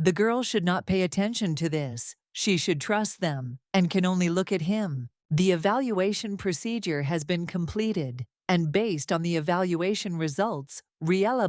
The girl should not pay attention to this. She should trust them and can only look at him. The evaluation procedure has been completed, and based on the evaluation results, Riela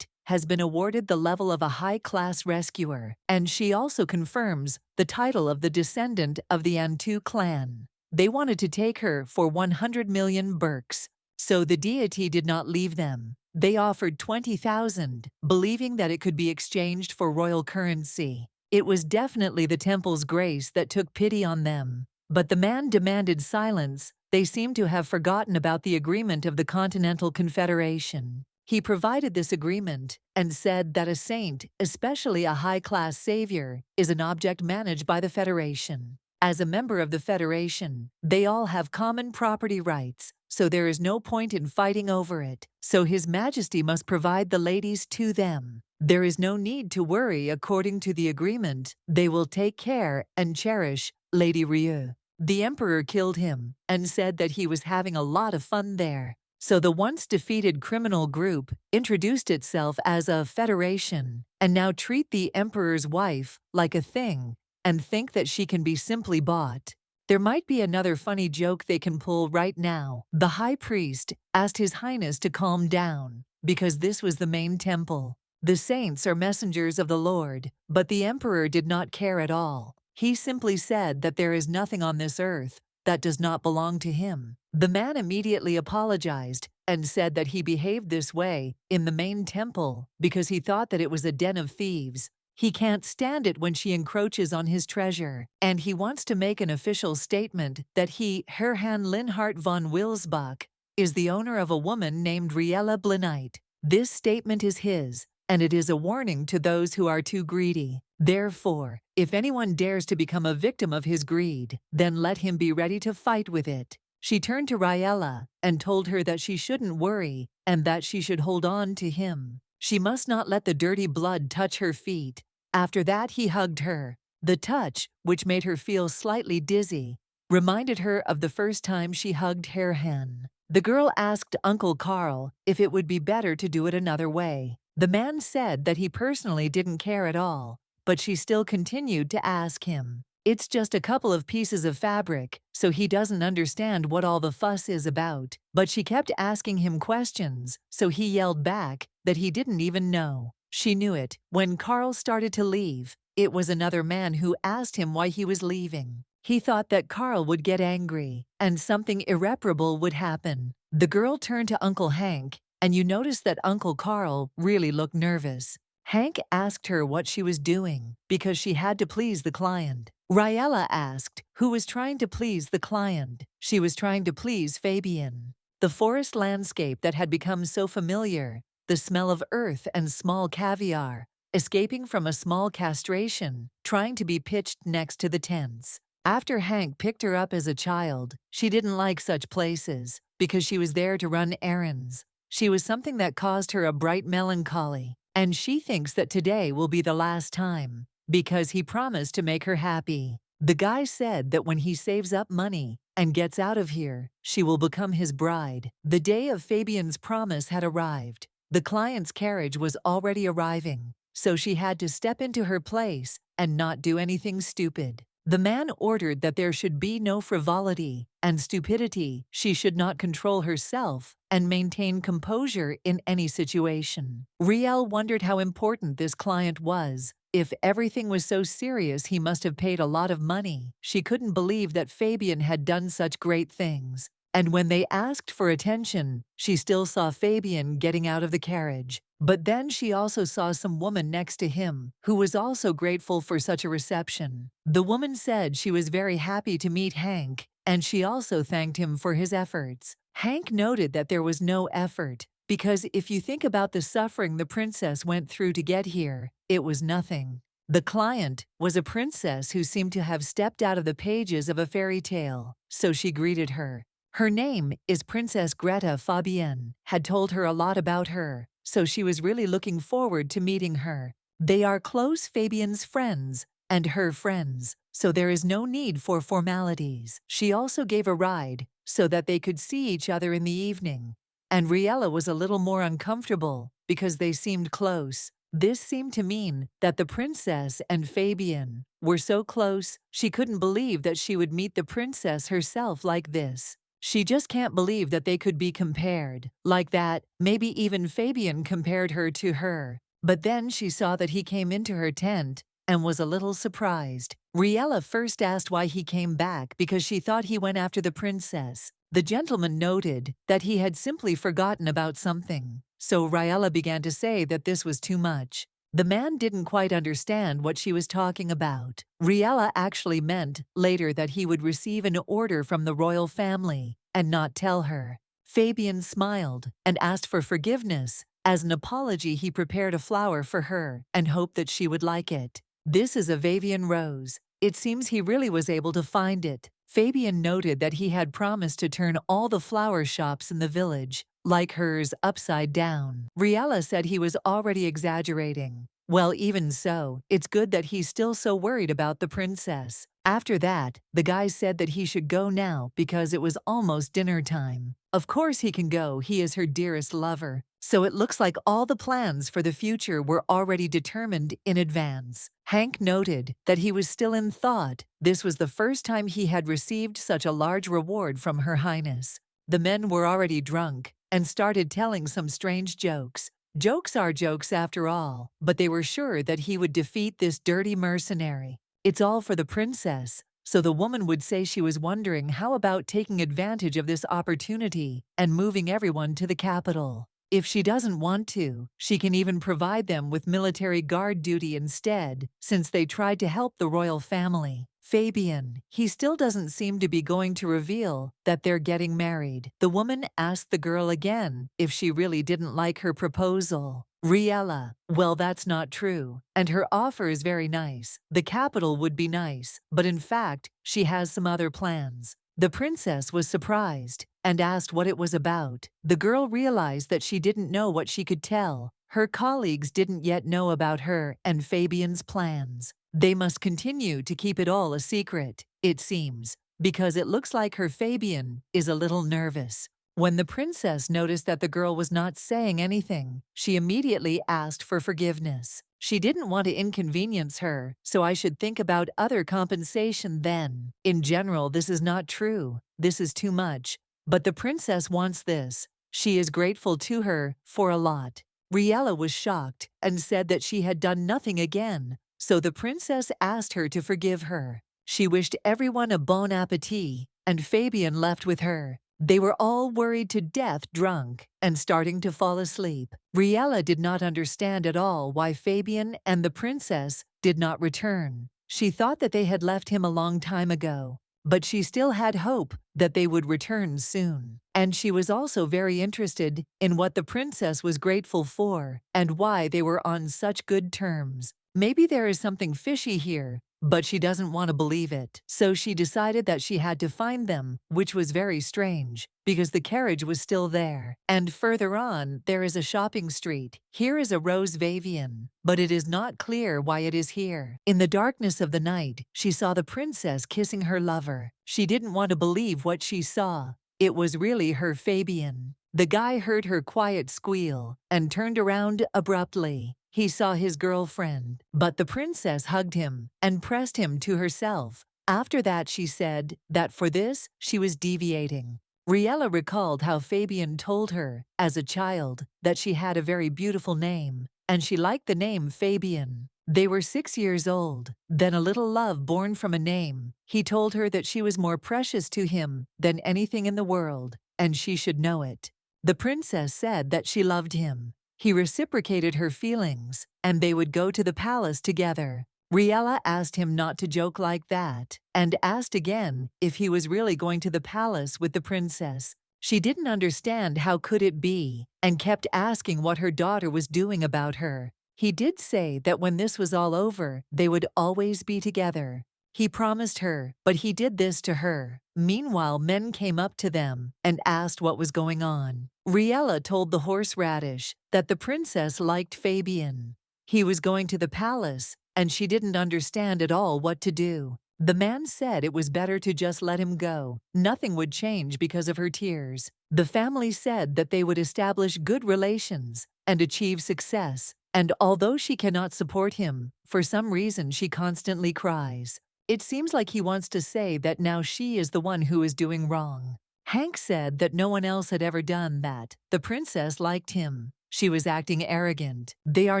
has been awarded the level of a high-class rescuer, and she also confirms the title of the descendant of the Antu clan. They wanted to take her for 100 million berks, so the deity did not leave them. They offered 20,000, believing that it could be exchanged for royal currency. It was definitely the temple's grace that took pity on them. But the man demanded silence. They seem to have forgotten about the agreement of the Continental Confederation. He provided this agreement and said that a saint, especially a high-class savior, is an object managed by the Federation. As a member of the Federation, they all have common property rights, so there is no point in fighting over it. So His Majesty must provide the ladies to them. There is no need to worry. According to the agreement, they will take care and cherish Lady Rieu. The Emperor killed him and said that he was having a lot of fun there. So the once defeated criminal group introduced itself as a federation and now treat the Emperor's wife like a thing and think that she can be simply bought. There might be another funny joke they can pull right now. The high priest asked His Highness to calm down because this was the main temple. The saints are messengers of the Lord, but the Emperor did not care at all. He simply said that there is nothing on this earth that does not belong to him. The man immediately apologized and said that he behaved this way in the main temple because he thought that it was a den of thieves. He can't stand it when she encroaches on his treasure, and he wants to make an official statement that he, Herrn Linhart von Wilsbach, is the owner of a woman named Riela Blenite. This statement is his, and it is a warning to those who are too greedy. Therefore, if anyone dares to become a victim of his greed, then let him be ready to fight with it. She turned to Riela and told her that she shouldn't worry and that she should hold on to him. She must not let the dirty blood touch her feet. After that, he hugged her. The touch, which made her feel slightly dizzy, reminded her of the first time she hugged Herrn. The girl asked Uncle Carl if it would be better to do it another way. The man said that he personally didn't care at all, but she still continued to ask him. It's just a couple of pieces of fabric, so he doesn't understand what all the fuss is about. But she kept asking him questions, so he yelled back that he didn't even know. She knew it. When Carl started to leave, it was another man who asked him why he was leaving. He thought that Carl would get angry, and something irreparable would happen. The girl turned to Uncle Hank, and you noticed that Uncle Carl really looked nervous. Hank asked her what she was doing, because she had to please the client. Riela asked who was trying to please the client. She was trying to please Fabian. The forest landscape that had become so familiar, the smell of earth and small caviar, escaping from a small castration, trying to be pitched next to the tents. After Hank picked her up as a child, she didn't like such places, because she was there to run errands. She was something that caused her a bright melancholy, and she thinks that today will be the last time, because he promised to make her happy. The guy said that when he saves up money and gets out of here, she will become his bride. The day of Fabian's promise had arrived. The client's carriage was already arriving, so she had to step into her place and not do anything stupid. The man ordered that there should be no frivolity and stupidity. She should not control herself and maintain composure in any situation. Riel wondered how important this client was. If everything was so serious, he must have paid a lot of money. She couldn't believe that Fabian had done such great things. And when they asked for attention, she still saw Fabian getting out of the carriage. But then she also saw some woman next to him, who was also grateful for such a reception. The woman said she was very happy to meet Hank, and she also thanked him for his efforts. Hank noted that there was no effort, because if you think about the suffering the princess went through to get here, it was nothing. The client was a princess who seemed to have stepped out of the pages of a fairy tale, so she greeted her. Her name is Princess Greta. Fabian had told her a lot about her, so she was really looking forward to meeting her. They are close Fabian's friends and her friends, so there is no need for formalities. She also gave a ride so that they could see each other in the evening, and Riela was a little more uncomfortable because they seemed close. This seemed to mean that the princess and Fabian were so close she couldn't believe that she would meet the princess herself like this. She just can't believe that they could be compared like that. Maybe even Fabian compared her to her. But then she saw that he came into her tent and was a little surprised. Riela first asked why he came back because she thought he went after the princess. The gentleman noted that he had simply forgotten about something. So Riela began to say that this was too much. The man didn't quite understand what she was talking about. Riela actually meant later that he would receive an order from the royal family and not tell her. Fabian smiled and asked for forgiveness. As an apology, he prepared a flower for her and hoped that she would like it. This is a Fabian rose. It seems he really was able to find it. Fabian noted that he had promised to turn all the flower shops in the village, like hers, upside down. Riela said he was already exaggerating. Well, even so, it's good that he's still so worried about the princess. After that, the guy said that he should go now because it was almost dinner time. Of course he can go, he is her dearest lover. So it looks like all the plans for the future were already determined in advance. Hank noted that he was still in thought. This was the first time he had received such a large reward from Her Highness. The men were already drunk and started telling some strange jokes. Jokes are jokes after all, but they were sure that he would defeat this dirty mercenary. It's all for the princess. So the woman would say she was wondering how about taking advantage of this opportunity and moving everyone to the capital. If she doesn't want to, she can even provide them with military guard duty instead, since they tried to help the royal family. Fabian, he still doesn't seem to be going to reveal that they're getting married. The woman asked the girl again if she really didn't like her proposal. Riela, well, that's not true. And her offer is very nice. The capital would be nice, but in fact, she has some other plans. The princess was surprised and asked what it was about. The girl realized that she didn't know what she could tell. Her colleagues didn't yet know about her and Fabian's plans. They must continue to keep it all a secret, it seems, because it looks like her Fabian is a little nervous. When the princess noticed that the girl was not saying anything, she immediately asked for forgiveness. She didn't want to inconvenience her, so I should think about other compensation then. In general, this is not true. This is too much. But the princess wants this. She is grateful to her for a lot. Riela was shocked and said that she had done nothing again, so the princess asked her to forgive her. She wished everyone a bon appetit, and Fabian left with her. They were all worried to death drunk and starting to fall asleep. Riela did not understand at all why Fabian and the princess did not return. She thought that they had left him a long time ago, but she still had hope that they would return soon. And she was also very interested in what the princess was grateful for and why they were on such good terms. Maybe there is something fishy here, but she doesn't want to believe it. So she decided that she had to find them, which was very strange, because the carriage was still there. And further on, there is a shopping street. Here is a Rose Fabian, but it is not clear why it is here. In the darkness of the night, she saw the princess kissing her lover. She didn't want to believe what she saw. It was really her Fabian. The guy heard her quiet squeal and turned around abruptly. He saw his girlfriend, but the princess hugged him and pressed him to herself. After that, she said that for this, she was deviating. Riela recalled how Fabian told her, as a child, that she had a very beautiful name, and she liked the name Fabian. They were 6 years old. Then a little love born from a name. He told her that she was more precious to him than anything in the world, and she should know it. The princess said that she loved him. He reciprocated her feelings, and they would go to the palace together. Riela asked him not to joke like that, and asked again if he was really going to the palace with the princess. She didn't understand how could it be, and kept asking what her daughter was doing about her. He did say that when this was all over, they would always be together. He promised her, but he did this to her. Meanwhile, men came up to them and asked what was going on. Riela told the horseradish that the princess liked Fabian. He was going to the palace, and she didn't understand at all what to do. The man said it was better to just let him go. Nothing would change because of her tears. The family said that they would establish good relations and achieve success, And although she cannot support him, for some reason she constantly cries. It seems like he wants to say that now she is the one who is doing wrong. Hank said that no one else had ever done that. The princess liked him. She was acting arrogant. They are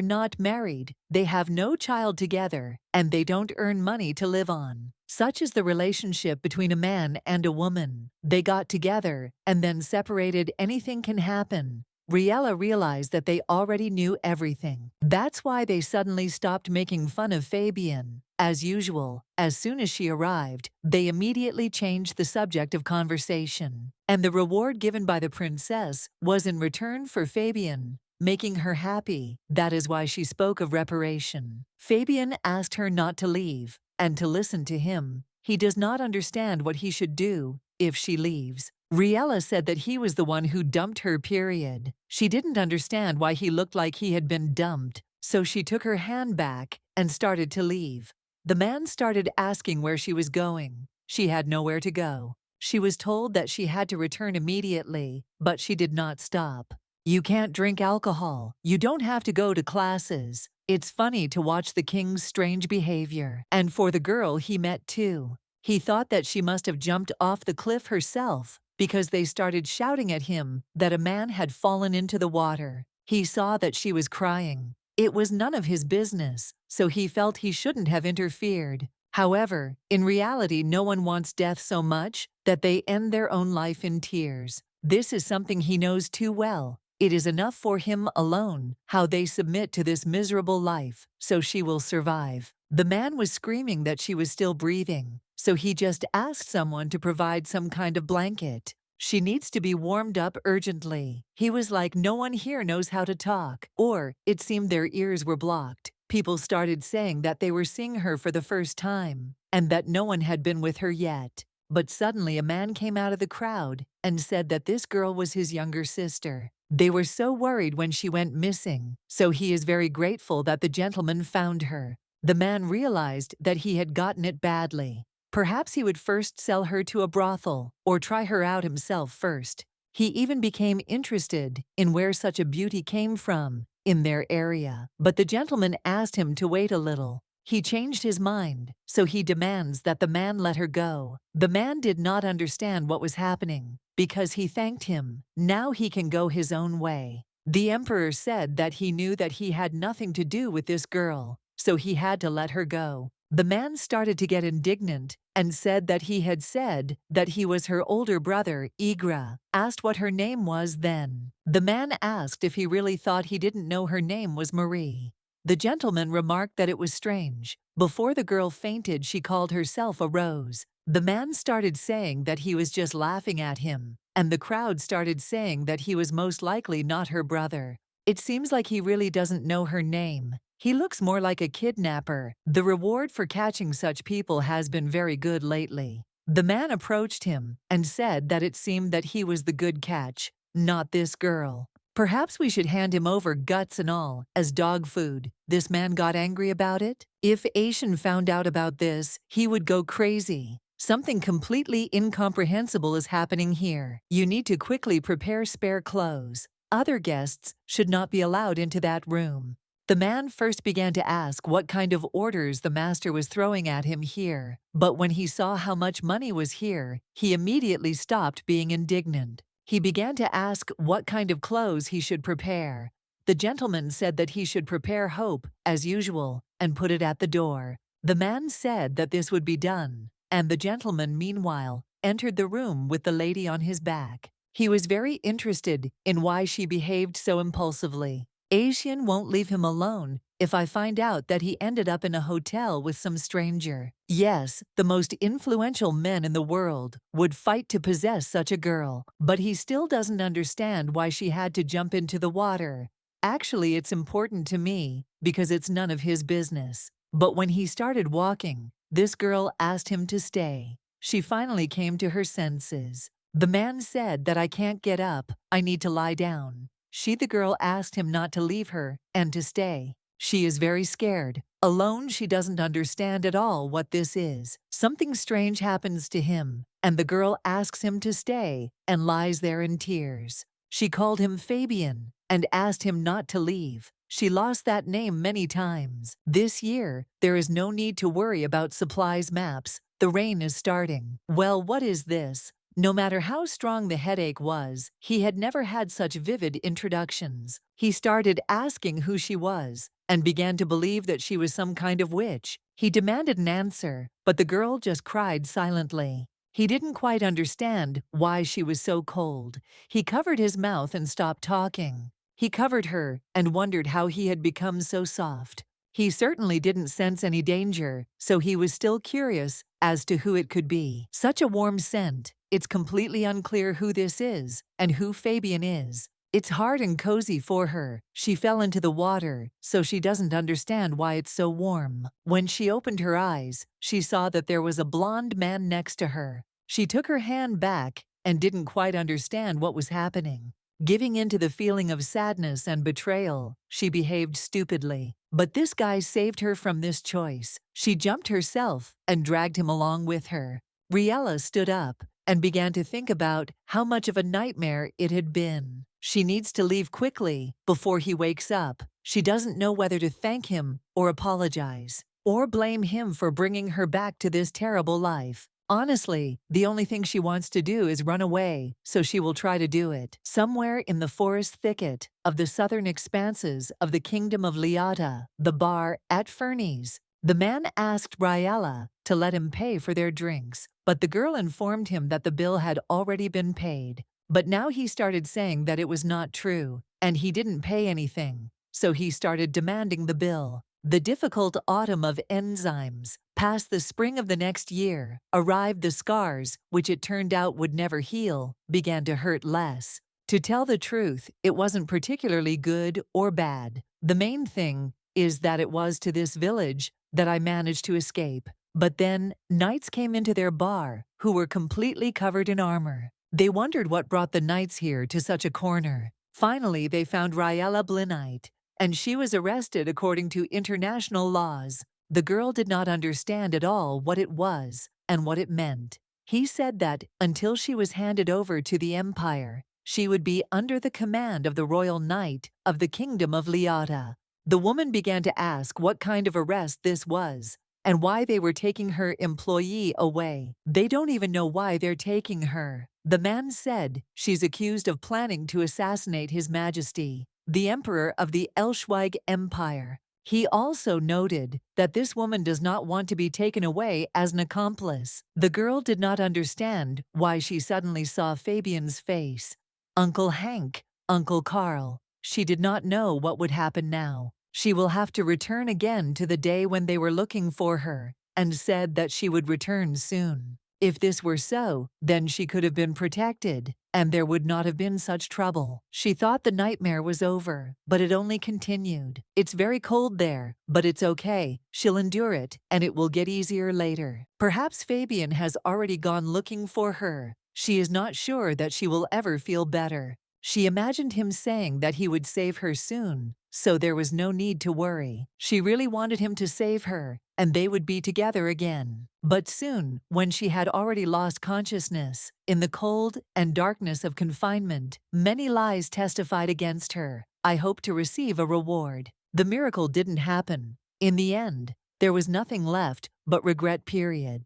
not married, they have no child together, and they don't earn money to live on. Such is the relationship between a man and a woman. They got together and then separated. Anything can happen. Riela realized that they already knew everything. That's why they suddenly stopped making fun of Fabian. As usual, as soon as she arrived, they immediately changed the subject of conversation. And the reward given by the princess was in return for Fabian, making her happy. That is why she spoke of reparation. Fabian asked her not to leave and to listen to him. He does not understand what he should do if she leaves. Riela said that he was the one who dumped her, period. She didn't understand why he looked like he had been dumped, so she took her hand back and started to leave. The man started asking where she was going. She had nowhere to go. She was told that she had to return immediately, but she did not stop. You can't drink alcohol. You don't have to go to classes. It's funny to watch the king's strange behavior. And for the girl he met too. He thought that she must have jumped off the cliff herself, because they started shouting at him that a man had fallen into the water. He saw that she was crying. It was none of his business, so he felt he shouldn't have interfered. However, in reality, no one wants death so much that they end their own life in tears. This is something he knows too well. It is enough for him alone how they submit to this miserable life, so she will survive. The man was screaming that she was still breathing, so he just asked someone to provide some kind of blanket. She needs to be warmed up urgently. He was like, no one here knows how to talk, or it seemed their ears were blocked. People started saying that they were seeing her for the first time, and that no one had been with her yet. But suddenly a man came out of the crowd and said that this girl was his younger sister. They were so worried when she went missing, so he is very grateful that the gentleman found her. The man realized that he had gotten it badly. Perhaps he would first sell her to a brothel, or try her out himself first. He even became interested in where such a beauty came from in their area. But the gentleman asked him to wait a little. He changed his mind, so he demands that the man let her go. The man did not understand what was happening, because he thanked him. Now he can go his own way. The emperor said that he knew that he had nothing to do with this girl, so he had to let her go. The man started to get indignant and said that he had said that he was her older brother, Igra, asked what her name was then. The man asked if he really thought he didn't know her name was Marie. The gentleman remarked that it was strange. Before the girl fainted, she called herself a rose. The man started saying that he was just laughing at him, and the crowd started saying that he was most likely not her brother. It seems like he really doesn't know her name. He looks more like a kidnapper. The reward for catching such people has been very good lately. The man approached him and said that it seemed that he was the good catch, not this girl. Perhaps we should hand him over, guts and all, as dog food. This man got angry about it. If Asian found out about this, he would go crazy. Something completely incomprehensible is happening here. You need to quickly prepare spare clothes. Other guests should not be allowed into that room. The man first began to ask what kind of orders the master was throwing at him here, but when he saw how much money was here, he immediately stopped being indignant. He began to ask what kind of clothes he should prepare. The gentleman said that he should prepare hope, as usual, and put it at the door. The man said that this would be done, and the gentleman, meanwhile, entered the room with the lady on his back. He was very interested in why she behaved so impulsively. Asian won't leave him alone if I find out that he ended up in a hotel with some stranger. Yes, the most influential men in the world would fight to possess such a girl, but he still doesn't understand why she had to jump into the water. Actually, it's important to me because it's none of his business. But when he started walking, this girl asked him to stay. She finally came to her senses. The man said that I can't get up, I need to lie down. The girl asked him not to leave her and to stay. She is very scared. Alone, she doesn't understand at all what this is. Something strange happens to him, and the girl asks him to stay and lies there in tears. She called him Fabian and asked him not to leave. She lost that name many times. This year, there is no need to worry about supplies maps. The rain is starting. Well, what is this? No matter how strong the headache was, he had never had such vivid introductions. He started asking who she was and began to believe that she was some kind of witch. He demanded an answer, but the girl just cried silently. He didn't quite understand why she was so cold. He covered his mouth and stopped talking. He covered her and wondered how he had become so soft. He certainly didn't sense any danger, so he was still curious as to who it could be. Such a warm scent. It's completely unclear who this is and who Fabian is. It's hard and cozy for her. She fell into the water, so she doesn't understand why it's so warm. When she opened her eyes, she saw that there was a blonde man next to her. She took her hand back and didn't quite understand what was happening. Giving in to the feeling of sadness and betrayal, she behaved stupidly. But this guy saved her from this choice. She jumped herself and dragged him along with her. Riela stood up and began to think about how much of a nightmare it had been. She needs to leave quickly before he wakes up. She doesn't know whether to thank him or apologize, or blame him for bringing her back to this terrible life. Honestly, the only thing she wants to do is run away, so she will try to do it. Somewhere in the forest thicket of the southern expanses of the kingdom of Liata, the bar at Fernie's, the man asked Riela to let him pay for their drinks, but the girl informed him that the bill had already been paid. But now he started saying that it was not true, and he didn't pay anything, so he started demanding the bill. The difficult autumn of enzymes. Past the spring of the next year, arrived the scars, which it turned out would never heal, began to hurt less. To tell the truth, it wasn't particularly good or bad. The main thing is that it was to this village that I managed to escape. But then, knights came into their bar, who were completely covered in armor. They wondered what brought the knights here to such a corner. Finally, they found Riela Blinite, and she was arrested according to international laws. The girl did not understand at all what it was and what it meant. He said that, until she was handed over to the empire, she would be under the command of the royal knight of the kingdom of Liata. The woman began to ask what kind of arrest this was, and why they were taking her employee away. They don't even know why they're taking her. The man said she's accused of planning to assassinate His Majesty, the Emperor of the Elschweig Empire. He also noted that this woman does not want to be taken away as an accomplice. The girl did not understand why she suddenly saw Fabian's face. Uncle Hank, Uncle Carl. She did not know what would happen now. She will have to return again to the day when they were looking for her, and said that she would return soon. If this were so, then she could have been protected, and there would not have been such trouble. She thought the nightmare was over, but it only continued. It's very cold there, but it's okay. She'll endure it, and it will get easier later. Perhaps Fabian has already gone looking for her. She is not sure that she will ever feel better. She imagined him saying that he would save her soon, so there was no need to worry. She really wanted him to save her, and they would be together again. But soon, when she had already lost consciousness, in the cold and darkness of confinement, many lies testified against her. I hope to receive a reward. The miracle didn't happen. In the end, there was nothing left but regret.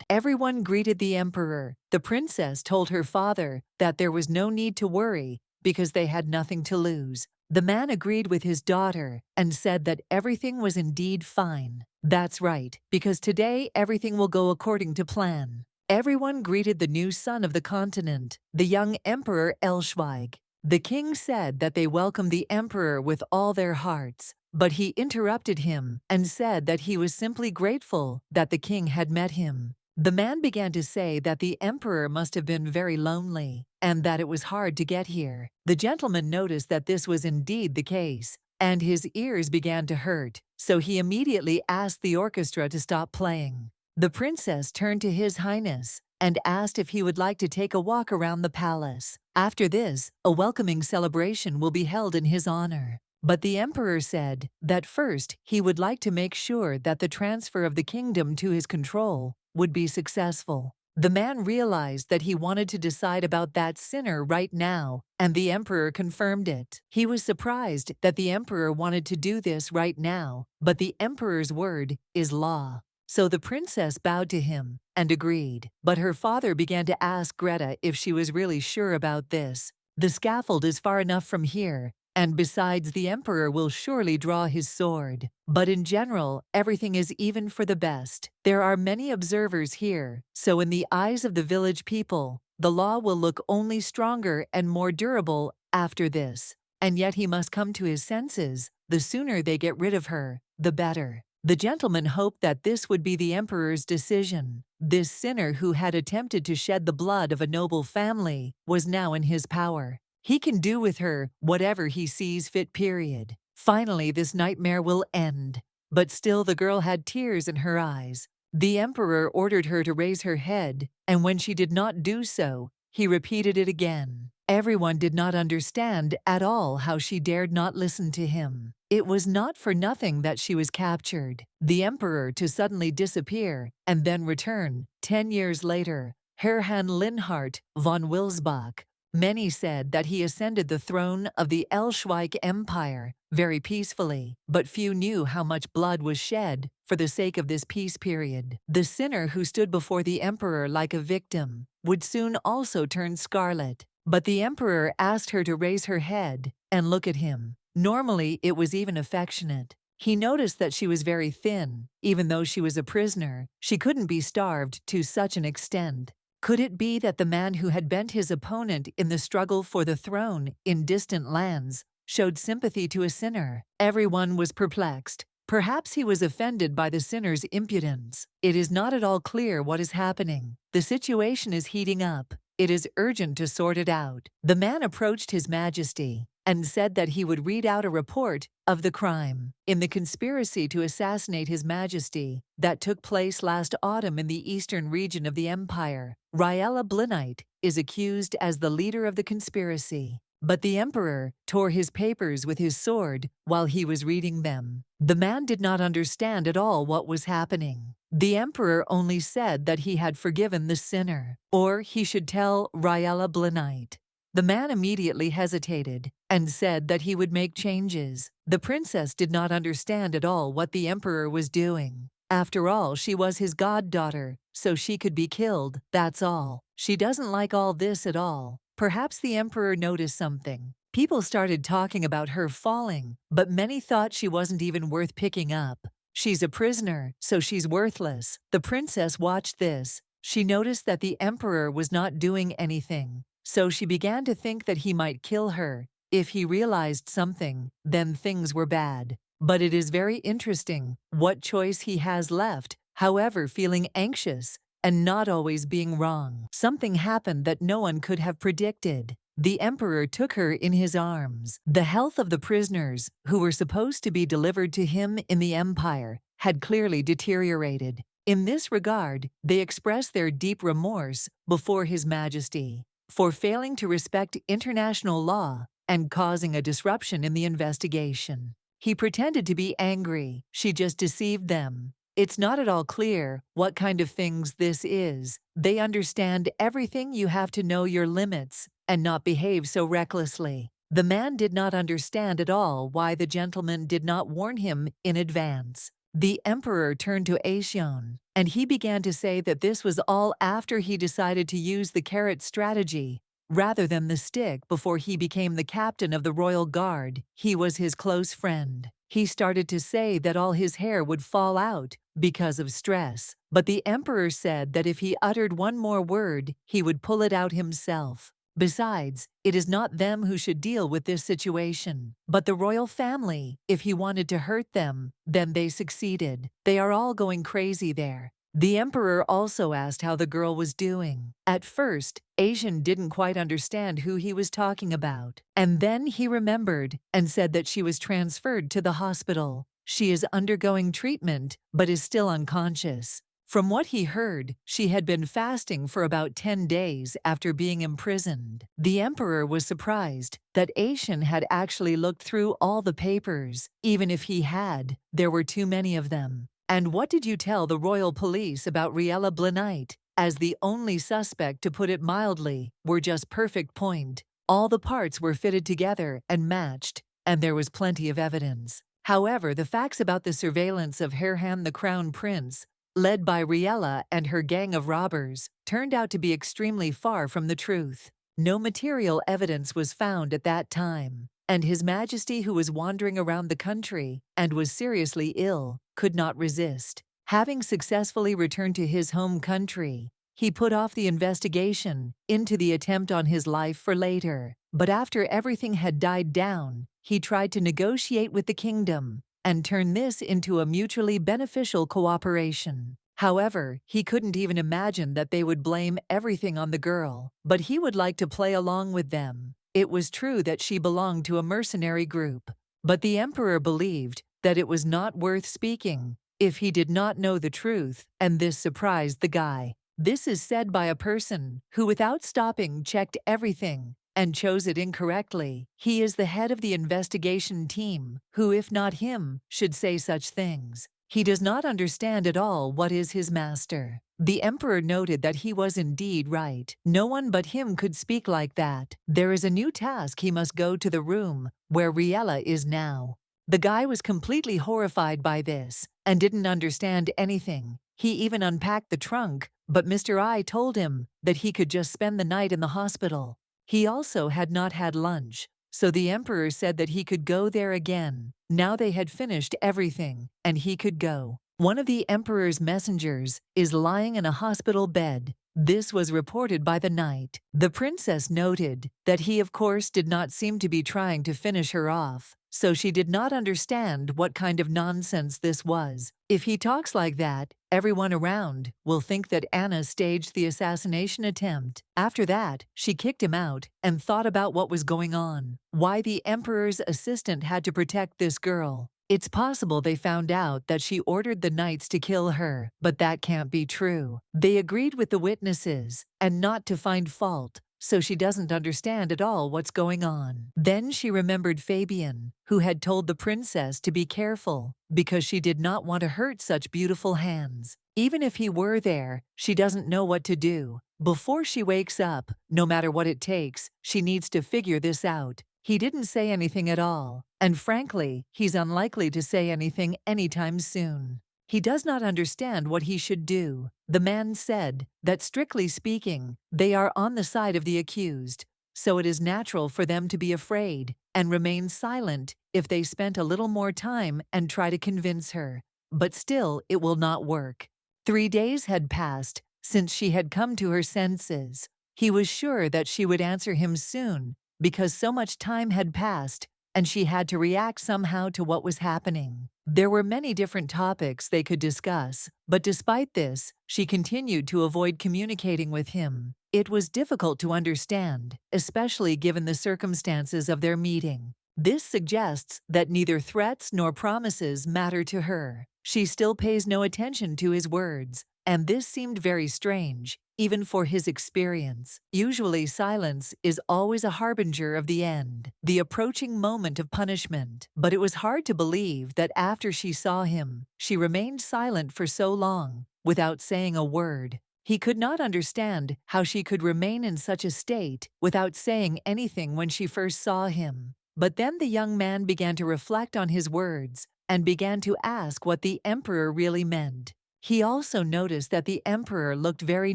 Everyone greeted the emperor. The princess told her father that there was no need to worry because they had nothing to lose. The man agreed with his daughter and said that everything was indeed fine. That's right, because today everything will go according to plan. Everyone greeted the new son of the continent, the young Emperor Elschweig. The king said that they welcomed the emperor with all their hearts, but he interrupted him and said that he was simply grateful that the king had met him. The man began to say that the emperor must have been very lonely, and that it was hard to get here. The gentleman noticed that this was indeed the case, and his ears began to hurt, so he immediately asked the orchestra to stop playing. The princess turned to His Highness and asked if he would like to take a walk around the palace. After this, a welcoming celebration will be held in his honor. But the emperor said that first he would like to make sure that the transfer of the kingdom to his control would be successful. The man realized that he wanted to decide about that sinner right now, and the emperor confirmed it. He was surprised that the emperor wanted to do this right now, but the emperor's word is law. So the princess bowed to him and agreed. But her father began to ask Greta if she was really sure about this. The scaffold is far enough from here, and besides, the emperor will surely draw his sword. But in general, everything is even for the best. There are many observers here, so in the eyes of the village people, the law will look only stronger and more durable after this. And yet he must come to his senses. The sooner they get rid of her, the better. The gentleman hoped that this would be the emperor's decision. This sinner who had attempted to shed the blood of a noble family was now in his power. He can do with her whatever he sees fit, period. Finally, this nightmare will end. But still the girl had tears in her eyes. The emperor ordered her to raise her head, and when she did not do so, he repeated it again. Everyone did not understand at all how she dared not listen to him. It was not for nothing that she was captured. The emperor to suddenly disappear and then return. 10 years later, Herrn Linhart von Wilsbach. Many said that he ascended the throne of the Elschweig Empire very peacefully, but few knew how much blood was shed for the sake of this peace period. The sinner who stood before the emperor like a victim would soon also turn scarlet, but the emperor asked her to raise her head and look at him. Normally, it was even affectionate. He noticed that she was very thin. Even though she was a prisoner, she couldn't be starved to such an extent. Could it be that the man who had bent his opponent in the struggle for the throne in distant lands showed sympathy to a sinner? Everyone was perplexed. Perhaps he was offended by the sinner's impudence. It is not at all clear what is happening. The situation is heating up. It is urgent to sort it out. The man approached His Majesty and said that he would read out a report of the crime in the conspiracy to assassinate His Majesty that took place last autumn in the eastern region of the empire. Riela Blinite is accused as the leader of the conspiracy, but the emperor tore his papers with his sword while he was reading them. The man did not understand at all what was happening. The emperor only said that he had forgiven the sinner, or he should tell Riela Blinite. The man immediately hesitated and said that he would make changes. The princess did not understand at all what the emperor was doing. After all, she was his goddaughter, so she could be killed, that's all. She doesn't like all this at all. Perhaps the emperor noticed something. People started talking about her falling, but many thought she wasn't even worth picking up. She's a prisoner, so she's worthless. The princess watched this. She noticed that the emperor was not doing anything. So she began to think that he might kill her. If he realized something, then things were bad. But it is very interesting what choice he has left, however, feeling anxious and not always being wrong. Something happened that no one could have predicted. The emperor took her in his arms. The health of the prisoners, who were supposed to be delivered to him in the empire, had clearly deteriorated. In this regard, they expressed their deep remorse before His Majesty for failing to respect international law and causing a disruption in the investigation. He pretended to be angry. She just deceived them. It's not at all clear what kind of things this is. They understand everything. You have to know your limits and not behave so recklessly. The man did not understand at all why the gentleman did not warn him in advance. The emperor turned to Aeson, and he began to say that this was all after he decided to use the carrot strategy rather than the stick before he became the captain of the royal guard. He was his close friend. He started to say that all his hair would fall out because of stress, but the emperor said that if he uttered one more word, he would pull it out himself. Besides, it is not them who should deal with this situation, but the royal family. If he wanted to hurt them, then they succeeded. They are all going crazy there. The emperor also asked how the girl was doing. At first, Aeson didn't quite understand who he was talking about, and then he remembered and said that she was transferred to the hospital. She is undergoing treatment, but is still unconscious. From what he heard, she had been fasting for about 10 days after being imprisoned. The emperor was surprised that Aeson had actually looked through all the papers. Even if he had, there were too many of them. And what did you tell the royal police about Riela Blinite? as the only suspect, to put it mildly, were just perfect point. All the parts were fitted together and matched, and there was plenty of evidence. However, the facts about the surveillance of Herhan the Crown Prince, led by Riela and her gang of robbers, turned out to be extremely far from the truth. No material evidence was found at that time, and His Majesty, who was wandering around the country and was seriously ill, could not resist. Having successfully returned to his home country, he put off the investigation into the attempt on his life for later. But after everything had died down, he tried to negotiate with the kingdom and turn this into a mutually beneficial cooperation. However, he couldn't even imagine that they would blame everything on the girl, but he would like to play along with them. It was true that she belonged to a mercenary group, but the emperor believed that it was not worth speaking if he did not know the truth, and this surprised the guy. This is said by a person who, without stopping, checked everything and chose it incorrectly. He is the head of the investigation team, who, if not him, should say such things. He does not understand at all what is his master. The emperor noted that he was indeed right. No one but him could speak like that. There is a new task. He must go to the room where Riela is now. The guy was completely horrified by this and didn't understand anything. He even unpacked the trunk, but Mr. I told him that he could just spend the night in the hospital. He also had not had lunch, so the emperor said that he could go there again. Now they had finished everything, and he could go. One of the emperor's messengers is lying in a hospital bed. This was reported by the knight. The princess noted that he, of course, did not seem to be trying to finish her off, so she did not understand what kind of nonsense this was. If he talks like that, everyone around will think that Anna staged the assassination attempt. After that, she kicked him out and thought about what was going on. Why the emperor's assistant had to protect this girl. It's possible they found out that she ordered the knights to kill her, but that can't be true. They agreed with the witnesses and not to find fault, so she doesn't understand at all what's going on. Then she remembered Fabian, who had told the princess to be careful because she did not want to hurt such beautiful hands. Even if he were there, she doesn't know what to do. Before she wakes up, no matter what it takes, she needs to figure this out. He didn't say anything at all, and frankly, he's unlikely to say anything anytime soon. He does not understand what he should do. The man said that, strictly speaking, they are on the side of the accused, so it is natural for them to be afraid and remain silent if they spent a little more time and try to convince her. But still, it will not work. 3 days had passed since she had come to her senses. He was sure that she would answer him soon, because so much time had passed and she had to react somehow to what was happening. There were many different topics they could discuss, but despite this, she continued to avoid communicating with him. It was difficult to understand, especially given the circumstances of their meeting. This suggests that neither threats nor promises matter to her. She still pays no attention to his words, and this seemed very strange, even for his experience. Usually silence is always a harbinger of the end, the approaching moment of punishment. But it was hard to believe that after she saw him, she remained silent for so long, without saying a word. He could not understand how she could remain in such a state without saying anything when she first saw him. But then the young man began to reflect on his words and began to ask what the emperor really meant. He also noticed that the emperor looked very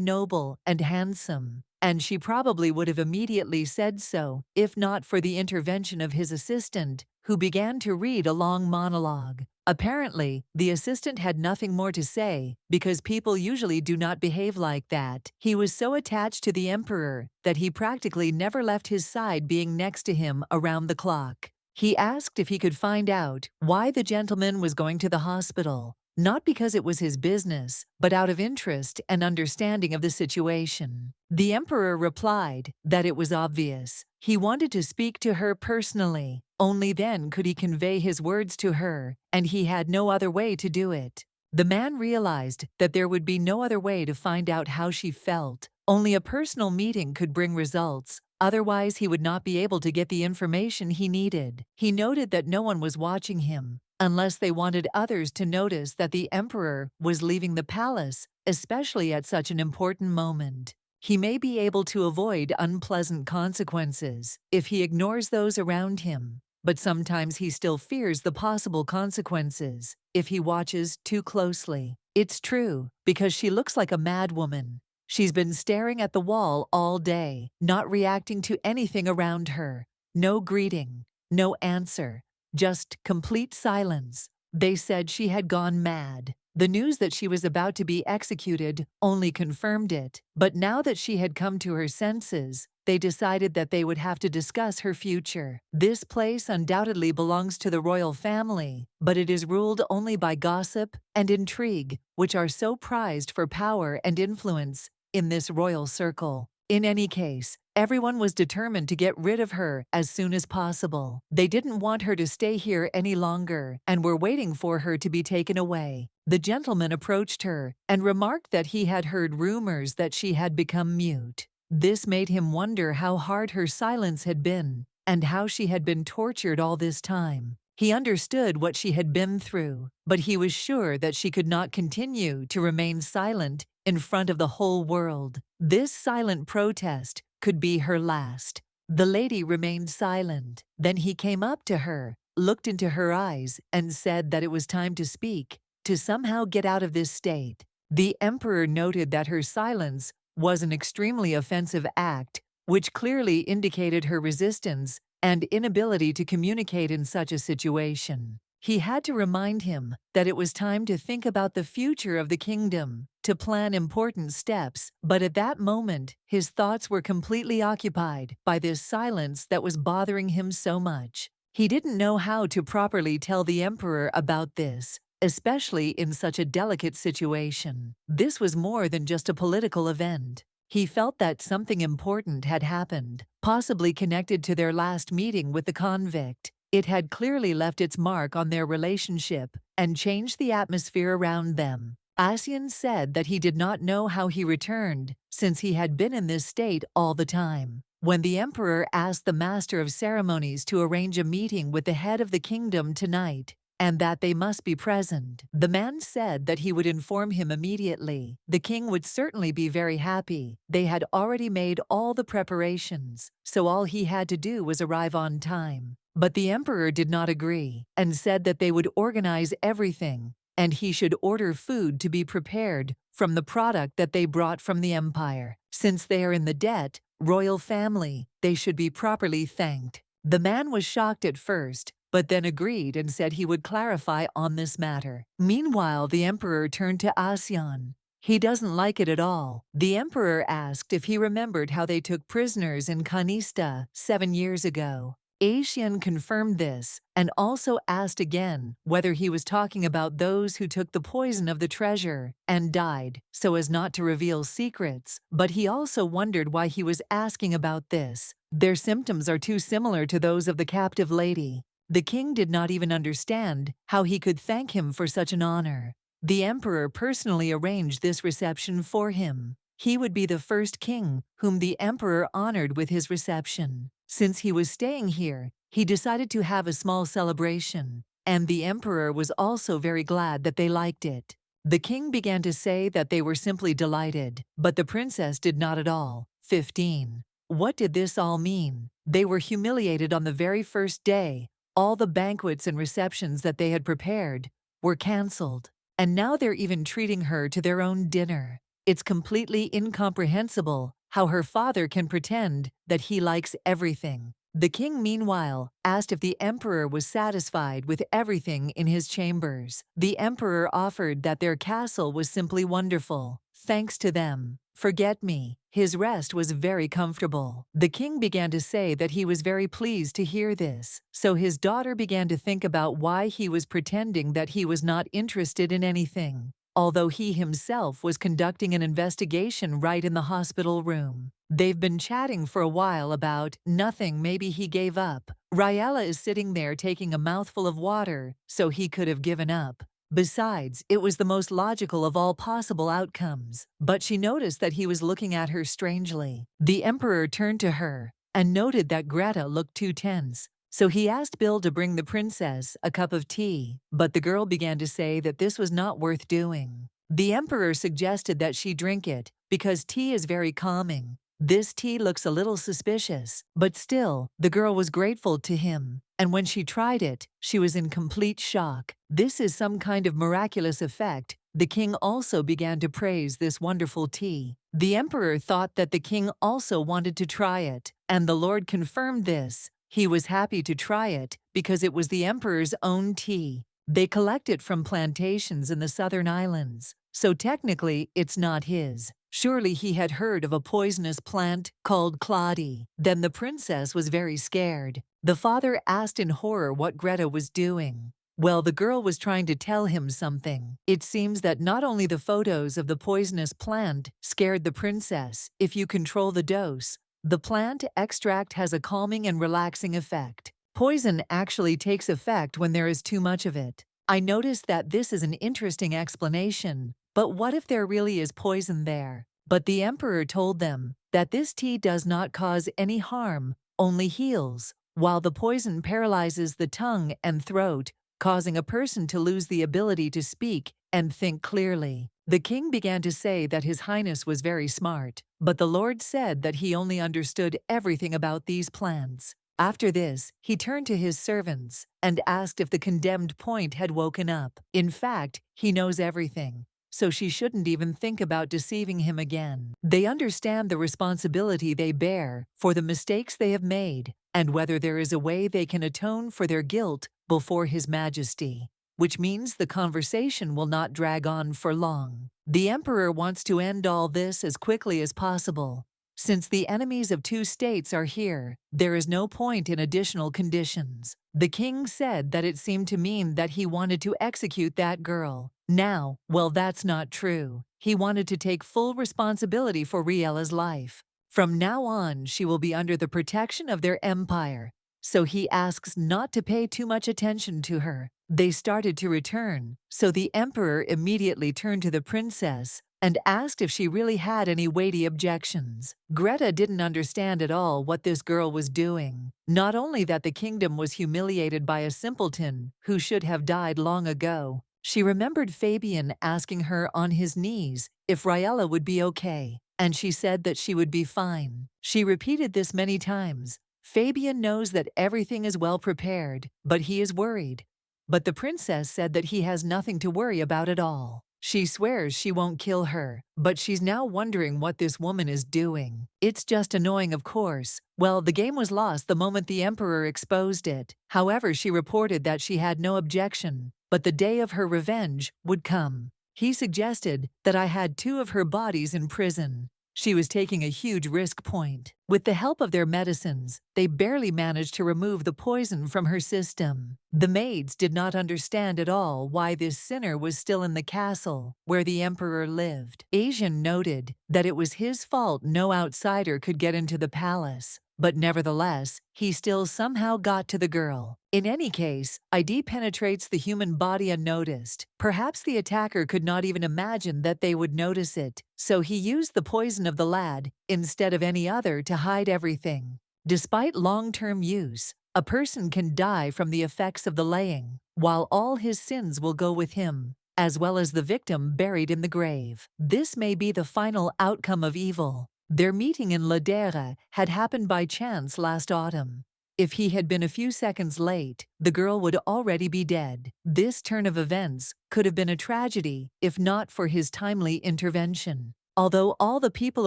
noble and handsome, and she probably would have immediately said so if not for the intervention of his assistant, who began to read a long monologue. Apparently, the assistant had nothing more to say because people usually do not behave like that. He was so attached to the emperor that he practically never left his side, being next to him around the clock. He asked if he could find out why the gentleman was going to the hospital. Not because it was his business, but out of interest and understanding of the situation. The emperor replied that it was obvious. He wanted to speak to her personally. Only then could he convey his words to her, and he had no other way to do it. The man realized that there would be no other way to find out how she felt. Only a personal meeting could bring results. Otherwise, he would not be able to get the information he needed. He noted that no one was watching him, unless they wanted others to notice that the emperor was leaving the palace, especially at such an important moment. He may be able to avoid unpleasant consequences if he ignores those around him, but sometimes he still fears the possible consequences if he watches too closely. It's true, because she looks like a madwoman. She's been staring at the wall all day, not reacting to anything around her. No greeting, no answer, just complete silence. They said she had gone mad. The news that she was about to be executed only confirmed it, but now that she had come to her senses, they decided that they would have to discuss her future. This place undoubtedly belongs to the royal family, but it is ruled only by gossip and intrigue, which are so prized for power and influence in this royal circle. In any case, everyone was determined to get rid of her as soon as possible. They didn't want her to stay here any longer and were waiting for her to be taken away. The gentleman approached her and remarked that he had heard rumors that she had become mute. This made him wonder how hard her silence had been and how she had been tortured all this time. He understood what she had been through, but he was sure that she could not continue to remain silent in front of the whole world. This silent protest could be her last. The lady remained silent. Then he came up to her, looked into her eyes, and said that it was time to speak, to somehow get out of this state. The emperor noted that her silence was an extremely offensive act, which clearly indicated her resistance and inability to communicate in such a situation. He had to remind him that it was time to think about the future of the kingdom, to plan important steps, but at that moment, his thoughts were completely occupied by this silence that was bothering him so much. He didn't know how to properly tell the emperor about this, especially in such a delicate situation. This was more than just a political event. He felt that something important had happened, possibly connected to their last meeting with the convict. It had clearly left its mark on their relationship and changed the atmosphere around them. Asian said that he did not know how he returned, since he had been in this state all the time. When the emperor asked the master of ceremonies to arrange a meeting with the head of the kingdom tonight, and that they must be present, the man said that he would inform him immediately. The king would certainly be very happy. They had already made all the preparations, so all he had to do was arrive on time. But the emperor did not agree, and said that they would organize everything, and he should order food to be prepared from the product that they brought from the empire. Since they are in the debt, royal family, they should be properly thanked. The man was shocked at first, but then agreed and said he would clarify on this matter. Meanwhile, the emperor turned to Asian. He doesn't like it at all. The emperor asked if he remembered how they took prisoners in Kanista 7 years ago. Asian confirmed this and also asked again whether he was talking about those who took the poison of the treasure and died so as not to reveal secrets, but he also wondered why he was asking about this. Their symptoms are too similar to those of the captive lady. The king did not even understand how he could thank him for such an honor. The emperor personally arranged this reception for him. He would be the first king whom the emperor honored with his reception. Since he was staying here, he decided to have a small celebration, and the emperor was also very glad that they liked it. The king began to say that they were simply delighted, but the princess did not at all. 15. What did this all mean? They were humiliated on the very first day. All the banquets and receptions that they had prepared were cancelled, and now they're even treating her to their own dinner. It's completely incomprehensible how her father can pretend that he likes everything. The king, meanwhile, asked if the emperor was satisfied with everything in his chambers. The emperor offered that their castle was simply wonderful. Thanks to them. Forget me. His rest was very comfortable. The king began to say that he was very pleased to hear this, so his daughter began to think about why he was pretending that he was not interested in anything, although he himself was conducting an investigation right in the hospital room. They've been chatting for a while about nothing. Maybe he gave up. Riela is sitting there taking a mouthful of water, so he could have given up. Besides, it was the most logical of all possible outcomes. But she noticed that he was looking at her strangely. The emperor turned to her and noted that Greta looked too tense, So he asked Bill to bring the princess a cup of tea, but the girl began to say that this was not worth doing. The emperor suggested that she drink it because tea is very calming. This tea looks a little suspicious, but still, the girl was grateful to him, and when she tried it, she was in complete shock. This is some kind of miraculous effect. The king also began to praise this wonderful tea. The emperor thought that the king also wanted to try it, and the Lord confirmed this. He was happy to try it because it was the emperor's own tea. They collect it from plantations in the southern islands, so technically it's not his. Surely he had heard of a poisonous plant called claudi. Then the princess was very scared. The father asked in horror what Greta was doing. Well, the girl was trying to tell him something. It seems that not only the photos of the poisonous plant scared the princess. If you control the dose, the plant extract has a calming and relaxing effect. Poison actually takes effect when there is too much of it. I noticed that this is an interesting explanation, but what if there really is poison there? But the emperor told them that this tea does not cause any harm, only heals, while the poison paralyzes the tongue and throat, causing a person to lose the ability to speak and think clearly. The king began to say that His Highness was very smart, but the Lord said that he only understood everything about these plants. After this, he turned to his servants and asked if the condemned point had woken up. In fact, he knows everything, so she shouldn't even think about deceiving him again. They understand the responsibility they bear for the mistakes they have made, and whether there is a way they can atone for their guilt before His Majesty, which means the conversation will not drag on for long. The emperor wants to end all this as quickly as possible. Since the enemies of two states are here, there is no point in additional conditions. The king said that it seemed to mean that he wanted to execute that girl. Now, well, that's not true. He wanted to take full responsibility for Riela's life. From now on, she will be under the protection of their empire, so he asks not to pay too much attention to her. They started to return, so the emperor immediately turned to the princess and asked if she really had any weighty objections. Greta didn't understand at all what this girl was doing. Not only that the kingdom was humiliated by a simpleton who should have died long ago, she remembered Fabian asking her on his knees if Riela would be okay, and she said that she would be fine. She repeated this many times. Fabian knows that everything is well prepared, but he is worried. But the princess said that he has nothing to worry about at all. She swears she won't kill her, but she's now wondering what this woman is doing. It's just annoying, of course. Well, the game was lost the moment the emperor exposed it. However, she reported that she had no objection, but the day of her revenge would come. He suggested that I had 2 of her bodies in prison. She was taking a huge risk point. With the help of their medicines, they barely managed to remove the poison from her system. The maids did not understand at all why this sinner was still in the castle where the emperor lived. Asian noted that it was his fault no outsider could get into the palace, but nevertheless, he still somehow got to the girl. In any case, ID penetrates the human body unnoticed. Perhaps the attacker could not even imagine that they would notice it, so he used the poison of the lad instead of any other to hide everything. Despite long-term use, a person can die from the effects of the laying, while all his sins will go with him, as well as the victim buried in the grave. This may be the final outcome of evil. Their meeting in Ladera had happened by chance last autumn. If he had been a few seconds late, the girl would already be dead. This turn of events could have been a tragedy if not for his timely intervention. Although all the people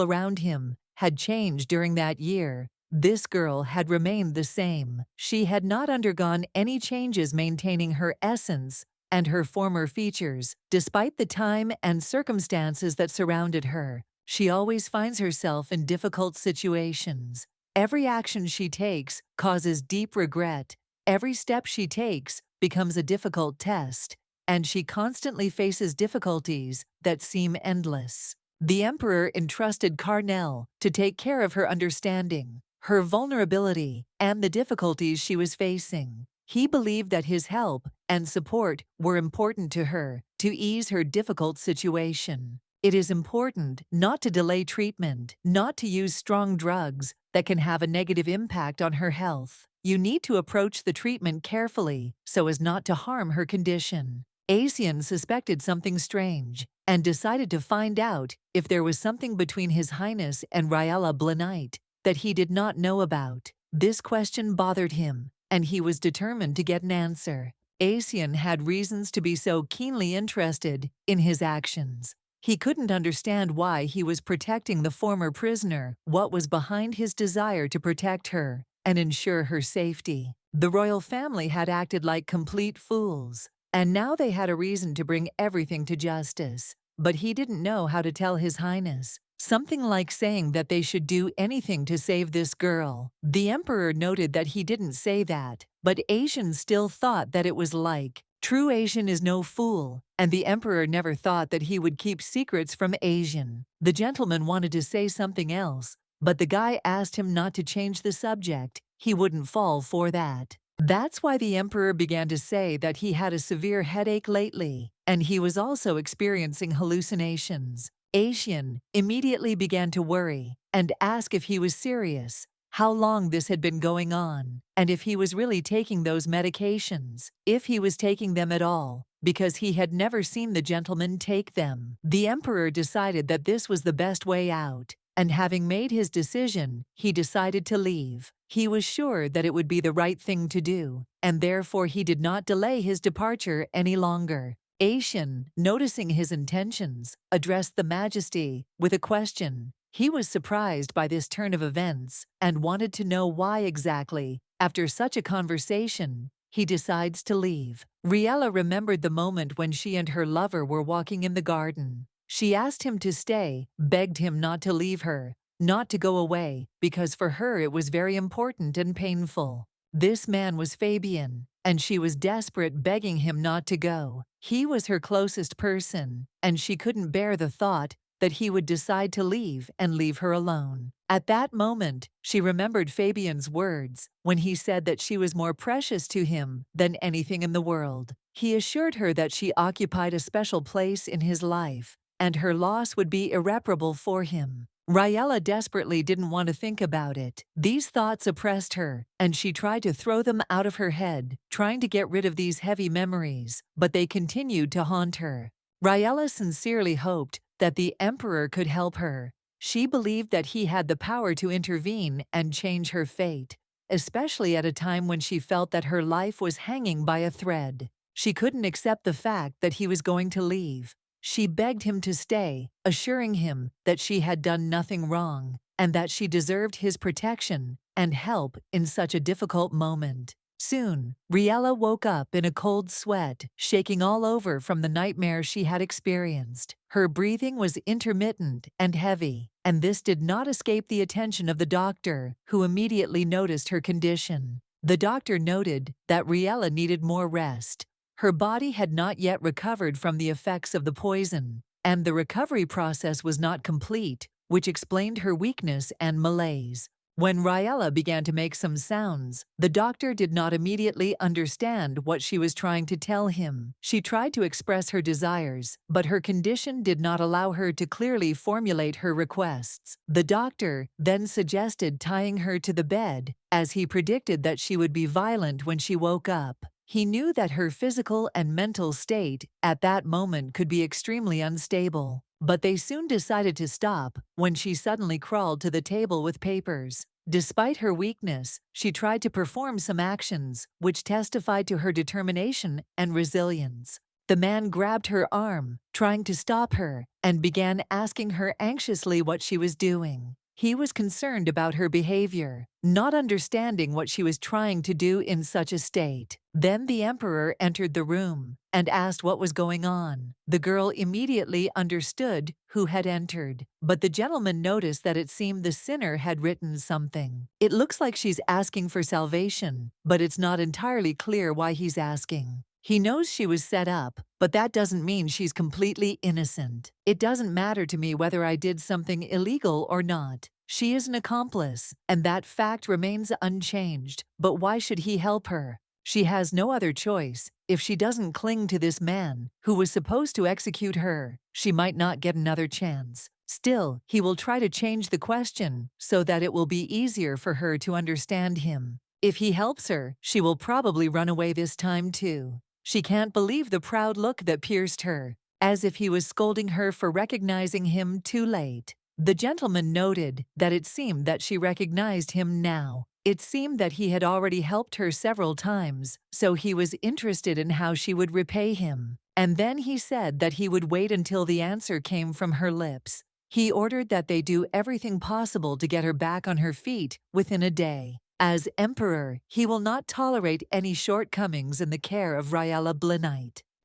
around him had changed during that year, this girl had remained the same. She had not undergone any changes, maintaining her essence and her former features. Despite the time and circumstances that surrounded her, she always finds herself in difficult situations. Every action she takes causes deep regret. Every step she takes becomes a difficult test, and she constantly faces difficulties that seem endless. The emperor entrusted Carnell to take care of her understanding, her vulnerability, and the difficulties she was facing. He believed that his help and support were important to her to ease her difficult situation. It is important not to delay treatment, not to use strong drugs that can have a negative impact on her health. You need to approach the treatment carefully so as not to harm her condition. Asian suspected something strange and decided to find out if there was something between His Highness and Riela Blanite that he did not know about. This question bothered him, and he was determined to get an answer. Asian had reasons to be so keenly interested in his actions. He couldn't understand why he was protecting the former prisoner, what was behind his desire to protect her and ensure her safety. The royal family had acted like complete fools, and now they had a reason to bring everything to justice. But he didn't know how to tell His Highness. Something like saying that they should do anything to save this girl. The emperor noted that he didn't say that, but Asian still thought that it was like. True Asian is no fool, and the emperor never thought that he would keep secrets from Asian. The gentleman wanted to say something else, but the guy asked him not to change the subject. He wouldn't fall for that. That's why the emperor began to say that he had a severe headache lately, and he was also experiencing hallucinations. Asian immediately began to worry and ask if he was serious, how long this had been going on, and if he was really taking those medications, if he was taking them at all, because he had never seen the gentleman take them. The emperor decided that this was the best way out, and having made his decision, he decided to leave. He was sure that it would be the right thing to do, and therefore he did not delay his departure any longer. Asian, noticing his intentions, addressed the Majesty with a question. He was surprised by this turn of events and wanted to know why exactly. After such a conversation, he decides to leave. Riela remembered the moment when she and her lover were walking in the garden. She asked him to stay, begged him not to leave her, not to go away, because for her it was very important and painful. This man was Fabian, and she was desperate, begging him not to go. He was her closest person, and she couldn't bear the thought that he would decide to leave and leave her alone. At that moment, she remembered Fabian's words when he said that she was more precious to him than anything in the world. He assured her that she occupied a special place in his life, and her loss would be irreparable for him. Riela desperately didn't want to think about it. These thoughts oppressed her, and she tried to throw them out of her head, trying to get rid of these heavy memories, but they continued to haunt her. Riela sincerely hoped that the emperor could help her. She believed that he had the power to intervene and change her fate, especially at a time when she felt that her life was hanging by a thread. She couldn't accept the fact that he was going to leave. She begged him to stay, assuring him that she had done nothing wrong and that she deserved his protection and help in such a difficult moment. Soon, Riela woke up in a cold sweat, shaking all over from the nightmare she had experienced. Her breathing was intermittent and heavy, and this did not escape the attention of the doctor, who immediately noticed her condition. The doctor noted that Riela needed more rest. Her body had not yet recovered from the effects of the poison, and the recovery process was not complete, which explained her weakness and malaise. When Riela began to make some sounds, the doctor did not immediately understand what she was trying to tell him. She tried to express her desires, but her condition did not allow her to clearly formulate her requests. The doctor then suggested tying her to the bed, as he predicted that she would be violent when she woke up. He knew that her physical and mental state at that moment could be extremely unstable, but they soon decided to stop when she suddenly crawled to the table with papers. Despite her weakness, she tried to perform some actions which testified to her determination and resilience. The man grabbed her arm, trying to stop her, and began asking her anxiously what she was doing. He was concerned about her behavior, not understanding what she was trying to do in such a state. Then the emperor entered the room and asked what was going on. The girl immediately understood who had entered, but the gentleman noticed that it seemed the sinner had written something. It looks like she's asking for salvation, but it's not entirely clear why he's asking. He knows she was set up, but that doesn't mean she's completely innocent. It doesn't matter to me whether I did something illegal or not. She is an accomplice, and that fact remains unchanged. But why should he help her? She has no other choice. If she doesn't cling to this man, who was supposed to execute her, she might not get another chance. Still, he will try to change the question so that it will be easier for her to understand him. If he helps her, she will probably run away this time too. She can't believe the proud look that pierced her, as if he was scolding her for recognizing him too late. The gentleman noted that it seemed that she recognized him now. It seemed that he had already helped her several times, so he was interested in how she would repay him. And then he said that he would wait until the answer came from her lips. He ordered that they do everything possible to get her back on her feet within a day. As emperor, he will not tolerate any shortcomings in the care of Riela.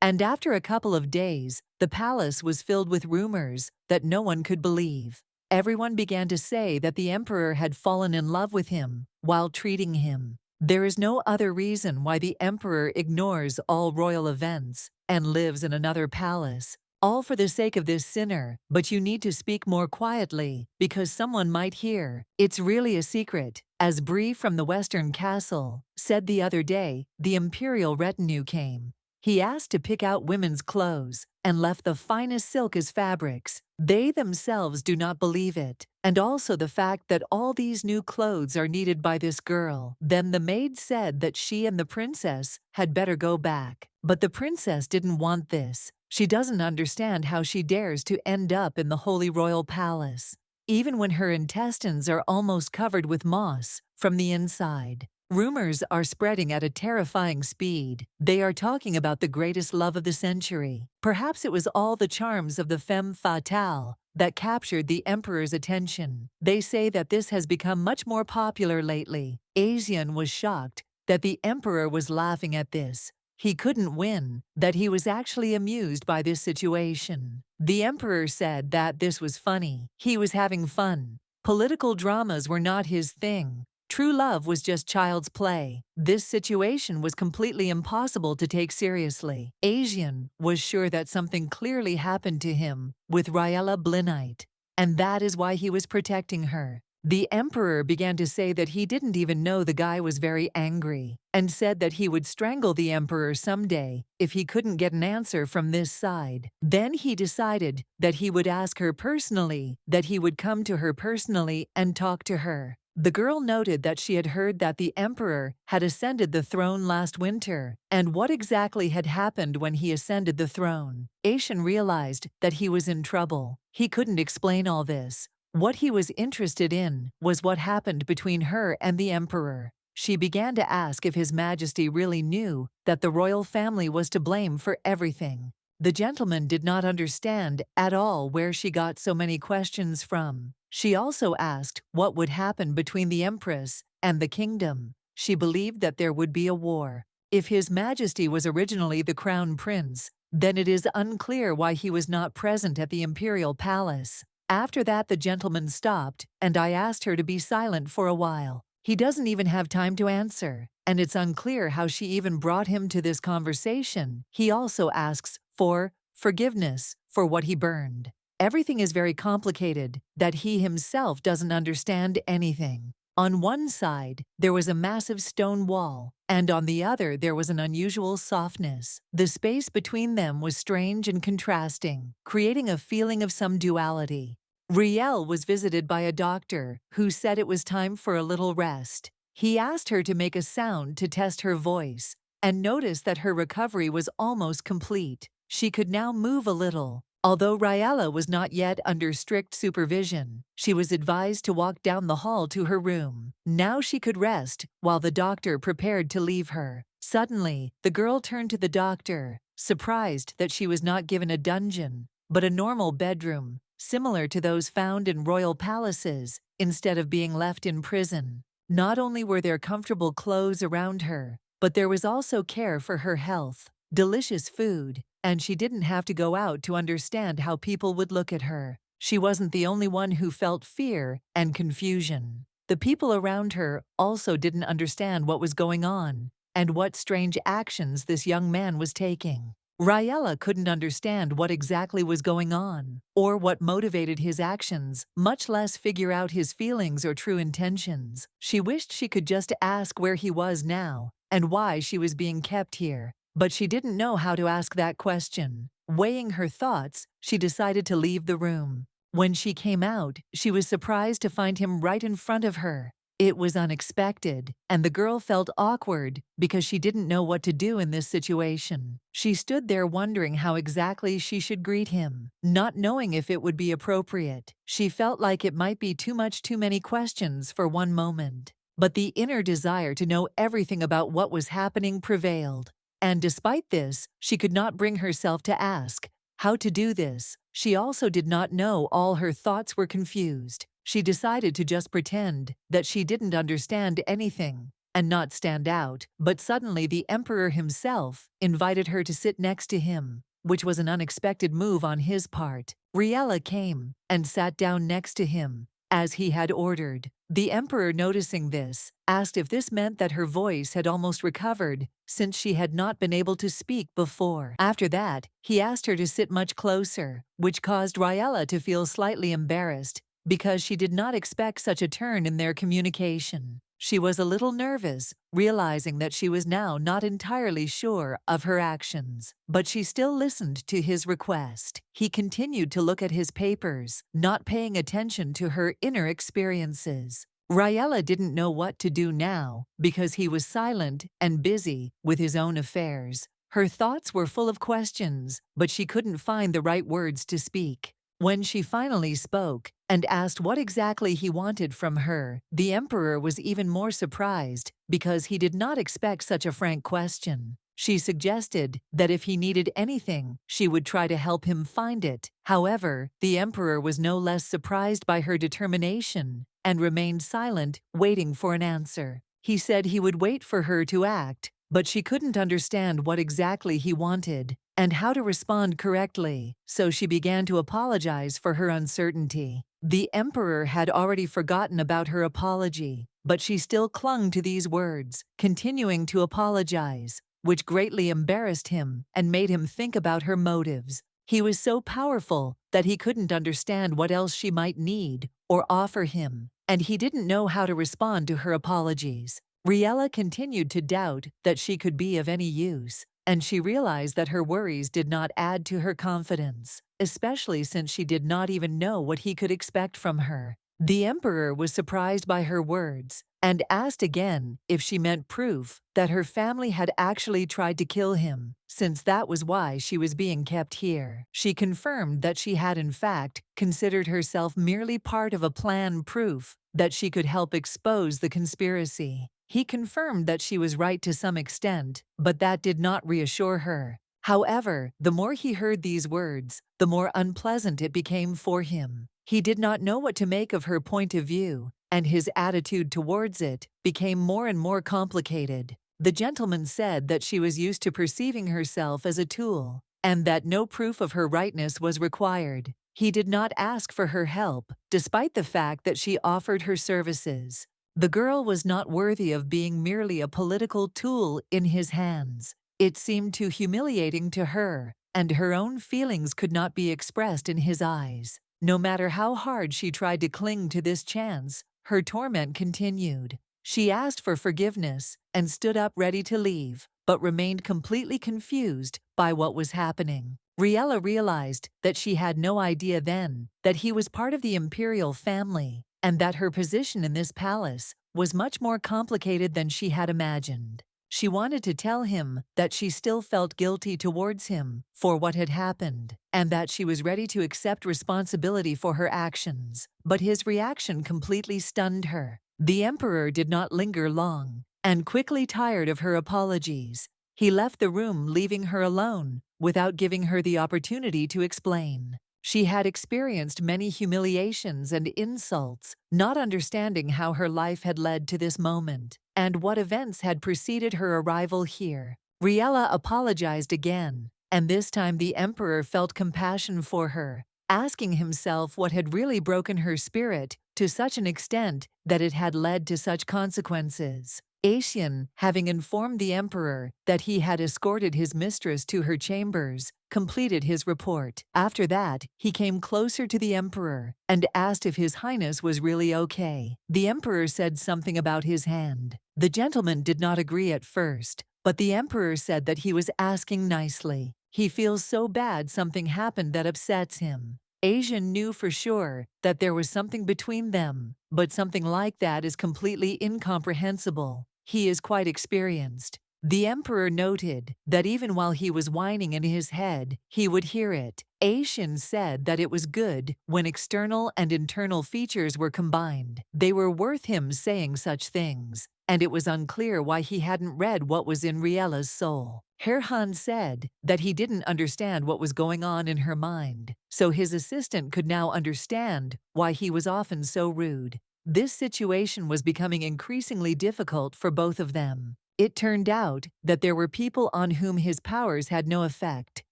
And after a couple of days, the palace was filled with rumors that no one could believe. Everyone began to say that the emperor had fallen in love with him while treating him. There is no other reason why the emperor ignores all royal events and lives in another palace, all for the sake of this sinner, but you need to speak more quietly because someone might hear. It's really a secret. As Bree from the Western Castle said the other day, the imperial retinue came. He asked to pick out women's clothes and left the finest silk as fabrics. They themselves do not believe it, and also the fact that all these new clothes are needed by this girl. Then the maid said that she and the princess had better go back. But the princess didn't want this. She doesn't understand how she dares to end up in the holy royal palace, even when her intestines are almost covered with moss from the inside. Rumors are spreading at a terrifying speed. They are talking about the greatest love of the century. Perhaps it was all the charms of the femme fatale that captured the emperor's attention. They say that this has become much more popular lately. Asian was shocked that the emperor was laughing at this. He couldn't win, that he was actually amused by this situation. The emperor said that this was funny. He was having fun. Political dramas were not his thing. True love was just child's play. This situation was completely impossible to take seriously. Asian was sure that something clearly happened to him with Riela, and that is why he was protecting her. The emperor began to say that he didn't even know the guy was very angry, and said that he would strangle the emperor someday if he couldn't get an answer from this side. Then he decided that he would ask her personally, that he would come to her personally and talk to her. The girl noted that she had heard that the emperor had ascended the throne last winter, and what exactly had happened when he ascended the throne. Asian realized that he was in trouble. He couldn't explain all this. What he was interested in was what happened between her and the emperor. She began to ask if His Majesty really knew that the royal family was to blame for everything. The gentleman did not understand at all where she got so many questions from. She also asked what would happen between the empress and the kingdom. She believed that there would be a war. If His Majesty was originally the crown prince, then it is unclear why he was not present at the imperial palace. After that, the gentleman stopped, and I asked her to be silent for a while. He doesn't even have time to answer, and it's unclear how she even brought him to this conversation. He also asks for forgiveness for what he burned. Everything is very complicated, that he himself doesn't understand anything. On one side, there was a massive stone wall, and on the other there was an unusual softness. The space between them was strange and contrasting, creating a feeling of some duality. Riela was visited by a doctor who said it was time for a little rest. He asked her to make a sound to test her voice, and noticed that her recovery was almost complete. She could now move a little. Although Riela was not yet under strict supervision, she was advised to walk down the hall to her room. Now she could rest while the doctor prepared to leave her. Suddenly, the girl turned to the doctor, surprised that she was not given a dungeon, but a normal bedroom, similar to those found in royal palaces, instead of being left in prison. Not only were there comfortable clothes around her, but there was also care for her health, delicious food, and she didn't have to go out to understand how people would look at her. She wasn't the only one who felt fear and confusion. The people around her also didn't understand what was going on and what strange actions this young man was taking. Riela couldn't understand what exactly was going on or what motivated his actions, much less figure out his feelings or true intentions. She wished she could just ask where he was now and why she was being kept here. But she didn't know how to ask that question. Weighing her thoughts, she decided to leave the room. When she came out, she was surprised to find him right in front of her. It was unexpected, and the girl felt awkward because she didn't know what to do in this situation. She stood there wondering how exactly she should greet him, not knowing if it would be appropriate. She felt like it might be too many questions for one moment. But the inner desire to know everything about what was happening prevailed. And despite this, she could not bring herself to ask how to do this. She also did not know all her thoughts were confused. She decided to just pretend that she didn't understand anything and not stand out, but suddenly the emperor himself invited her to sit next to him, which was an unexpected move on his part. Riela came and sat down next to him, as he had ordered. The emperor, noticing this, asked if this meant that her voice had almost recovered since she had not been able to speak before. After that, he asked her to sit much closer, which caused Riela to feel slightly embarrassed because she did not expect such a turn in their communication. She was a little nervous, realizing that she was now not entirely sure of her actions, but she still listened to his request. He continued to look at his papers, not paying attention to her inner experiences. Riela didn't know what to do now because he was silent and busy with his own affairs. Her thoughts were full of questions, but she couldn't find the right words to speak. When she finally spoke and asked what exactly he wanted from her, the emperor was even more surprised because he did not expect such a frank question. She suggested that if he needed anything, she would try to help him find it. However, the emperor was no less surprised by her determination and remained silent, waiting for an answer. He said he would wait for her to act, but she couldn't understand what exactly he wanted and how to respond correctly, so she began to apologize for her uncertainty. The emperor had already forgotten about her apology, but she still clung to these words, continuing to apologize, which greatly embarrassed him and made him think about her motives. He was so powerful that he couldn't understand what else she might need or offer him, and he didn't know how to respond to her apologies. Riela continued to doubt that she could be of any use, and she realized that her worries did not add to her confidence, especially since she did not even know what he could expect from her. The emperor was surprised by her words and asked again if she meant proof that her family had actually tried to kill him, since that was why she was being kept here. She confirmed that she had in fact considered herself merely part of a plan, proof that she could help expose the conspiracy. He confirmed that she was right to some extent, but that did not reassure her. However, the more he heard these words, the more unpleasant it became for him. He did not know what to make of her point of view, and his attitude towards it became more and more complicated. The gentleman said that she was used to perceiving herself as a tool, and that no proof of her rightness was required. He did not ask for her help, despite the fact that she offered her services. The girl was not worthy of being merely a political tool in his hands. It seemed too humiliating to her, and her own feelings could not be expressed in his eyes. No matter how hard she tried to cling to this chance, her torment continued. She asked for forgiveness and stood up ready to leave, but remained completely confused by what was happening. Riela realized that she had no idea then that he was part of the imperial family, and that her position in this palace was much more complicated than she had imagined. She wanted to tell him that she still felt guilty towards him for what had happened, and that she was ready to accept responsibility for her actions, but his reaction completely stunned her. The emperor did not linger long, and quickly tired of her apologies, he left the room, leaving her alone without giving her the opportunity to explain. She had experienced many humiliations and insults, not understanding how her life had led to this moment, and what events had preceded her arrival here. Riela apologized again, and this time the emperor felt compassion for her, asking himself what had really broken her spirit to such an extent that it had led to such consequences. Asian, having informed the emperor that he had escorted his mistress to her chambers, completed his report. After that, he came closer to the emperor and asked if His Highness was really okay. The emperor said something about his hand. The gentleman did not agree at first, but the emperor said that he was asking nicely. He feels so bad something happened that upsets him. Asian knew for sure that there was something between them, but something like that is completely incomprehensible. He is quite experienced. The emperor noted that even while he was whining in his head, he would hear it. Asian said that it was good when external and internal features were combined. They were worth him saying such things, and it was unclear why he hadn't read what was in Riela's soul. Herhan said that he didn't understand what was going on in her mind, so his assistant could now understand why he was often so rude. This situation was becoming increasingly difficult for both of them. It turned out that there were people on whom his powers had no effect,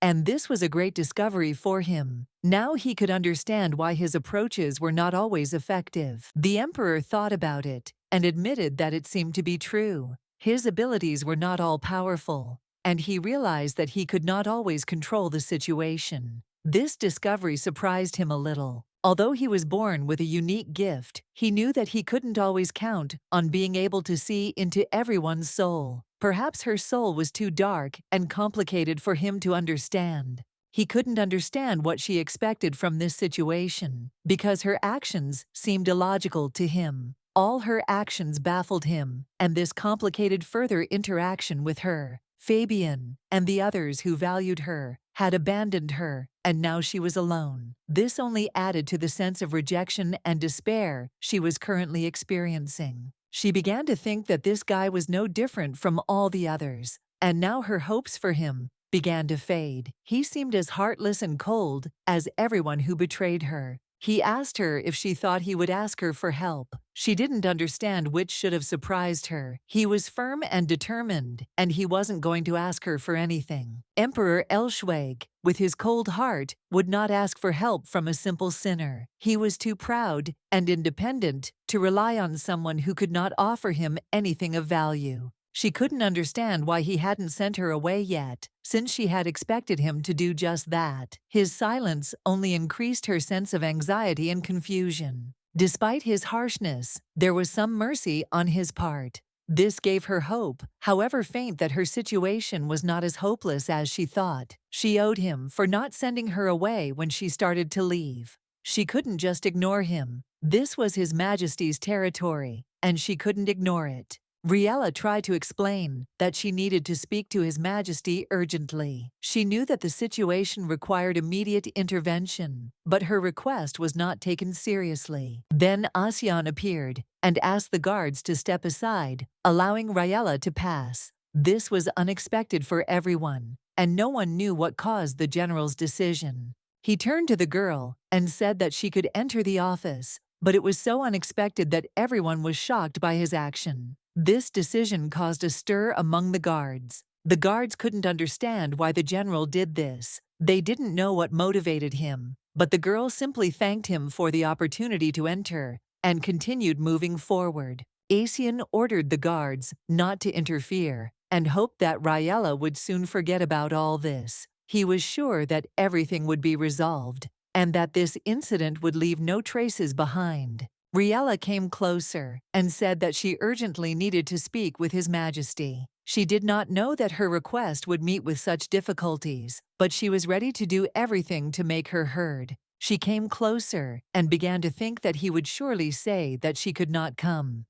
and this was a great discovery for him. Now he could understand why his approaches were not always effective. The emperor thought about it and admitted that it seemed to be true. His abilities were not all powerful, and he realized that he could not always control the situation. This discovery surprised him a little. Although he was born with a unique gift, he knew that he couldn't always count on being able to see into everyone's soul. Perhaps her soul was too dark and complicated for him to understand. He couldn't understand what she expected from this situation, because her actions seemed illogical to him. All her actions baffled him, and this complicated further interaction with her. Fabian and the others who valued her had abandoned her, and now she was alone. This only added to the sense of rejection and despair she was currently experiencing. She began to think that this guy was no different from all the others, and now her hopes for him began to fade. He seemed as heartless and cold as everyone who betrayed her. He asked her if she thought he would ask her for help. She didn't understand which should have surprised her. He was firm and determined, and he wasn't going to ask her for anything. Emperor Elschweg, with his cold heart, would not ask for help from a simple sinner. He was too proud and independent to rely on someone who could not offer him anything of value. She couldn't understand why he hadn't sent her away yet, since she had expected him to do just that. His silence only increased her sense of anxiety and confusion. Despite his harshness, there was some mercy on his part. This gave her hope, however faint, that her situation was not as hopeless as she thought. She owed him for not sending her away when she started to leave. She couldn't just ignore him. This was His Majesty's territory, and she couldn't ignore it. Riela tried to explain that she needed to speak to His Majesty urgently. She knew that the situation required immediate intervention, but her request was not taken seriously. Then Asyan appeared and asked the guards to step aside, allowing Riela to pass. This was unexpected for everyone, and no one knew what caused the general's decision. He turned to the girl and said that she could enter the office, but it was so unexpected that everyone was shocked by his action. This decision caused a stir among the guards. The guards couldn't understand why the general did this. They didn't know what motivated him, but the girl simply thanked him for the opportunity to enter and continued moving forward. Asian ordered the guards not to interfere and hoped that Riela would soon forget about all this. He was sure that everything would be resolved and that this incident would leave no traces behind. Riela came closer and said that she urgently needed to speak with His Majesty. She did not know that her request would meet with such difficulties, but she was ready to do everything to make her heard. She came closer and began to think that he would surely say that she could not come.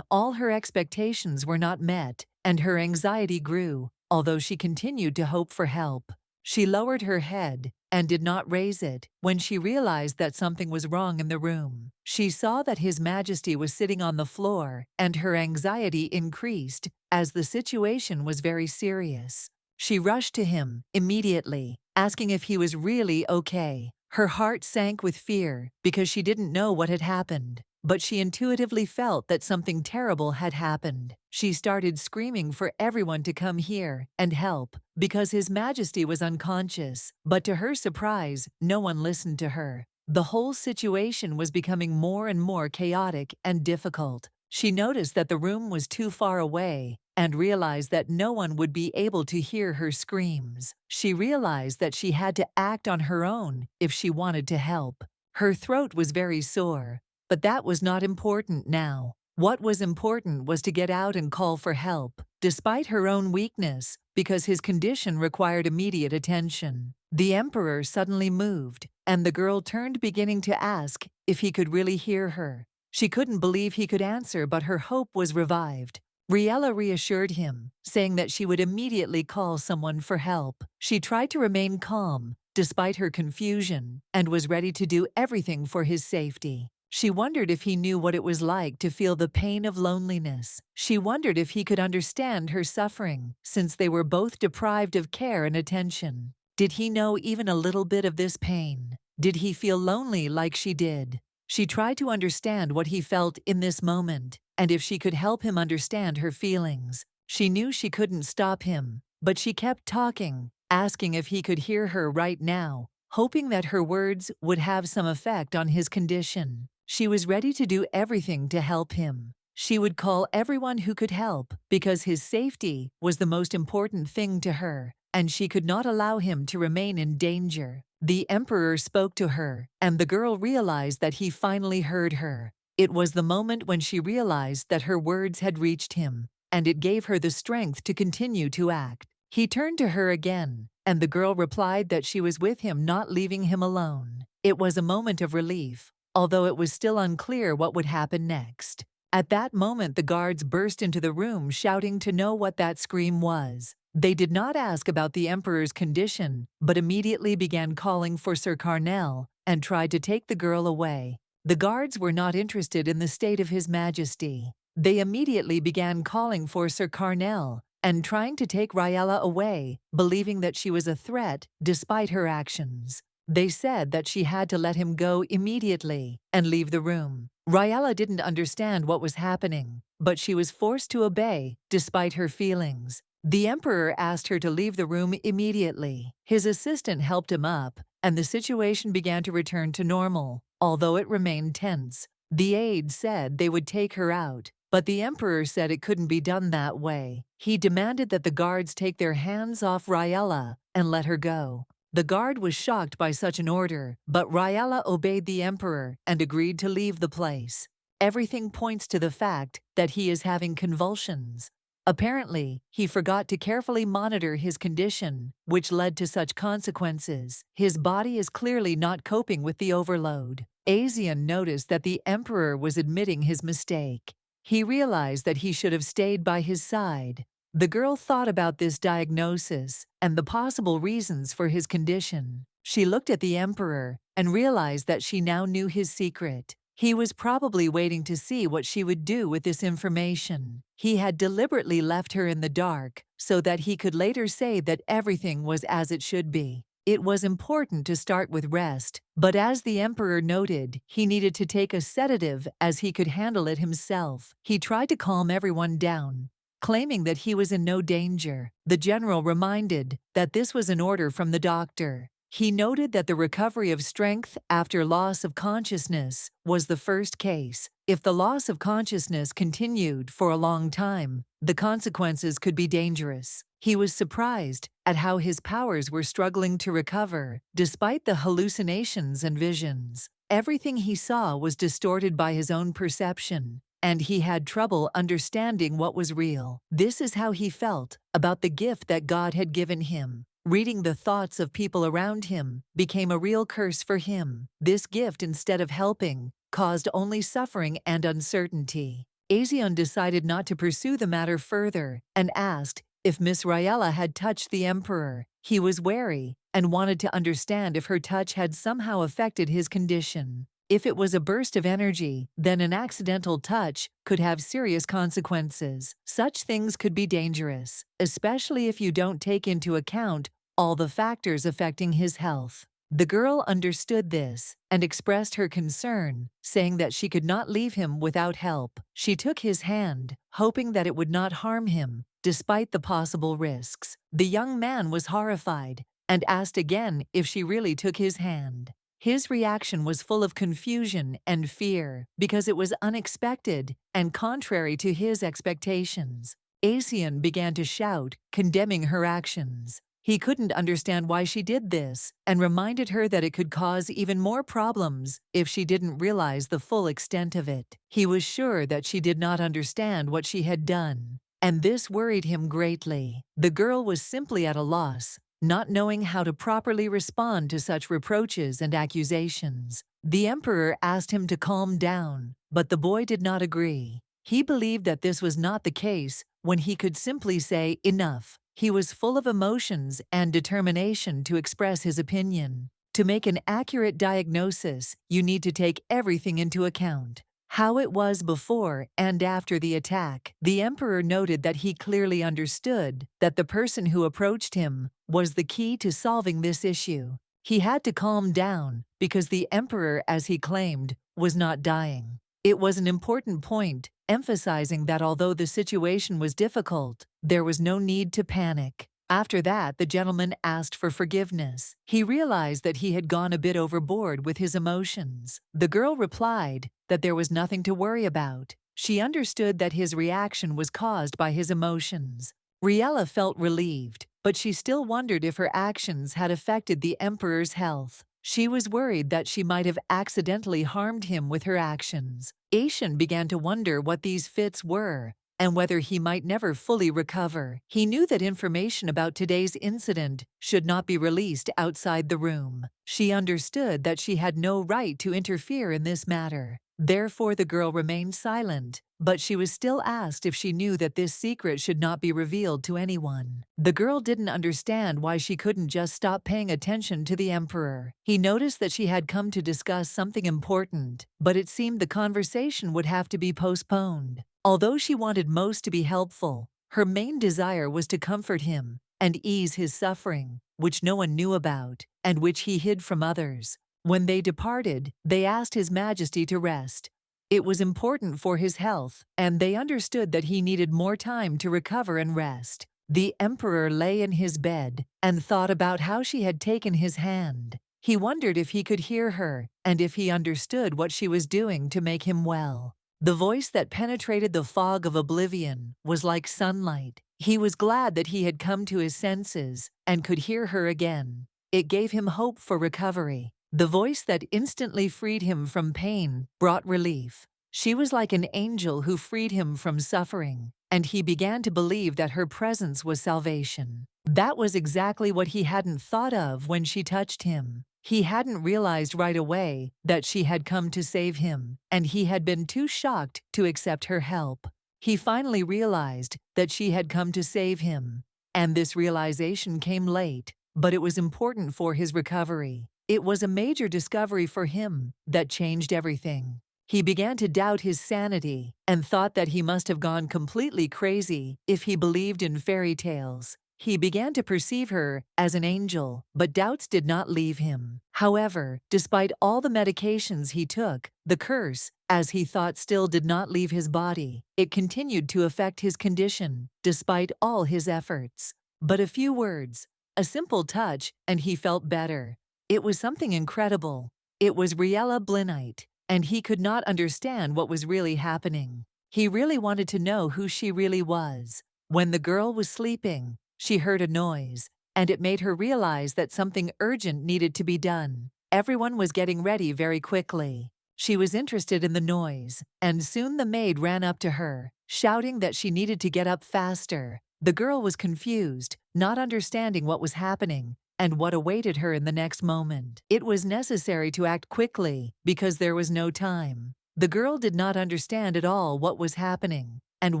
All her expectations were not met, and her anxiety grew, although she continued to hope for help. She lowered her head and did not raise it when she realized that something was wrong in the room. She saw that His Majesty was sitting on the floor, and her anxiety increased as the situation was very serious. She rushed to him immediately, asking if he was really okay. Her heart sank with fear because she didn't know what had happened, but she intuitively felt that something terrible had happened. She started screaming for everyone to come here and help because His Majesty was unconscious, but to her surprise, no one listened to her. The whole situation was becoming more and more chaotic and difficult. She noticed that the room was too far away and realized that no one would be able to hear her screams. She realized that she had to act on her own if she wanted to help. Her throat was very sore, but that was not important now. What was important was to get out and call for help, despite her own weakness, because his condition required immediate attention. The emperor suddenly moved, and the girl turned, beginning to ask if he could really hear her. She couldn't believe he could answer, but her hope was revived. Riela reassured him, saying that she would immediately call someone for help. She tried to remain calm, despite her confusion, and was ready to do everything for his safety. She wondered if he knew what it was like to feel the pain of loneliness. She wondered if he could understand her suffering, since they were both deprived of care and attention. Did he know even a little bit of this pain? Did he feel lonely like she did? She tried to understand what he felt in this moment, and if she could help him understand her feelings. She knew she couldn't stop him, but she kept talking, asking if he could hear her right now, hoping that her words would have some effect on his condition. She was ready to do everything to help him. She would call everyone who could help, because his safety was the most important thing to her, and she could not allow him to remain in danger. The emperor spoke to her, and the girl realized that he finally heard her. It was the moment when she realized that her words had reached him, and it gave her the strength to continue to act. He turned to her again, and the girl replied that she was with him, not leaving him alone. It was a moment of relief, although it was still unclear what would happen next. At that moment, the guards burst into the room, shouting to know what that scream was. They did not ask about the emperor's condition, but immediately began calling for Sir Carnell and tried to take the girl away. The guards were not interested in the state of His Majesty. They immediately began calling for Sir Carnell and trying to take Riela away, believing that she was a threat despite her actions. They said that she had to let him go immediately and leave the room. Riela didn't understand what was happening, but she was forced to obey despite her feelings. The emperor asked her to leave the room immediately. His assistant helped him up, and the situation began to return to normal, although it remained tense. The aides said they would take her out, but the emperor said it couldn't be done that way. He demanded that the guards take their hands off Riela and let her go. The guard was shocked by such an order, but Riela obeyed the emperor and agreed to leave the place. Everything points to the fact that he is having convulsions. Apparently, he forgot to carefully monitor his condition, which led to such consequences. His body is clearly not coping with the overload. Asian noticed that the emperor was admitting his mistake. He realized that he should have stayed by his side. The girl thought about this diagnosis and the possible reasons for his condition. She looked at the emperor and realized that she now knew his secret. He was probably waiting to see what she would do with this information. He had deliberately left her in the dark so that he could later say that everything was as it should be. It was important to start with rest, but as the emperor noted, he needed to take a sedative as he could handle it himself. He tried to calm everyone down, claiming that he was in no danger. The general reminded that this was an order from the doctor. He noted that the recovery of strength after loss of consciousness was the first case. If the loss of consciousness continued for a long time, the consequences could be dangerous. He was surprised at how his powers were struggling to recover, despite the hallucinations and visions. Everything he saw was distorted by his own perception, and he had trouble understanding what was real. This is how he felt about the gift that God had given him. Reading the thoughts of people around him became a real curse for him. This gift, instead of helping, caused only suffering and uncertainty. Asian decided not to pursue the matter further and asked if Miss Riela had touched the emperor. He was wary and wanted to understand if her touch had somehow affected his condition. If it was a burst of energy, then an accidental touch could have serious consequences. Such things could be dangerous, especially if you don't take into account all the factors affecting his health. The girl understood this and expressed her concern, saying that she could not leave him without help. She took his hand, hoping that it would not harm him, despite the possible risks. The young man was horrified and asked again if she really took his hand. His reaction was full of confusion and fear because it was unexpected and contrary to his expectations. Asian began to shout, condemning her actions. He couldn't understand why she did this, and reminded her that it could cause even more problems if she didn't realize the full extent of it. He was sure that she did not understand what she had done, and this worried him greatly. The girl was simply at a loss, not knowing how to properly respond to such reproaches and accusations. The emperor asked him to calm down, but the boy did not agree. He believed that this was not the case when he could simply say, "Enough." He was full of emotions and determination to express his opinion. To make an accurate diagnosis, you need to take everything into account. How it was before and after the attack. The emperor noted that he clearly understood that the person who approached him was the key to solving this issue. He had to calm down because the emperor, as he claimed, was not dying. It was an important point, emphasizing that although the situation was difficult, there was no need to panic. After that, the gentleman asked for forgiveness. He realized that he had gone a bit overboard with his emotions. The girl replied that there was nothing to worry about. She understood that his reaction was caused by his emotions. Riela felt relieved, but she still wondered if her actions had affected the emperor's health. She was worried that she might have accidentally harmed him with her actions. Asian began to wonder what these fits were and whether he might never fully recover. He knew that information about today's incident should not be released outside the room. She understood that she had no right to interfere in this matter. Therefore, the girl remained silent, but she was still asked if she knew that this secret should not be revealed to anyone. The girl didn't understand why she couldn't just stop paying attention to the emperor. He noticed that she had come to discuss something important, but it seemed the conversation would have to be postponed. Although she wanted most to be helpful, her main desire was to comfort him and ease his suffering, which no one knew about, and which he hid from others. When they departed, they asked His Majesty to rest. It was important for his health, and they understood that he needed more time to recover and rest. The emperor lay in his bed and thought about how she had taken his hand. He wondered if he could hear her and if he understood what she was doing to make him well. The voice that penetrated the fog of oblivion was like sunlight. He was glad that he had come to his senses and could hear her again. It gave him hope for recovery. The voice that instantly freed him from pain brought relief. She was like an angel who freed him from suffering, and he began to believe that her presence was salvation. That was exactly what he hadn't thought of when she touched him. He hadn't realized right away that she had come to save him, and he had been too shocked to accept her help. He finally realized that she had come to save him, and this realization came late, but it was important for his recovery. It was a major discovery for him that changed everything. He began to doubt his sanity and thought that he must have gone completely crazy if he believed in fairy tales. He began to perceive her as an angel, but doubts did not leave him. However, despite all the medications he took, the curse, as he thought, still did not leave his body. It continued to affect his condition, despite all his efforts. But a few words, a simple touch, and he felt better. It was something incredible. It was Riela Blinite, and he could not understand what was really happening. He really wanted to know who she really was. When the girl was sleeping, she heard a noise, and it made her realize that something urgent needed to be done. Everyone was getting ready very quickly. She was interested in the noise, and soon the maid ran up to her, shouting that she needed to get up faster. The girl was confused, not understanding what was happening and what awaited her in the next moment. It was necessary to act quickly because there was no time. The girl did not understand at all what was happening and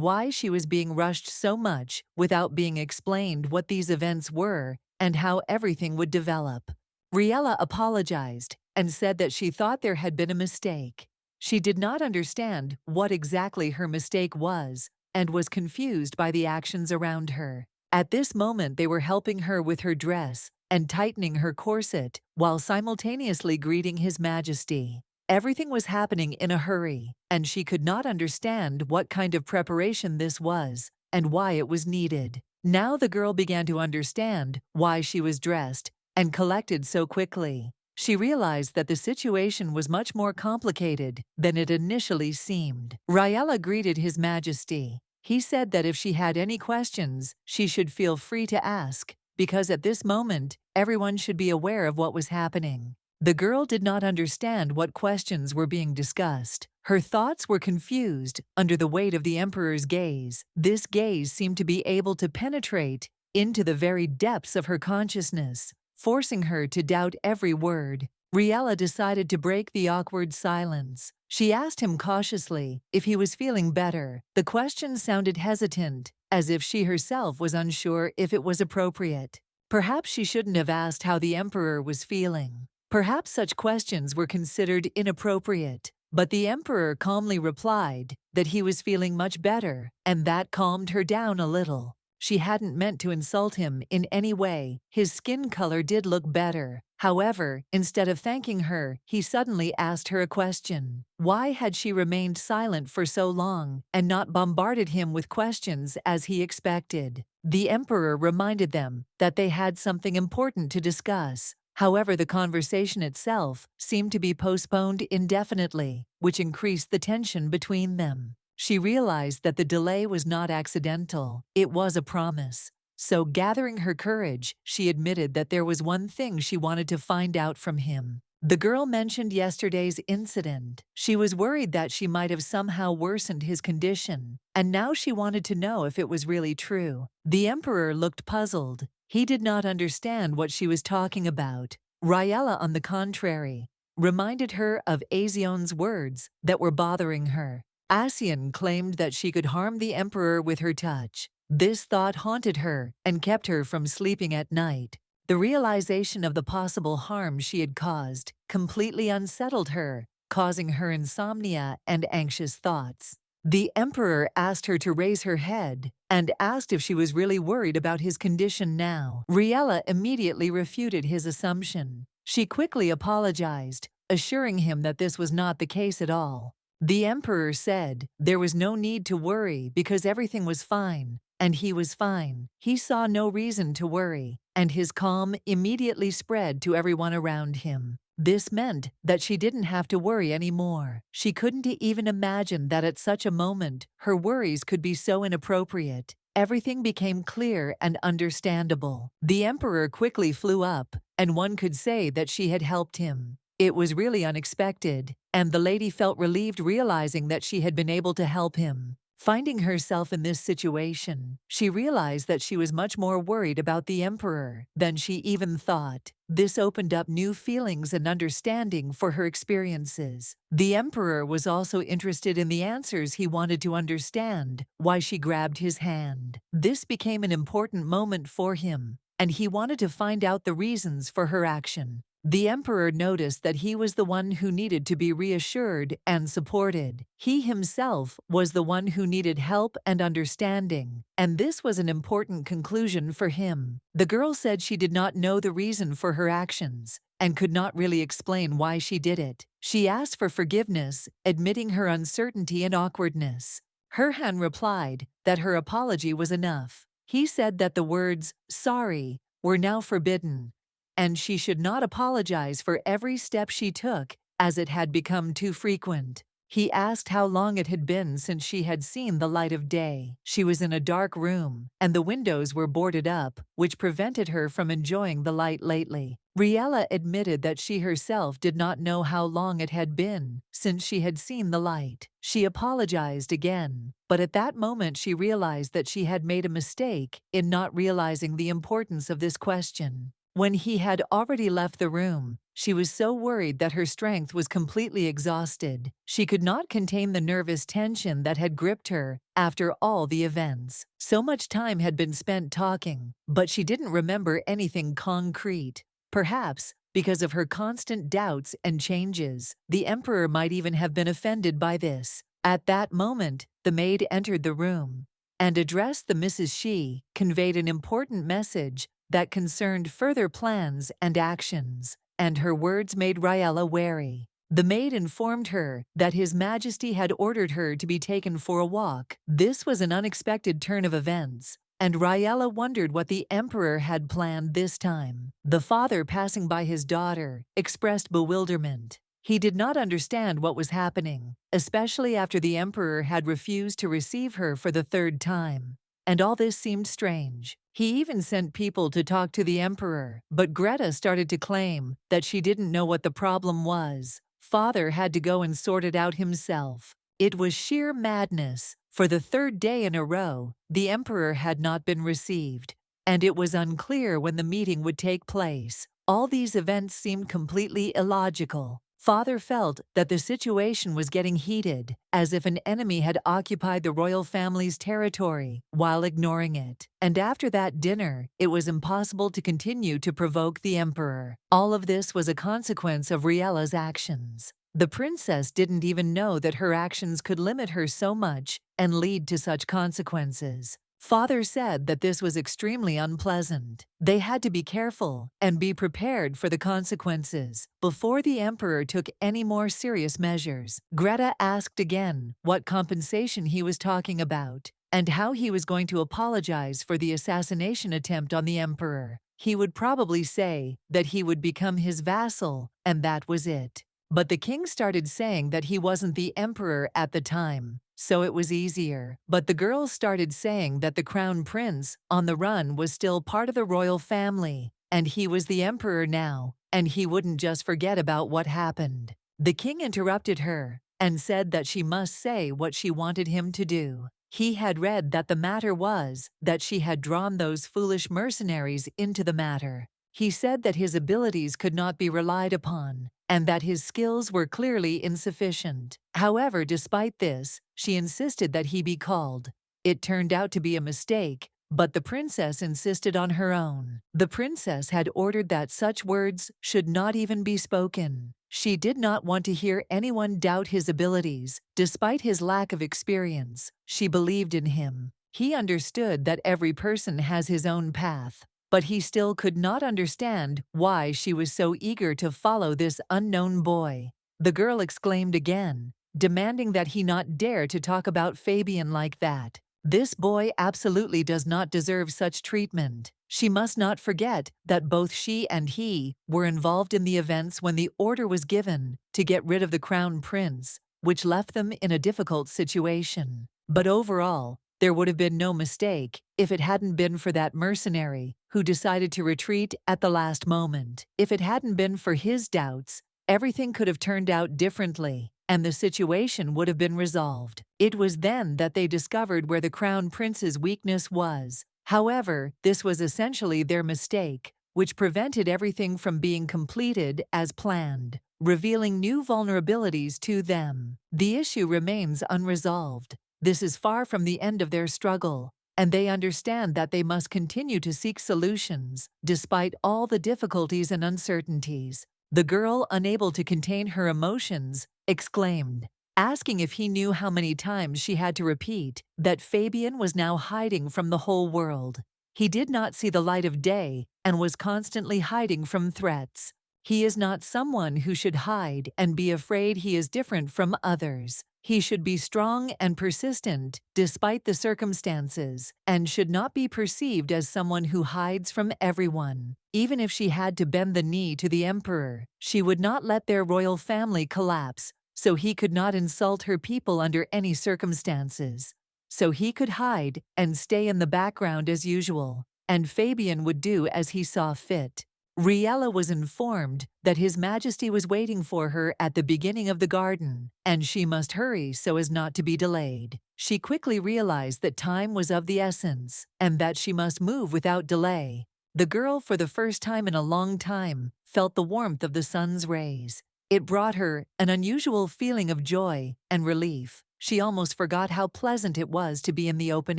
why she was being rushed so much without being explained what these events were and how everything would develop. Riela apologized and said that she thought there had been a mistake. She did not understand what exactly her mistake was and was confused by the actions around her. At this moment, they were helping her with her dress and tightening her corset while simultaneously greeting His Majesty. Everything was happening in a hurry, and she could not understand what kind of preparation this was and why it was needed. Now the girl began to understand why she was dressed and collected so quickly. She realized that the situation was much more complicated than it initially seemed. Riela greeted His Majesty. He said that if she had any questions, she should feel free to ask. because at this moment, everyone should be aware of what was happening. The girl did not understand what questions were being discussed. Her thoughts were confused under the weight of the emperor's gaze. This gaze seemed to be able to penetrate into the very depths of her consciousness, forcing her to doubt every word. Riela decided to break the awkward silence. She asked him cautiously if he was feeling better. The question sounded hesitant, as if she herself was unsure if it was appropriate. Perhaps she shouldn't have asked how the emperor was feeling. Perhaps such questions were considered inappropriate. But the emperor calmly replied that he was feeling much better, and that calmed her down a little. She hadn't meant to insult him in any way. His skin color did look better. However, instead of thanking her, he suddenly asked her a question. Why had she remained silent for so long and not bombarded him with questions as he expected? The emperor reminded them that they had something important to discuss. However, the conversation itself seemed to be postponed indefinitely, which increased the tension between them. She realized that the delay was not accidental, it was a promise. So, gathering her courage, she admitted that there was one thing she wanted to find out from him. The girl mentioned yesterday's incident. She was worried that she might have somehow worsened his condition, and now she wanted to know if it was really true. The emperor looked puzzled. He did not understand what she was talking about. Riela, on the contrary, reminded her of Azion's words that were bothering her. Asian claimed that she could harm the emperor with her touch. This thought haunted her and kept her from sleeping at night. The realization of the possible harm she had caused completely unsettled her, causing her insomnia and anxious thoughts. The emperor asked her to raise her head and asked if she was really worried about his condition now. Riela immediately refuted his assumption. She quickly apologized, assuring him that this was not the case at all. The emperor said there was no need to worry because everything was fine, and he was fine. He saw no reason to worry, and his calm immediately spread to everyone around him. This meant that she didn't have to worry anymore. She couldn't even imagine that at such a moment her worries could be so inappropriate. Everything became clear and understandable. The emperor quickly flew up, and one could say that she had helped him. It was really unexpected, and the lady felt relieved realizing that she had been able to help him. Finding herself in this situation, she realized that she was much more worried about the emperor than she even thought. This opened up new feelings and understanding for her experiences. The emperor was also interested in the answers he wanted to understand why she grabbed his hand. This became an important moment for him, and he wanted to find out the reasons for her action. The emperor noticed that he was the one who needed to be reassured and supported. He himself was the one who needed help and understanding, and this was an important conclusion for him. The girl said she did not know the reason for her actions and could not really explain why she did it. She asked for forgiveness, admitting her uncertainty and awkwardness. Herhan replied that her apology was enough. He said that the words "sorry" were now forbidden, and she should not apologize for every step she took, as it had become too frequent. He asked how long it had been since she had seen the light of day. She was in a dark room, and the windows were boarded up, which prevented her from enjoying the light lately. Riela admitted that she herself did not know how long it had been since she had seen the light. She apologized again, but at that moment she realized that she had made a mistake in not realizing the importance of this question. When he had already left the room, she was so worried that her strength was completely exhausted. She could not contain the nervous tension that had gripped her after all the events. So much time had been spent talking, but she didn't remember anything concrete. Perhaps because of her constant doubts and changes, the emperor might even have been offended by this. At that moment, the maid entered the room and addressed the Mrs. She, conveyed an important message that concerned further plans and actions, and her words made Riela wary. The maid informed her that His Majesty had ordered her to be taken for a walk. This was an unexpected turn of events, and Riela wondered what the emperor had planned this time. The father, passing by his daughter, expressed bewilderment. He did not understand what was happening, especially after the emperor had refused to receive her for the third time. and all this seemed strange. He even sent people to talk to the emperor, but Greta started to claim that she didn't know what the problem was. Father had to go and sort it out himself. It was sheer madness. For the third day in a row, the emperor had not been received, and it was unclear when the meeting would take place. All these events seemed completely illogical. Father felt that the situation was getting heated, as if an enemy had occupied the royal family's territory while ignoring it. And after that dinner, it was impossible to continue to provoke the emperor. All of this was a consequence of Riela's actions. The princess didn't even know that her actions could limit her so much and lead to such consequences. Father said that this was extremely unpleasant. They had to be careful and be prepared for the consequences before the emperor took any more serious measures. Greta asked again what compensation he was talking about and how he was going to apologize for the assassination attempt on the emperor. He would probably say that he would become his vassal, and that was it. But the king started saying that he wasn't the emperor at the time, so it was easier. But the girls started saying that the crown prince on the run was still part of the royal family, and he was the emperor now, and he wouldn't just forget about what happened. The king interrupted her and said that she must say what she wanted him to do. He had read that the matter was that she had drawn those foolish mercenaries into the matter. He said that his abilities could not be relied upon, and that his skills were clearly insufficient. However, despite this, she insisted that he be called. It turned out to be a mistake, but the princess insisted on her own. The princess had ordered that such words should not even be spoken. She did not want to hear anyone doubt his abilities. Despite his lack of experience, she believed in him. He understood that every person has his own path, but he still could not understand why she was so eager to follow this unknown boy. The girl exclaimed again, demanding that he not dare to talk about Fabian like that. This boy absolutely does not deserve such treatment. She must not forget that both she and he were involved in the events when the order was given to get rid of the crown prince, which left them in a difficult situation. But overall, there would have been no mistake if it hadn't been for that mercenary who decided to retreat at the last moment. If it hadn't been for his doubts, everything could have turned out differently, and the situation would have been resolved. It was then that they discovered where the crown prince's weakness was. However, this was essentially their mistake, which prevented everything from being completed as planned, revealing new vulnerabilities to them. The issue remains unresolved. This is far from the end of their struggle, and they understand that they must continue to seek solutions despite all the difficulties and uncertainties. The girl, unable to contain her emotions, exclaimed, asking if he knew how many times she had to repeat that Fabian was now hiding from the whole world. He did not see the light of day and was constantly hiding from threats. He is not someone who should hide and be afraid he is different from others. He should be strong and persistent despite the circumstances, and should not be perceived as someone who hides from everyone. Even if she had to bend the knee to the emperor, she would not let their royal family collapse, so he could not insult her people under any circumstances. So he could hide and stay in the background as usual, and Fabian would do as he saw fit. Riela was informed that His Majesty was waiting for her at the beginning of the garden, and she must hurry so as not to be delayed. She quickly realized that time was of the essence, and that she must move without delay. The girl, for the first time in a long time, felt the warmth of the sun's rays. It brought her an unusual feeling of joy and relief. She almost forgot how pleasant it was to be in the open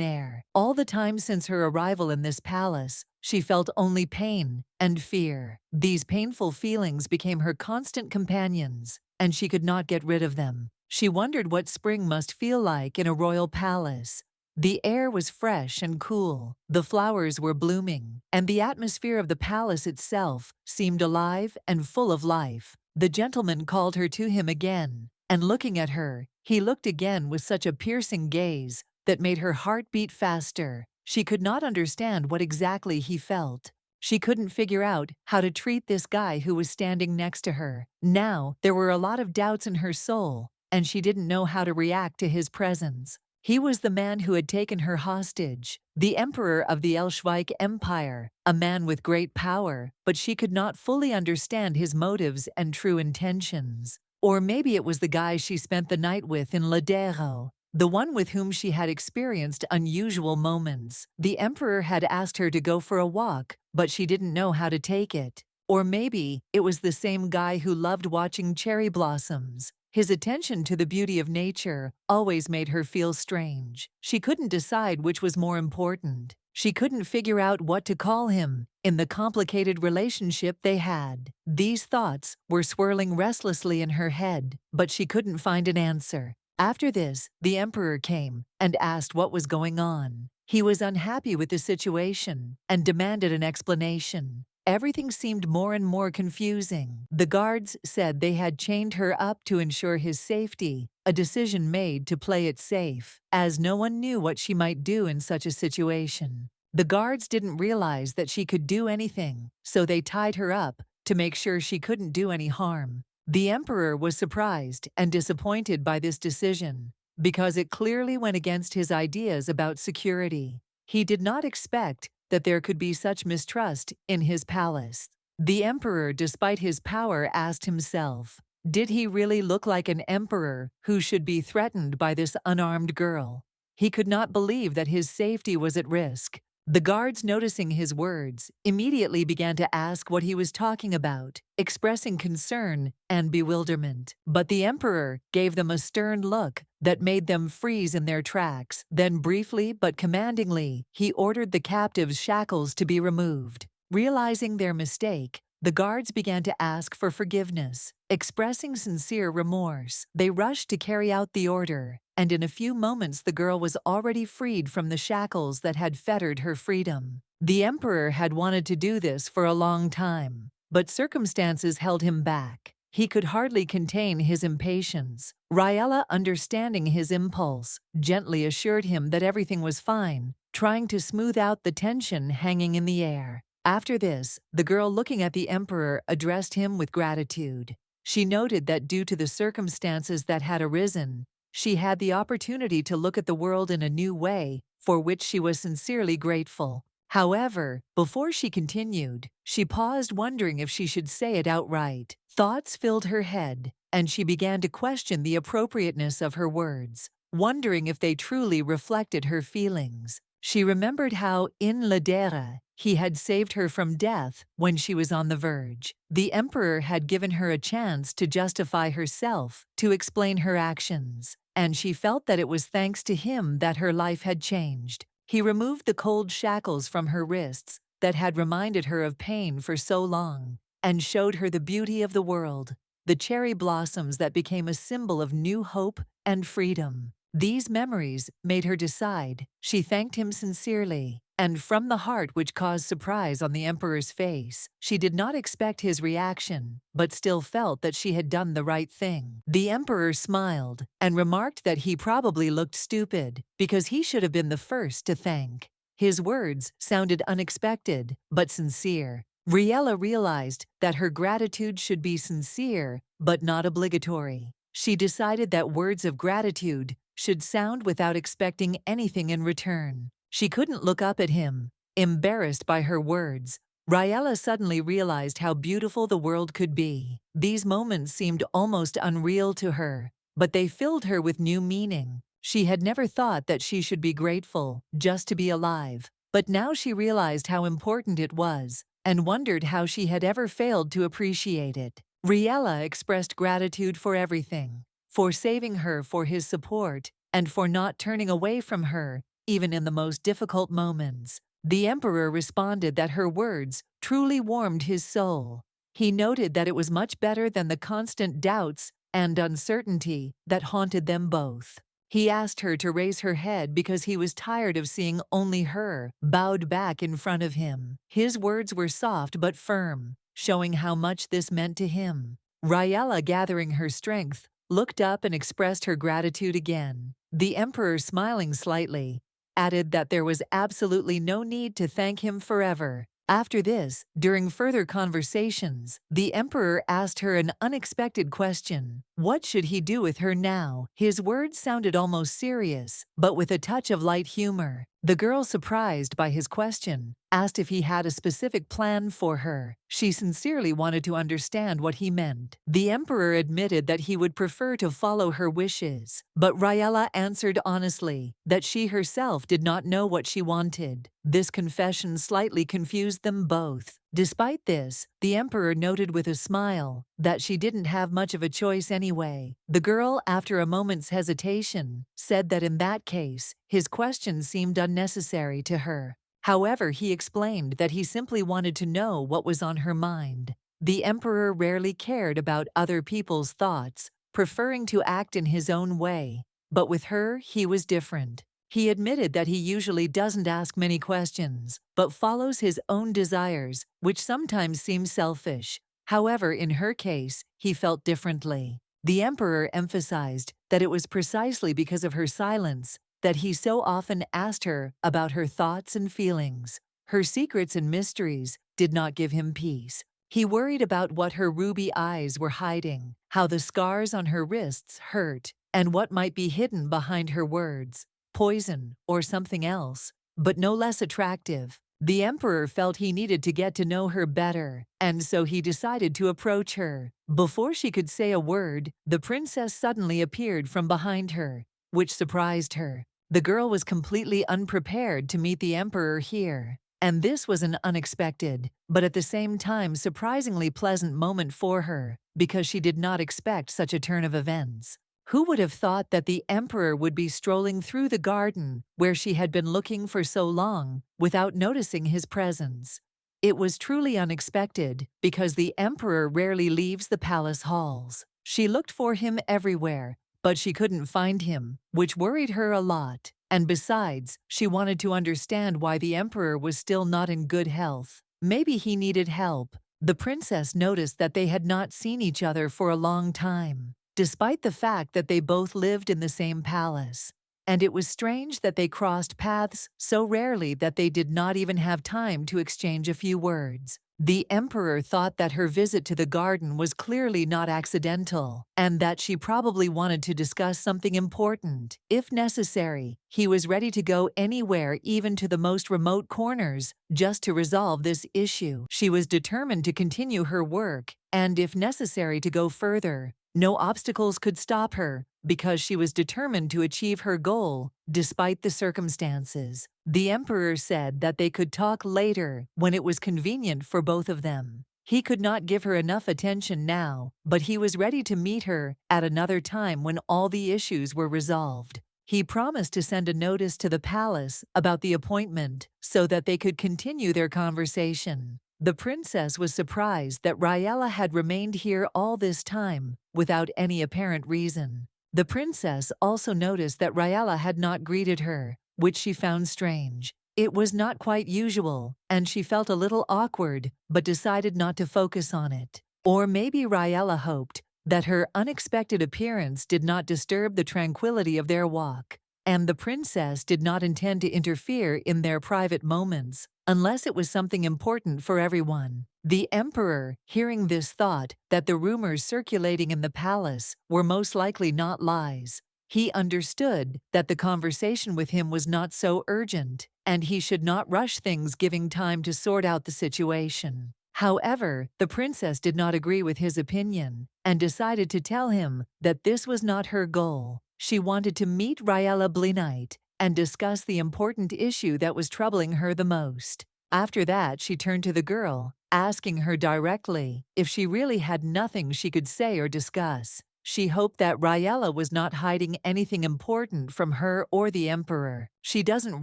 air. All the time since her arrival in this palace, she felt only pain and fear. These painful feelings became her constant companions, and she could not get rid of them. She wondered what spring must feel like in a royal palace. The air was fresh and cool, the flowers were blooming, and the atmosphere of the palace itself seemed alive and full of life. The gentleman called her to him again, and looking at her, he looked again with such a piercing gaze that made her heart beat faster. She could not understand what exactly he felt. She couldn't figure out how to treat this guy who was standing next to her. Now, there were a lot of doubts in her soul, and she didn't know how to react to his presence. He was the man who had taken her hostage, the emperor of the Elshvike Empire, a man with great power, but she could not fully understand his motives and true intentions. Or maybe it was the guy she spent the night with in Ladero, the one with whom she had experienced unusual moments. The emperor had asked her to go for a walk, but she didn't know how to take it. Or maybe it was the same guy who loved watching cherry blossoms. His attention to the beauty of nature always made her feel strange. She couldn't decide which was more important. She couldn't figure out what to call him in the complicated relationship they had. These thoughts were swirling restlessly in her head, but she couldn't find an answer. After this, the emperor came and asked what was going on. He was unhappy with the situation and demanded an explanation. Everything seemed more and more confusing. The guards said they had chained her up to ensure his safety, a decision made to play it safe, as no one knew what she might do in such a situation. The guards didn't realize that she could do anything, so they tied her up to make sure she couldn't do any harm. The emperor was surprised and disappointed by this decision, because it clearly went against his ideas about security. He did not expect that there could be such mistrust in his palace. The emperor, despite his power, asked himself, did he really look like an emperor who should be threatened by this unarmed girl? He could not believe that his safety was at risk. The guards, noticing his words, immediately began to ask what he was talking about, expressing concern and bewilderment. But the emperor gave them a stern look that made them freeze in their tracks. Then briefly but commandingly, he ordered the captives' shackles to be removed. Realizing their mistake, the guards began to ask for forgiveness. Expressing sincere remorse, they rushed to carry out the order, and in a few moments the girl was already freed from the shackles that had fettered her freedom. The emperor had wanted to do this for a long time, but circumstances held him back. He could hardly contain his impatience. Riela, understanding his impulse, gently assured him that everything was fine, trying to smooth out the tension hanging in the air. After this, the girl, looking at the emperor, addressed him with gratitude. She noted that due to the circumstances that had arisen, she had the opportunity to look at the world in a new way, for which she was sincerely grateful. However, before she continued, she paused, wondering if she should say it outright. Thoughts filled her head, and she began to question the appropriateness of her words, wondering if they truly reflected her feelings. She remembered how, in Ladera, he had saved her from death when she was on the verge. The emperor had given her a chance to justify herself, to explain her actions, and she felt that it was thanks to him that her life had changed. He removed the cold shackles from her wrists that had reminded her of pain for so long, and showed her the beauty of the world, the cherry blossoms that became a symbol of new hope and freedom. These memories made her decide. She thanked him sincerely, and from the heart, which caused surprise on the emperor's face. She did not expect his reaction, but still felt that she had done the right thing. The emperor smiled and remarked that he probably looked stupid because he should have been the first to thank. His words sounded unexpected but sincere. Riela realized that her gratitude should be sincere but not obligatory. She decided that words of gratitude should sound without expecting anything in return. She couldn't look up at him, embarrassed by her words. Riela suddenly realized how beautiful the world could be. These moments seemed almost unreal to her, but they filled her with new meaning. She had never thought that she should be grateful just to be alive, but now she realized how important it was, and wondered how she had ever failed to appreciate it. Riela expressed gratitude for everything, for saving her, for his support, and for not turning away from her, even in the most difficult moments. The emperor responded that her words truly warmed his soul. He noted that it was much better than the constant doubts and uncertainty that haunted them both. He asked her to raise her head because he was tired of seeing only her, bowed back in front of him. His words were soft but firm, showing how much this meant to him. Riela, gathering her strength, looked up and expressed her gratitude again. The emperor, smiling slightly, added that there was absolutely no need to thank him forever. After this, during further conversations, the emperor asked her an unexpected question. What should he do with her now? His words sounded almost serious, but with a touch of light humor. The girl, surprised by his question, asked if he had a specific plan for her. She sincerely wanted to understand what he meant. The emperor admitted that he would prefer to follow her wishes, but Riela answered honestly that she herself did not know what she wanted. This confession slightly confused them both. Despite this, the emperor noted with a smile that she didn't have much of a choice anyway. The girl, after a moment's hesitation, said that in that case, his question seemed unnecessary to her. However, he explained that he simply wanted to know what was on her mind. The emperor rarely cared about other people's thoughts, preferring to act in his own way. But with her, he was different. He admitted that he usually doesn't ask many questions, but follows his own desires, which sometimes seem selfish. However, in her case, he felt differently. The emperor emphasized that it was precisely because of her silence that he so often asked her about her thoughts and feelings. Her secrets and mysteries did not give him peace. He worried about what her ruby eyes were hiding, how the scars on her wrists hurt, and what might be hidden behind her words. Poison, or something else, but no less attractive. The emperor felt he needed to get to know her better, and so he decided to approach her. Before she could say a word, the princess suddenly appeared from behind her, which surprised her. The girl was completely unprepared to meet the emperor here, and this was an unexpected, but at the same time surprisingly pleasant moment for her, because she did not expect such a turn of events. Who would have thought that the emperor would be strolling through the garden where she had been looking for so long without noticing his presence? It was truly unexpected because the emperor rarely leaves the palace halls. She looked for him everywhere, but she couldn't find him, which worried her a lot. And besides, she wanted to understand why the emperor was still not in good health. Maybe he needed help. The princess noticed that they had not seen each other for a long time, despite the fact that they both lived in the same palace. And it was strange that they crossed paths so rarely that they did not even have time to exchange a few words. The emperor thought that her visit to the garden was clearly not accidental, and that she probably wanted to discuss something important. If necessary, he was ready to go anywhere, even to the most remote corners, just to resolve this issue. She was determined to continue her work, and if necessary to go further. No obstacles could stop her, because she was determined to achieve her goal, despite the circumstances. The emperor said that they could talk later, when it was convenient for both of them. He could not give her enough attention now, but he was ready to meet her at another time when all the issues were resolved. He promised to send a notice to the palace about the appointment so that they could continue their conversation. The princess was surprised that Riela had remained here all this time, without any apparent reason. The princess also noticed that Riela had not greeted her, which she found strange. It was not quite usual, and she felt a little awkward, but decided not to focus on it. Or maybe Riela hoped that her unexpected appearance did not disturb the tranquility of their walk, and the princess did not intend to interfere in their private moments, unless it was something important for everyone. The emperor, hearing this, thought that the rumors circulating in the palace were most likely not lies. He understood that the conversation with him was not so urgent, and he should not rush things, giving time to sort out the situation. However, the princess did not agree with his opinion, and decided to tell him that this was not her goal. She wanted to meet Riela Blinite and discuss the important issue that was troubling her the most. After that, she turned to the girl, asking her directly if she really had nothing she could say or discuss. She hoped that Riela was not hiding anything important from her or the emperor. She doesn't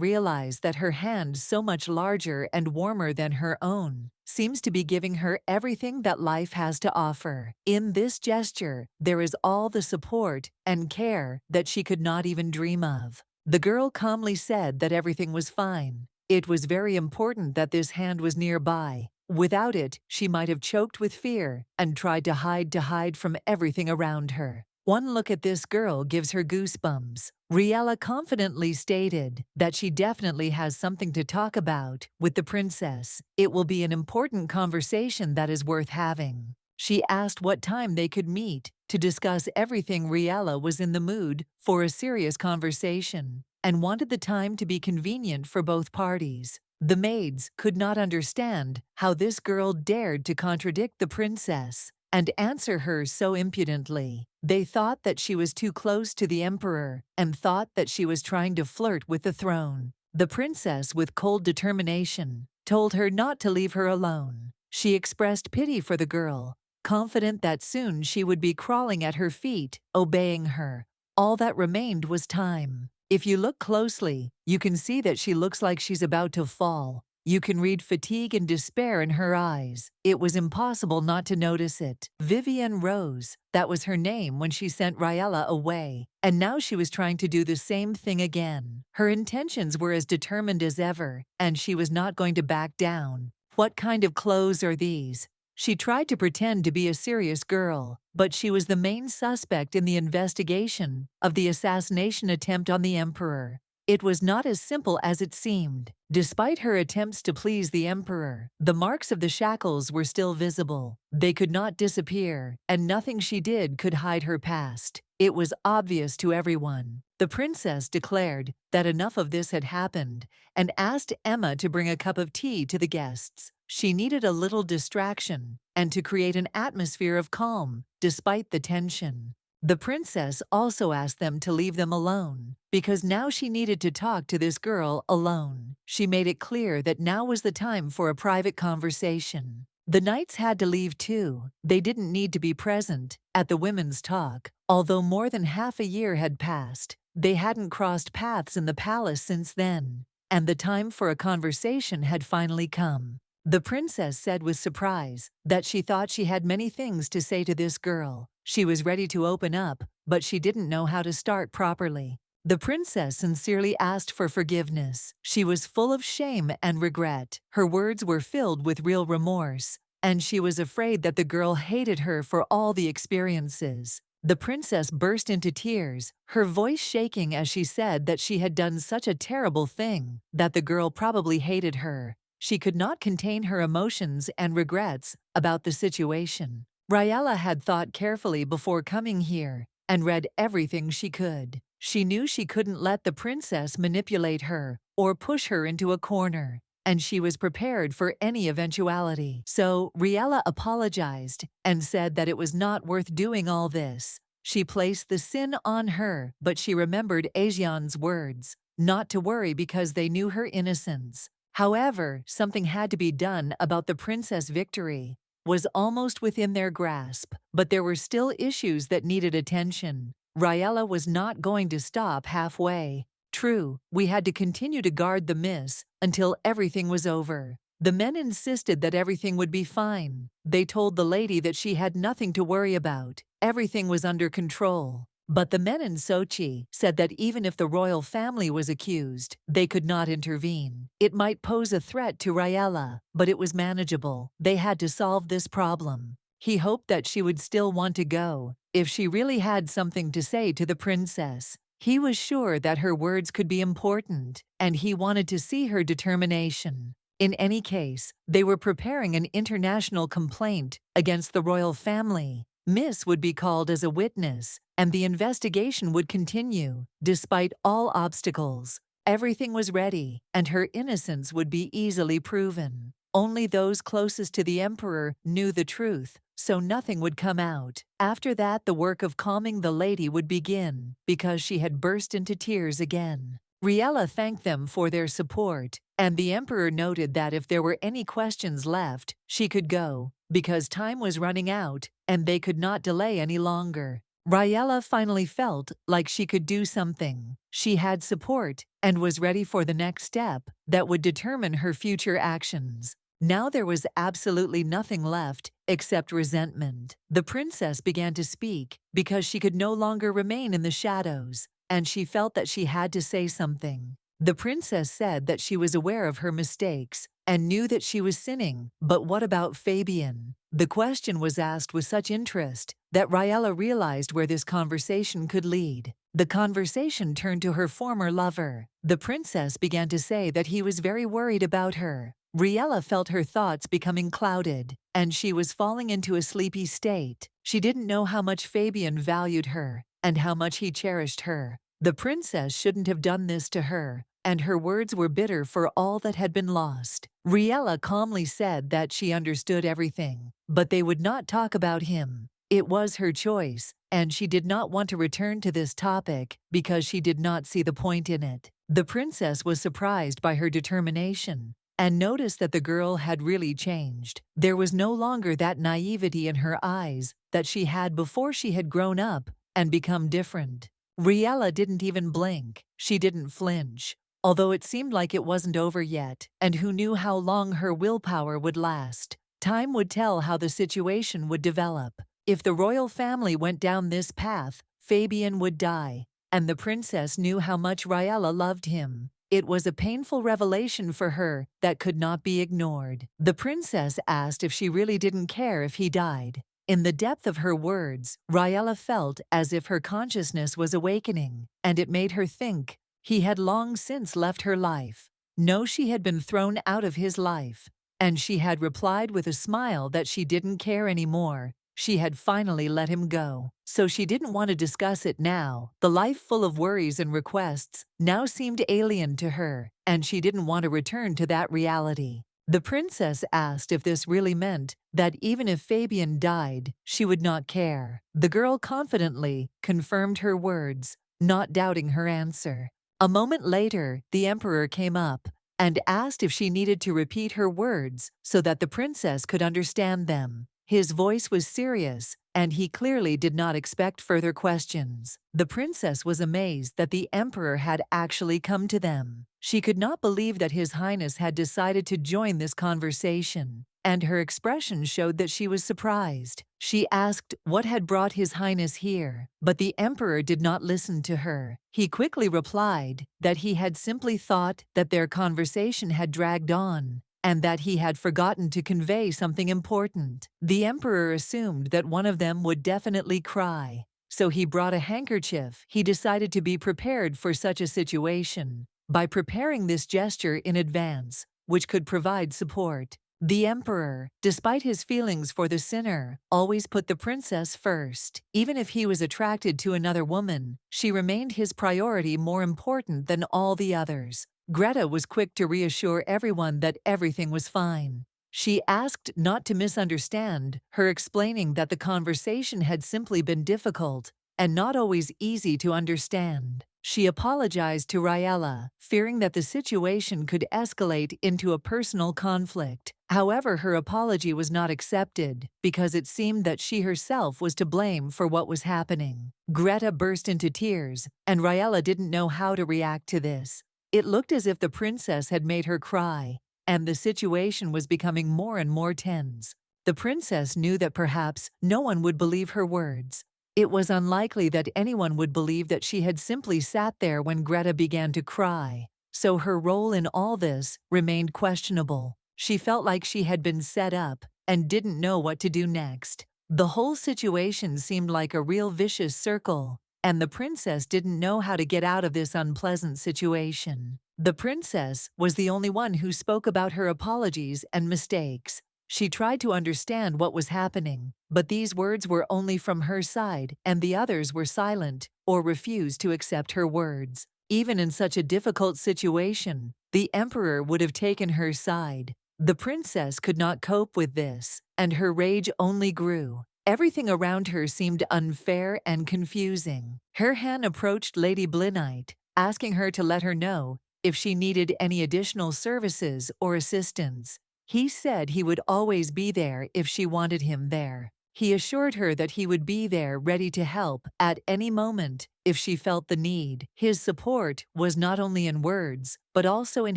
realize that her hand, so much larger and warmer than her own, seems to be giving her everything that life has to offer. In this gesture, there is all the support and care that she could not even dream of. The girl calmly said that everything was fine. It was very important that this hand was nearby. Without it, she might have choked with fear and tried to hide from everything around her. One look at this girl gives her goosebumps. Riela confidently stated that she definitely has something to talk about with the princess. It will be an important conversation that is worth having. She asked what time they could meet to discuss everything. Riela was in the mood for a serious conversation and wanted the time to be convenient for both parties. The maids could not understand how this girl dared to contradict the princess and answer her so impudently. They thought that she was too close to the emperor and thought that she was trying to flirt with the throne. The princess, with cold determination, told her not to leave her alone. She expressed pity for the girl, confident that soon she would be crawling at her feet, obeying her. All that remained was time. If you look closely, you can see that she looks like she's about to fall. You can read fatigue and despair in her eyes. It was impossible not to notice it. Vivian Rose, that was her name when she sent Riela away, and now she was trying to do the same thing again. Her intentions were as determined as ever, and she was not going to back down. What kind of clothes are these? She tried to pretend to be a serious girl, but she was the main suspect in the investigation of the assassination attempt on the emperor. It was not as simple as it seemed. Despite her attempts to please the emperor, the marks of the shackles were still visible. They could not disappear, and nothing she did could hide her past. It was obvious to everyone. The princess declared that enough of this had happened and asked Emma to bring a cup of tea to the guests. She needed a little distraction and to create an atmosphere of calm, despite the tension. The princess also asked them to leave them alone, because now she needed to talk to this girl alone. She made it clear that now was the time for a private conversation. The knights had to leave too. They didn't need to be present at the women's talk. Although more than half a year had passed, they hadn't crossed paths in the palace since then, and the time for a conversation had finally come. The princess said with surprise that she thought she had many things to say to this girl. She was ready to open up, but she didn't know how to start properly. The princess sincerely asked for forgiveness. She was full of shame and regret. Her words were filled with real remorse, and she was afraid that the girl hated her for all the experiences. The princess burst into tears, her voice shaking as she said that she had done such a terrible thing, that the girl probably hated her. She could not contain her emotions and regrets about the situation. Riela had thought carefully before coming here and read everything she could. She knew she couldn't let the princess manipulate her or push her into a corner, and she was prepared for any eventuality. So Riela apologized and said that it was not worth doing all this. She placed the sin on her, but she remembered Asian's words, not to worry because they knew her innocence. However, something had to be done about the princess. Victory was almost within their grasp, but there were still issues that needed attention. Riela was not going to stop halfway. True, we had to continue to guard the miss until everything was over. The men insisted that everything would be fine. They told the lady that she had nothing to worry about. Everything was under control. But the men in Sochi said that even if the royal family was accused, they could not intervene. It might pose a threat to Riela, but it was manageable. They had to solve this problem. He hoped that she would still want to go, if she really had something to say to the princess. He was sure that her words could be important, and he wanted to see her determination. In any case, they were preparing an international complaint against the royal family. Miss would be called as a witness, and the investigation would continue, despite all obstacles. Everything was ready, and her innocence would be easily proven. Only those closest to the emperor knew the truth, so nothing would come out. After that, the work of calming the lady would begin, because she had burst into tears again. Riela thanked them for their support, and the emperor noted that if there were any questions left, she could go, because time was running out and they could not delay any longer. Riela finally felt like she could do something. She had support and was ready for the next step that would determine her future actions. Now there was absolutely nothing left except resentment. The princess began to speak because she could no longer remain in the shadows, and she felt that she had to say something. The princess said that she was aware of her mistakes, and knew that she was sinning. But what about Fabian? The question was asked with such interest that Riela realized where this conversation could lead. The conversation turned to her former lover. The princess began to say that he was very worried about her. Riela felt her thoughts becoming clouded, and she was falling into a sleepy state. She didn't know how much Fabian valued her, and how much he cherished her. The princess shouldn't have done this to her, and her words were bitter for all that had been lost. Riela calmly said that she understood everything, but they would not talk about him. It was her choice, and she did not want to return to this topic because she did not see the point in it. The princess was surprised by her determination and noticed that the girl had really changed. There was no longer that naivety in her eyes that she had before she had grown up and become different. Riela didn't even blink. She didn't flinch, although it seemed like it wasn't over yet, and who knew how long her willpower would last. Time would tell how the situation would develop. If the royal family went down this path, Fabian would die, and the princess knew how much Riela loved him. It was a painful revelation for her that could not be ignored. The princess asked if she really didn't care if he died. In the depth of her words, Riela felt as if her consciousness was awakening, and it made her think he had long since left her life. No, she had been thrown out of his life, and she had replied with a smile that she didn't care anymore. She had finally let him go, so she didn't want to discuss it now. The life full of worries and requests now seemed alien to her, and she didn't want to return to that reality. The princess asked if this really meant that even if Fabian died, she would not care. The girl confidently confirmed her words, not doubting her answer. A moment later, the emperor came up and asked if she needed to repeat her words so that the princess could understand them. His voice was serious, and he clearly did not expect further questions. The princess was amazed that the emperor had actually come to them. She could not believe that His Highness had decided to join this conversation, and her expression showed that she was surprised. She asked what had brought His Highness here, but the emperor did not listen to her. He quickly replied that he had simply thought that their conversation had dragged on, and that he had forgotten to convey something important. The emperor assumed that one of them would definitely cry, so he brought a handkerchief. He decided to be prepared for such a situation by preparing this gesture in advance, which could provide support. The emperor, despite his feelings for the sinner, always put the princess first. Even if he was attracted to another woman, she remained his priority more important than all the others. Greta was quick to reassure everyone that everything was fine. She asked not to misunderstand her, explaining that the conversation had simply been difficult and not always easy to understand. She apologized to Riela, fearing that the situation could escalate into a personal conflict. However, her apology was not accepted because it seemed that she herself was to blame for what was happening. Greta burst into tears, and Riela didn't know how to react to this. It looked as if the princess had made her cry, and the situation was becoming more and more tense. The princess knew that perhaps no one would believe her words. It was unlikely that anyone would believe that she had simply sat there when Greta began to cry, so her role in all this remained questionable. She felt like she had been set up and didn't know what to do next. The whole situation seemed like a real vicious circle, and the princess didn't know how to get out of this unpleasant situation. The princess was the only one who spoke about her apologies and mistakes. She tried to understand what was happening, but these words were only from her side, and the others were silent or refused to accept her words. Even in such a difficult situation, the emperor would have taken her side. The princess could not cope with this, and her rage only grew. Everything around her seemed unfair and confusing. Her hand approached Lady Blinite, asking her to let her know if she needed any additional services or assistance. He said he would always be there if she wanted him there. He assured her that he would be there ready to help at any moment if she felt the need. His support was not only in words, but also in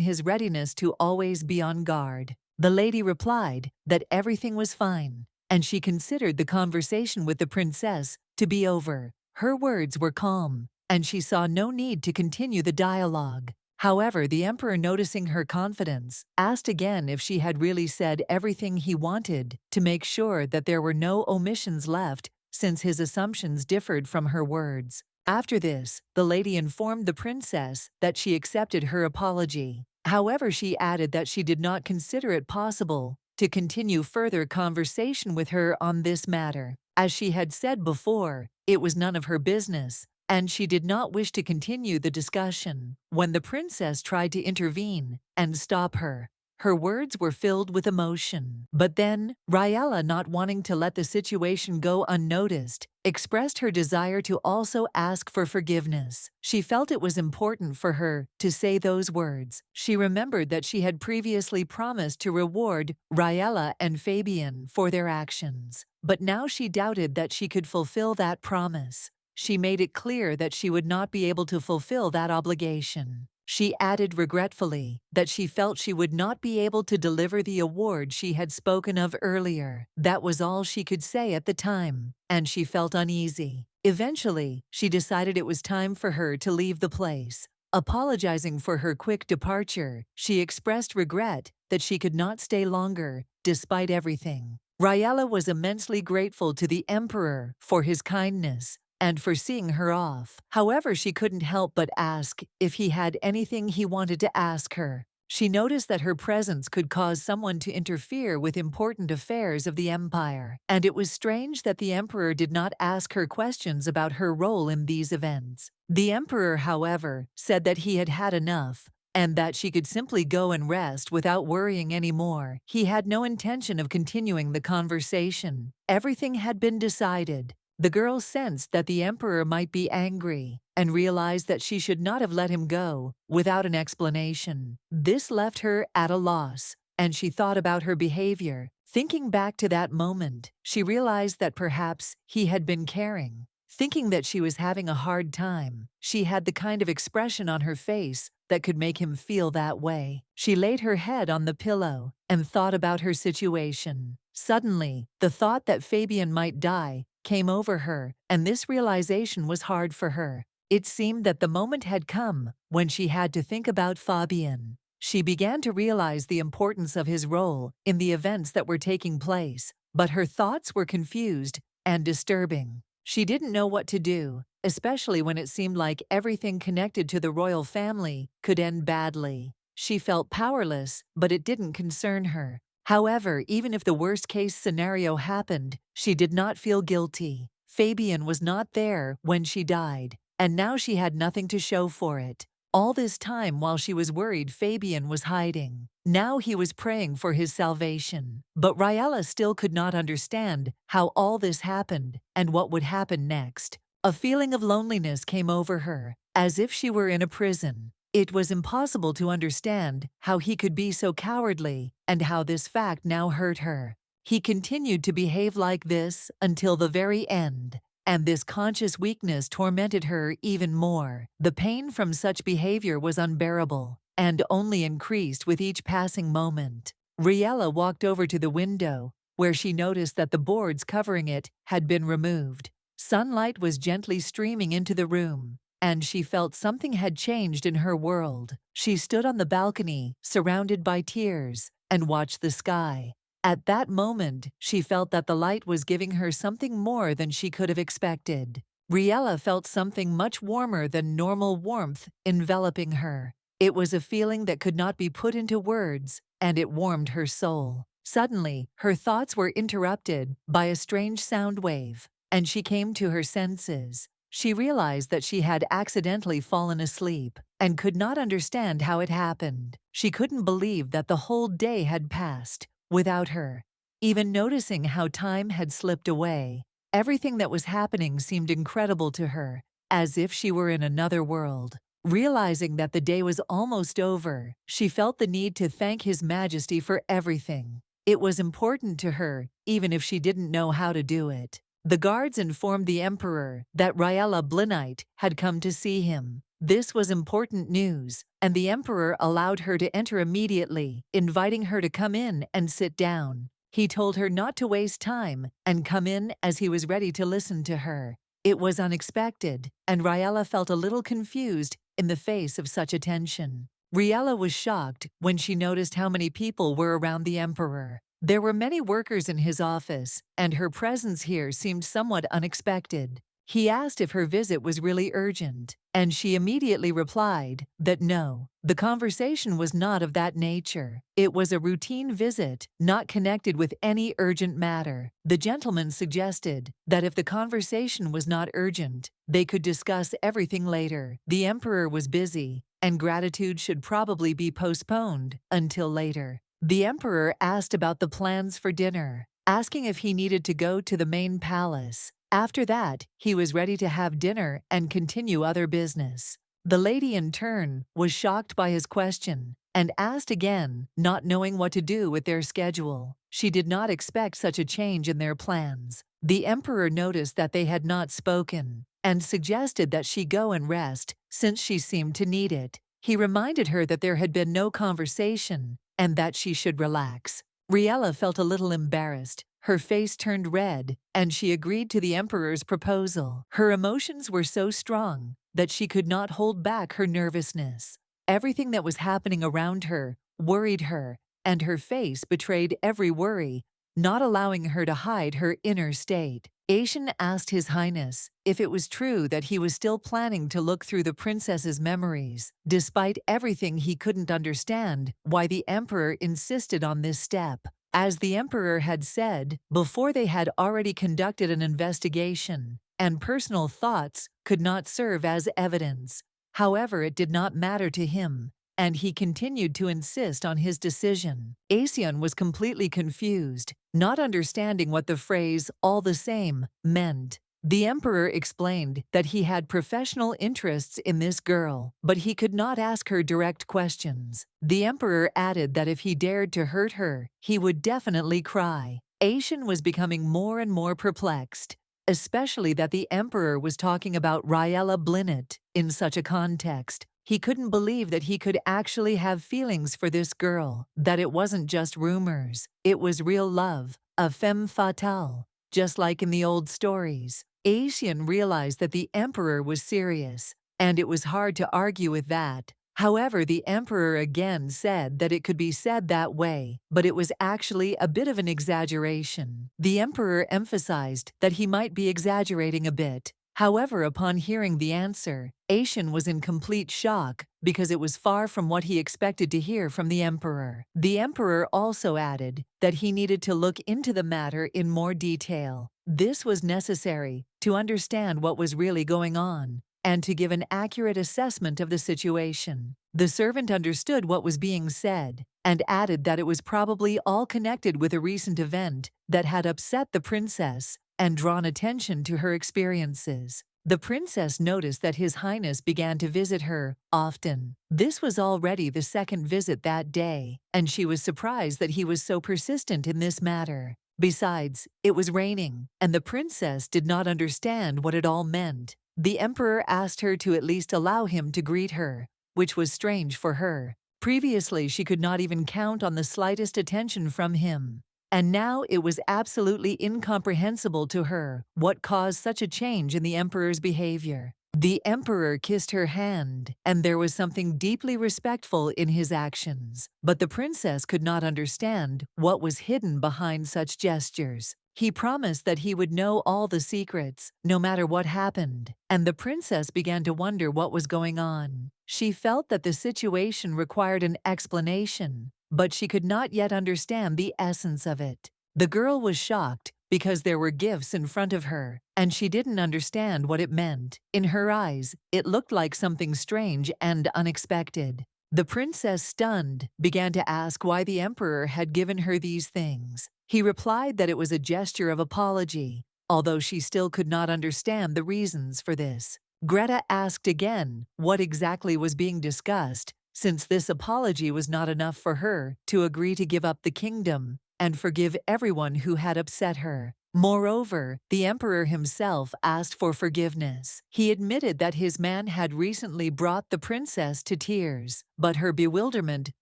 his readiness to always be on guard. The lady replied that everything was fine, and she considered the conversation with the princess to be over. Her words were calm, and she saw no need to continue the dialogue. However, the emperor, noticing her confidence, asked again if she had really said everything he wanted to make sure that there were no omissions left, since his assumptions differed from her words. After this, the lady informed the princess that she accepted her apology. However, she added that she did not consider it possible to continue further conversation with her on this matter. As she had said before, it was none of her business, and she did not wish to continue the discussion. When the princess tried to intervene and stop her, her words were filled with emotion. But then, Riela, not wanting to let the situation go unnoticed, expressed her desire to also ask for forgiveness. She felt it was important for her to say those words. She remembered that she had previously promised to reward Riela and Fabian for their actions, but now she doubted that she could fulfill that promise. She made it clear that she would not be able to fulfill that obligation. She added regretfully that she felt she would not be able to deliver the award she had spoken of earlier. That was all she could say at the time, and she felt uneasy. Eventually, she decided it was time for her to leave the place. Apologizing for her quick departure, she expressed regret that she could not stay longer, despite everything. Riela was immensely grateful to the emperor for his kindness and for seeing her off. However, she couldn't help but ask if he had anything he wanted to ask her. She noticed that her presence could cause someone to interfere with important affairs of the empire, and it was strange that the emperor did not ask her questions about her role in these events. The emperor, however, said that he had had enough, and that she could simply go and rest without worrying anymore. He had no intention of continuing the conversation. Everything had been decided. The girl sensed that the emperor might be angry and realized that she should not have let him go without an explanation. This left her at a loss, and she thought about her behavior. Thinking back to that moment, she realized that perhaps he had been caring. Thinking that she was having a hard time, she had the kind of expression on her face that could make him feel that way. She laid her head on the pillow and thought about her situation. Suddenly, the thought that Fabian might die came over her, and this realization was hard for her. It seemed that the moment had come when she had to think about Fabian. She began to realize the importance of his role in the events that were taking place, but her thoughts were confused and disturbing. She didn't know what to do, especially when it seemed like everything connected to the royal family could end badly. She felt powerless, but it didn't concern her. However, even if the worst-case scenario happened, she did not feel guilty. Fabian was not there when she died, and now she had nothing to show for it. All this time while she was worried, Fabian was hiding. Now he was praying for his salvation. But Riela still could not understand how all this happened and what would happen next. A feeling of loneliness came over her, as if she were in a prison. It was impossible to understand how he could be so cowardly and how this fact now hurt her. He continued to behave like this until the very end, and this conscious weakness tormented her even more. The pain from such behavior was unbearable and only increased with each passing moment. Riela walked over to the window, where she noticed that the boards covering it had been removed. Sunlight was gently streaming into the room, and she felt something had changed in her world. She stood on the balcony, surrounded by tears, and watched the sky. At that moment, she felt that the light was giving her something more than she could have expected. Riela felt something much warmer than normal warmth enveloping her. It was a feeling that could not be put into words, and it warmed her soul. Suddenly, her thoughts were interrupted by a strange sound wave, and she came to her senses. She realized that she had accidentally fallen asleep and could not understand how it happened. She couldn't believe that the whole day had passed without her. Even noticing how time had slipped away, everything that was happening seemed incredible to her, as if she were in another world. Realizing that the day was almost over, she felt the need to thank His Majesty for everything. It was important to her, even if she didn't know how to do it. The guards informed the emperor that Riela Blinite had come to see him. This was important news, and the emperor allowed her to enter immediately, inviting her to come in and sit down. He told her not to waste time and come in as he was ready to listen to her. It was unexpected, and Riela felt a little confused in the face of such attention. Riela was shocked when she noticed how many people were around the emperor. There were many workers in his office, and her presence here seemed somewhat unexpected. He asked if her visit was really urgent, and she immediately replied that no, the conversation was not of that nature. It was a routine visit, not connected with any urgent matter. The gentleman suggested that if the conversation was not urgent, they could discuss everything later. The emperor was busy, and gratitude should probably be postponed until later. The emperor asked about the plans for dinner, asking if he needed to go to the main palace. After that, he was ready to have dinner and continue other business. The lady, in turn, was shocked by his question and asked again, not knowing what to do with their schedule. She did not expect such a change in their plans. The emperor noticed that they had not spoken and suggested that she go and rest since she seemed to need it. He reminded her that there had been no conversation and that she should relax. Riela felt a little embarrassed. Her face turned red, and she agreed to the emperor's proposal. Her emotions were so strong that she could not hold back her nervousness. Everything that was happening around her worried her, and her face betrayed every worry, not allowing her to hide her inner state. Aishan asked His Highness if it was true that he was still planning to look through the princess's memories. Despite everything, he couldn't understand why the emperor insisted on this step. As the emperor had said before, they had already conducted an investigation, and personal thoughts could not serve as evidence. However, it did not matter to him, and he continued to insist on his decision. Aishan was completely confused, not understanding what the phrase "all the same" meant. The emperor explained that he had professional interests in this girl, but he could not ask her direct questions. The emperor added that if he dared to hurt her, he would definitely cry. Aishan was becoming more and more perplexed, especially that the emperor was talking about Riela Blinet in such a context. He couldn't believe that he could actually have feelings for this girl, that it wasn't just rumors. It was real love, a femme fatale, just like in the old stories. Aishan realized that the emperor was serious, and it was hard to argue with that. However, the emperor again said that it could be said that way, but it was actually a bit of an exaggeration. The emperor emphasized that he might be exaggerating a bit. However, upon hearing the answer, Aishan was in complete shock because it was far from what he expected to hear from the emperor. The emperor also added that he needed to look into the matter in more detail. This was necessary to understand what was really going on and to give an accurate assessment of the situation. The servant understood what was being said and added that it was probably all connected with a recent event that had upset the princess and drawn attention to her experiences. The princess noticed that His Highness began to visit her often. This was already the second visit that day, and she was surprised that he was so persistent in this matter. Besides, it was raining, and the princess did not understand what it all meant. The emperor asked her to at least allow him to greet her, which was strange for her. Previously, she could not even count on the slightest attention from him. And now it was absolutely incomprehensible to her what caused such a change in the emperor's behavior. The emperor kissed her hand, and there was something deeply respectful in his actions. But the princess could not understand what was hidden behind such gestures. He promised that he would know all the secrets, no matter what happened, and the princess began to wonder what was going on. She felt that the situation required an explanation, but she could not yet understand the essence of it. The girl was shocked because there were gifts in front of her, and she didn't understand what it meant. In her eyes, it looked like something strange and unexpected. The princess, stunned, began to ask why the emperor had given her these things. He replied that it was a gesture of apology, although she still could not understand the reasons for this. Greta asked again what exactly was being discussed, since this apology was not enough for her to agree to give up the kingdom and forgive everyone who had upset her. Moreover, the emperor himself asked for forgiveness. He admitted that his man had recently brought the princess to tears, but her bewilderment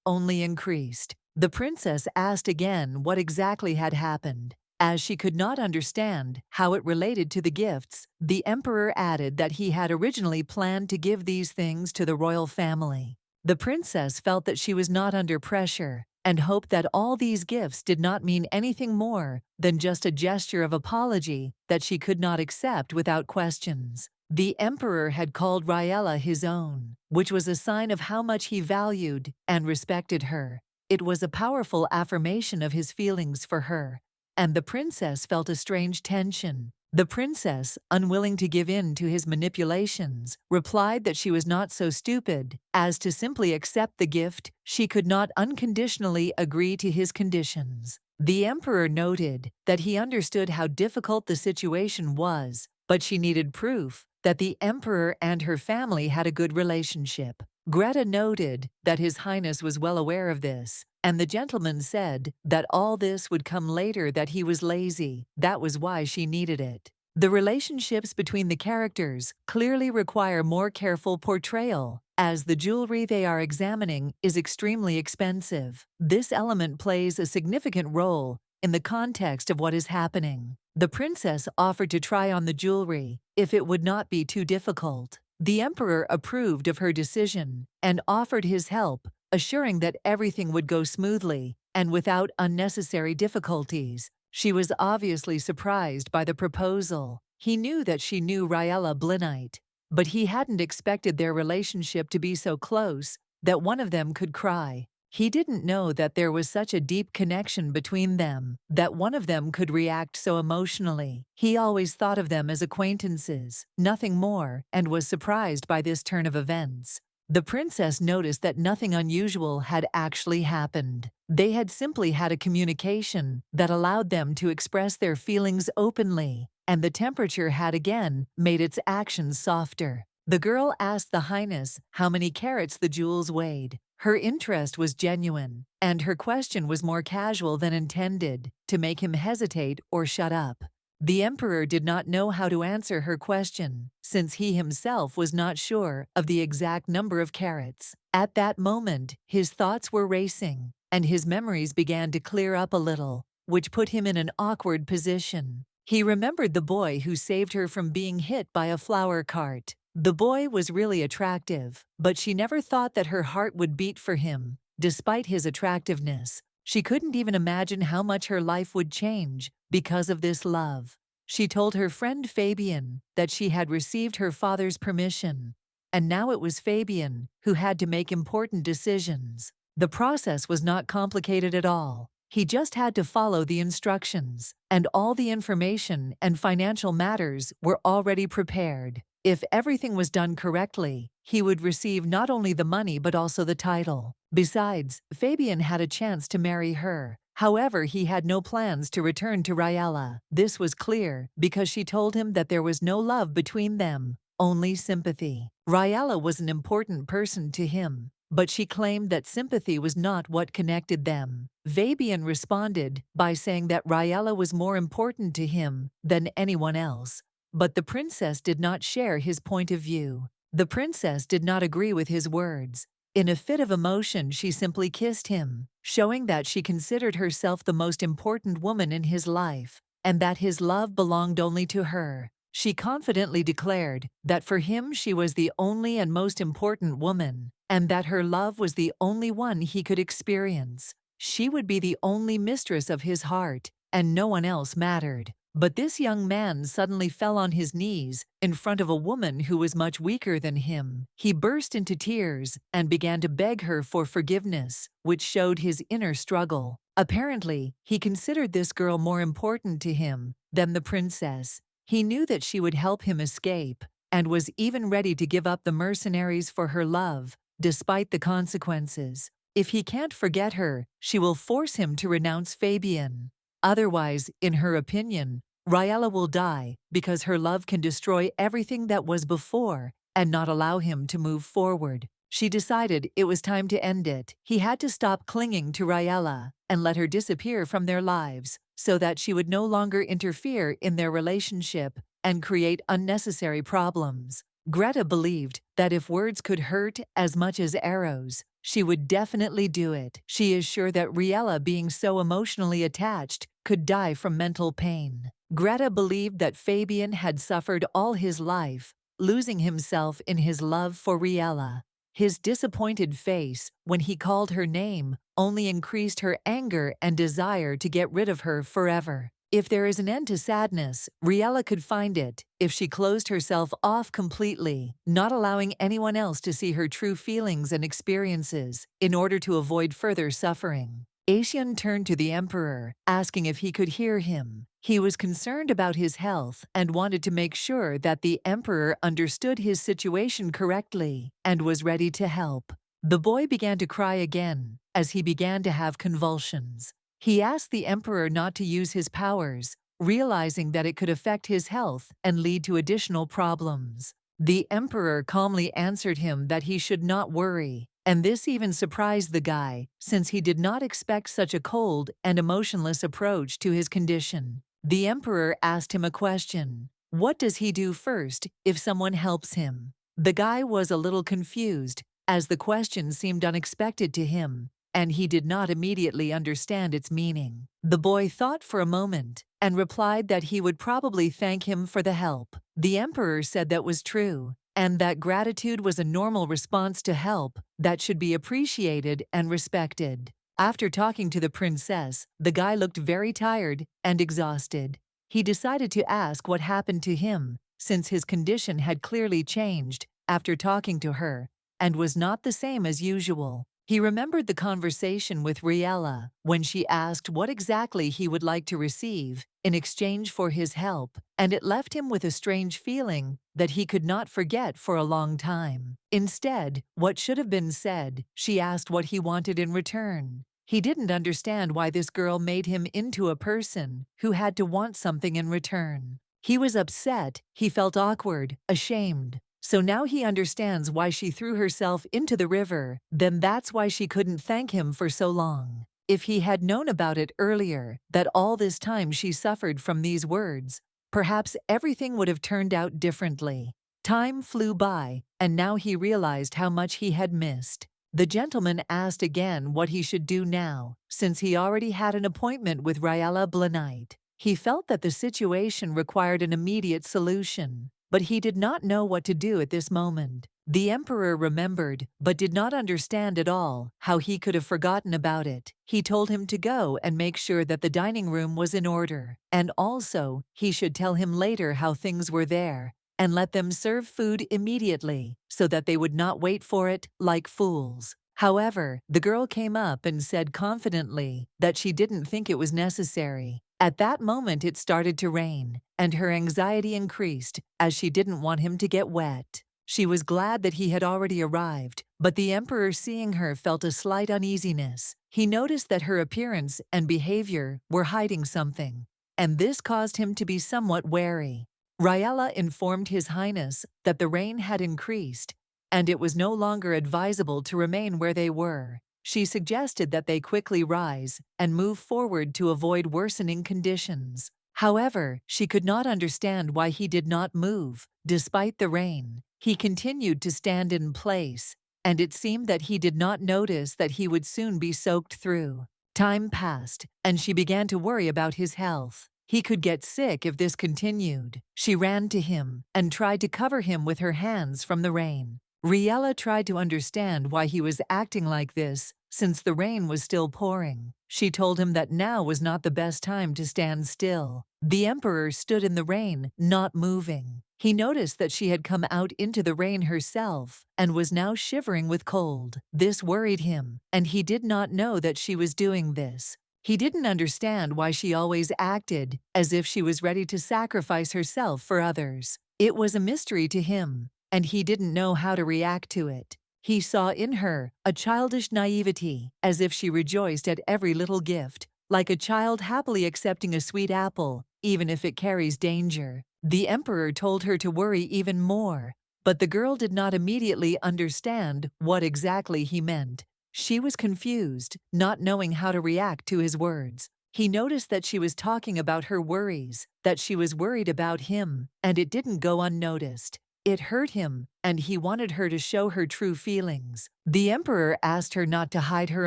only increased. The princess asked again what exactly had happened. As she could not understand how it related to the gifts, the emperor added that he had originally planned to give these things to the royal family. The princess felt that she was not under pressure and hoped that all these gifts did not mean anything more than just a gesture of apology that she could not accept without questions. The emperor had called Riela his own, which was a sign of how much he valued and respected her. It was a powerful affirmation of his feelings for her, and the princess felt a strange tension. The princess, unwilling to give in to his manipulations, replied that she was not so stupid as to simply accept the gift. She could not unconditionally agree to his conditions. The emperor noted that he understood how difficult the situation was, but she needed proof that the emperor and her family had a good relationship. Greta noted that His Highness was well aware of this, and the gentleman said that all this would come later, that he was lazy. That was why she needed it. The relationships between the characters clearly require more careful portrayal, as the jewelry they are examining is extremely expensive. This element plays a significant role in the context of what is happening. The princess offered to try on the jewelry if it would not be too difficult. The emperor approved of her decision and offered his help, assuring that everything would go smoothly and without unnecessary difficulties. She was obviously surprised by the proposal. He knew that she knew Riela Blinite, but he hadn't expected their relationship to be so close that one of them could cry. He didn't know that there was such a deep connection between them, that one of them could react so emotionally. He always thought of them as acquaintances, nothing more, and was surprised by this turn of events. The princess noticed that nothing unusual had actually happened. They had simply had a communication that allowed them to express their feelings openly, and the temperature had again made its actions softer. The girl asked the Highness how many carats the jewels weighed. Her interest was genuine, and her question was more casual than intended to make him hesitate or shut up. The emperor did not know how to answer her question, since he himself was not sure of the exact number of carats. At that moment, his thoughts were racing, and his memories began to clear up a little, which put him in an awkward position. He remembered the boy who saved her from being hit by a flower cart. The boy was really attractive, but she never thought that her heart would beat for him. Despite his attractiveness, she couldn't even imagine how much her life would change because of this love. She told her friend Fabian that she had received her father's permission, and now it was Fabian who had to make important decisions. The process was not complicated at all. He just had to follow the instructions, and all the information and financial matters were already prepared. If everything was done correctly, he would receive not only the money but also the title. Besides, Fabian had a chance to marry her. However, he had no plans to return to Riela. This was clear because she told him that there was no love between them, only sympathy. Riela was an important person to him, but she claimed that sympathy was not what connected them. Fabian responded by saying that Riela was more important to him than anyone else. But the princess did not share his point of view. The princess did not agree with his words. In a fit of emotion, she simply kissed him, showing that she considered herself the most important woman in his life, and that his love belonged only to her. She confidently declared that for him she was the only and most important woman, and that her love was the only one he could experience. She would be the only mistress of his heart, and no one else mattered. But this young man suddenly fell on his knees in front of a woman who was much weaker than him. He burst into tears and began to beg her for forgiveness, which showed his inner struggle. Apparently, he considered this girl more important to him than the princess. He knew that she would help him escape, and was even ready to give up the mercenaries for her love, despite the consequences. If he can't forget her, she will force him to renounce Fabian. Otherwise, in her opinion, Riela will die because her love can destroy everything that was before and not allow him to move forward. She decided it was time to end it. He had to stop clinging to Riela and let her disappear from their lives so that she would no longer interfere in their relationship and create unnecessary problems. Greta believed that if words could hurt as much as arrows, she would definitely do it. She is sure that Riela, being so emotionally attached, could die from mental pain. Greta believed that Fabian had suffered all his life, losing himself in his love for Riela. His disappointed face, when he called her name, only increased her anger and desire to get rid of her forever. If there is an end to sadness, Riela could find it if she closed herself off completely, not allowing anyone else to see her true feelings and experiences in order to avoid further suffering. Asian turned to the emperor, asking if he could hear him. He was concerned about his health and wanted to make sure that the emperor understood his situation correctly and was ready to help. The boy began to cry again as he began to have convulsions. He asked the emperor not to use his powers, realizing that it could affect his health and lead to additional problems. The emperor calmly answered him that he should not worry, and this even surprised the guy, since he did not expect such a cold and emotionless approach to his condition. The emperor asked him a question. What does he do first if someone helps him? The guy was a little confused, as the question seemed unexpected to him, and he did not immediately understand its meaning. The boy thought for a moment and replied that he would probably thank him for the help. The emperor said that was true, and that gratitude was a normal response to help that should be appreciated and respected. After talking to the princess, the guy looked very tired and exhausted. He decided to ask what happened to him, since his condition had clearly changed after talking to her and was not the same as usual. He remembered the conversation with Riela when she asked what exactly he would like to receive in exchange for his help, and it left him with a strange feeling that he could not forget for a long time. Instead, what should have been said, she asked what he wanted in return. He didn't understand why this girl made him into a person who had to want something in return. He was upset, he felt awkward, ashamed. So now he understands why she threw herself into the river, then that's why she couldn't thank him for so long. If he had known about it earlier, that all this time she suffered from these words, perhaps everything would have turned out differently. Time flew by, and now he realized how much he had missed. The gentleman asked again what he should do now, since he already had an appointment with Riela Blanite. He felt that the situation required an immediate solution, but he did not know what to do at this moment. The emperor remembered, but did not understand at all how he could have forgotten about it. He told him to go and make sure that the dining room was in order, and also he should tell him later how things were there, and let them serve food immediately, so that they would not wait for it like fools. However, the girl came up and said confidently that she didn't think it was necessary. At that moment it started to rain, and her anxiety increased as she didn't want him to get wet. She was glad that he had already arrived, but the emperor, seeing her, felt a slight uneasiness. He noticed that her appearance and behavior were hiding something, and this caused him to be somewhat wary. Riela informed His Highness that the rain had increased, and it was no longer advisable to remain where they were. She suggested that they quickly rise and move forward to avoid worsening conditions. However, she could not understand why he did not move, despite the rain. He continued to stand in place, and it seemed that he did not notice that he would soon be soaked through. Time passed, and she began to worry about his health. He could get sick if this continued. She ran to him and tried to cover him with her hands from the rain. Riela tried to understand why he was acting like this, since the rain was still pouring. She told him that now was not the best time to stand still. The emperor stood in the rain, not moving. He noticed that she had come out into the rain herself and was now shivering with cold. This worried him, and he did not know that she was doing this. He didn't understand why she always acted as if she was ready to sacrifice herself for others. It was a mystery to him, and he didn't know how to react to it. He saw in her a childish naivety, as if she rejoiced at every little gift, like a child happily accepting a sweet apple, even if it carries danger. The emperor told her to worry even more, but the girl did not immediately understand what exactly he meant. She was confused, not knowing how to react to his words. He noticed that she was talking about her worries, that she was worried about him, and it didn't go unnoticed. It hurt him, and he wanted her to show her true feelings. The emperor asked her not to hide her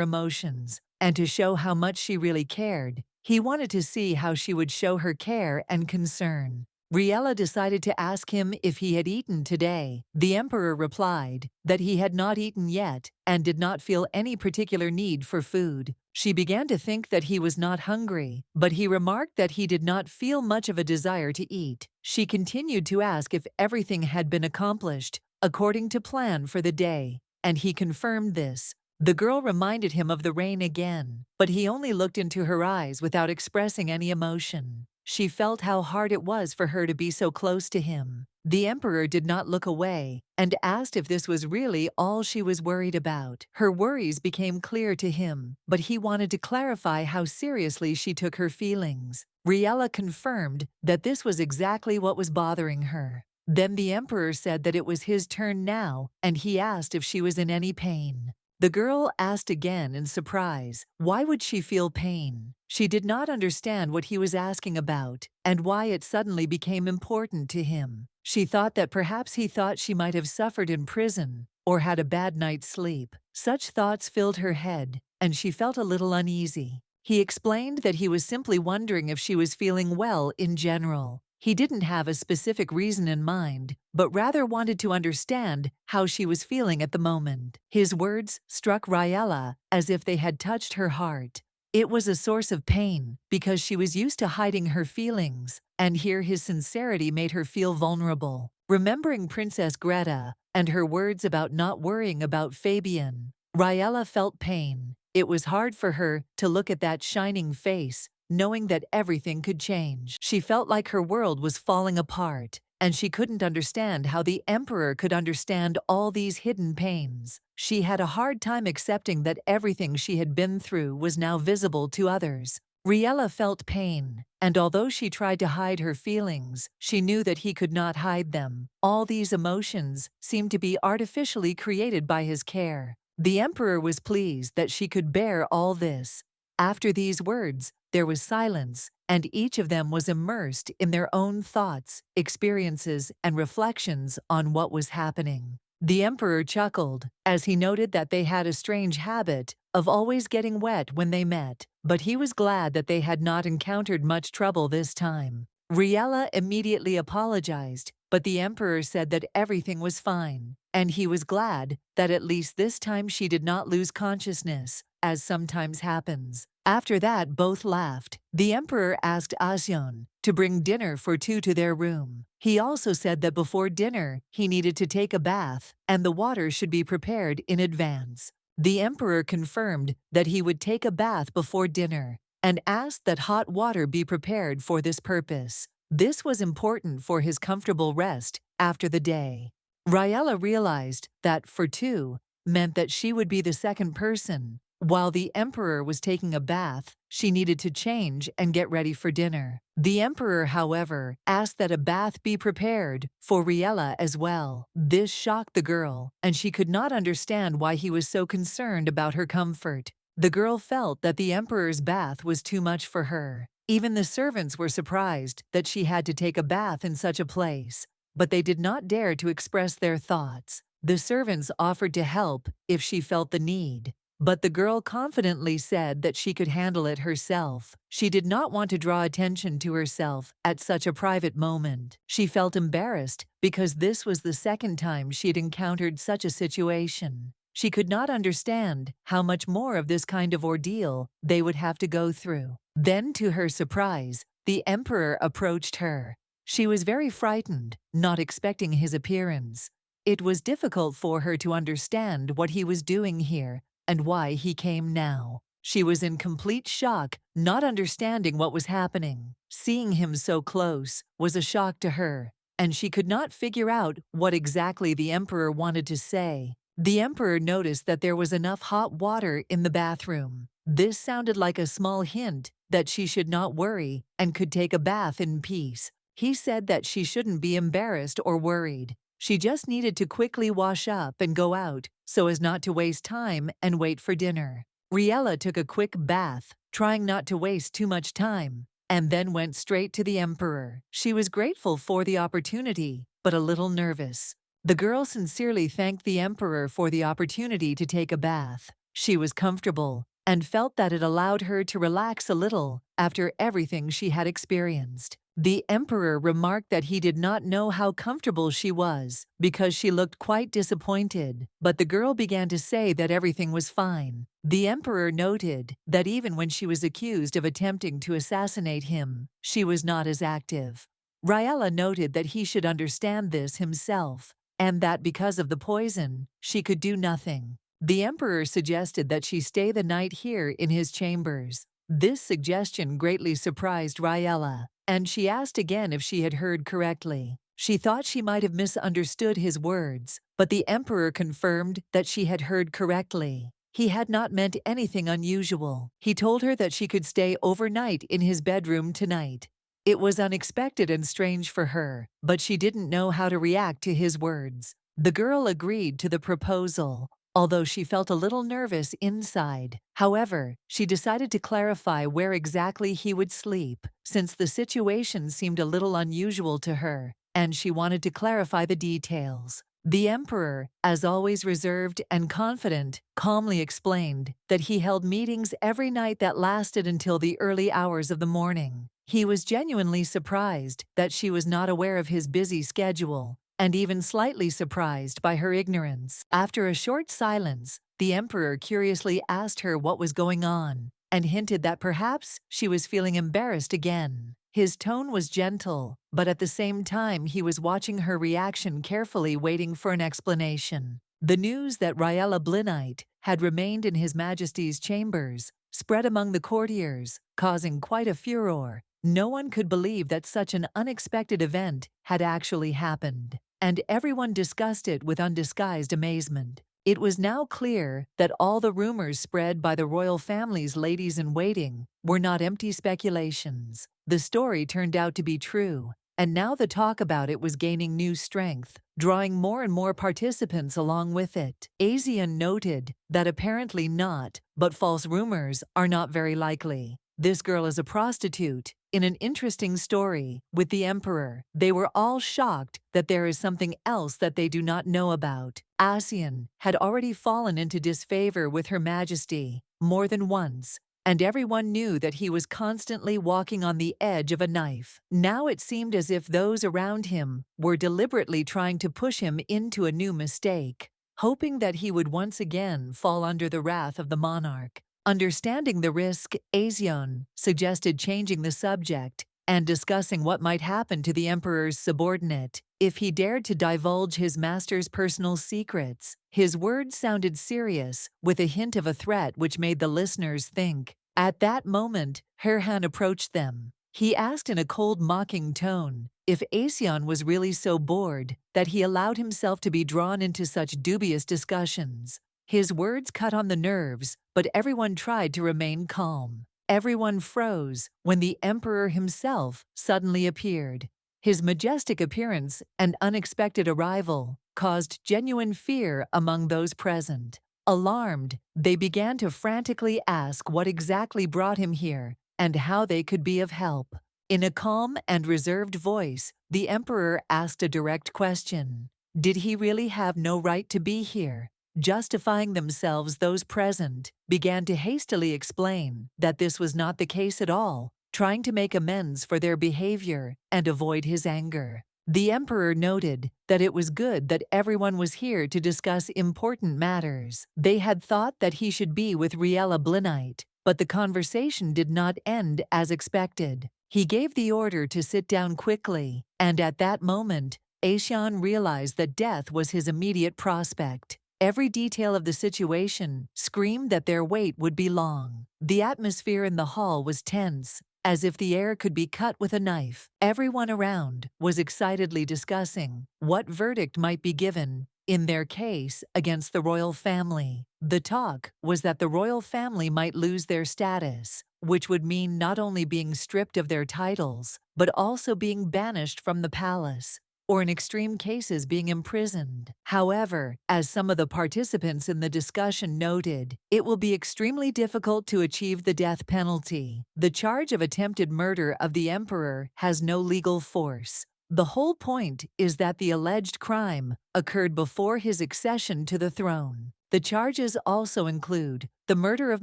emotions, and to show how much she really cared. He wanted to see how she would show her care and concern. Riela decided to ask him if he had eaten today. The emperor replied that he had not eaten yet and did not feel any particular need for food. She began to think that he was not hungry, but he remarked that he did not feel much of a desire to eat. She continued to ask if everything had been accomplished according to plan for the day, and he confirmed this. The girl reminded him of the rain again, but he only looked into her eyes without expressing any emotion. She felt how hard it was for her to be so close to him. The emperor did not look away and asked if this was really all she was worried about. Her worries became clear to him, but he wanted to clarify how seriously she took her feelings. Riela confirmed that this was exactly what was bothering her. Then the emperor said that it was his turn now, and he asked if she was in any pain. The girl asked again in surprise, why would she feel pain? She did not understand what he was asking about and why it suddenly became important to him. She thought that perhaps he thought she might have suffered in prison or had a bad night's sleep. Such thoughts filled her head, and she felt a little uneasy. He explained that he was simply wondering if she was feeling well in general. He didn't have a specific reason in mind, but rather wanted to understand how she was feeling at the moment. His words struck Riela as if they had touched her heart. It was a source of pain because she was used to hiding her feelings, and here his sincerity made her feel vulnerable. Remembering Princess Greta and her words about not worrying about Fabian, Riela felt pain. It was hard for her to look at that shining face, knowing that everything could change. She felt like her world was falling apart, and she couldn't understand how the emperor could understand all these hidden pains. She had a hard time accepting that everything she had been through was now visible to others. Riela felt pain, and although she tried to hide her feelings, she knew that he could not hide them. All these emotions seemed to be artificially created by his care. The emperor was pleased that she could bear all this. After these words, there was silence, and each of them was immersed in their own thoughts, experiences, and reflections on what was happening. The emperor chuckled as he noted that they had a strange habit of always getting wet when they met, but he was glad that they had not encountered much trouble this time. Riela immediately apologized, but the emperor said that everything was fine, and he was glad that at least this time she did not lose consciousness, as sometimes happens. After that, both laughed. The emperor asked Asyon to bring dinner for two to their room. He also said that before dinner, he needed to take a bath, and the water should be prepared in advance. The emperor confirmed that he would take a bath before dinner, and asked that hot water be prepared for this purpose. This was important for his comfortable rest after the day. Riela realized that for two meant that she would be the second person. While the emperor was taking a bath, she needed to change and get ready for dinner. The emperor, however, asked that a bath be prepared for Riela as well. This shocked the girl, and she could not understand why he was so concerned about her comfort. The girl felt that the emperor's bath was too much for her. Even the servants were surprised that she had to take a bath in such a place, but they did not dare to express their thoughts. The servants offered to help if she felt the need, but the girl confidently said that she could handle it herself. She did not want to draw attention to herself at such a private moment. She felt embarrassed because this was the second time she had encountered such a situation. She could not understand how much more of this kind of ordeal they would have to go through. Then, to her surprise, the emperor approached her. She was very frightened, not expecting his appearance. It was difficult for her to understand what he was doing here and why he came now. She was in complete shock, not understanding what was happening. Seeing him so close was a shock to her, and she could not figure out what exactly the emperor wanted to say. The emperor noticed that there was enough hot water in the bathroom. This sounded like a small hint that she should not worry and could take a bath in peace. He said that she shouldn't be embarrassed or worried. She just needed to quickly wash up and go out so as not to waste time and wait for dinner. Riela took a quick bath, trying not to waste too much time, and then went straight to the emperor. She was grateful for the opportunity, but a little nervous. The girl sincerely thanked the emperor for the opportunity to take a bath. She was comfortable and felt that it allowed her to relax a little after everything she had experienced. The emperor remarked that he did not know how comfortable she was because she looked quite disappointed, but the girl began to say that everything was fine. The emperor noted that even when she was accused of attempting to assassinate him, she was not as active. Riela noted that he should understand this himself, and that because of the poison, she could do nothing. The emperor suggested that she stay the night here in his chambers. This suggestion greatly surprised Riela, and she asked again if she had heard correctly. She thought she might have misunderstood his words, but the emperor confirmed that she had heard correctly. He had not meant anything unusual. He told her that she could stay overnight in his bedroom tonight. It was unexpected and strange for her, but she didn't know how to react to his words. The girl agreed to the proposal, although she felt a little nervous inside. However, she decided to clarify where exactly he would sleep, since the situation seemed a little unusual to her, and she wanted to clarify the details. The emperor, as always reserved and confident, calmly explained that he held meetings every night that lasted until the early hours of the morning. He was genuinely surprised that she was not aware of his busy schedule, and even slightly surprised by her ignorance. After a short silence, the emperor curiously asked her what was going on, and hinted that perhaps she was feeling embarrassed again. His tone was gentle, but at the same time he was watching her reaction carefully, waiting for an explanation. The news that Riela Blinite had remained in His Majesty's chambers spread among the courtiers, causing quite a furor. No one could believe that such an unexpected event had actually happened, and everyone discussed it with undisguised amazement. It was now clear that all the rumors spread by the royal family's ladies-in-waiting were not empty speculations. The story turned out to be true, and now the talk about it was gaining new strength, drawing more and more participants along with it. Asian noted that apparently not, but false rumors are not very likely. This girl is a prostitute. In an interesting story with the emperor, they were all shocked that there is something else that they do not know about. ASEAN had already fallen into disfavor with Her Majesty more than once, and everyone knew that he was constantly walking on the edge of a knife. Now it seemed as if those around him were deliberately trying to push him into a new mistake, hoping that he would once again fall under the wrath of the monarch. Understanding the risk, Aesion suggested changing the subject and discussing what might happen to the emperor's subordinate if he dared to divulge his master's personal secrets. His words sounded serious, with a hint of a threat which made the listeners think. At that moment, Herhan approached them. He asked in a cold, mocking tone if Aesion was really so bored that he allowed himself to be drawn into such dubious discussions. His words cut on the nerves, but everyone tried to remain calm. Everyone froze when the emperor himself suddenly appeared. His majestic appearance and unexpected arrival caused genuine fear among those present. Alarmed, they began to frantically ask what exactly brought him here and how they could be of help. In a calm and reserved voice, the emperor asked a direct question. Did he really have no right to be here? Justifying themselves, those present began to hastily explain that this was not the case at all, trying to make amends for their behavior and avoid his anger. The emperor noted that it was good that everyone was here to discuss important matters. They had thought that he should be with Riela Blinite, but the conversation did not end as expected. He gave the order to sit down quickly, and at that moment, Aesion realized that death was his immediate prospect. Every detail of the situation screamed that their wait would be long. The atmosphere in the hall was tense, as if the air could be cut with a knife. Everyone around was excitedly discussing what verdict might be given in their case against the royal family. The talk was that the royal family might lose their status, which would mean not only being stripped of their titles, but also being banished from the palace, or in extreme cases being imprisoned. However, as some of the participants in the discussion noted, it will be extremely difficult to achieve the death penalty. The charge of attempted murder of the emperor has no legal force. The whole point is that the alleged crime occurred before his accession to the throne. The charges also include the murder of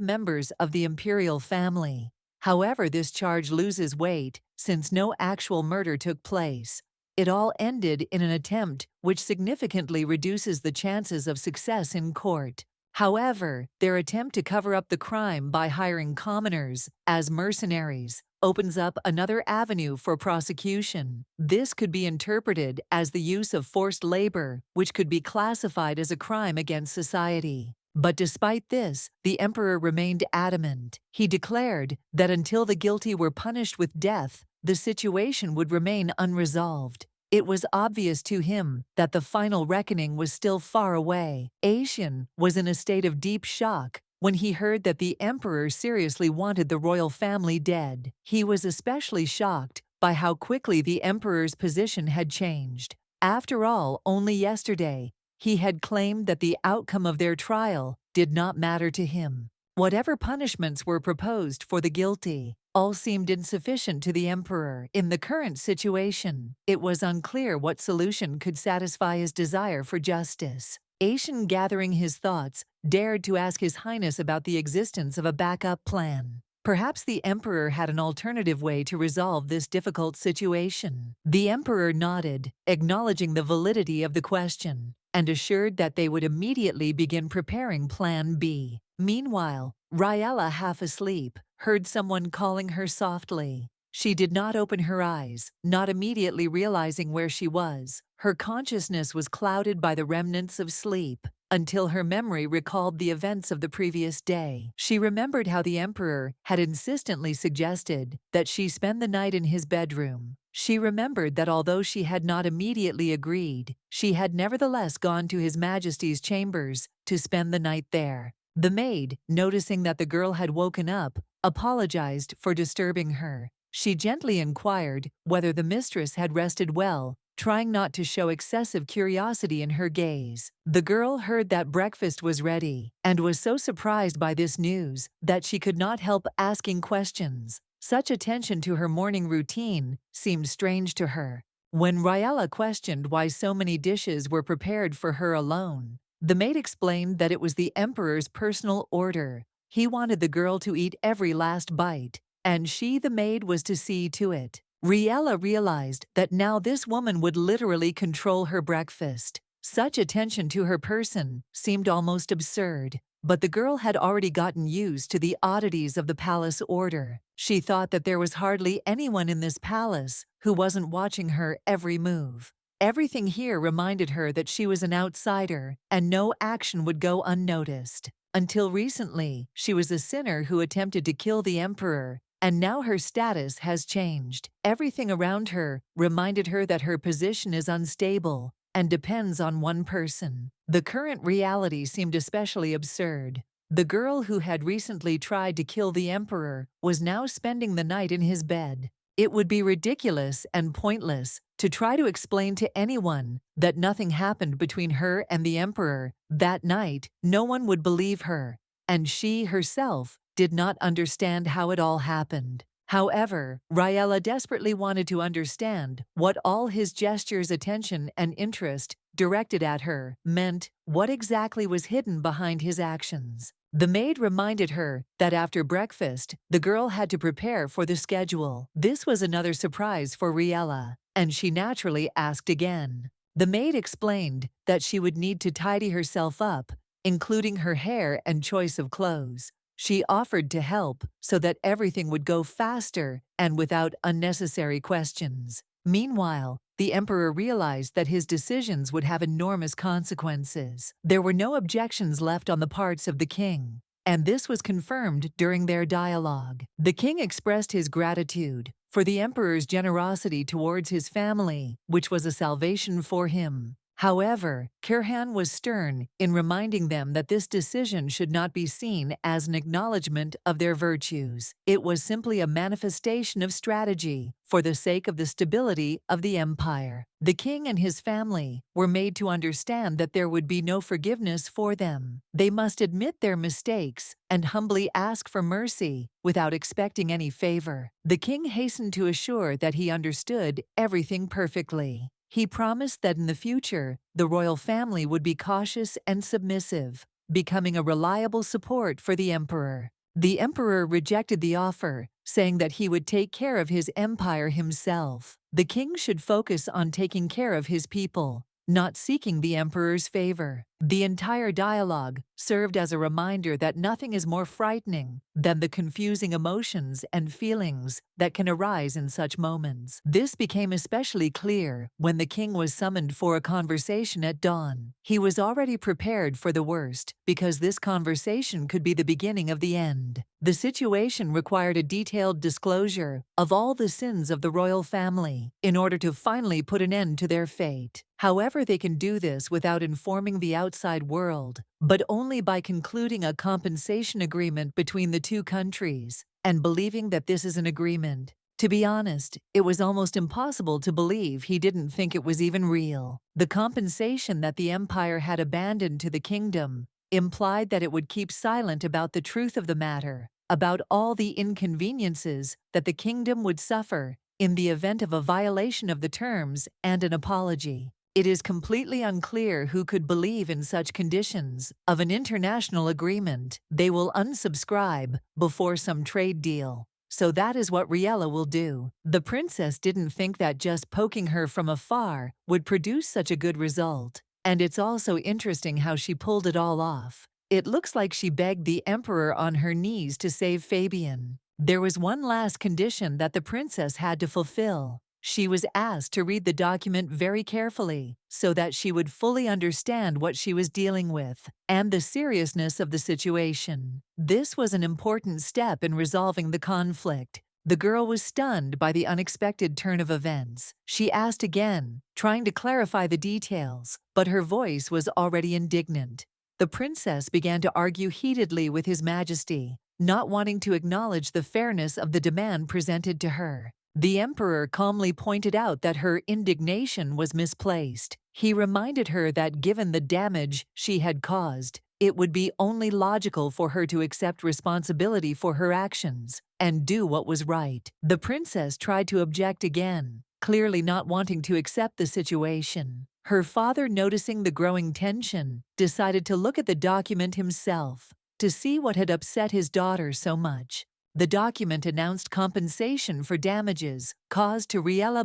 members of the imperial family. However, this charge loses weight since no actual murder took place. It all ended in an attempt which significantly reduces the chances of success in court. However, their attempt to cover up the crime by hiring commoners as mercenaries opens up another avenue for prosecution. This could be interpreted as the use of forced labor, which could be classified as a crime against society. But despite this, the emperor remained adamant. He declared that until the guilty were punished with death, the situation would remain unresolved. It was obvious to him that the final reckoning was still far away. Asian was in a state of deep shock when he heard that the emperor seriously wanted the royal family dead. He was especially shocked by how quickly the emperor's position had changed. After all, only yesterday, he had claimed that the outcome of their trial did not matter to him. Whatever punishments were proposed for the guilty all seemed insufficient to the emperor. In the current situation, it was unclear what solution could satisfy his desire for justice. Asian, gathering his thoughts, dared to ask His Highness about the existence of a backup plan. Perhaps the emperor had an alternative way to resolve this difficult situation. The emperor nodded, acknowledging the validity of the question, and assured that they would immediately begin preparing Plan B. Meanwhile, Riela, half asleep, heard someone calling her softly. She did not open her eyes, not immediately realizing where she was. Her consciousness was clouded by the remnants of sleep, until her memory recalled the events of the previous day. She remembered how the emperor had insistently suggested that she spend the night in his bedroom. She remembered that although she had not immediately agreed, she had nevertheless gone to His Majesty's chambers to spend the night there. The maid, noticing that the girl had woken up, apologized for disturbing her. She gently inquired whether the mistress had rested well, trying not to show excessive curiosity in her gaze. The girl heard that breakfast was ready and was so surprised by this news that she could not help asking questions. Such attention to her morning routine seemed strange to her. When Riela questioned why so many dishes were prepared for her alone, the maid explained that it was the emperor's personal order. He wanted the girl to eat every last bite, and she, the maid, was to see to it. Riela realized that now this woman would literally control her breakfast. Such attention to her person seemed almost absurd, but the girl had already gotten used to the oddities of the palace order. She thought that there was hardly anyone in this palace who wasn't watching her every move. Everything here reminded her that she was an outsider, and no action would go unnoticed. Until recently, she was a sinner who attempted to kill the emperor, and now her status has changed. Everything around her reminded her that her position is unstable and depends on one person. The current reality seemed especially absurd. The girl who had recently tried to kill the emperor was now spending the night in his bed. It would be ridiculous and pointless to try to explain to anyone that nothing happened between her and the emperor that night. No one would believe her, and she herself did not understand how it all happened. However, Riela desperately wanted to understand what all his gestures, attention, and interest directed at her meant. What exactly was hidden behind his actions? The maid reminded her that after breakfast, the girl had to prepare for the schedule. This was another surprise for Riela, and she naturally asked again. The maid explained that she would need to tidy herself up, including her hair and choice of clothes. She offered to help so that everything would go faster and without unnecessary questions. Meanwhile, the emperor realized that his decisions would have enormous consequences. There were no objections left on the parts of the king, and this was confirmed during their dialogue. The king expressed his gratitude for the emperor's generosity towards his family, which was a salvation for him. However, Kirhan was stern in reminding them that this decision should not be seen as an acknowledgement of their virtues. It was simply a manifestation of strategy for the sake of the stability of the empire. The king and his family were made to understand that there would be no forgiveness for them. They must admit their mistakes and humbly ask for mercy without expecting any favor. The king hastened to assure that he understood everything perfectly. He promised that in the future, the royal family would be cautious and submissive, becoming a reliable support for the emperor. The emperor rejected the offer, saying that he would take care of his empire himself. The king should focus on taking care of his people, not seeking the emperor's favor. The entire dialogue served as a reminder that nothing is more frightening than the confusing emotions and feelings that can arise in such moments. This became especially clear when the king was summoned for a conversation at dawn. He was already prepared for the worst, because this conversation could be the beginning of the end. The situation required a detailed disclosure of all the sins of the royal family in order to finally put an end to their fate. However, they can do this without informing the outside world, but only by concluding a compensation agreement between the two countries and believing that this is an agreement. To be honest, it was almost impossible to believe he didn't think it was even real. The compensation that the empire had abandoned to the kingdom implied that it would keep silent about the truth of the matter, about all the inconveniences that the kingdom would suffer in the event of a violation of the terms and an apology. It is completely unclear who could believe in such conditions of an international agreement. They will unsubscribe before some trade deal. So that is what Riela will do. The princess didn't think that just poking her from afar would produce such a good result. And it's also interesting how she pulled it all off. It looks like she begged the emperor on her knees to save Fabian. There was one last condition that the princess had to fulfill. She was asked to read the document very carefully so that she would fully understand what she was dealing with and the seriousness of the situation. This was an important step in resolving the conflict. The girl was stunned by the unexpected turn of events. She asked again, trying to clarify the details, but her voice was already indignant. The princess began to argue heatedly with His Majesty, not wanting to acknowledge the fairness of the demand presented to her. The emperor calmly pointed out that her indignation was misplaced. He reminded her that given the damage she had caused, it would be only logical for her to accept responsibility for her actions and do what was right. The princess tried to object again, clearly not wanting to accept the situation. Her father, noticing the growing tension, decided to look at the document himself to see what had upset his daughter so much. The document announced compensation for damages caused to Riela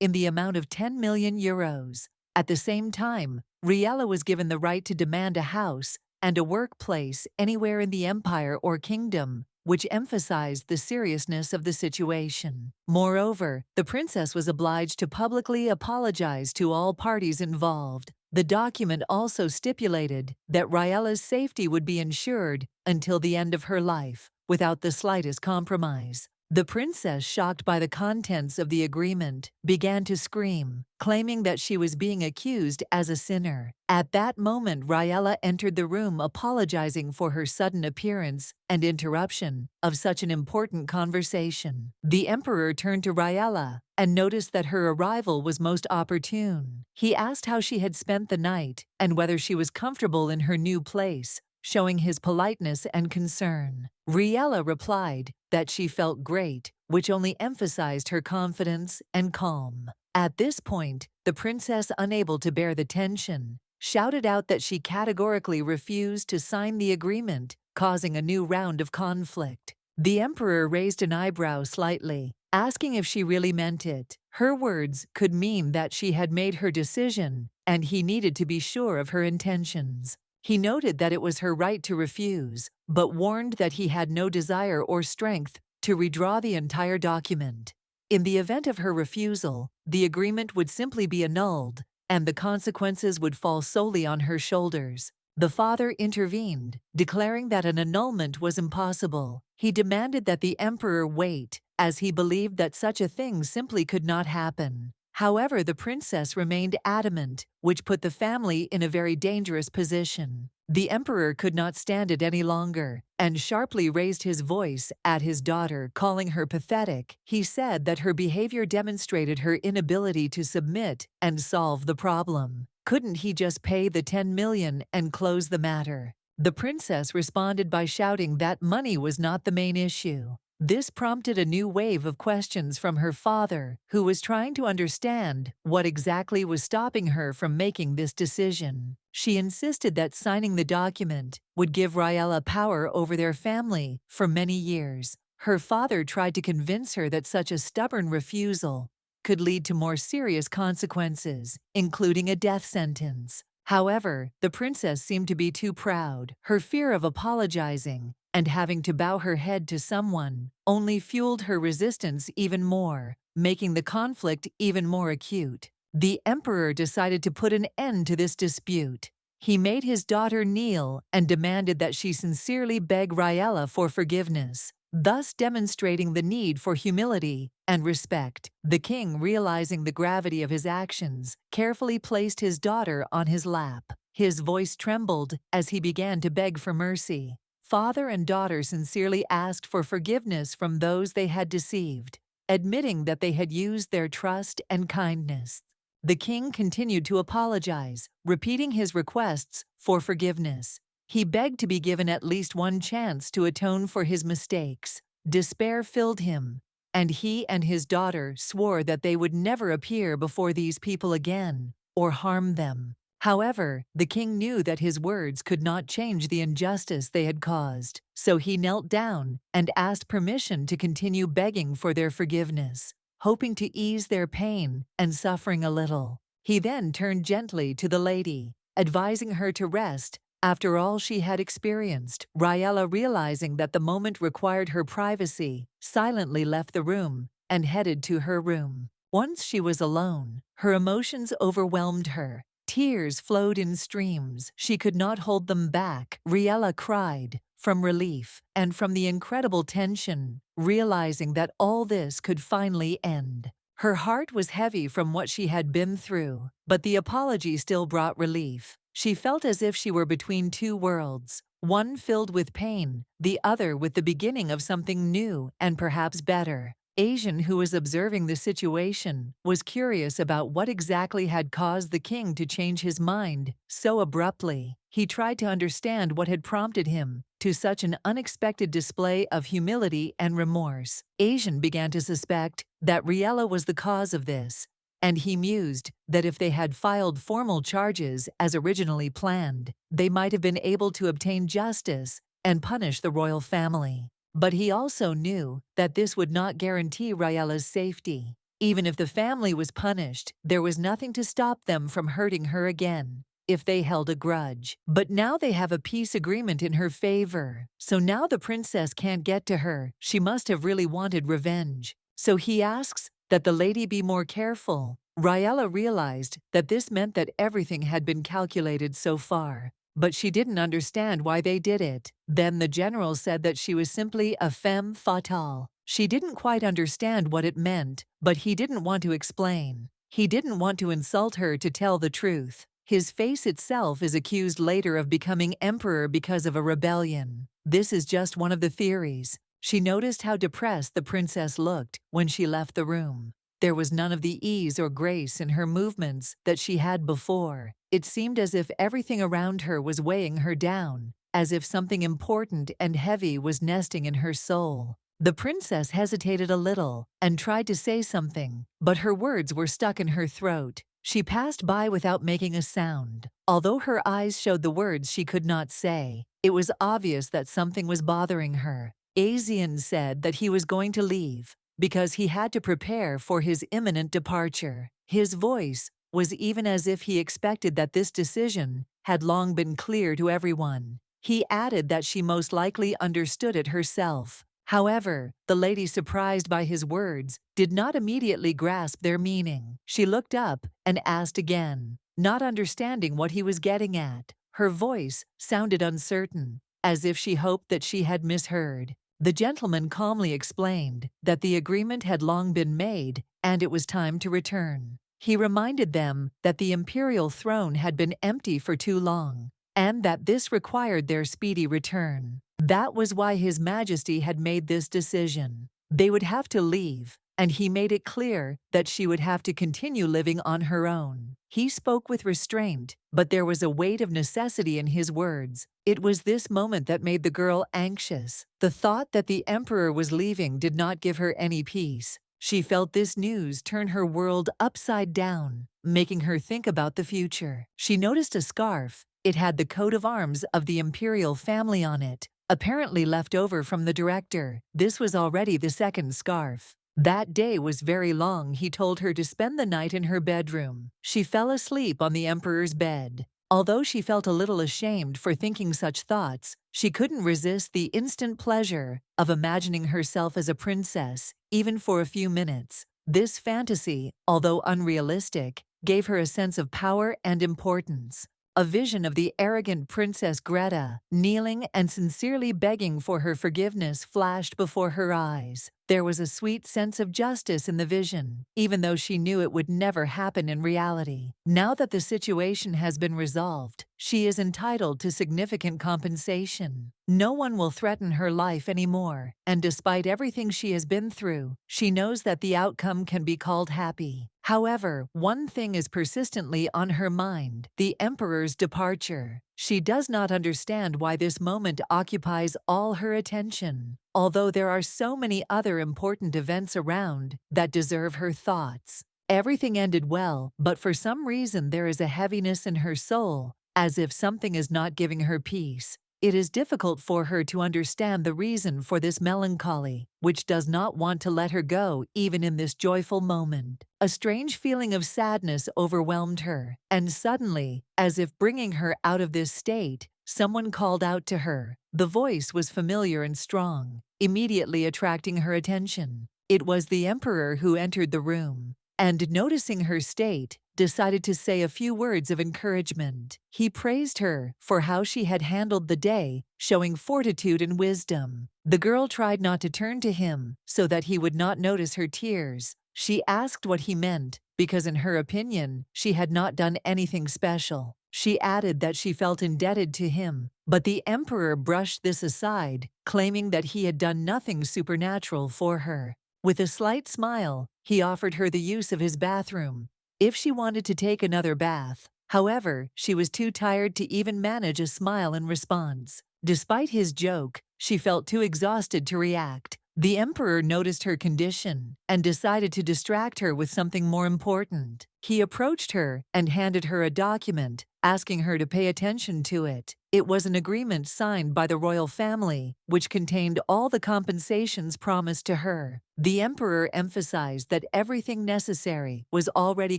in the amount of 10 million euros. At the same time, Riela was given the right to demand a house and a workplace anywhere in the empire or kingdom, which emphasized the seriousness of the situation. Moreover, the princess was obliged to publicly apologize to all parties involved. The document also stipulated that Riela's safety would be ensured until the end of her life, without the slightest compromise. The princess, shocked by the contents of the agreement, began to scream, claiming that she was being accused as a sinner. At that moment, Riela entered the room, apologizing for her sudden appearance and interruption of such an important conversation. The emperor turned to Riela and noticed that her arrival was most opportune. He asked how she had spent the night and whether she was comfortable in her new place, showing his politeness and concern. Riela replied that she felt great, which only emphasized her confidence and calm. At this point, the princess, unable to bear the tension, shouted out that she categorically refused to sign the agreement, causing a new round of conflict. The emperor raised an eyebrow slightly, asking if she really meant it. Her words could mean that she had made her decision, and he needed to be sure of her intentions. He noted that it was her right to refuse, but warned that he had no desire or strength to redraw the entire document. In the event of her refusal, the agreement would simply be annulled, and the consequences would fall solely on her shoulders. The father intervened, declaring that an annulment was impossible. He demanded that the emperor wait, as he believed that such a thing simply could not happen. However, the princess remained adamant, which put the family in a very dangerous position. The emperor could not stand it any longer, and sharply raised his voice at his daughter, calling her pathetic. He said that her behavior demonstrated her inability to submit and solve the problem. Couldn't he just pay the 10 million and close the matter? The princess responded by shouting that money was not the main issue. This prompted a new wave of questions from her father, who was trying to understand what exactly was stopping her from making this decision. She insisted that signing the document would give Riela power over their family for many years. Her father tried to convince her that such a stubborn refusal could lead to more serious consequences, including a death sentence. However, the princess seemed to be too proud. Her fear of apologizing and having to bow her head to someone only fueled her resistance even more, making the conflict even more acute. The emperor decided to put an end to this dispute. He made his daughter kneel and demanded that she sincerely beg Riela for forgiveness, thus demonstrating the need for humility and respect. The king, realizing the gravity of his actions, carefully placed his daughter on his lap. His voice trembled as he began to beg for mercy. Father and daughter sincerely asked for forgiveness from those they had deceived, admitting that they had used their trust and kindness. The king continued to apologize, repeating his requests for forgiveness. He begged to be given at least one chance to atone for his mistakes. Despair filled him, and he and his daughter swore that they would never appear before these people again or harm them. However, the king knew that his words could not change the injustice they had caused, so he knelt down and asked permission to continue begging for their forgiveness, hoping to ease their pain and suffering a little. He then turned gently to the lady, advising her to rest after all she had experienced. Riela, realizing that the moment required her privacy, silently left the room and headed to her room. Once she was alone, her emotions overwhelmed her. Tears flowed in streams. She could not hold them back. Riela cried from relief and from the incredible tension, realizing that all this could finally end. Her heart was heavy from what she had been through, but the apology still brought relief. She felt as if she were between two worlds, one filled with pain, the other with the beginning of something new and perhaps better. Asian, who was observing the situation, was curious about what exactly had caused the king to change his mind so abruptly. He tried to understand what had prompted him to such an unexpected display of humility and remorse. Asian began to suspect that Riela was the cause of this, and he mused that if they had filed formal charges as originally planned, they might have been able to obtain justice and punish the royal family. But he also knew that this would not guarantee Riela's safety. Even if the family was punished, there was nothing to stop them from hurting her again if they held a grudge. But now they have a peace agreement in her favor, so now the princess can't get to her. She must have really wanted revenge. So he asks that the lady be more careful. Riela realized that this meant that everything had been calculated so far, but she didn't understand why they did it. Then the general said that she was simply a femme fatale. She didn't quite understand what it meant, but he didn't want to explain. He didn't want to insult her to tell the truth. His face itself is accused later of becoming emperor because of a rebellion. This is just one of the theories. She noticed how depressed the princess looked when she left the room. There was none of the ease or grace in her movements that she had before. It seemed as if everything around her was weighing her down, as if something important and heavy was nesting in her soul. The princess hesitated a little and tried to say something, but her words were stuck in her throat. She passed by without making a sound. Although her eyes showed the words she could not say, it was obvious that something was bothering her. Asian said that he was going to leave because he had to prepare for his imminent departure. His voice was even as if he expected that this decision had long been clear to everyone. He added that she most likely understood it herself. However, the lady, surprised by his words, did not immediately grasp their meaning. She looked up and asked again, not understanding what he was getting at. Her voice sounded uncertain, as if she hoped that she had misheard. The gentleman calmly explained that the agreement had long been made and it was time to return. He reminded them that the imperial throne had been empty for too long, and that this required their speedy return. That was why His Majesty had made this decision. They would have to leave and he made it clear that she would have to continue living on her own. He spoke with restraint, but there was a weight of necessity in his words. It was this moment that made the girl anxious. The thought that the emperor was leaving did not give her any peace. She felt this news turn her world upside down, making her think about the future. She noticed a scarf. It had the coat of arms of the imperial family on it, apparently left over from the director. This was already the second scarf. That day was very long. He told her to spend the night in her bedroom. She fell asleep on the emperor's bed. Although she felt a little ashamed for thinking such thoughts, she couldn't resist the instant pleasure of imagining herself as a princess, even for a few minutes. This fantasy, although unrealistic, gave her a sense of power and importance. A vision of the arrogant Princess Greta, kneeling and sincerely begging for her forgiveness, flashed before her eyes. There was a sweet sense of justice in the vision, even though she knew it would never happen in reality. Now that the situation has been resolved, she is entitled to significant compensation. No one will threaten her life anymore, and despite everything she has been through, she knows that the outcome can be called happy. However, one thing is persistently on her mind: the emperor's departure. She does not understand why this moment occupies all her attention, although there are so many other important events around that deserve her thoughts. Everything ended well, but for some reason there is a heaviness in her soul, as if something is not giving her peace. It is difficult for her to understand the reason for this melancholy, which does not want to let her go even in this joyful moment. A strange feeling of sadness overwhelmed her, and suddenly, as if bringing her out of this state, someone called out to her. The voice was familiar and strong, immediately attracting her attention. It was the emperor who entered the room, and noticing her state, decided to say a few words of encouragement. He praised her for how she had handled the day, showing fortitude and wisdom. The girl tried not to turn to him so that he would not notice her tears. She asked what he meant, because in her opinion, she had not done anything special. She added that she felt indebted to him, but the emperor brushed this aside, claiming that he had done nothing supernatural for her. With a slight smile, he offered her the use of his bathroom if she wanted to take another bath. However, she was too tired to even manage a smile in response. Despite his joke, she felt too exhausted to react. The emperor noticed her condition and decided to distract her with something more important. He approached her and handed her a document, asking her to pay attention to it. It was an agreement signed by the royal family, which contained all the compensations promised to her. The emperor emphasized that everything necessary was already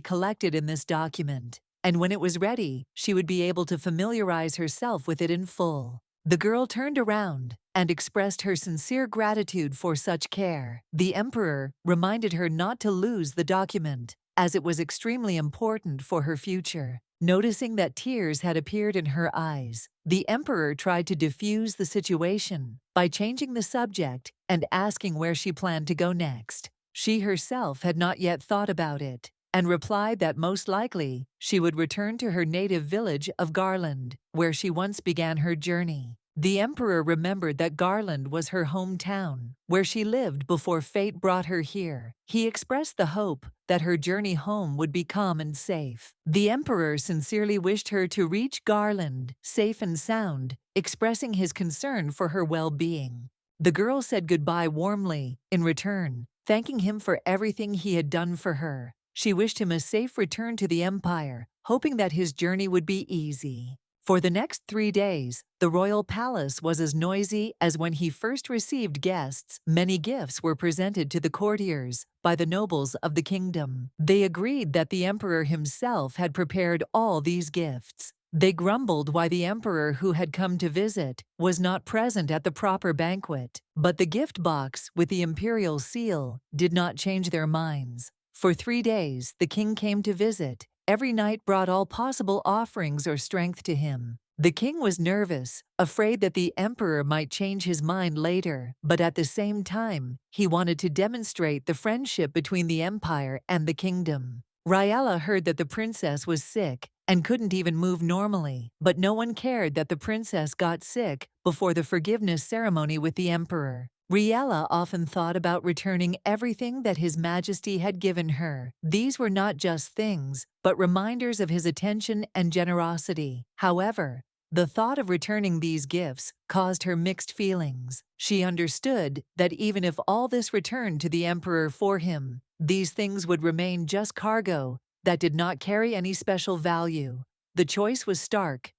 collected in this document, and when it was ready, she would be able to familiarize herself with it in full. The girl turned around and expressed her sincere gratitude for such care. The emperor reminded her not to lose the document, as it was extremely important for her future. Noticing that tears had appeared in her eyes, the emperor tried to diffuse the situation by changing the subject and asking where she planned to go next. She herself had not yet thought about it, and replied that most likely she would return to her native village of Garland, where she once began her journey. The emperor remembered that Garland was her hometown, where she lived before fate brought her here. He expressed the hope that her journey home would be calm and safe. The emperor sincerely wished her to reach Garland safe and sound, expressing his concern for her well-being. The girl said goodbye warmly, in return, thanking him for everything he had done for her. She wished him a safe return to the empire, hoping that his journey would be easy. For the next 3 days, the royal palace was as noisy as when he first received guests. Many gifts were presented to the courtiers by the nobles of the kingdom. They agreed that the emperor himself had prepared all these gifts. They grumbled why the emperor who had come to visit was not present at the proper banquet, but the gift box with the imperial seal did not change their minds. For 3 days, the king came to visit. Every night brought all possible offerings or strength to him. The king was nervous, afraid that the emperor might change his mind later, but at the same time, he wanted to demonstrate the friendship between the empire and the kingdom. Riela heard that the princess was sick and couldn't even move normally, but no one cared that the princess got sick before the forgiveness ceremony with the emperor. Riela often thought about returning everything that His Majesty had given her. These were not just things, but reminders of his attention and generosity. However, the thought of returning these gifts caused her mixed feelings. She understood that even if all this returned to the emperor for him, these things would remain just cargo that did not carry any special value. The choice was stark: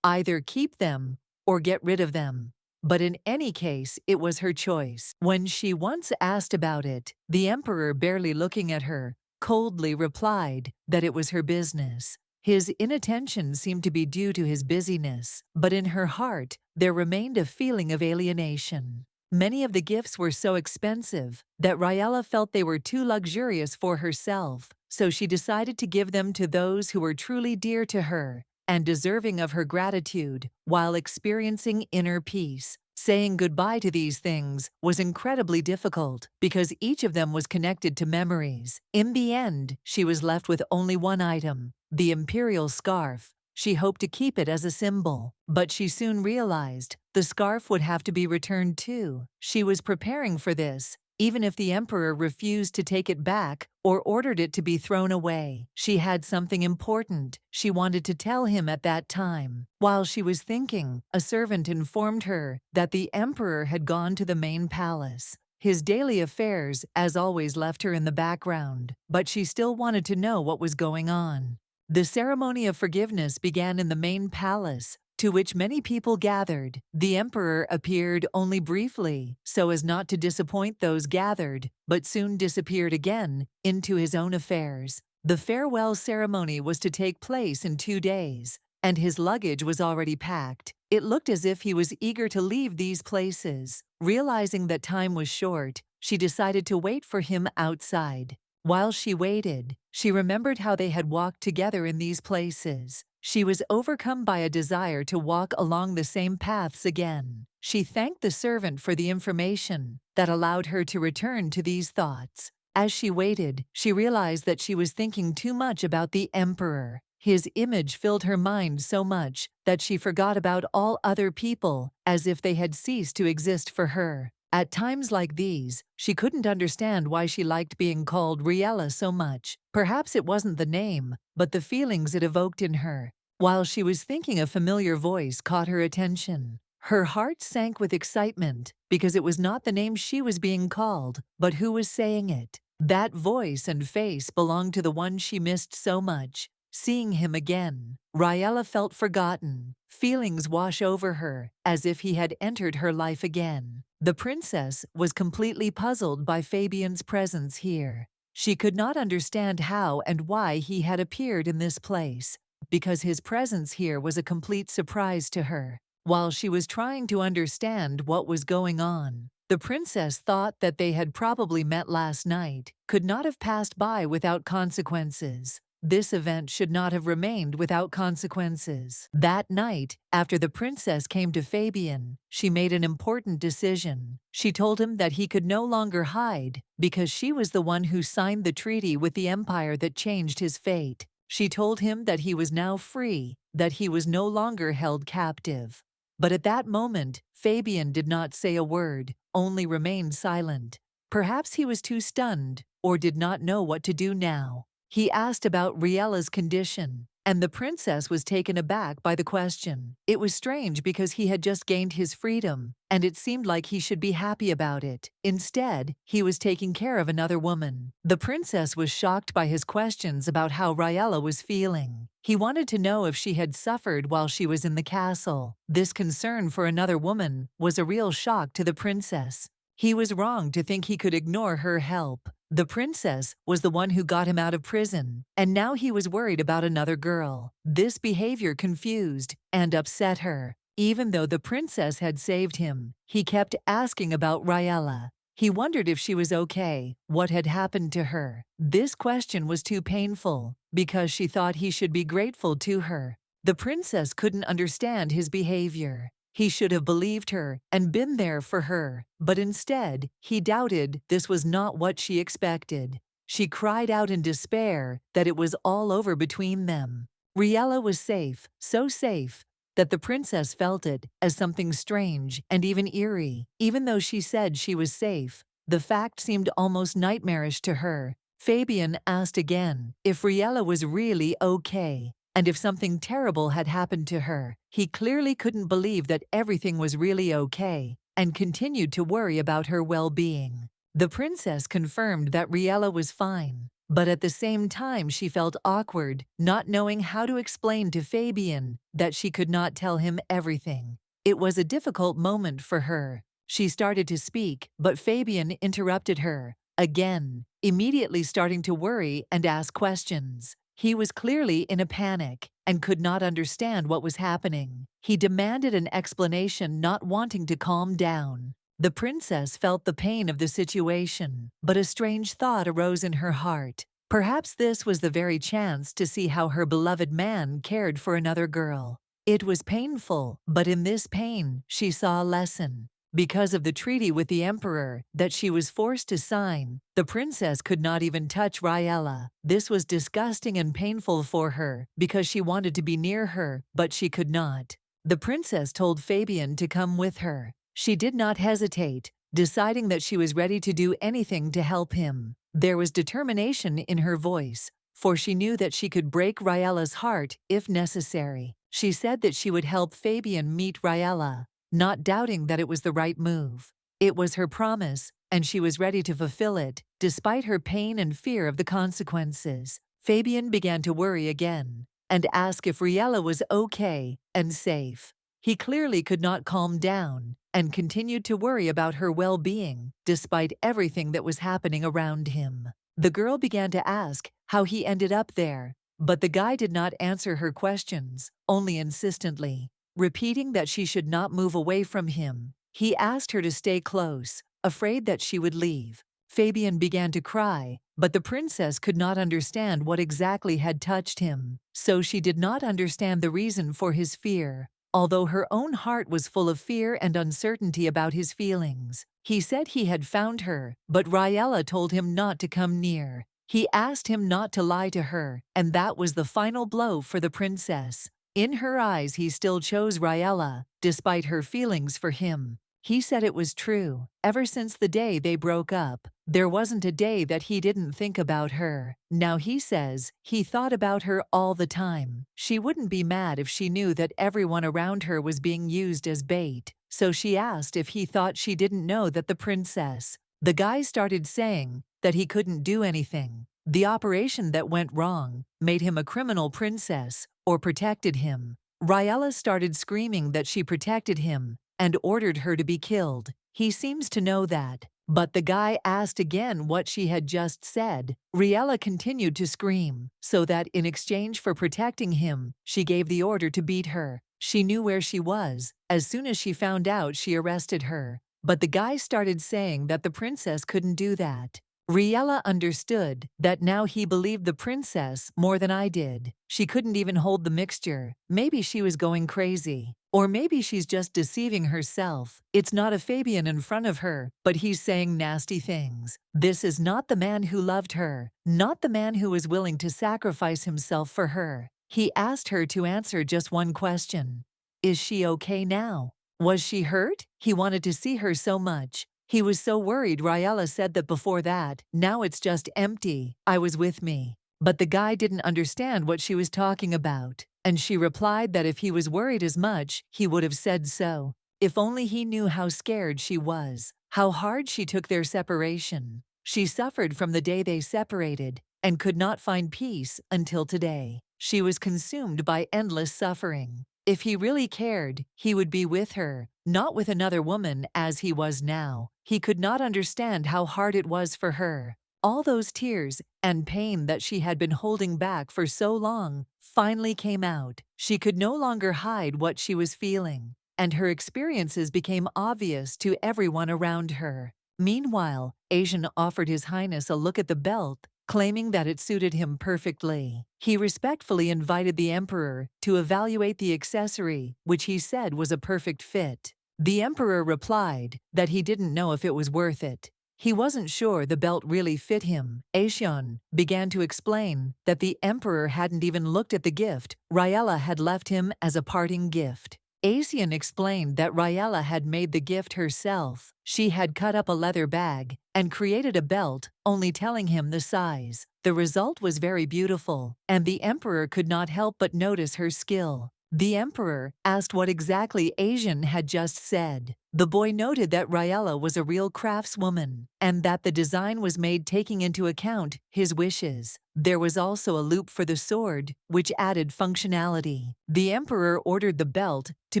either keep them or get rid of them. But in any case, it was her choice. When she once asked about it, the emperor, barely looking at her, coldly replied that it was her business. His inattention seemed to be due to his busyness, but in her heart there remained a feeling of alienation. Many of the gifts were so expensive that Riela felt they were too luxurious for herself, so she decided to give them to those who were truly dear to her and deserving of her gratitude while experiencing inner peace. Saying goodbye to these things was incredibly difficult because each of them was connected to memories. In the end, she was left with only one item: the imperial scarf. She hoped to keep it as a symbol, but she soon realized the scarf would have to be returned too. She was preparing for this, even if the emperor refused to take it back or ordered it to be thrown away. She had something important she wanted to tell him at that time. While she was thinking, a servant informed her that the emperor had gone to the main palace. His daily affairs, as always, left her in the background, but she still wanted to know what was going on. The ceremony of forgiveness began in the main palace, to which many people gathered. The emperor appeared only briefly, so as not to disappoint those gathered, but soon disappeared again into his own affairs. The farewell ceremony was to take place in 2 days, and his luggage was already packed. It looked as if he was eager to leave these places. Realizing that time was short, she decided to wait for him outside. While she waited, she remembered how they had walked together in these places. She was overcome by a desire to walk along the same paths again. She thanked the servant for the information that allowed her to return to these thoughts. As she waited, she realized that she was thinking too much about the emperor. His image filled her mind so much that she forgot about all other people, as if they had ceased to exist for her. At times like these, she couldn't understand why she liked being called Riela so much. Perhaps it wasn't the name, but the feelings it evoked in her. While she was thinking, a familiar voice caught her attention. Her heart sank with excitement because it was not the name she was being called, but who was saying it. That voice and face belonged to the one she missed so much. Seeing him again, Riela felt forgotten. Feelings wash over her, as if he had entered her life again. The princess was completely puzzled by Fabian's presence here. She could not understand how and why he had appeared in this place, because his presence here was a complete surprise to her. While she was trying to understand what was going on, the princess thought that they had probably met last night, could not have passed by without consequences. This event should not have remained without consequences. That night, after the princess came to Fabian, she made an important decision. She told him that he could no longer hide, because she was the one who signed the treaty with the empire that changed his fate. She told him that he was now free, that he was no longer held captive. But at that moment, Fabian did not say a word, only remained silent. Perhaps he was too stunned, or did not know what to do now. He asked about Riela's condition, and the princess was taken aback by the question. It was strange because he had just gained his freedom, and it seemed like he should be happy about it. Instead, he was taking care of another woman. The princess was shocked by his questions about how Riela was feeling. He wanted to know if she had suffered while she was in the castle. This concern for another woman was a real shock to the princess. He was wrong to think he could ignore her help. The princess was the one who got him out of prison, and now he was worried about another girl. This behavior confused and upset her. Even though the princess had saved him, he kept asking about Riela. He wondered if she was okay, what had happened to her. This question was too painful, because she thought he should be grateful to her. The princess couldn't understand his behavior. He should have believed her and been there for her, but instead, he doubted this was not what she expected. She cried out in despair that it was all over between them. Riela was safe, so safe, that the princess felt it as something strange and even eerie. Even though she said she was safe, the fact seemed almost nightmarish to her. Fabian asked again if Riela was really okay, and if something terrible had happened to her. He clearly couldn't believe that everything was really okay, and continued to worry about her well-being. The princess confirmed that Riela was fine, but at the same time she felt awkward, not knowing how to explain to Fabian that she could not tell him everything. It was a difficult moment for her. She started to speak, but Fabian interrupted her, again, immediately starting to worry and ask questions. He was clearly in a panic and could not understand what was happening. He demanded an explanation, not wanting to calm down. The princess felt the pain of the situation, but a strange thought arose in her heart. Perhaps this was the very chance to see how her beloved man cared for another girl. It was painful, but in this pain, she saw a lesson. Because of the treaty with the emperor that she was forced to sign, the princess could not even touch Riela. This was disgusting and painful for her because she wanted to be near her, but she could not. The princess told Fabian to come with her. She did not hesitate, deciding that she was ready to do anything to help him. There was determination in her voice, for she knew that she could break Riela's heart if necessary. She said that she would help Fabian meet Riela, not doubting that it was the right move. It was her promise, and she was ready to fulfill it, despite her pain and fear of the consequences. Fabian began to worry again, and ask if Riela was okay and safe. He clearly could not calm down, and continued to worry about her well-being, despite everything that was happening around him. The girl began to ask how he ended up there, but the guy did not answer her questions, only insistently, repeating that she should not move away from him. He asked her to stay close, afraid that she would leave. Fabian began to cry, but the princess could not understand what exactly had touched him, so she did not understand the reason for his fear, although her own heart was full of fear and uncertainty about his feelings. He said he had found her, but Riela told him not to come near. He asked him not to lie to her, and that was the final blow for the princess. In her eyes, he still chose Riela, despite her feelings for him. He said it was true. Ever since the day they broke up, there wasn't a day that he didn't think about her. Now he says he thought about her all the time. She wouldn't be mad if she knew that everyone around her was being used as bait, so she asked if he thought she didn't know that the princess. The guy started saying that he couldn't do anything. The operation that went wrong made him a criminal princess, or protected him. Riela started screaming that she protected him and ordered her to be killed. He seems to know that. But the guy asked again what she had just said. Riela continued to scream, so that in exchange for protecting him, she gave the order to beat her. She knew where she was. As soon as she found out, she arrested her. But the guy started saying that the princess couldn't do that. Riela understood that now he believed the princess more than I did. She couldn't even hold the mixture. Maybe she was going crazy. Or maybe she's just deceiving herself. It's not a Fabian in front of her, but he's saying nasty things. This is not the man who loved her, not the man who was willing to sacrifice himself for her. He asked her to answer just one question. Is she okay now? Was she hurt? He wanted to see her so much. He was so worried. Riela said that before that, now it's just empty. I was with me. But the guy didn't understand what she was talking about, and she replied that if he was worried as much, he would have said so. If only he knew how scared she was, how hard she took their separation. She suffered from the day they separated and could not find peace until today. She was consumed by endless suffering. If he really cared, he would be with her, not with another woman as he was now. He could not understand how hard it was for her. All those tears and pain that she had been holding back for so long finally came out. She could no longer hide what she was feeling, and her experiences became obvious to everyone around her. Meanwhile, Asian offered His Highness a look at the belt, claiming that it suited him perfectly. He respectfully invited the emperor to evaluate the accessory, which he said was a perfect fit. The emperor replied that he didn't know if it was worth it. He wasn't sure the belt really fit him. Aishan began to explain that the emperor hadn't even looked at the gift Riela had left him as a parting gift. Aishan explained that Riela had made the gift herself. She had cut up a leather bag and created a belt, only telling him the size. The result was very beautiful, and the emperor could not help but notice her skill. The emperor asked what exactly Aishan had just said. The boy noted that Riela was a real craftswoman, and that the design was made taking into account his wishes. There was also a loop for the sword, which added functionality. The emperor ordered the belt to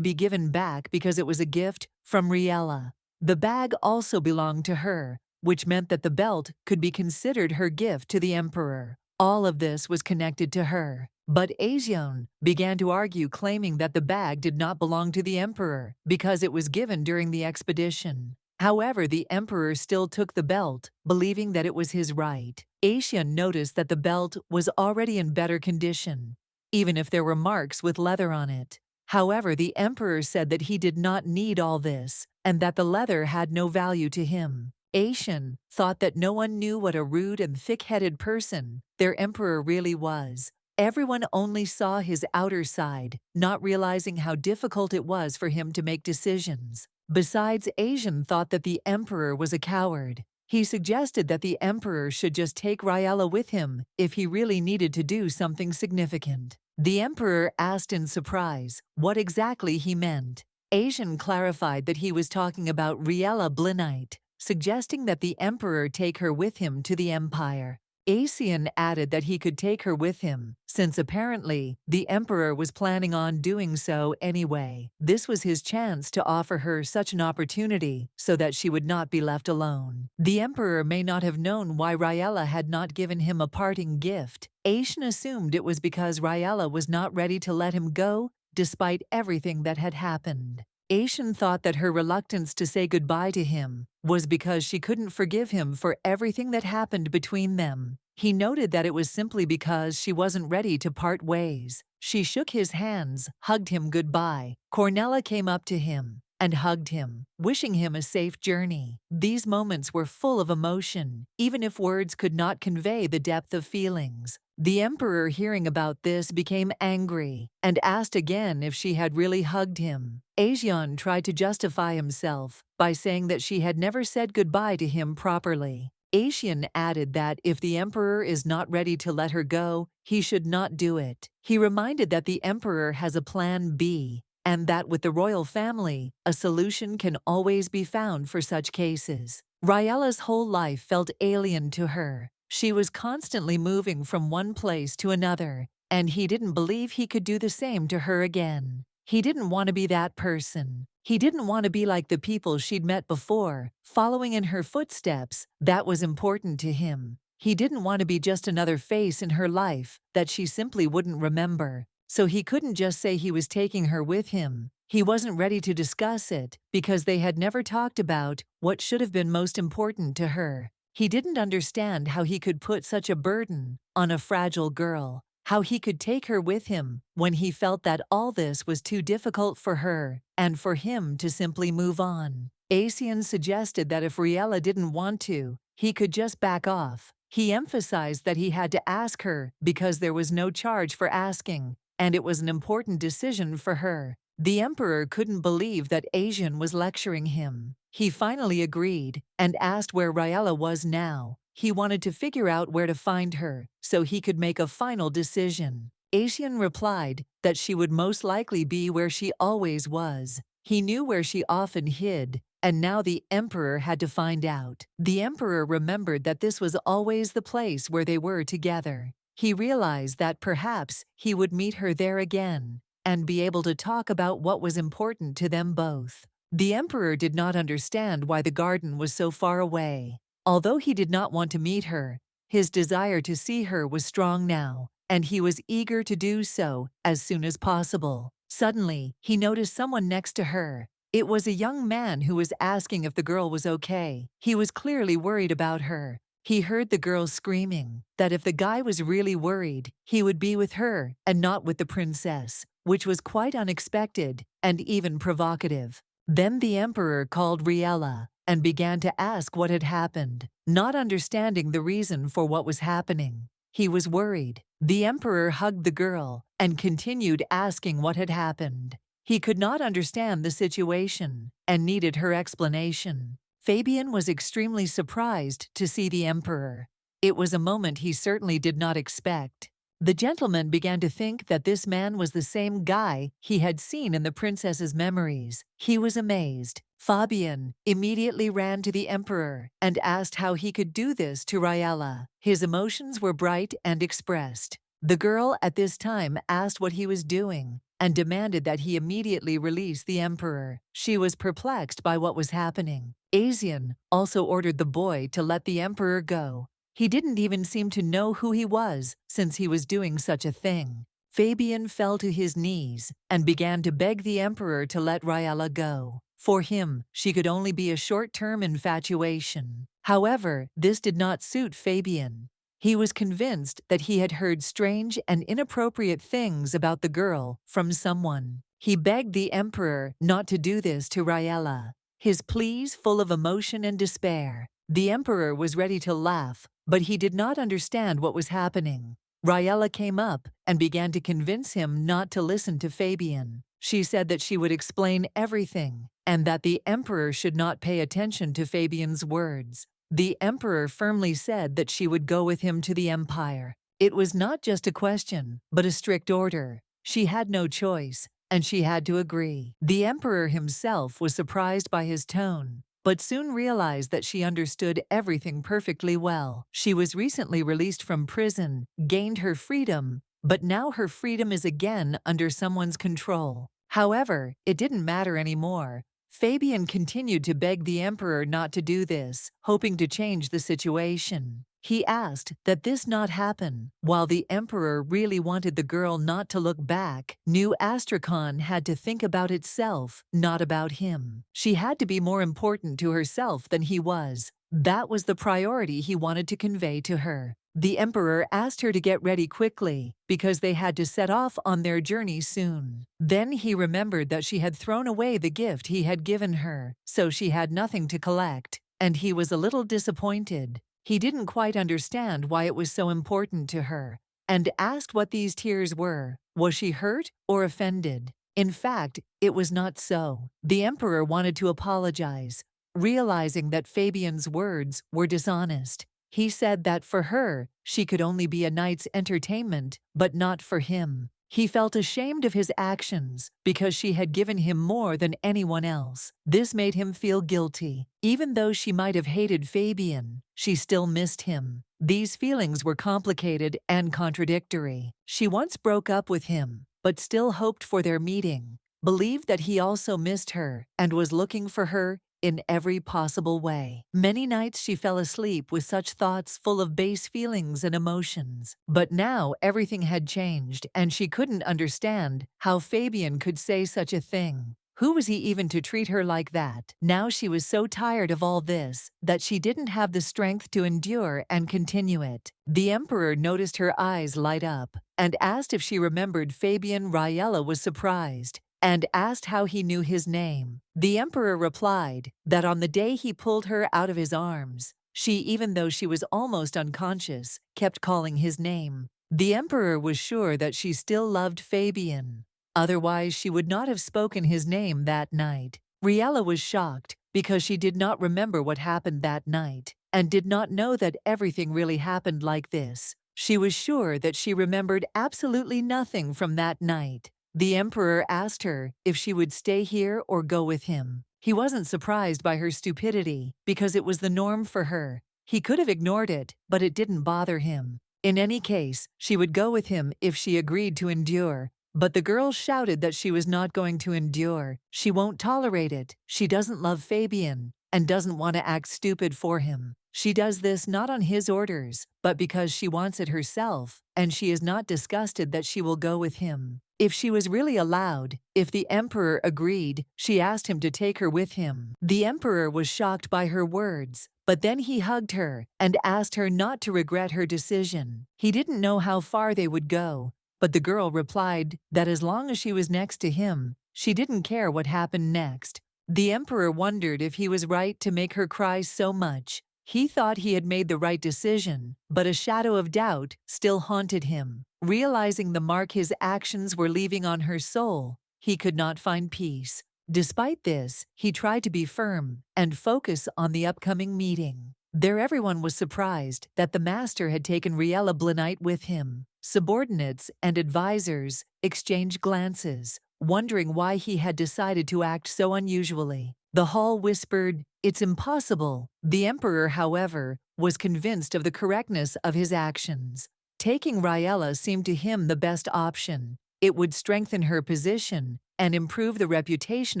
be given back because it was a gift from Riela. The bag also belonged to her, which meant that the belt could be considered her gift to the emperor. All of this was connected to her. But Aishan began to argue, claiming that the bag did not belong to the emperor because it was given during the expedition. However, the emperor still took the belt, believing that it was his right. Aishan noticed that the belt was already in better condition, even if there were marks with leather on it. However, the emperor said that he did not need all this and that the leather had no value to him. Aishan thought that no one knew what a rude and thick-headed person their emperor really was. Everyone only saw his outer side, not realizing how difficult it was for him to make decisions. Besides, Aishan thought that the emperor was a coward. He suggested that the emperor should just take Riela with him if he really needed to do something significant. The emperor asked in surprise what exactly he meant. Aishan clarified that he was talking about Riela Blinite, suggesting that the emperor take her with him to the empire. Aishan added that he could take her with him, since apparently the emperor was planning on doing so anyway. This was his chance to offer her such an opportunity so that she would not be left alone. The emperor may not have known why Riela had not given him a parting gift. Aishan assumed it was because Riela was not ready to let him go despite everything that had happened. Aishan thought that her reluctance to say goodbye to him was because she couldn't forgive him for everything that happened between them. He noted that it was simply because she wasn't ready to part ways. She shook his hands, hugged him goodbye. Cornella came up to him and hugged him, wishing him a safe journey. These moments were full of emotion, even if words could not convey the depth of feelings. The emperor, hearing about this, became angry and asked again if she had really hugged him. Aishan tried to justify himself by saying that she had never said goodbye to him properly. Aishan added that if the emperor is not ready to let her go, he should not do it. He reminded that the emperor has a plan B, and that with the royal family, a solution can always be found for such cases. Riela's whole life felt alien to her. She was constantly moving from one place to another, and he didn't believe he could do the same to her again. He didn't want to be that person. He didn't want to be like the people she'd met before, following in her footsteps. That was important to him. He didn't want to be just another face in her life that she simply wouldn't remember. So he couldn't just say he was taking her with him. He wasn't ready to discuss it because they had never talked about what should have been most important to her. He didn't understand how he could put such a burden on a fragile girl, how he could take her with him when he felt that all this was too difficult for her and for him to simply move on. Aishan suggested that if Riela didn't want to, he could just back off. He emphasized that he had to ask her because there was no charge for asking, and it was an important decision for her. The emperor couldn't believe that Aishan was lecturing him. He finally agreed and asked where Riela was now. He wanted to figure out where to find her so he could make a final decision. Aishan replied that she would most likely be where she always was. He knew where she often hid, and now the emperor had to find out. The emperor remembered that this was always the place where they were together. He realized that perhaps he would meet her there again and be able to talk about what was important to them both. The emperor did not understand why the garden was so far away. Although he did not want to meet her, his desire to see her was strong now, and he was eager to do so as soon as possible. Suddenly, he noticed someone next to her. It was a young man who was asking if the girl was okay. He was clearly worried about her. He heard the girl screaming that if the guy was really worried, he would be with her and not with the princess, which was quite unexpected and even provocative. Then the emperor called Riela. and began to ask what had happened, not understanding the reason for what was happening. He was worried. The emperor hugged the girl and continued asking what had happened. He could not understand the situation and needed her explanation. Fabian was extremely surprised to see the emperor. It was a moment he certainly did not expect. The gentleman began to think that this man was the same guy he had seen in the princess's memories. He was amazed. Fabian immediately ran to the emperor and asked how he could do this to Riela. His emotions were bright and expressed. The girl at this time asked what he was doing and demanded that he immediately release the emperor. She was perplexed by what was happening. Asian also ordered the boy to let the emperor go. He didn't even seem to know who he was since he was doing such a thing. Fabian fell to his knees and began to beg the emperor to let Riela go. For him, she could only be a short-term infatuation. However, this did not suit Fabian. He was convinced that he had heard strange and inappropriate things about the girl from someone. He begged the emperor not to do this to Riela, his pleas full of emotion and despair. The emperor was ready to laugh, but he did not understand what was happening. Riela came up and began to convince him not to listen to Fabian. She said that she would explain everything and that the emperor should not pay attention to Fabian's words. The emperor firmly said that she would go with him to the empire. It was not just a question, but a strict order. She had no choice, and she had to agree. The emperor himself was surprised by his tone, but soon realized that she understood everything perfectly well. She was recently released from prison, gained her freedom, but now her freedom is again under someone's control. However, it didn't matter anymore. Fabian continued to beg the emperor not to do this, hoping to change the situation. He asked that this not happen. While the emperor really wanted the girl not to look back, New Astrakhan had to think about itself, not about him. She had to be more important to herself than he was. That was the priority he wanted to convey to her. The emperor asked her to get ready quickly because they had to set off on their journey soon. Then he remembered that she had thrown away the gift he had given her, so she had nothing to collect, and he was a little disappointed. He didn't quite understand why it was so important to her, and asked what these tears were. Was she hurt or offended? In fact, it was not so. The emperor wanted to apologize, realizing that Fabian's words were dishonest. He said that for her, she could only be a night's entertainment, but not for him. He felt ashamed of his actions because she had given him more than anyone else. This made him feel guilty. Even though she might have hated Fabian, she still missed him. These feelings were complicated and contradictory. She once broke up with him, but still hoped for their meeting, believed that he also missed her, and was looking for her in every possible way. Many nights she fell asleep with such thoughts full of base feelings and emotions. But now everything had changed, and she couldn't understand how Fabian could say such a thing. Who was he even to treat her like that? Now she was so tired of all this that she didn't have the strength to endure and continue it. The emperor noticed her eyes light up and asked if she remembered Fabian. Riela was surprised and asked how he knew his name. The emperor replied that on the day he pulled her out of his arms, she, even though she was almost unconscious, kept calling his name. The emperor was sure that she still loved Fabian. Otherwise, she would not have spoken his name that night. Riela was shocked because she did not remember what happened that night and did not know that everything really happened like this. She was sure that she remembered absolutely nothing from that night. The emperor asked her if she would stay here or go with him. He wasn't surprised by her stupidity because it was the norm for her. He could have ignored it, but it didn't bother him. In any case, she would go with him if she agreed to endure. But the girl shouted that she was not going to endure. She won't tolerate it. She doesn't love Fabian and doesn't want to act stupid for him. She does this not on his orders, but because she wants it herself, and she is not disgusted that she will go with him. If she was really allowed, if the emperor agreed, she asked him to take her with him. The emperor was shocked by her words, but then he hugged her and asked her not to regret her decision. He didn't know how far they would go, but the girl replied that as long as she was next to him, she didn't care what happened next. The emperor wondered if he was right to make her cry so much. He thought he had made the right decision, but a shadow of doubt still haunted him. Realizing the mark his actions were leaving on her soul, he could not find peace. Despite this, he tried to be firm and focus on the upcoming meeting. There everyone was surprised that the master had taken Riela Blenite with him. Subordinates and advisors exchanged glances, wondering why he had decided to act so unusually. The hall whispered, "It's impossible." The emperor, however, was convinced of the correctness of his actions. Taking Riela seemed to him the best option. It would strengthen her position and improve the reputation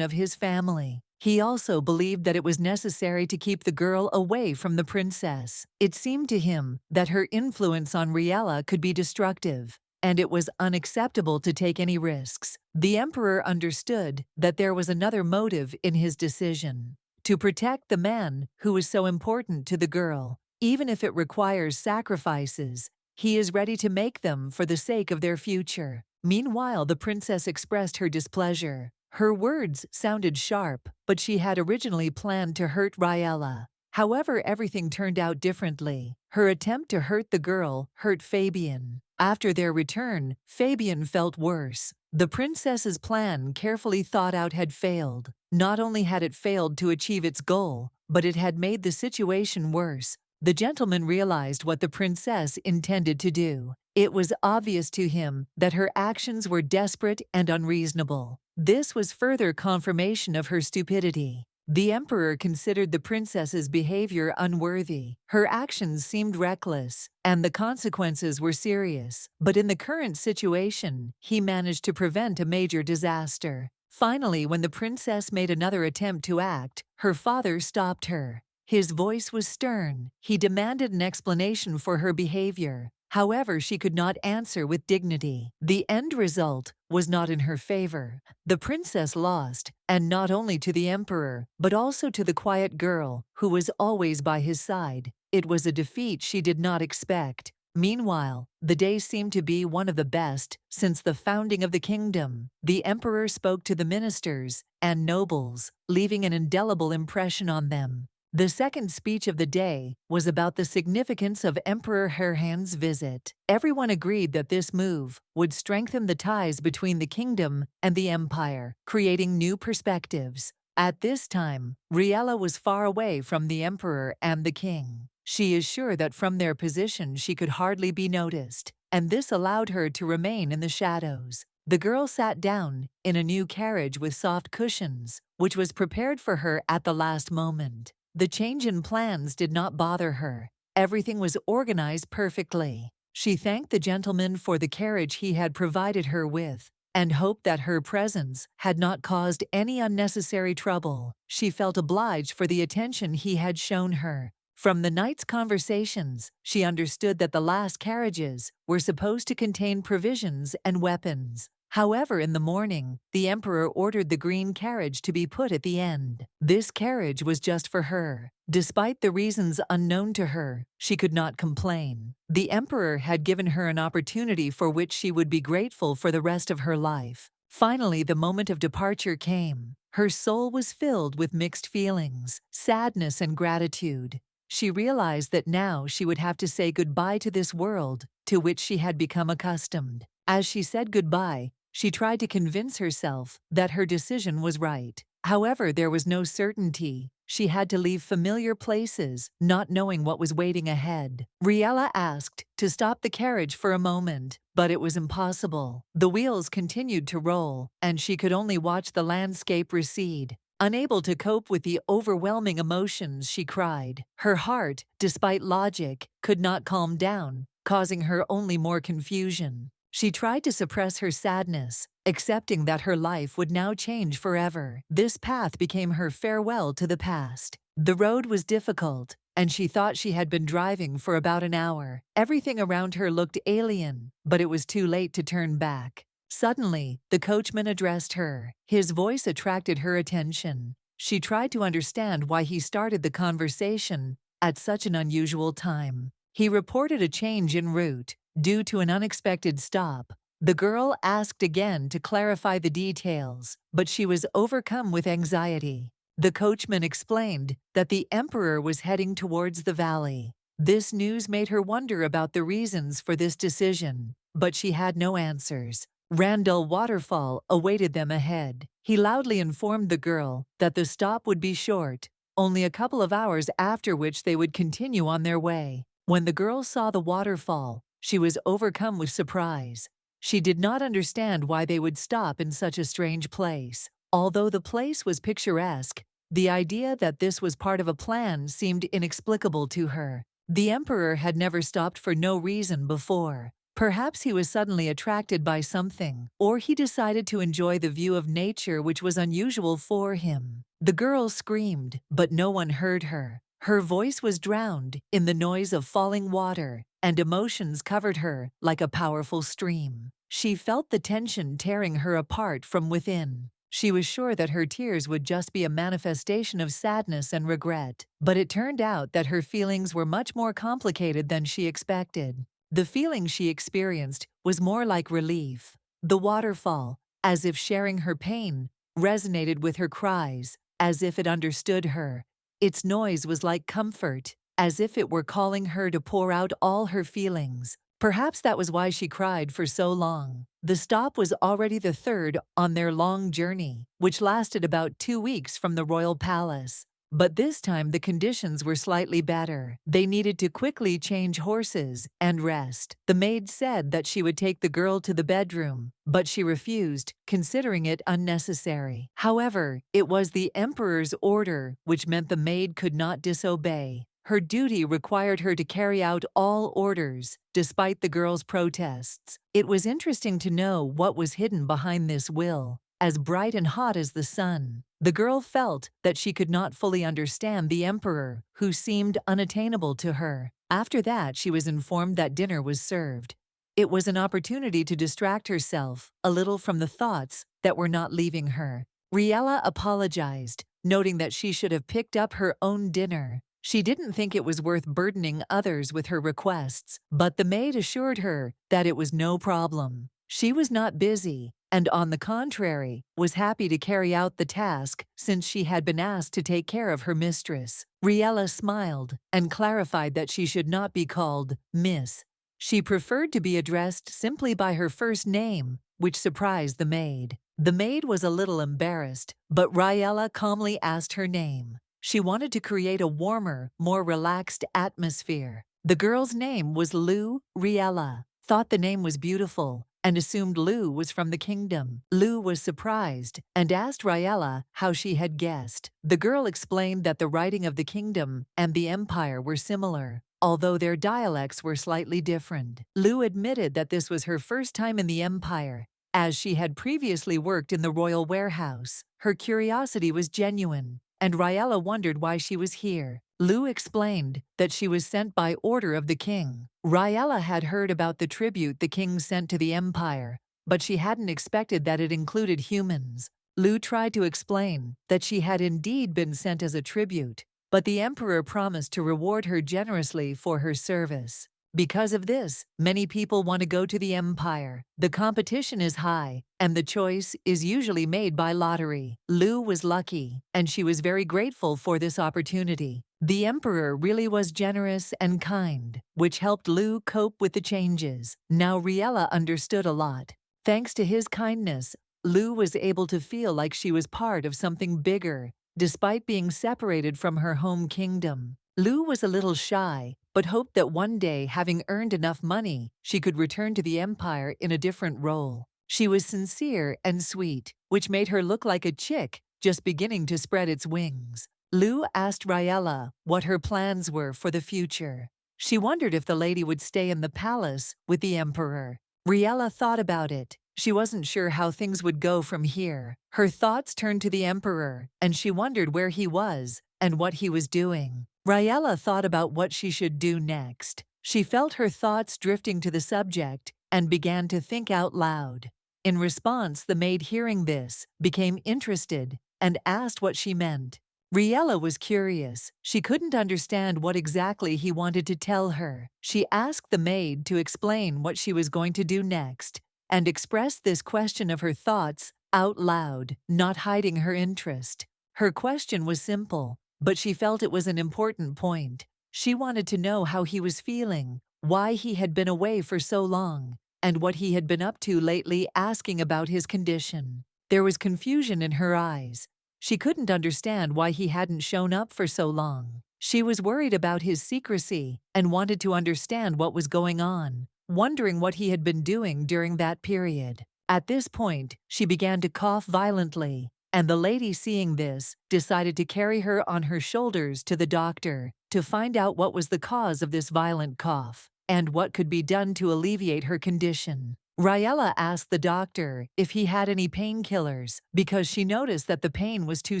of his family. He also believed that it was necessary to keep the girl away from the princess. It seemed to him that her influence on Riela could be destructive, and it was unacceptable to take any risks. The emperor understood that there was another motive in his decision: to protect the man who was so important to the girl. Even if it requires sacrifices, he is ready to make them for the sake of their future. Meanwhile, the princess expressed her displeasure. Her words sounded sharp, but she had originally planned to hurt Riela. However, everything turned out differently. Her attempt to hurt the girl hurt Fabian. After their return, Fabian felt worse. The princess's plan, carefully thought out, had failed. Not only had it failed to achieve its goal, but it had made the situation worse. The gentleman realized what the princess intended to do. It was obvious to him that her actions were desperate and unreasonable. This was further confirmation of her stupidity. The emperor considered the princess's behavior unworthy. Her actions seemed reckless, and the consequences were serious. But in the current situation, he managed to prevent a major disaster. Finally, when the princess made another attempt to act, her father stopped her. His voice was stern. He demanded an explanation for her behavior. However, she could not answer with dignity. The end result was not in her favor. The princess lost, and not only to the emperor, but also to the quiet girl who was always by his side. It was a defeat she did not expect. Meanwhile, the day seemed to be one of the best since the founding of the kingdom. The emperor spoke to the ministers and nobles, leaving an indelible impression on them. The second speech of the day was about the significance of Emperor Herhan's visit. Everyone agreed that this move would strengthen the ties between the kingdom and the empire, creating new perspectives. At this time, Riela was far away from the emperor and the king. She is sure that from their position she could hardly be noticed, and this allowed her to remain in the shadows. The girl sat down in a new carriage with soft cushions, which was prepared for her at the last moment. The change in plans did not bother her. Everything was organized perfectly. She thanked the gentleman for the carriage he had provided her with, and hoped that her presence had not caused any unnecessary trouble. She felt obliged for the attention he had shown her. From the night's conversations, she understood that the last carriages were supposed to contain provisions and weapons. However, in the morning, the emperor ordered the green carriage to be put at the end. This carriage was just for her. Despite the reasons unknown to her, she could not complain. The emperor had given her an opportunity for which she would be grateful for the rest of her life. Finally, the moment of departure came. Her soul was filled with mixed feelings, sadness and gratitude. She realized that now she would have to say goodbye to this world to which she had become accustomed. As she said goodbye, she tried to convince herself that her decision was right. However, there was no certainty. She had to leave familiar places, not knowing what was waiting ahead. Riela asked to stop the carriage for a moment, but it was impossible. The wheels continued to roll, and she could only watch the landscape recede. Unable to cope with the overwhelming emotions, she cried. Her heart, despite logic, could not calm down, causing her only more confusion. She tried to suppress her sadness, accepting that her life would now change forever. This path became her farewell to the past. The road was difficult, and she thought she had been driving for about an hour. Everything around her looked alien, but it was too late to turn back. Suddenly, the coachman addressed her. His voice attracted her attention. She tried to understand why he started the conversation at such an unusual time. He reported a change en route due to an unexpected stop, The girl asked again to clarify the details, but she was overcome with anxiety. The coachman explained that the emperor was heading towards the valley. This news made her wonder about the reasons for this decision, but she had no answers. Randall Waterfall awaited them ahead. He loudly informed the girl that the stop would be short, only a couple of hours, after which they would continue on their way. When the girl saw the waterfall, she was overcome with surprise. She did not understand why they would stop in such a strange place. Although the place was picturesque, the idea that this was part of a plan seemed inexplicable to her. The emperor had never stopped for no reason before. Perhaps he was suddenly attracted by something, or he decided to enjoy the view of nature, which was unusual for him. The girl screamed, but no one heard her. Her voice was drowned in the noise of falling water, and emotions covered her like a powerful stream. She felt the tension tearing her apart from within. She was sure that her tears would just be a manifestation of sadness and regret, but it turned out that her feelings were much more complicated than she expected. The feeling she experienced was more like relief. The waterfall, as if sharing her pain, resonated with her cries, as if it understood her. Its noise was like comfort, as if it were calling her to pour out all her feelings. Perhaps that was why she cried for so long. The stop was already the third on their long journey, which lasted about 2 weeks from the royal palace. But this time the conditions were slightly better. They needed to quickly change horses and rest. The maid said that she would take the girl to the bedroom, but she refused, considering it unnecessary. However, it was the emperor's order, which meant the maid could not disobey. Her duty required her to carry out all orders, despite the girl's protests. It was interesting to know what was hidden behind this will. As bright and hot as the sun, the girl felt that she could not fully understand the emperor, who seemed unattainable to her. After that, she was informed that dinner was served. It was an opportunity to distract herself a little from the thoughts that were not leaving her. Riela apologized, noting that she should have picked up her own dinner. She didn't think it was worth burdening others with her requests, but the maid assured her that it was no problem. She was not busy, and on the contrary, was happy to carry out the task since she had been asked to take care of her mistress. Riela smiled and clarified that she should not be called Miss. She preferred to be addressed simply by her first name, which surprised the maid. The maid was a little embarrassed, but Riela calmly asked her name. She wanted to create a warmer, more relaxed atmosphere. The girl's name was Riela, thought the name was beautiful, and assumed Lu was from the kingdom. Lu was surprised and asked Riela how she had guessed. The girl explained that the writing of the kingdom and the empire were similar, although their dialects were slightly different. Lu admitted that this was her first time in the empire, as she had previously worked in the royal warehouse. Her curiosity was genuine, and Riela wondered why she was here. Lu explained that she was sent by order of the king. Riela had heard about the tribute the king sent to the empire, but she hadn't expected that it included humans. Lu tried to explain that she had indeed been sent as a tribute, but the emperor promised to reward her generously for her service. Because of this, many people want to go to the empire. The competition is high, and the choice is usually made by lottery. Lu was lucky, and she was very grateful for this opportunity. The emperor really was generous and kind, which helped Lu cope with the changes. Now Riela understood a lot. Thanks to his kindness, Lu was able to feel like she was part of something bigger, despite being separated from her home kingdom. Lu was a little shy, but hoped that one day, having earned enough money, she could return to the empire in a different role. She was sincere and sweet, which made her look like a chick just beginning to spread its wings. Lu asked Riela what her plans were for the future. She wondered if the lady would stay in the palace with the emperor. Riela thought about it. She wasn't sure how things would go from here. Her thoughts turned to the emperor, and she wondered where he was and what he was doing. Riela thought about what she should do next. She felt her thoughts drifting to the subject and began to think out loud. In response, the maid, hearing this, became interested and asked what she meant. Riela was curious. She couldn't understand what exactly he wanted to tell her. She asked the maid to explain what she was going to do next, and expressed this question of her thoughts out loud, not hiding her interest. Her question was simple, but she felt it was an important point. She wanted to know how he was feeling, why he had been away for so long, and what he had been up to lately, asking about his condition. There was confusion in her eyes. She couldn't understand why he hadn't shown up for so long. She was worried about his secrecy and wanted to understand what was going on, wondering what he had been doing during that period. At this point, she began to cough violently, and the lady, seeing this, decided to carry her on her shoulders to the doctor to find out what was the cause of this violent cough and what could be done to alleviate her condition. Riela asked the doctor if he had any painkillers because she noticed that the pain was too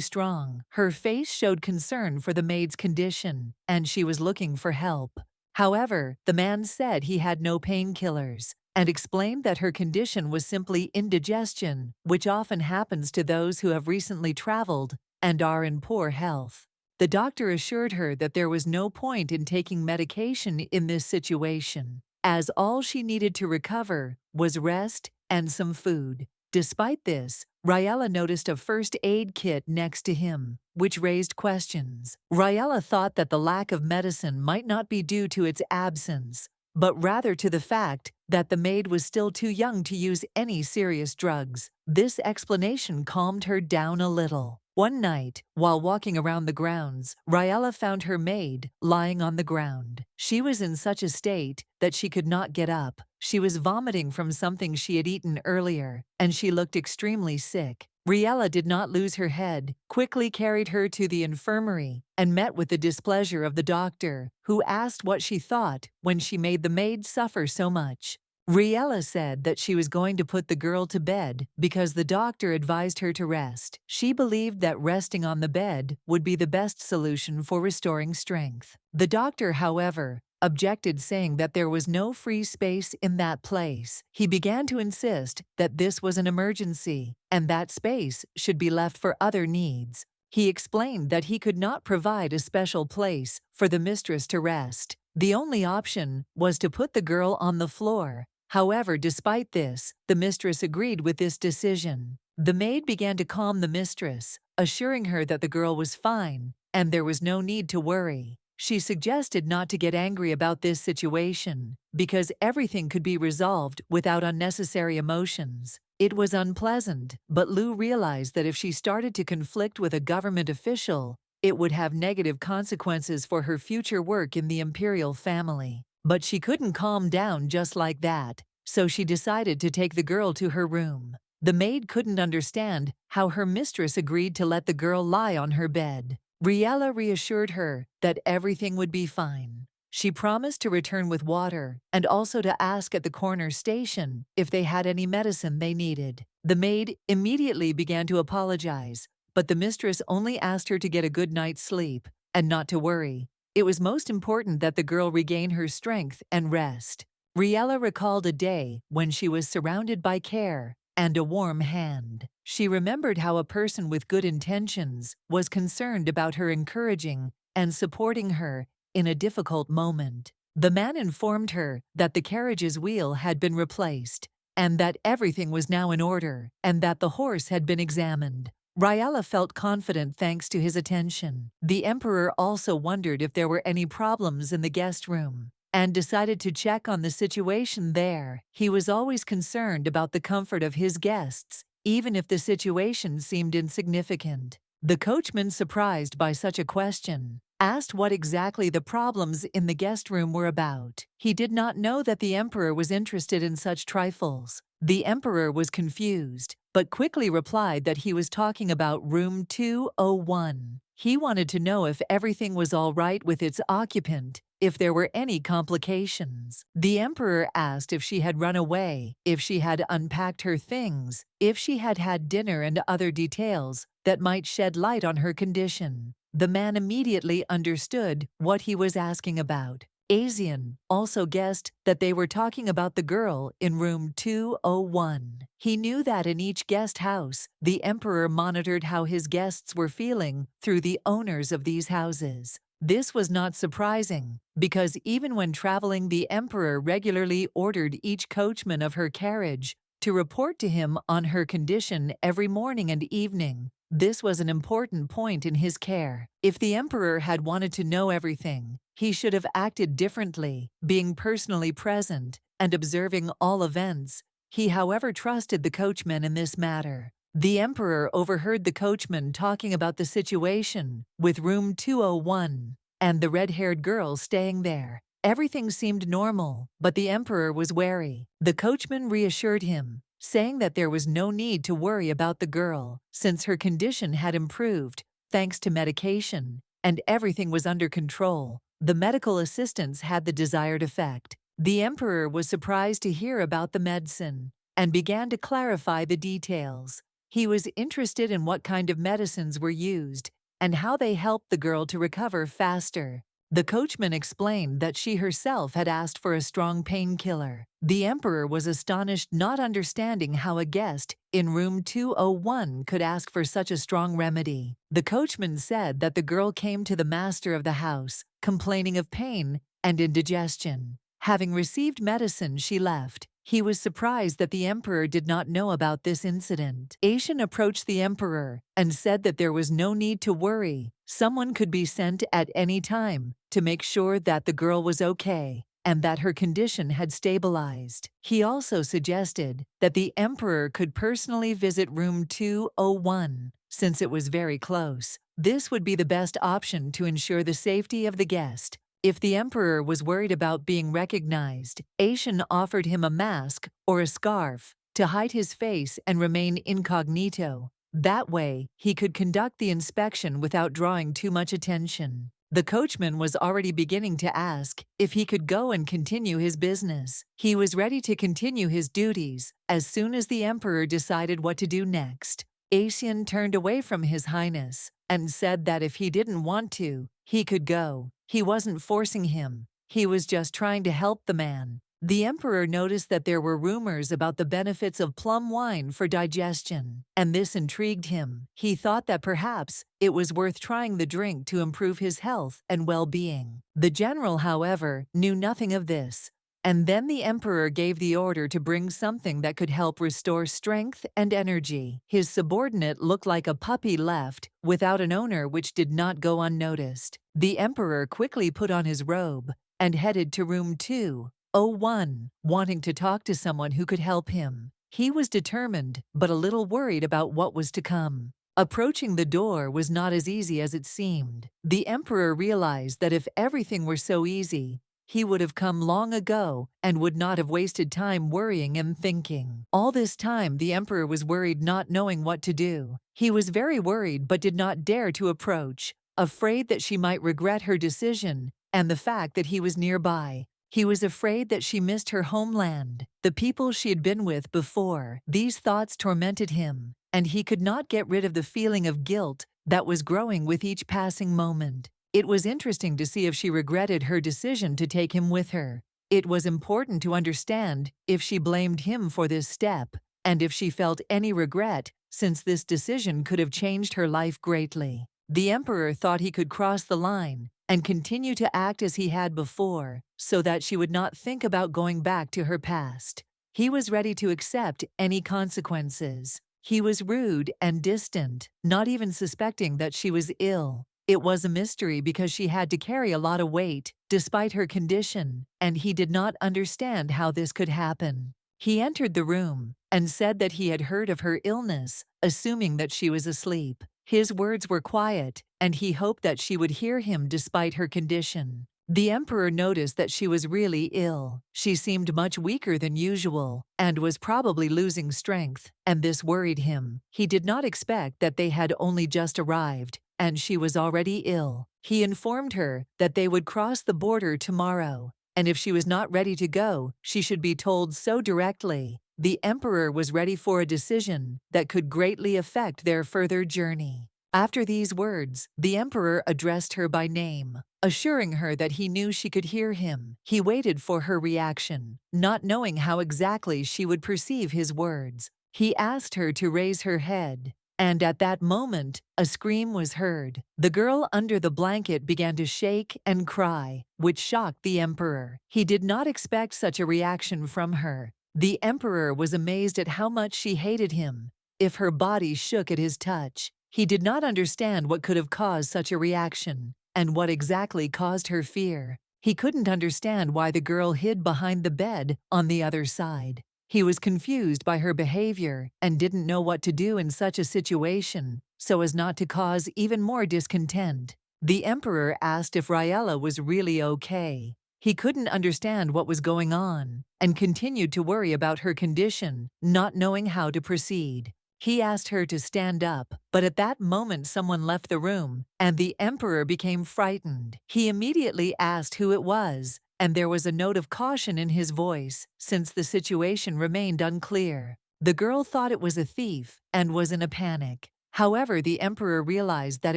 strong. Her face showed concern for the maid's condition, and she was looking for help. However, the man said he had no painkillers and explained that her condition was simply indigestion, which often happens to those who have recently traveled and are in poor health. The doctor assured her that there was no point in taking medication in this situation, as all she needed to recover was rest and some food. Despite this, Riela noticed a first aid kit next to him, which raised questions. Riela thought that the lack of medicine might not be due to its absence, but rather to the fact that the maid was still too young to use any serious drugs. This explanation calmed her down a little. One night, while walking around the grounds, Riela found her maid lying on the ground. She was in such a state that she could not get up. She was vomiting from something she had eaten earlier, and she looked extremely sick. Riela did not lose her head, quickly carried her to the infirmary, and met with the displeasure of the doctor, who asked what she thought when she made the maid suffer so much. Riela said that she was going to put the girl to bed because the doctor advised her to rest. She believed that resting on the bed would be the best solution for restoring strength. The doctor, however, objected, saying that there was no free space in that place. He began to insist that this was an emergency and that space should be left for other needs. He explained that he could not provide a special place for the mistress to rest. The only option was to put the girl on the floor. However, despite this, the mistress agreed with this decision. The maid began to calm the mistress, assuring her that the girl was fine and there was no need to worry. She suggested not to get angry about this situation because everything could be resolved without unnecessary emotions. It was unpleasant, but Lu realized that if she started to conflict with a government official, it would have negative consequences for her future work in the imperial family. But she couldn't calm down just like that, so she decided to take the girl to her room. The maid couldn't understand how her mistress agreed to let the girl lie on her bed. Riela reassured her that everything would be fine. She promised to return with water and also to ask at the corner station if they had any medicine they needed. The maid immediately began to apologize, but the mistress only asked her to get a good night's sleep and not to worry. It was most important that the girl regain her strength and rest. Riela recalled a day when she was surrounded by care and a warm hand. She remembered how a person with good intentions was concerned about her, encouraging and supporting her in a difficult moment. The man informed her that the carriage's wheel had been replaced and that everything was now in order and that the horse had been examined. Riela felt confident thanks to his attention. The emperor also wondered if there were any problems in the guest room and decided to check on the situation there. He was always concerned about the comfort of his guests, even if the situation seemed insignificant. The coachman, surprised by such a question, asked what exactly the problems in the guest room were about. He did not know that the emperor was interested in such trifles. The emperor was confused, but quickly replied that he was talking about room 201. He wanted to know if everything was all right with its occupant, if there were any complications. The emperor asked if she had run away, if she had unpacked her things, if she had had dinner, and other details that might shed light on her condition. The man immediately understood what he was asking about. Asian also guessed that they were talking about the girl in room 201. He knew that in each guest house, the emperor monitored how his guests were feeling through the owners of these houses. This was not surprising, because even when traveling, the emperor regularly ordered each coachman of her carriage to report to him on her condition every morning and evening. This was an important point in his care. If the emperor had wanted to know everything, he should have acted differently, being personally present and observing all events. He, however, trusted the coachman in this matter. The emperor overheard the coachman talking about the situation with room 201 and the red-haired girl staying there. Everything seemed normal, but the emperor was wary. The coachman reassured him, saying that there was no need to worry about the girl, since her condition had improved, thanks to medication, and everything was under control. The medical assistance had the desired effect. The emperor was surprised to hear about the medicine, and began to clarify the details. He was interested in what kind of medicines were used, and how they helped the girl to recover faster. The coachman explained that she herself had asked for a strong painkiller. The emperor was astonished, not understanding how a guest in room 201 could ask for such a strong remedy. The coachman said that the girl came to the master of the house, complaining of pain and indigestion. Having received medicine, she left. He was surprised that the emperor did not know about this incident. Asian approached the emperor and said that there was no need to worry. Someone could be sent at any time to make sure that the girl was okay and that her condition had stabilized. He also suggested that the emperor could personally visit room 201, since it was very close. This would be the best option to ensure the safety of the guest. If the emperor was worried about being recognized, Asian offered him a mask or a scarf to hide his face and remain incognito. That way, he could conduct the inspection without drawing too much attention. The coachman was already beginning to ask if he could go and continue his business. He was ready to continue his duties as soon as the emperor decided what to do next. Asian turned away from His Highness and said that if he didn't want to, he could go. He wasn't forcing him. He was just trying to help the man. The emperor noticed that there were rumors about the benefits of plum wine for digestion, and this intrigued him. He thought that perhaps it was worth trying the drink to improve his health and well-being. The general, however, knew nothing of this. And then the emperor gave the order to bring something that could help restore strength and energy. His subordinate looked like a puppy left without an owner, which did not go unnoticed. The emperor quickly put on his robe and headed to room 201, wanting to talk to someone who could help him. He was determined, but a little worried about what was to come. Approaching the door was not as easy as it seemed. The emperor realized that if everything were so easy, he would have come long ago and would not have wasted time worrying and thinking. All this time, the emperor was worried, not knowing what to do. He was very worried but did not dare to approach, afraid that she might regret her decision and the fact that he was nearby. He was afraid that she missed her homeland, the people she had been with before. These thoughts tormented him, and he could not get rid of the feeling of guilt that was growing with each passing moment. It was interesting to see if she regretted her decision to take him with her. It was important to understand if she blamed him for this step, and if she felt any regret, since this decision could have changed her life greatly. The emperor thought he could cross the line and continue to act as he had before, so that she would not think about going back to her past. He was ready to accept any consequences. He was rude and distant, not even suspecting that she was ill. It was a mystery because she had to carry a lot of weight, despite her condition, and he did not understand how this could happen. He entered the room and said that he had heard of her illness, assuming that she was asleep. His words were quiet, and he hoped that she would hear him despite her condition. The emperor noticed that she was really ill. She seemed much weaker than usual and was probably losing strength, and this worried him. He did not expect that they had only just arrived, and she was already ill. He informed her that they would cross the border tomorrow, and if she was not ready to go, she should be told so directly. The emperor was ready for a decision that could greatly affect their further journey. After these words, the emperor addressed her by name, assuring her that he knew she could hear him. He waited for her reaction, not knowing how exactly she would perceive his words. He asked her to raise her head, and at that moment, a scream was heard. The girl under the blanket began to shake and cry, which shocked the emperor. He did not expect such a reaction from her. The emperor was amazed at how much she hated him. If her body shook at his touch, he did not understand what could have caused such a reaction, and what exactly caused her fear. He couldn't understand why the girl hid behind the bed on the other side. He was confused by her behavior and didn't know what to do in such a situation so as not to cause even more discontent. The emperor asked if Riela was really okay. He couldn't understand what was going on and continued to worry about her condition, not knowing how to proceed. He asked her to stand up, but at that moment someone left the room, and the emperor became frightened. He immediately asked who it was, and there was a note of caution in his voice, since the situation remained unclear. The girl thought it was a thief and was in a panic. However, the emperor realized that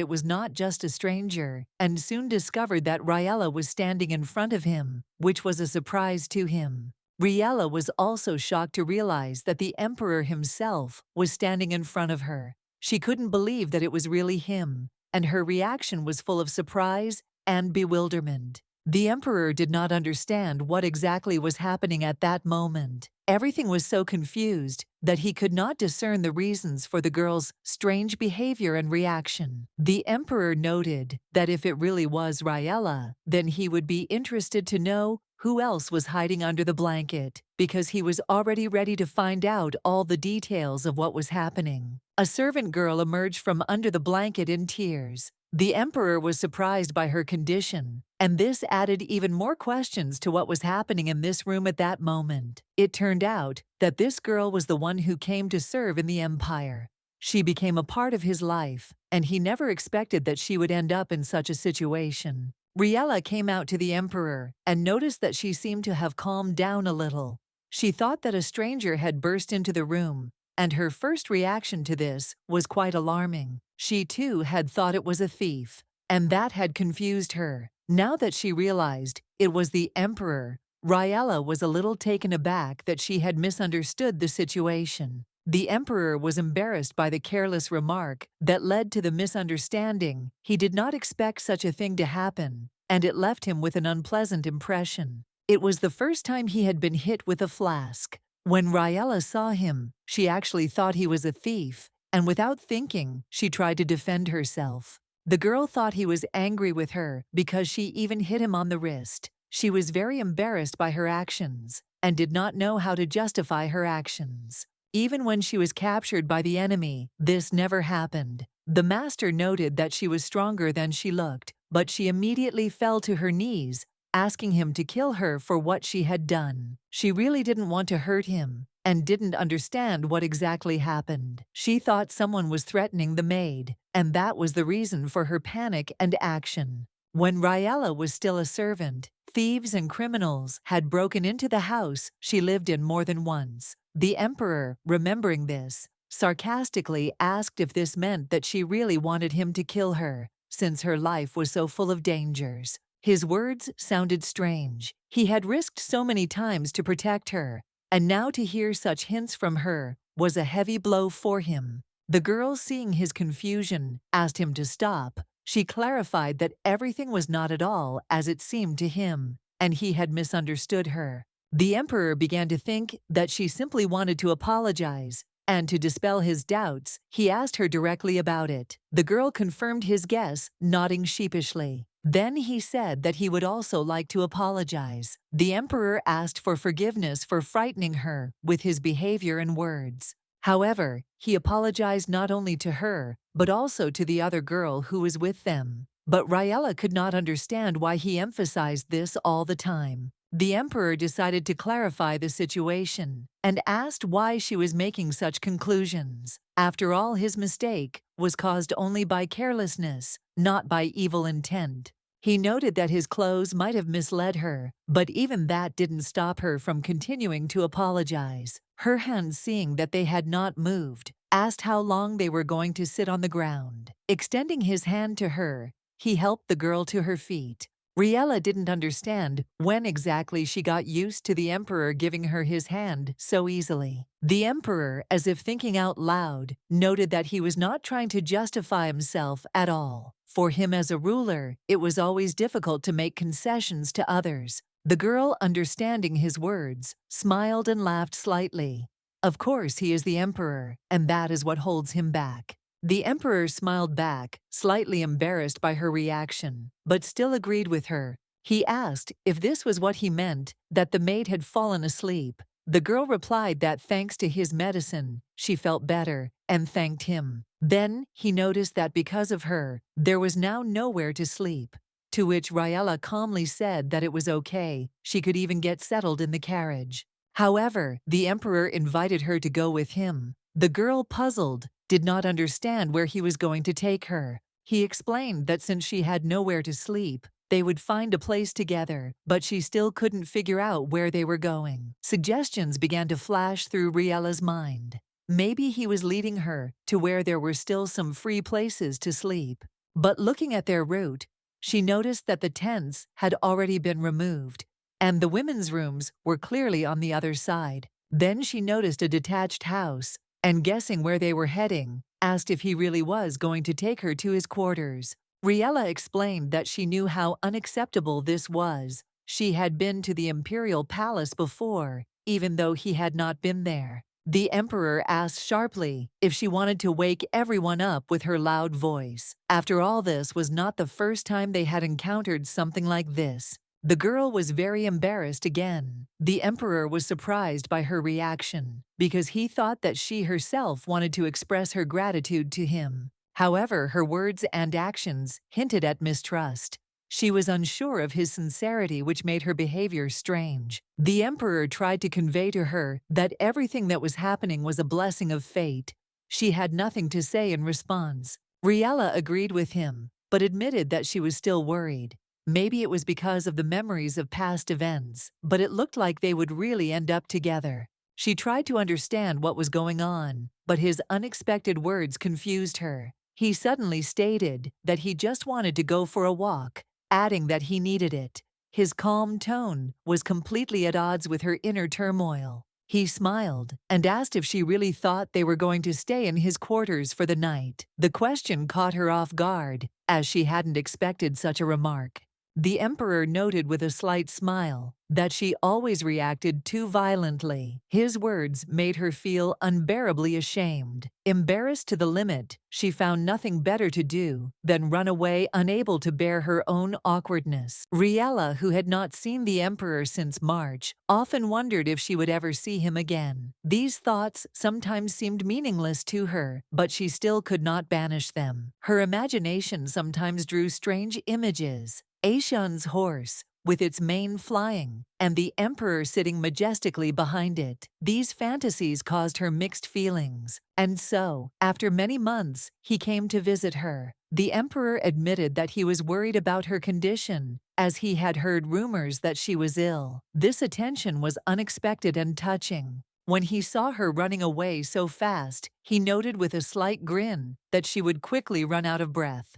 it was not just a stranger, and soon discovered that Riela was standing in front of him, which was a surprise to him. Riela was also shocked to realize that the emperor himself was standing in front of her. She couldn't believe that it was really him, and her reaction was full of surprise and bewilderment. The emperor did not understand what exactly was happening at that moment. Everything was so confused that he could not discern the reasons for the girl's strange behavior and reaction. The emperor noted that if it really was Riela, then he would be interested to know who else was hiding under the blanket, because he was already ready to find out all the details of what was happening. A servant girl emerged from under the blanket in tears. The emperor was surprised by her condition, and this added even more questions to what was happening in this room at that moment. It turned out that this girl was the one who came to serve in the empire. She became a part of his life, and he never expected that she would end up in such a situation. Riela came out to the emperor and noticed that she seemed to have calmed down a little. She thought that a stranger had burst into the room, and her first reaction to this was quite alarming. She too had thought it was a thief, and that had confused her. Now that she realized it was the emperor, Riela was a little taken aback that she had misunderstood the situation. The emperor was embarrassed by the careless remark that led to the misunderstanding. He did not expect such a thing to happen, and it left him with an unpleasant impression. It was the first time he had been hit with a flask. When Riela saw him, she actually thought he was a thief, and without thinking, she tried to defend herself. The girl thought he was angry with her because she even hit him on the wrist. She was very embarrassed by her actions and did not know how to justify her actions. Even when she was captured by the enemy, this never happened. The master noted that she was stronger than she looked, but she immediately fell to her knees, asking him to kill her for what she had done. She really didn't want to hurt him and didn't understand what exactly happened. She thought someone was threatening the maid, and that was the reason for her panic and action. When Riela was still a servant, thieves and criminals had broken into the house she lived in more than once. The emperor, remembering this, sarcastically asked if this meant that she really wanted him to kill her, since her life was so full of dangers. His words sounded strange. He had risked so many times to protect her, and now to hear such hints from her was a heavy blow for him. The girl, seeing his confusion, asked him to stop. She clarified that everything was not at all as it seemed to him, and he had misunderstood her. The emperor began to think that she simply wanted to apologize, and to dispel his doubts, he asked her directly about it. The girl confirmed his guess, nodding sheepishly. Then he said that he would also like to apologize. The emperor asked for forgiveness for frightening her with his behavior and words. However, he apologized not only to her, but also to the other girl who was with them. But Riela could not understand why he emphasized this all the time. The emperor decided to clarify the situation and asked why she was making such conclusions. After all, his mistake was caused only by carelessness, not by evil intent. He noted that his clothes might have misled her, but even that didn't stop her from continuing to apologize. Her hands, seeing that they had not moved, asked how long they were going to sit on the ground. Extending his hand to her, he helped the girl to her feet. Riela didn't understand when exactly she got used to the emperor giving her his hand so easily. The emperor, as if thinking out loud, noted that he was not trying to justify himself at all. For him as a ruler, it was always difficult to make concessions to others, The girl, understanding his words, smiled and laughed slightly. Of course he is the emperor, and that is what holds him back. The emperor smiled back, slightly embarrassed by her reaction, but still agreed with her. He asked if this was what he meant, that the maid had fallen asleep. The girl replied that thanks to his medicine, she felt better, and thanked him. Then he noticed that because of her, there was now nowhere to sleep. To which Riela calmly said that it was okay, she could even get settled in the carriage. However, the emperor invited her to go with him. The girl, puzzled, did not understand where he was going to take her. He explained that since she had nowhere to sleep, they would find a place together, but she still couldn't figure out where they were going. Suggestions began to flash through Riela's mind. Maybe he was leading her to where there were still some free places to sleep. But looking at their route, she noticed that the tents had already been removed, and the women's rooms were clearly on the other side. Then she noticed a detached house, and guessing where they were heading, asked if he really was going to take her to his quarters. Riela explained that she knew how unacceptable this was. She had been to the imperial palace before, even though he had not been there. The emperor asked sharply if she wanted to wake everyone up with her loud voice. After all, this was not the first time they had encountered something like this. The girl was very embarrassed again. The emperor was surprised by her reaction, because he thought that she herself wanted to express her gratitude to him. However, her words and actions hinted at mistrust. She was unsure of his sincerity, which made her behavior strange. The emperor tried to convey to her that everything that was happening was a blessing of fate. She had nothing to say in response. Riela agreed with him, but admitted that she was still worried. Maybe it was because of the memories of past events, but it looked like they would really end up together. She tried to understand what was going on, but his unexpected words confused her. He suddenly stated that he just wanted to go for a walk, adding that he needed it. His calm tone was completely at odds with her inner turmoil. He smiled and asked if she really thought they were going to stay in his quarters for the night. The question caught her off guard, as she hadn't expected such a remark. The emperor noted with a slight smile that she always reacted too violently. His words made her feel unbearably ashamed. Embarrassed to the limit, she found nothing better to do than run away, unable to bear her own awkwardness. Riela, who had not seen the emperor since March, often wondered if she would ever see him again. These thoughts sometimes seemed meaningless to her, but she still could not banish them. Her imagination sometimes drew strange images. Aishan's horse, with its mane flying, and the emperor sitting majestically behind it. These fantasies caused her mixed feelings. And so, after many months, he came to visit her. The emperor admitted that he was worried about her condition, as he had heard rumors that she was ill. This attention was unexpected and touching. When he saw her running away so fast, he noted with a slight grin that she would quickly run out of breath.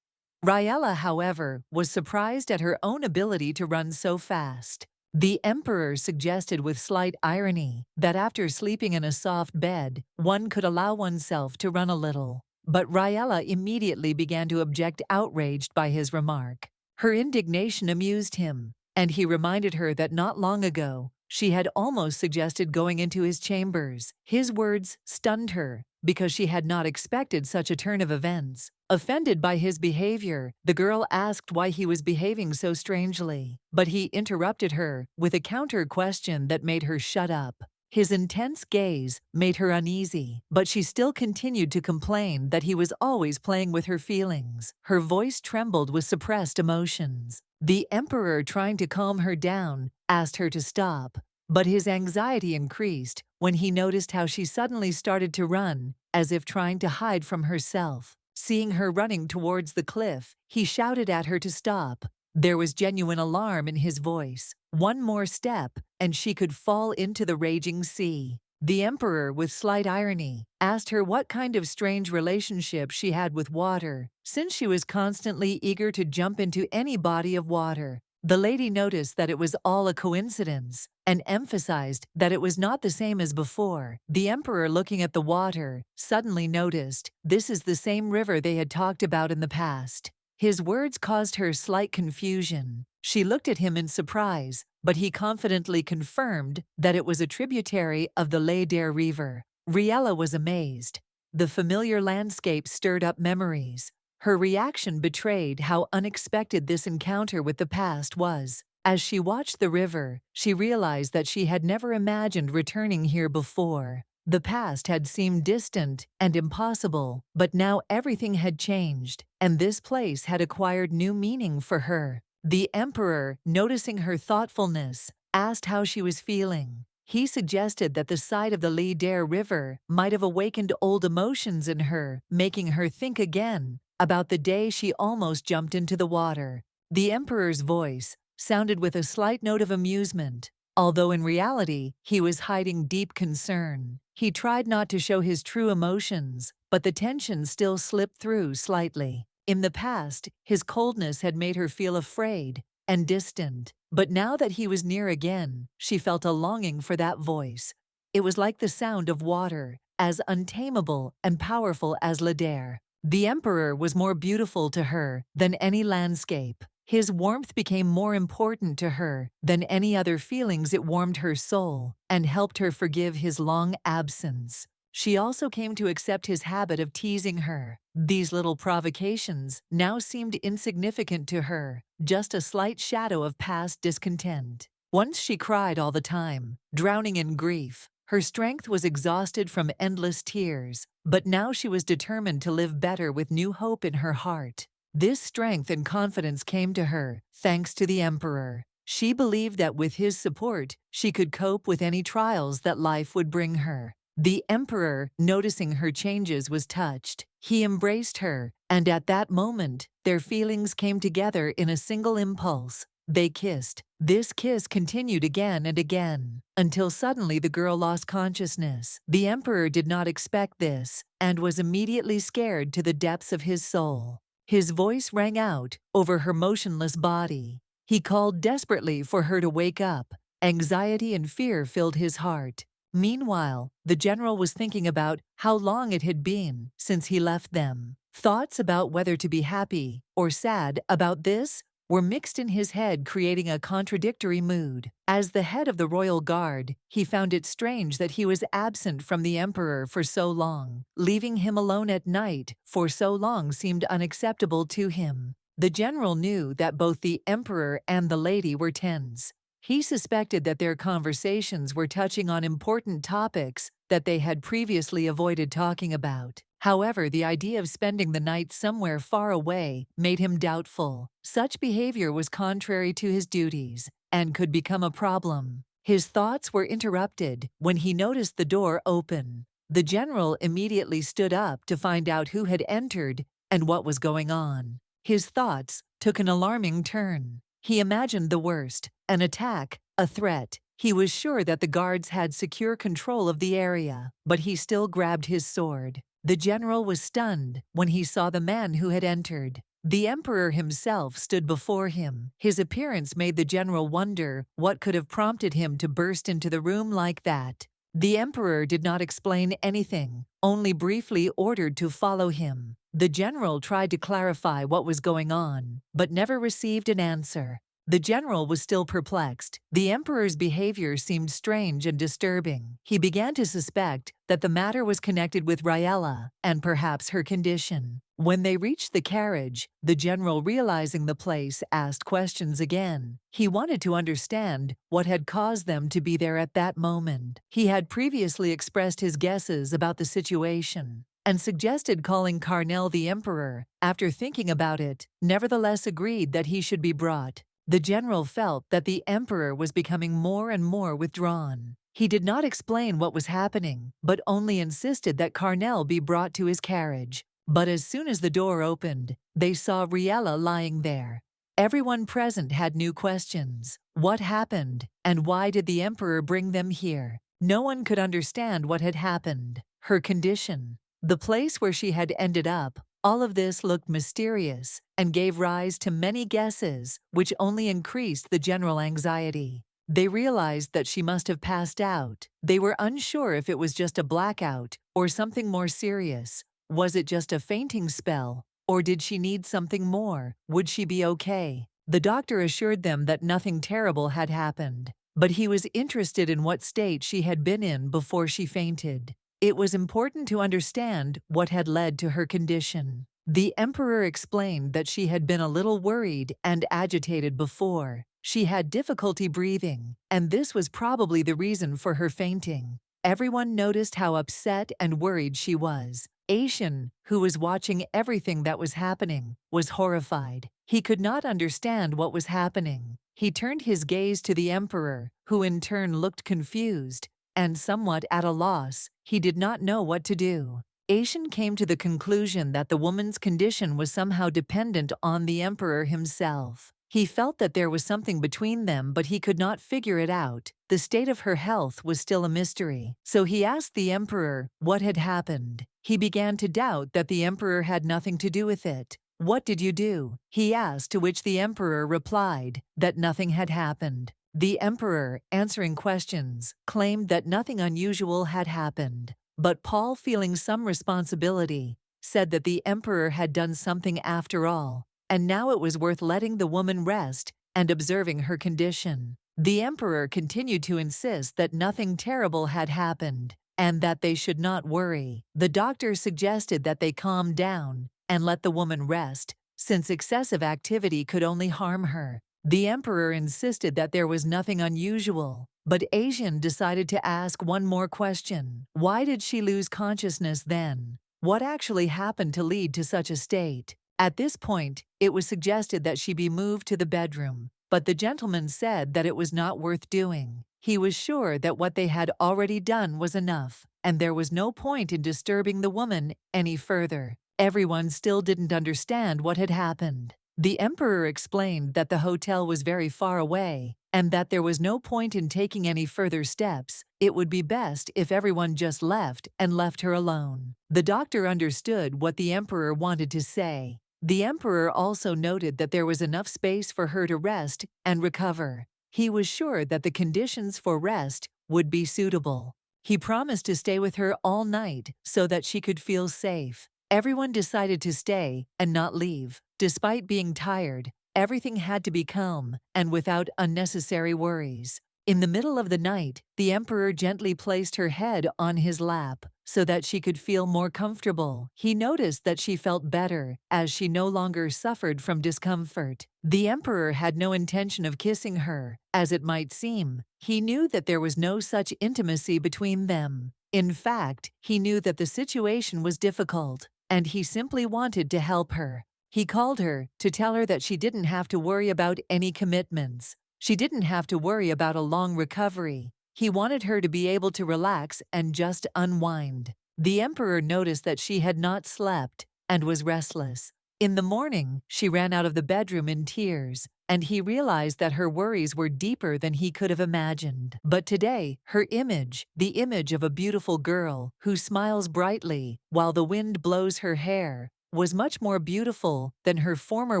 Riela, however, was surprised at her own ability to run so fast. The emperor suggested with slight irony that after sleeping in a soft bed, one could allow oneself to run a little. But Riela immediately began to object, outraged by his remark. Her indignation amused him, and he reminded her that not long ago, she had almost suggested going into his chambers. His words stunned her, because she had not expected such a turn of events. Offended by his behavior, the girl asked why he was behaving so strangely, but he interrupted her with a counter-question that made her shut up. His intense gaze made her uneasy, but she still continued to complain that he was always playing with her feelings. Her voice trembled with suppressed emotions. The emperor, trying to calm her down, asked her to stop, but his anxiety increased when he noticed how she suddenly started to run, as if trying to hide from herself. Seeing her running towards the cliff, he shouted at her to stop. There was genuine alarm in his voice. One more step, and she could fall into the raging sea. The emperor, with slight irony, asked her what kind of strange relationship she had with water, since she was constantly eager to jump into any body of water. The lady noticed that it was all a coincidence, and emphasized that it was not the same as before. The emperor, looking at the water, suddenly noticed this is the same river they had talked about in the past. His words caused her slight confusion. She looked at him in surprise, but he confidently confirmed that it was a tributary of the Leder River. Riela was amazed. The familiar landscape stirred up memories. Her reaction betrayed how unexpected this encounter with the past was. As she watched the river, she realized that she had never imagined returning here before. The past had seemed distant and impossible, but now everything had changed, and this place had acquired new meaning for her. The emperor, noticing her thoughtfulness, asked how she was feeling. He suggested that the sight of the Leder River might have awakened old emotions in her, making her think again about the day she almost jumped into the water. The emperor's voice sounded with a slight note of amusement, although in reality he was hiding deep concern. He tried not to show his true emotions, but the tension still slipped through slightly. In the past, his coldness had made her feel afraid and distant, but now that he was near again, she felt a longing for that voice. It was like the sound of water, as untamable and powerful as Leder. The emperor was more beautiful to her than any landscape. His warmth became more important to her than any other feelings. It warmed her soul and helped her forgive his long absence. She also came to accept his habit of teasing her. These little provocations now seemed insignificant to her, just a slight shadow of past discontent. Once she cried all the time, drowning in grief. Her strength was exhausted from endless tears, but now she was determined to live better with new hope in her heart. This strength and confidence came to her, thanks to the emperor. She believed that with his support, she could cope with any trials that life would bring her. The emperor, noticing her changes, was touched. He embraced her, and at that moment, their feelings came together in a single impulse. They kissed. This kiss continued again and again, until suddenly the girl lost consciousness. The emperor did not expect this, and was immediately scared to the depths of his soul. His voice rang out over her motionless body. He called desperately for her to wake up. Anxiety and fear filled his heart. Meanwhile, the general was thinking about how long it had been since he left them. Thoughts about whether to be happy or sad about this were mixed in his head, creating a contradictory mood. As the head of the royal guard, he found it strange that he was absent from the emperor for so long. Leaving him alone at night for so long seemed unacceptable to him. The general knew that both the emperor and the lady were tense. He suspected that their conversations were touching on important topics that they had previously avoided talking about. However, the idea of spending the night somewhere far away made him doubtful. Such behavior was contrary to his duties and could become a problem. His thoughts were interrupted when he noticed the door open. The general immediately stood up to find out who had entered and what was going on. His thoughts took an alarming turn. He imagined the worst, an attack, a threat. He was sure that the guards had secure control of the area, but he still grabbed his sword. The general was stunned when he saw the man who had entered. The emperor himself stood before him. His appearance made the general wonder what could have prompted him to burst into the room like that. The emperor did not explain anything, only briefly ordered to follow him. The general tried to clarify what was going on, but never received an answer. The general was still perplexed. The emperor's behavior seemed strange and disturbing. He began to suspect that the matter was connected with Riela and perhaps her condition. When they reached the carriage, the general, realizing the place, asked questions again. He wanted to understand what had caused them to be there at that moment. He had previously expressed his guesses about the situation and suggested calling Carnel the emperor. After thinking about it, nevertheless agreed that he should be brought. The general felt that the emperor was becoming more and more withdrawn. He did not explain what was happening, but only insisted that Carnel be brought to his carriage. But as soon as the door opened, they saw Riela lying there. Everyone present had new questions. What happened, and why did the emperor bring them here? No one could understand what had happened. Her condition, the place where she had ended up, all of this looked mysterious and gave rise to many guesses, which only increased the general anxiety. They realized that she must have passed out. They were unsure if it was just a blackout or something more serious. Was it just a fainting spell, or did she need something more? Would she be okay? The doctor assured them that nothing terrible had happened, but he was interested in what state she had been in before she fainted. It was important to understand what had led to her condition. The emperor explained that she had been a little worried and agitated before. She had difficulty breathing, and this was probably the reason for her fainting. Everyone noticed how upset and worried she was. Asian, who was watching everything that was happening, was horrified. He could not understand what was happening. He turned his gaze to the emperor, who in turn looked confused and somewhat at a loss. He did not know what to do. Asian came to the conclusion that the woman's condition was somehow dependent on the emperor himself. He felt that there was something between them, but he could not figure it out. The state of her health was still a mystery, so he asked the emperor what had happened. He began to doubt that the emperor had nothing to do with it. "What did you do?" he asked, to which the emperor replied that nothing had happened. The emperor, answering questions, claimed that nothing unusual had happened. But Paul, feeling some responsibility, said that the emperor had done something after all, and now it was worth letting the woman rest and observing her condition. The emperor continued to insist that nothing terrible had happened and that they should not worry. The doctor suggested that they calm down and let the woman rest, since excessive activity could only harm her. The emperor insisted that there was nothing unusual, but Asian decided to ask one more question. Why did she lose consciousness then? What actually happened to lead to such a state? At this point, it was suggested that she be moved to the bedroom, but the gentleman said that it was not worth doing. He was sure that what they had already done was enough, and there was no point in disturbing the woman any further. Everyone still didn't understand what had happened. The emperor explained that the hotel was very far away, and that there was no point in taking any further steps. It would be best if everyone just left and left her alone. The doctor understood what the emperor wanted to say. The emperor also noted that there was enough space for her to rest and recover. He was sure that the conditions for rest would be suitable. He promised to stay with her all night so that she could feel safe. Everyone decided to stay and not leave. Despite being tired, everything had to be calm and without unnecessary worries. In the middle of the night, the emperor gently placed her head on his lap so that she could feel more comfortable. He noticed that she felt better as she no longer suffered from discomfort. The emperor had no intention of kissing her, as it might seem. He knew that there was no such intimacy between them. In fact, he knew that the situation was difficult, and he simply wanted to help her. He called her to tell her that she didn't have to worry about any commitments. She didn't have to worry about a long recovery. He wanted her to be able to relax and just unwind. The emperor noticed that she had not slept and was restless. In the morning, she ran out of the bedroom in tears, and he realized that her worries were deeper than he could have imagined. But today, her image, the image of a beautiful girl who smiles brightly while the wind blows her hair, was much more beautiful than her former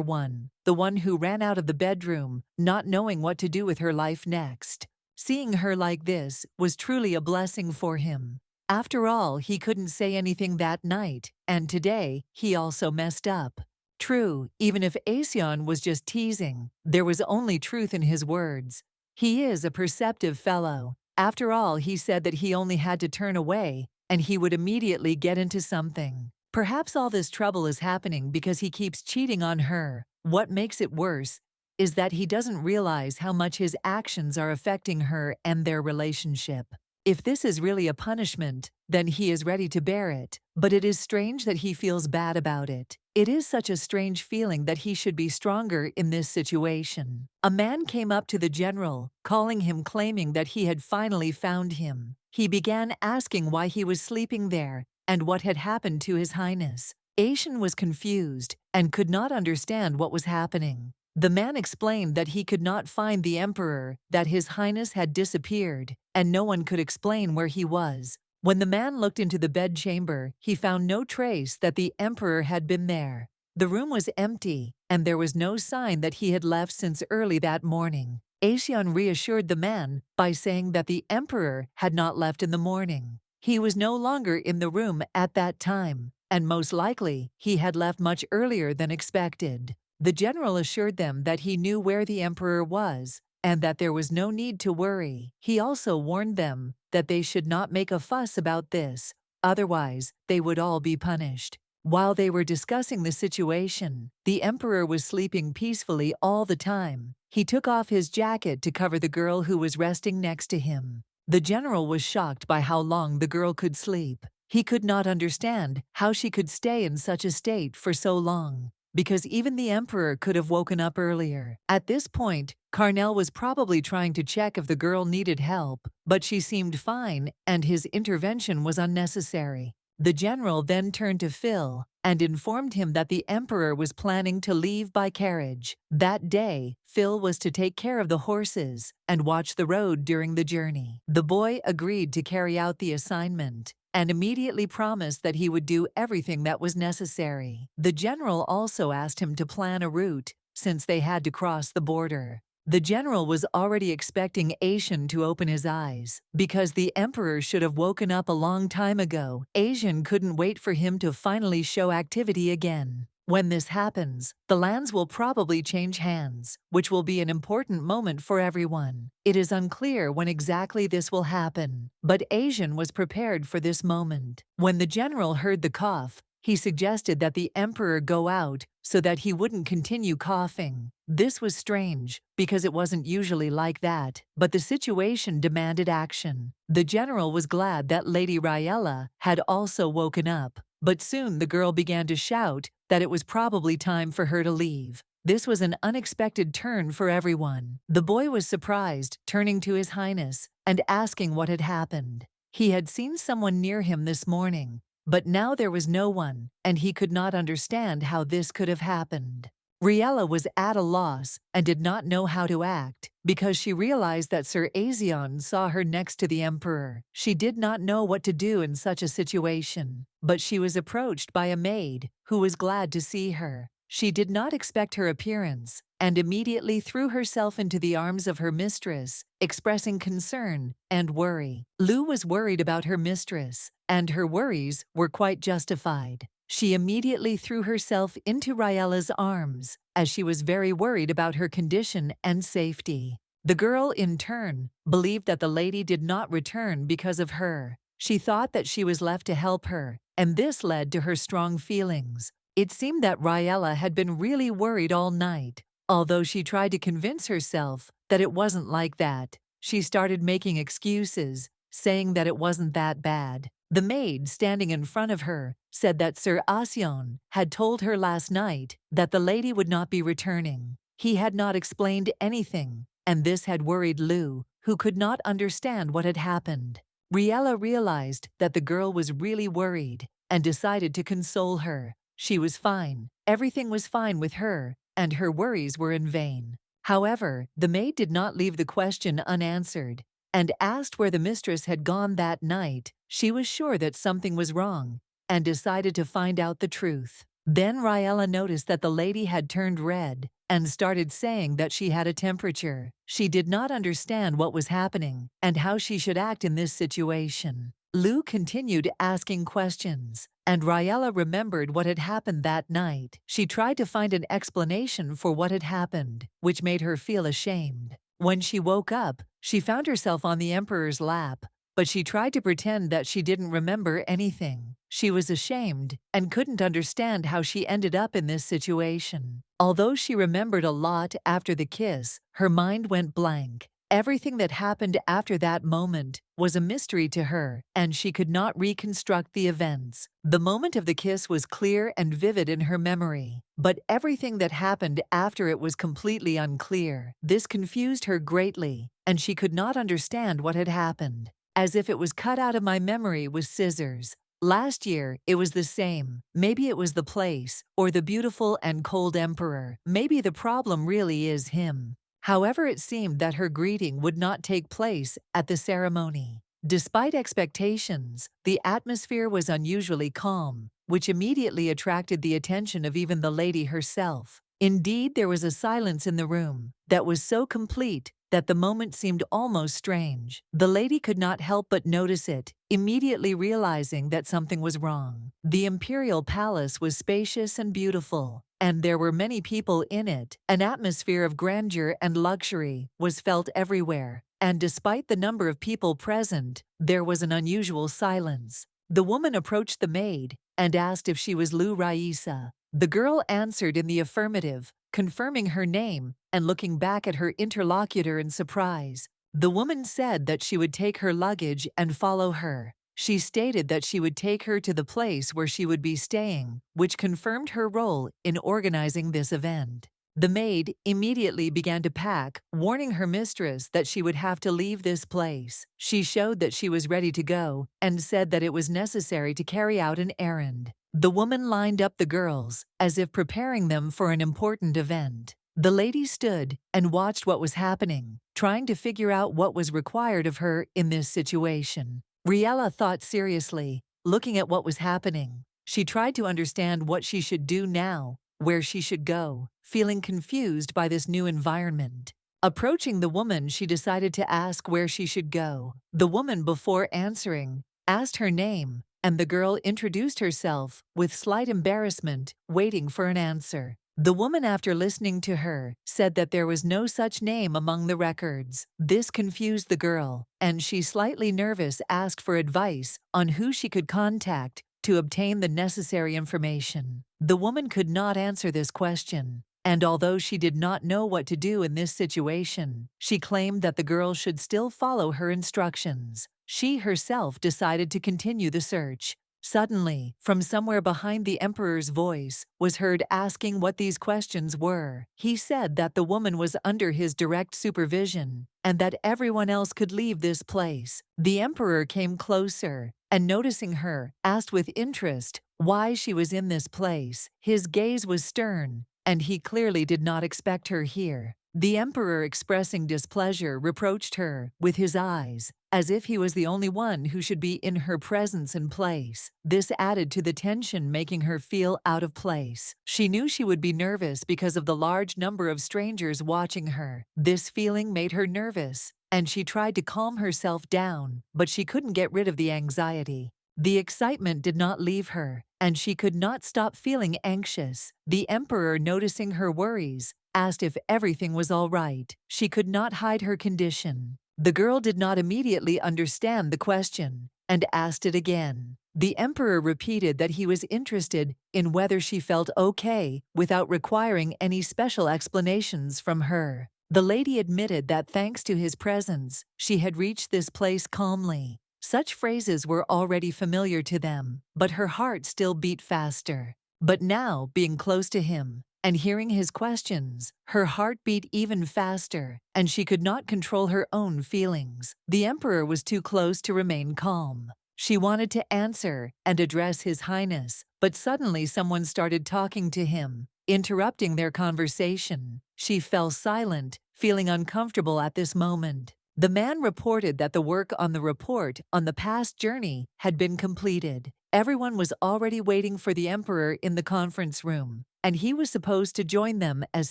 one, the one who ran out of the bedroom, not knowing what to do with her life next. Seeing her like this was truly a blessing for him. After all, he couldn't say anything that night, and today he also messed up. True, even if Asean was just teasing, there was only truth in his words. He is a perceptive fellow. After all, he said that he only had to turn away, and he would immediately get into something. Perhaps all this trouble is happening because he keeps cheating on her. What makes it worse is that he doesn't realize how much his actions are affecting her and their relationship. If this is really a punishment, then he is ready to bear it. But it is strange that he feels bad about it. It is such a strange feeling that he should be stronger in this situation. A man came up to the general, calling him, claiming that he had finally found him. He began asking why he was sleeping there and what had happened to His Highness. Asian was confused and could not understand what was happening. The man explained that he could not find the emperor, that His Highness had disappeared, and no one could explain where he was. When the man looked into the bedchamber, he found no trace that the emperor had been there. The room was empty, and there was no sign that he had left since early that morning. Asian reassured the man by saying that the emperor had not left in the morning. He was no longer in the room at that time, and most likely he had left much earlier than expected. The general assured them that he knew where the emperor was and that there was no need to worry. He also warned them that they should not make a fuss about this, otherwise they would all be punished. While they were discussing the situation, the emperor was sleeping peacefully all the time. He took off his jacket to cover the girl who was resting next to him. The general was shocked by how long the girl could sleep. He could not understand how she could stay in such a state for so long, because even the emperor could have woken up earlier. At this point, Carnell was probably trying to check if the girl needed help, but she seemed fine and his intervention was unnecessary. The general then turned to Phil and informed him that the emperor was planning to leave by carriage. That day, Phil was to take care of the horses and watch the road during the journey. The boy agreed to carry out the assignment and immediately promised that he would do everything that was necessary. The general also asked him to plan a route since they had to cross the border. The general was already expecting Asian to open his eyes, because the emperor should have woken up a long time ago. Asian couldn't wait for him to finally show activity again. When this happens, the lands will probably change hands, which will be an important moment for everyone. It is unclear when exactly this will happen, but Asian was prepared for this moment. When the general heard the cough, he suggested that the emperor go out so that he wouldn't continue coughing. This was strange, because it wasn't usually like that, but the situation demanded action. The general was glad that Lady Riela had also woken up, but soon the girl began to shout that it was probably time for her to leave. This was an unexpected turn for everyone. The boy was surprised, turning to His Highness and asking what had happened. He had seen someone near him this morning, but now there was no one, and he could not understand how this could have happened. Riela was at a loss and did not know how to act, because she realized that Sir Azion saw her next to the emperor. She did not know what to do in such a situation, but she was approached by a maid who was glad to see her. She did not expect her appearance and immediately threw herself into the arms of her mistress, expressing concern and worry. Lu was worried about her mistress, and her worries were quite justified. She immediately threw herself into Riela's arms, as she was very worried about her condition and safety. The girl, in turn, believed that the lady did not return because of her. She thought that she was left to help her, and this led to her strong feelings. It seemed that Riela had been really worried all night. Although she tried to convince herself that it wasn't like that, she started making excuses, saying that it wasn't that bad. The maid standing in front of her said that Sir Azion had told her last night that the lady would not be returning. He had not explained anything, and this had worried Lu, who could not understand what had happened. Riela realized that the girl was really worried and decided to console her. She was fine. Everything was fine with her, and her worries were in vain. However, the maid did not leave the question unanswered and asked where the mistress had gone that night. She was sure that something was wrong and decided to find out the truth. Then Riela noticed that the lady had turned red and started saying that she had a temperature. She did not understand what was happening and how she should act in this situation. Lu continued asking questions, and Riela remembered what had happened that night. She tried to find an explanation for what had happened, which made her feel ashamed. When she woke up, she found herself on the emperor's lap, but she tried to pretend that she didn't remember anything. She was ashamed and couldn't understand how she ended up in this situation. Although she remembered a lot after the kiss, her mind went blank. Everything that happened after that moment was a mystery to her, and she could not reconstruct the events. The moment of the kiss was clear and vivid in her memory, but everything that happened after it was completely unclear. This confused her greatly, and she could not understand what had happened. As if it was cut out of my memory with scissors. Last year, it was the same. Maybe it was the place, or the beautiful and cold emperor. Maybe the problem really is him. However, it seemed that her greeting would not take place at the ceremony. Despite expectations, the atmosphere was unusually calm, which immediately attracted the attention of even the lady herself. Indeed, there was a silence in the room that was so complete that the moment seemed almost strange. The lady could not help but notice it, immediately realizing that something was wrong. The imperial palace was spacious and beautiful, and there were many people in it. An atmosphere of grandeur and luxury was felt everywhere, and despite the number of people present, there was an unusual silence. The woman approached the maid and asked if she was Lu Raisa. The girl answered in the affirmative, confirming her name and looking back at her interlocutor in surprise. The woman said that she would take her luggage and follow her. She stated that she would take her to the place where she would be staying, which confirmed her role in organizing this event. The maid immediately began to pack, warning her mistress that she would have to leave this place. She showed that she was ready to go and said that it was necessary to carry out an errand. The woman lined up the girls, as if preparing them for an important event. The lady stood and watched what was happening, trying to figure out what was required of her in this situation. Riela thought seriously, looking at what was happening. She tried to understand what she should do now, where she should go, feeling confused by this new environment. Approaching the woman, she decided to ask where she should go. The woman, before answering, asked her name, and the girl introduced herself with slight embarrassment, waiting for an answer. The woman, after listening to her, said that there was no such name among the records. This confused the girl, and she, slightly nervous, asked for advice on who she could contact to obtain the necessary information. The woman could not answer this question, and although she did not know what to do in this situation, she claimed that the girl should still follow her instructions. She herself decided to continue the search. Suddenly, from somewhere behind, the emperor's voice was heard asking what these questions were. He said that the woman was under his direct supervision and that everyone else could leave this place. The emperor came closer and, noticing her, asked with interest why she was in this place. His gaze was stern, and he clearly did not expect her here. The emperor, expressing displeasure, reproached her with his eyes, as if he was the only one who should be in her presence and place. This added to the tension, making her feel out of place. She knew she would be nervous because of the large number of strangers watching her. This feeling made her nervous, and she tried to calm herself down, but she couldn't get rid of the anxiety. The excitement did not leave her, and she could not stop feeling anxious. The emperor, noticing her worries, asked if everything was all right. She could not hide her condition. The girl did not immediately understand the question and asked it again. The emperor repeated that he was interested in whether she felt okay without requiring any special explanations from her. The lady admitted that thanks to his presence, she had reached this place calmly. Such phrases were already familiar to them, but her heart still beat faster. But now, being close to him and hearing his questions, her heart beat even faster, and she could not control her own feelings. The emperor was too close to remain calm. She wanted to answer and address His Highness, but suddenly someone started talking to him, interrupting their conversation. She fell silent, feeling uncomfortable at this moment. The man reported that the work on the report on the past journey had been completed. Everyone was already waiting for the emperor in the conference room, and he was supposed to join them as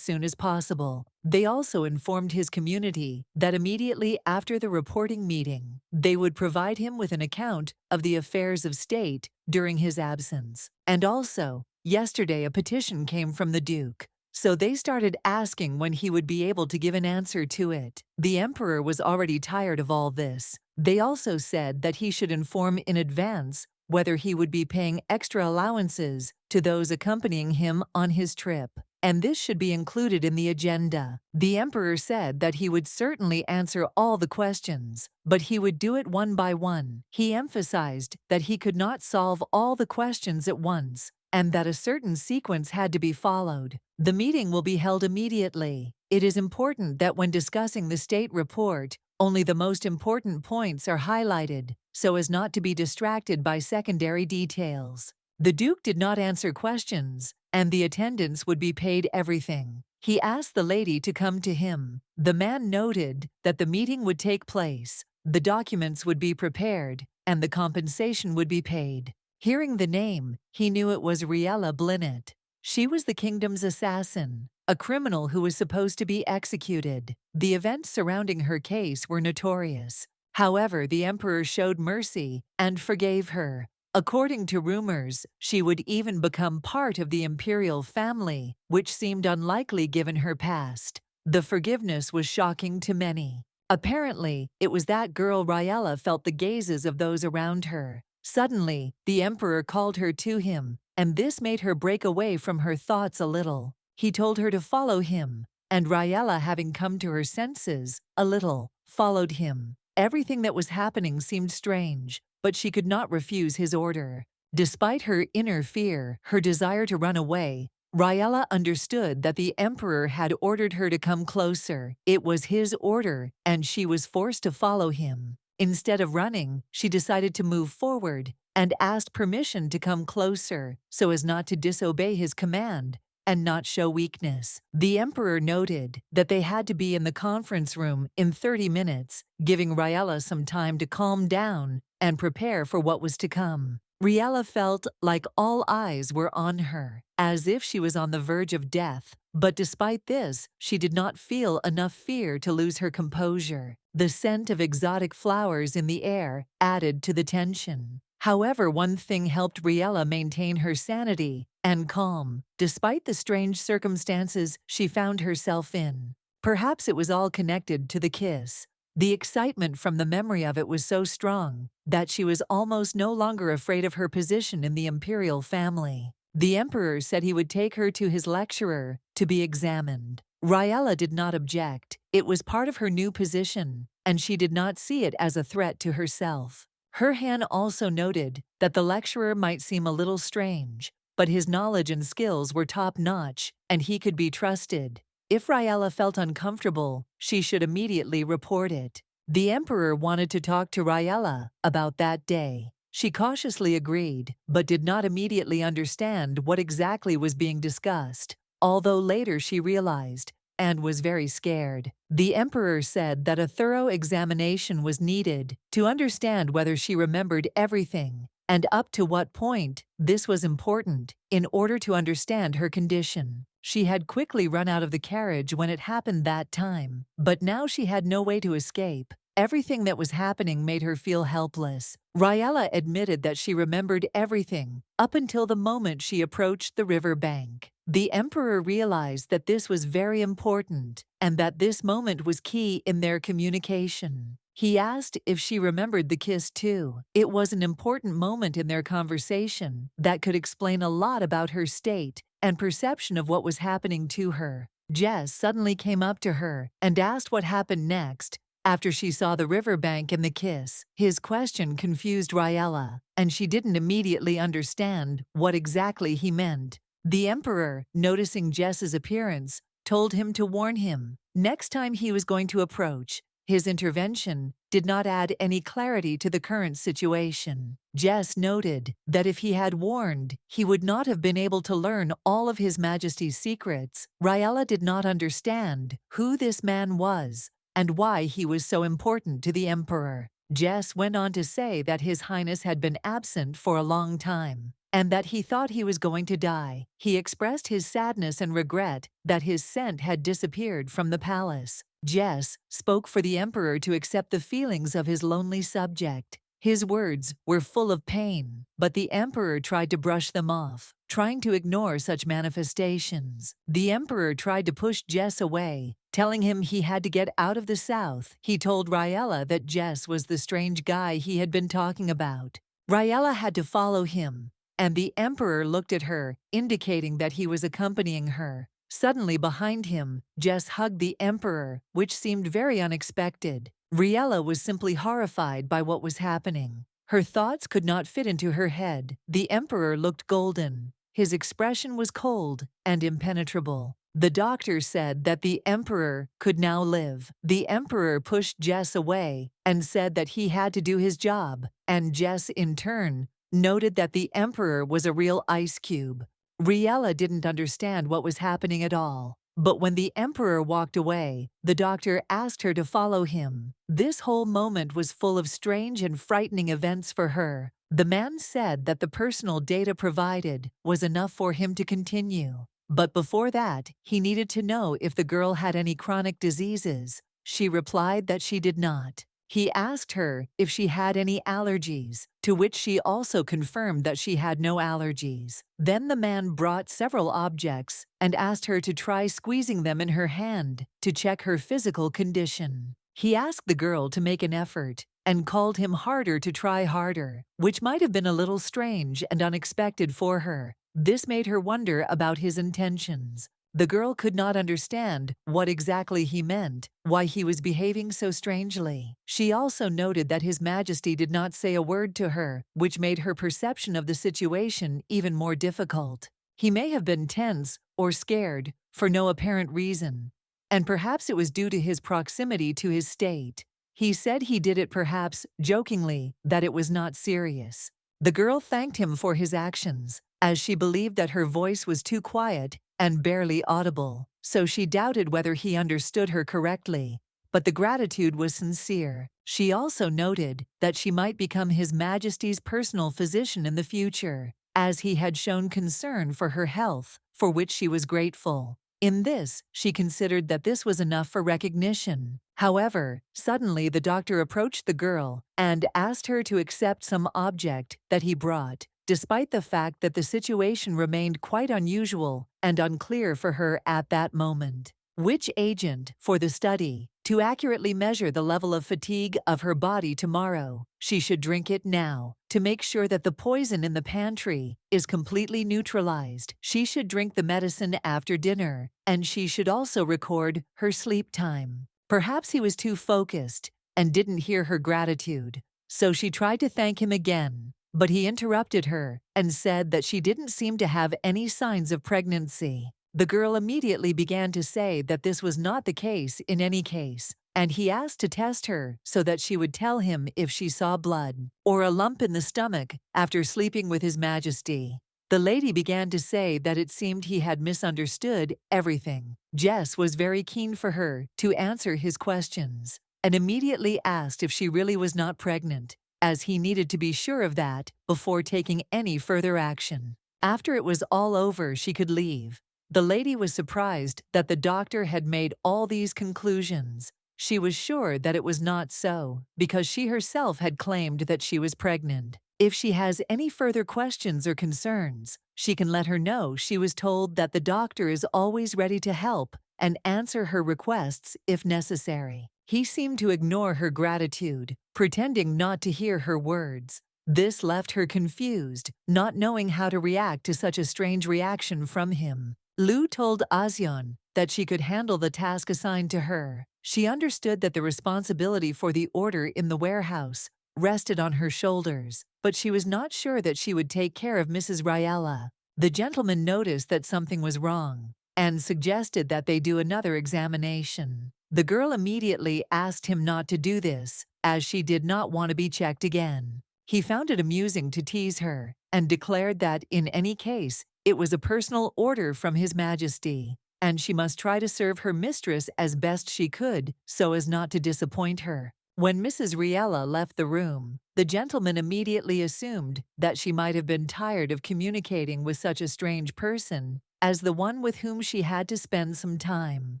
soon as possible. They also informed his community that immediately after the reporting meeting, they would provide him with an account of the affairs of state during his absence. And also, yesterday a petition came from the Duke, so they started asking when he would be able to give an answer to it. The emperor was already tired of all this. They also said that he should inform in advance whether he would be paying extra allowances to those accompanying him on his trip, and this should be included in the agenda. The emperor said that he would certainly answer all the questions, but he would do it one by one. He emphasized that he could not solve all the questions at once, and that a certain sequence had to be followed. The meeting will be held immediately. It is important that when discussing the state report, only the most important points are highlighted, so as not to be distracted by secondary details. The Duke did not answer questions, and the attendants would be paid everything. He asked the lady to come to him. The man noted that the meeting would take place, the documents would be prepared, and the compensation would be paid. Hearing the name, he knew it was Riela Blinet. She was the kingdom's assassin, a criminal who was supposed to be executed. The events surrounding her case were notorious. However, the emperor showed mercy and forgave her. According to rumors, she would even become part of the imperial family, which seemed unlikely given her past. The forgiveness was shocking to many. Apparently, it was that girl Riela felt the gazes of those around her. Suddenly, the emperor called her to him, and this made her break away from her thoughts a little. He told her to follow him, and Riela, having come to her senses a little, followed him. Everything that was happening seemed strange, but she could not refuse his order. Despite her inner fear, her desire to run away, Riela understood that the emperor had ordered her to come closer. It was his order, and she was forced to follow him. Instead of running, she decided to move forward and asked permission to come closer so as not to disobey his command and not show weakness. The emperor noted that they had to be in the conference room in 30 minutes, giving Riela some time to calm down and prepare for what was to come. Riela felt like all eyes were on her, as if she was on the verge of death. But despite this, she did not feel enough fear to lose her composure. The scent of exotic flowers in the air added to the tension. However, one thing helped Riela maintain her sanity and calm, despite the strange circumstances she found herself in. Perhaps it was all connected to the kiss. The excitement from the memory of it was so strong that she was almost no longer afraid of her position in the imperial family. The emperor said he would take her to his lecturer to be examined. Riela did not object. It was part of her new position, and she did not see it as a threat to herself. Her Han also noted that the lecturer might seem a little strange, but his knowledge and skills were top-notch, and he could be trusted. If Riela felt uncomfortable, she should immediately report it. The emperor wanted to talk to Riela about that day. She cautiously agreed, but did not immediately understand what exactly was being discussed, although later she realized and was very scared. The emperor said that a thorough examination was needed to understand whether she remembered everything and up to what point this was important in order to understand her condition. She had quickly run out of the carriage when it happened that time, but now she had no way to escape. Everything that was happening made her feel helpless. Riela admitted that she remembered everything up until the moment she approached the river bank. The emperor realized that this was very important and that this moment was key in their communication. He asked if she remembered the kiss too. It was an important moment in their conversation that could explain a lot about her state and perception of what was happening to her. Jess suddenly came up to her and asked what happened next after she saw the riverbank and the kiss. His question confused Riela, and she didn't immediately understand what exactly he meant. The emperor, noticing Jess's appearance, told him to warn him next time he was going to approach. His intervention did not add any clarity to the current situation. Jess noted that if he had warned, he would not have been able to learn all of His Majesty's secrets. Riela did not understand who this man was and why he was so important to the emperor. Jess went on to say that His Highness had been absent for a long time and that he thought he was going to die. He expressed his sadness and regret that his scent had disappeared from the palace. Jess spoke for the emperor to accept the feelings of his lonely subject. His words were full of pain, but the emperor tried to brush them off, trying to ignore such manifestations. The emperor tried to push Jess away, telling him he had to get out of the south. He told Riela that Jess was the strange guy he had been talking about. Riela had to follow him, and the emperor looked at her, indicating that he was accompanying her. Suddenly behind him, Jess hugged the emperor, which seemed very unexpected. Riela was simply horrified by what was happening. Her thoughts could not fit into her head. The emperor looked golden. His expression was cold and impenetrable. The doctor said that the emperor could now live. The emperor pushed Jess away and said that he had to do his job, and Jess, in turn, noted that the emperor was a real ice cube. Riela didn't understand what was happening at all, but when the emperor walked away, the doctor asked her to follow him. This whole moment was full of strange and frightening events for her. The man said that the personal data provided was enough for him to continue, but before that, he needed to know if the girl had any chronic diseases. She replied that she did not. He asked her if she had any allergies, to which she also confirmed that she had no allergies. Then the man brought several objects and asked her to try squeezing them in her hand to check her physical condition. He asked the girl to make an effort and called him harder to try harder, which might have been a little strange and unexpected for her. This made her wonder about his intentions. The girl could not understand what exactly he meant, why he was behaving so strangely. She also noted that His Majesty did not say a word to her, which made her perception of the situation even more difficult. He may have been tense or scared for no apparent reason, and perhaps it was due to his proximity to his state. He said he did it perhaps jokingly, that it was not serious. The girl thanked him for his actions, as she believed that her voice was too quiet and barely audible, so she doubted whether he understood her correctly, but the gratitude was sincere. She also noted that she might become His Majesty's personal physician in the future, as he had shown concern for her health, for which she was grateful. In this, she considered that this was enough for recognition. However, suddenly the doctor approached the girl and asked her to accept some object that he brought, despite the fact that the situation remained quite unusual and unclear for her at that moment. Which agent for the study? To accurately measure the level of fatigue of her body tomorrow, she should drink it now. To make sure that the poison in the pantry is completely neutralized, she should drink the medicine after dinner, and she should also record her sleep time. Perhaps he was too focused and didn't hear her gratitude, so she tried to thank him again. But he interrupted her and said that she didn't seem to have any signs of pregnancy. The girl immediately began to say that this was not the case in any case, and he asked to test her so that she would tell him if she saw blood or a lump in the stomach after sleeping with His Majesty. The lady began to say that it seemed he had misunderstood everything. Jess was very keen for her to answer his questions and immediately asked if she really was not pregnant, as he needed to be sure of that before taking any further action. After it was all over, she could leave. The lady was surprised that the doctor had made all these conclusions. She was sure that it was not so, because she herself had claimed that she was pregnant. If she has any further questions or concerns, she can let her know. She was told that the doctor is always ready to help and answer her requests if necessary. He seemed to ignore her gratitude, pretending not to hear her words. This left her confused, not knowing how to react to such a strange reaction from him. Lu told Aseon that she could handle the task assigned to her. She understood that the responsibility for the order in the warehouse rested on her shoulders, but she was not sure that she would take care of Mrs. Riela. The gentleman noticed that something was wrong and suggested that they do another examination. The girl immediately asked him not to do this, as she did not want to be checked again. He found it amusing to tease her and declared that, in any case, it was a personal order from His Majesty, and she must try to serve her mistress as best she could so as not to disappoint her. When Mrs. Riela left the room, the gentleman immediately assumed that she might have been tired of communicating with such a strange person as the one with whom she had to spend some time.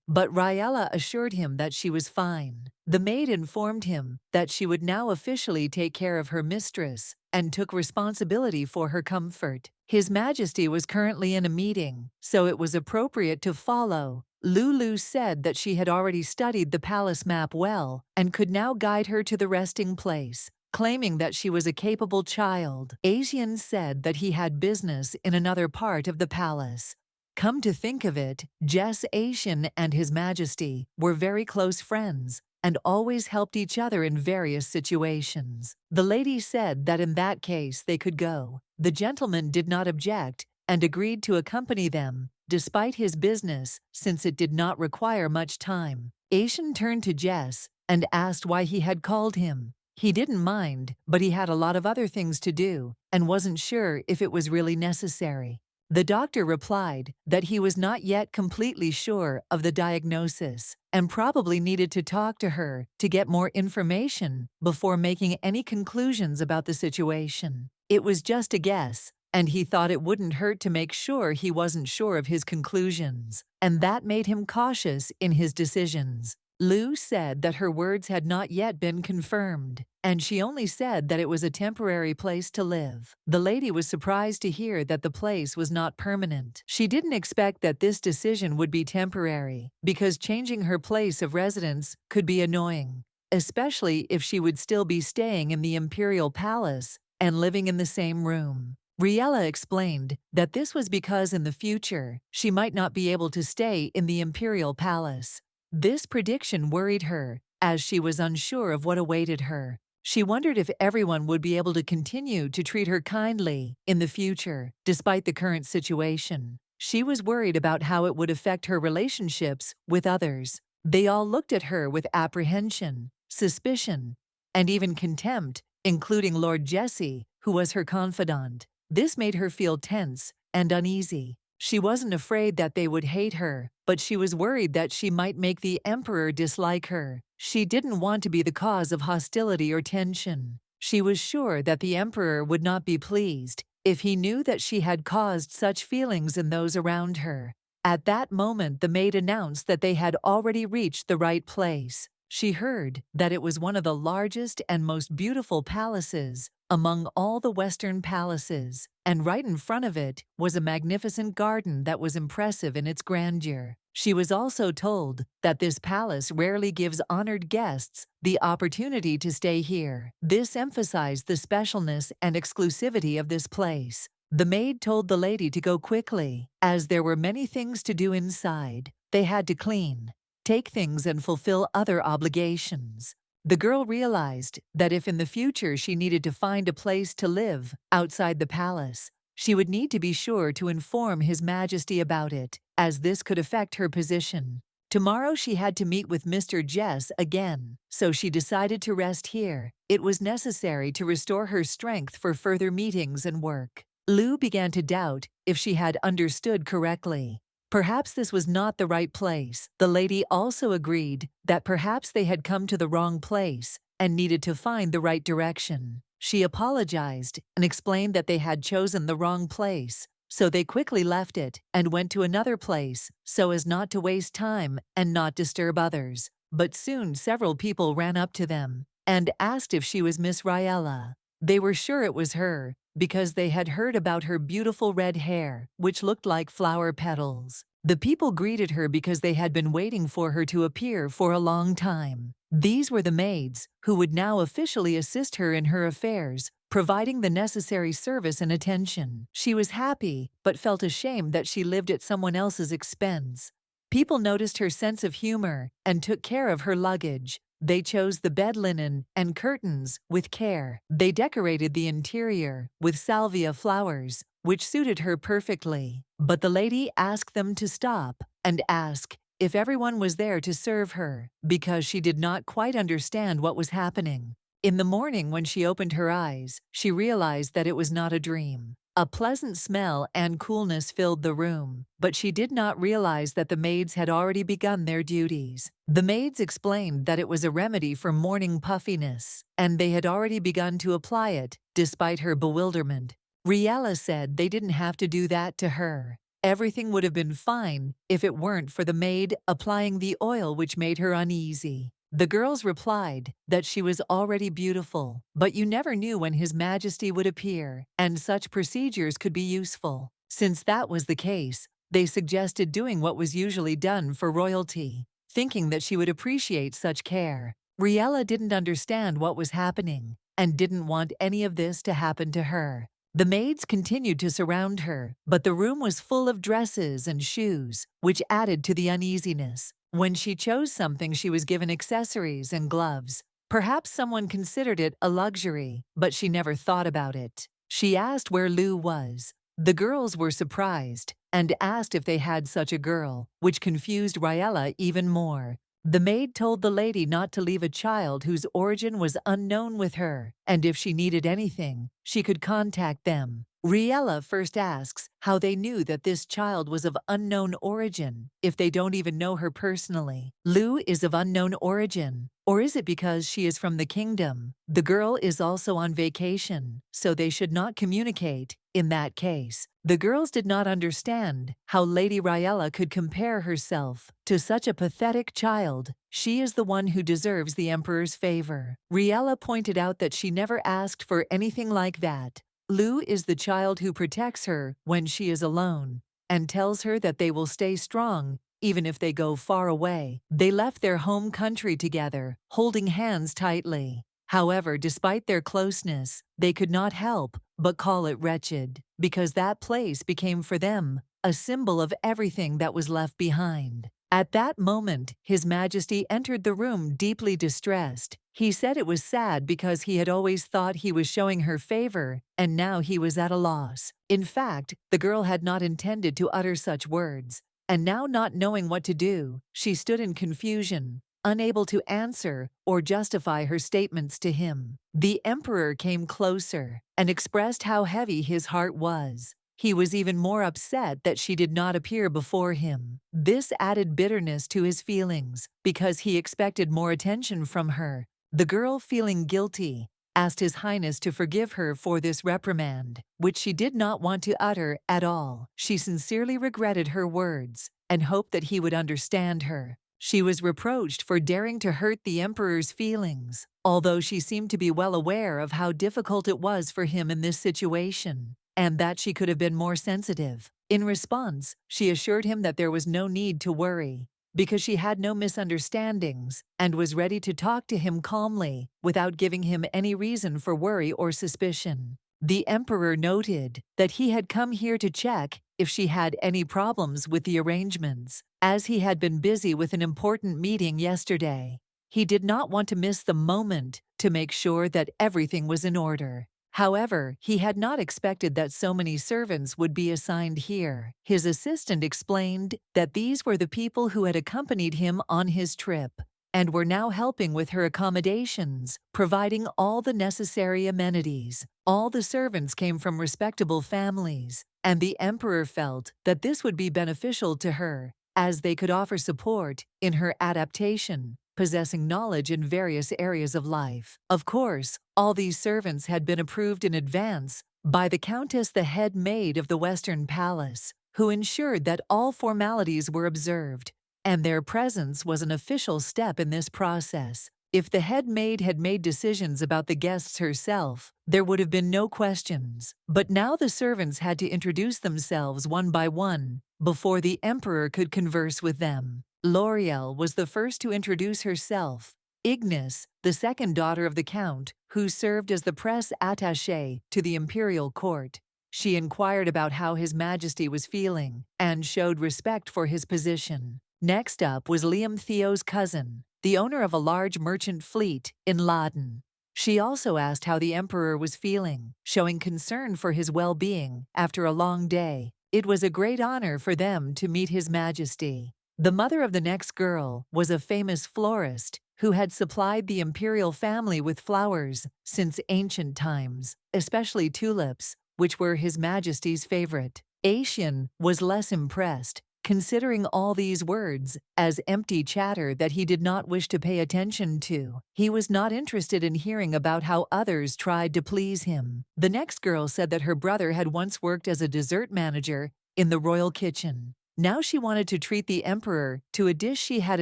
But Riela assured him that she was fine. The maid informed him that she would now officially take care of her mistress and took responsibility for her comfort. His Majesty was currently in a meeting, so it was appropriate to follow. Lulu said that she had already studied the palace map well and could now guide her to the resting place, claiming that she was a capable child. Asian said that he had business in another part of the palace. Come to think of it, Jess Asian and His Majesty were very close friends and always helped each other in various situations. The lady said that in that case they could go. The gentleman did not object and agreed to accompany them, despite his business, since it did not require much time. Asian turned to Jess and asked why he had called him. He didn't mind, but he had a lot of other things to do and wasn't sure if it was really necessary. The doctor replied that he was not yet completely sure of the diagnosis and probably needed to talk to her to get more information before making any conclusions about the situation. It was just a guess, and he thought it wouldn't hurt to make sure he wasn't sure of his conclusions, and that made him cautious in his decisions. Lu said that her words had not yet been confirmed, and she only said that it was a temporary place to live. The lady was surprised to hear that the place was not permanent. She didn't expect that this decision would be temporary, because changing her place of residence could be annoying, especially if she would still be staying in the imperial palace and living in the same room. Riela explained that this was because in the future she might not be able to stay in the imperial palace. This prediction worried her, as she was unsure of what awaited her. She wondered if everyone would be able to continue to treat her kindly in the future, despite the current situation. She was worried about how it would affect her relationships with others. They all looked at her with apprehension, suspicion, and even contempt, including Lord Jesse, who was her confidant. This made her feel tense and uneasy. She wasn't afraid that they would hate her, but she was worried that she might make the emperor dislike her. She didn't want to be the cause of hostility or tension. She was sure that the emperor would not be pleased if he knew that she had caused such feelings in those around her. At that moment, the maid announced that they had already reached the right place. She heard that it was one of the largest and most beautiful palaces among all the Western palaces, and right in front of it was a magnificent garden that was impressive in its grandeur. She was also told that this palace rarely gives honored guests the opportunity to stay here. This emphasized the specialness and exclusivity of this place. The maid told the lady to go quickly, as there were many things to do inside. They had to clean, take things, and fulfill other obligations. The girl realized that if in the future she needed to find a place to live outside the palace, she would need to be sure to inform His Majesty about it, as this could affect her position. Tomorrow she had to meet with Mr. Jess again, so she decided to rest here. It was necessary to restore her strength for further meetings and work. Lu began to doubt if she had understood correctly. Perhaps this was not the right place. The lady also agreed that perhaps they had come to the wrong place and needed to find the right direction. She apologized and explained that they had chosen the wrong place, so they quickly left it and went to another place so as not to waste time and not disturb others. But soon several people ran up to them and asked if she was Miss Riela. They were sure it was her, because they had heard about her beautiful red hair, which looked like flower petals. The people greeted her because they had been waiting for her to appear for a long time. These were the maids, who would now officially assist her in her affairs, providing the necessary service and attention. She was happy, but felt ashamed that she lived at someone else's expense. People noticed her sense of humor and took care of her luggage. They chose the bed linen and curtains with care. They decorated the interior with salvia flowers, which suited her perfectly. But the lady asked them to stop and ask if everyone was there to serve her, because she did not quite understand what was happening. In the morning, when she opened her eyes, she realized that it was not a dream. A pleasant smell and coolness filled the room, but she did not realize that the maids had already begun their duties. The maids explained that it was a remedy for morning puffiness, and they had already begun to apply it, despite her bewilderment. Riela said they didn't have to do that to her. Everything would have been fine if it weren't for the maid applying the oil, which made her uneasy. The girls replied that she was already beautiful, but you never knew when His Majesty would appear, and such procedures could be useful. Since that was the case, they suggested doing what was usually done for royalty, thinking that she would appreciate such care. Riela didn't understand what was happening, and didn't want any of this to happen to her. The maids continued to surround her, but the room was full of dresses and shoes, which added to the uneasiness. When she chose something, she was given accessories and gloves. Perhaps someone considered it a luxury, but she never thought about it. She asked where Lu was. The girls were surprised and asked if they had such a girl, which confused Riela even more. The maid told the lady not to leave a child whose origin was unknown with her, and if she needed anything, she could contact them. Riela first asks how they knew that this child was of unknown origin if they don't even know her personally. Lu is of unknown origin. Or is it because she is from the kingdom? The girl is also on vacation, so they should not communicate. In that case, the girls did not understand how Lady Riela could compare herself to such a pathetic child. She is the one who deserves the emperor's favor. Riela pointed out that she never asked for anything like that. Lu is the child who protects her when she is alone and tells her that they will stay strong even if they go far away. They left their home country together, holding hands tightly. However, despite their closeness, they could not help but call it wretched, because that place became for them a symbol of everything that was left behind. At that moment, His Majesty entered the room deeply distressed. He said it was sad because he had always thought he was showing her favor, and now he was at a loss. In fact, the girl had not intended to utter such words, and now not knowing what to do, she stood in confusion, unable to answer or justify her statements to him. The emperor came closer and expressed how heavy his heart was. He was even more upset that she did not appear before him. This added bitterness to his feelings because he expected more attention from her. The girl, feeling guilty, asked His Highness to forgive her for this reprimand, which she did not want to utter at all. She sincerely regretted her words and hoped that he would understand her. She was reproached for daring to hurt the emperor's feelings, although she seemed to be well aware of how difficult it was for him in this situation, and that she could have been more sensitive. In response, she assured him that there was no need to worry, because she had no misunderstandings and was ready to talk to him calmly without giving him any reason for worry or suspicion. The emperor noted that he had come here to check if she had any problems with the arrangements, as he had been busy with an important meeting yesterday. He did not want to miss the moment to make sure that everything was in order. However, he had not expected that so many servants would be assigned here. His assistant explained that these were the people who had accompanied him on his trip and were now helping with her accommodations, providing all the necessary amenities. All the servants came from respectable families, and the emperor felt that this would be beneficial to her, as they could offer support in her adaptation, possessing knowledge in various areas of life. Of course, all these servants had been approved in advance by the Countess, the head maid of the Western Palace, who ensured that all formalities were observed, and their presence was an official step in this process. If the head maid had made decisions about the guests herself, there would have been no questions. But now the servants had to introduce themselves one by one before the emperor could converse with them. L'Oreal was the first to introduce herself. Ignis, the second daughter of the count, who served as the press attaché to the imperial court. She inquired about how His Majesty was feeling and showed respect for his position. Next up was Liam Theo's cousin, the owner of a large merchant fleet in Laden. She also asked how the emperor was feeling, showing concern for his well-being after a long day. It was a great honor for them to meet His Majesty. The mother of the next girl was a famous florist who had supplied the imperial family with flowers since ancient times, especially tulips, which were His Majesty's favorite. Aetian was less impressed, considering all these words as empty chatter that he did not wish to pay attention to. He was not interested in hearing about how others tried to please him. The next girl said that her brother had once worked as a dessert manager in the royal kitchen. Now she wanted to treat the emperor to a dish she had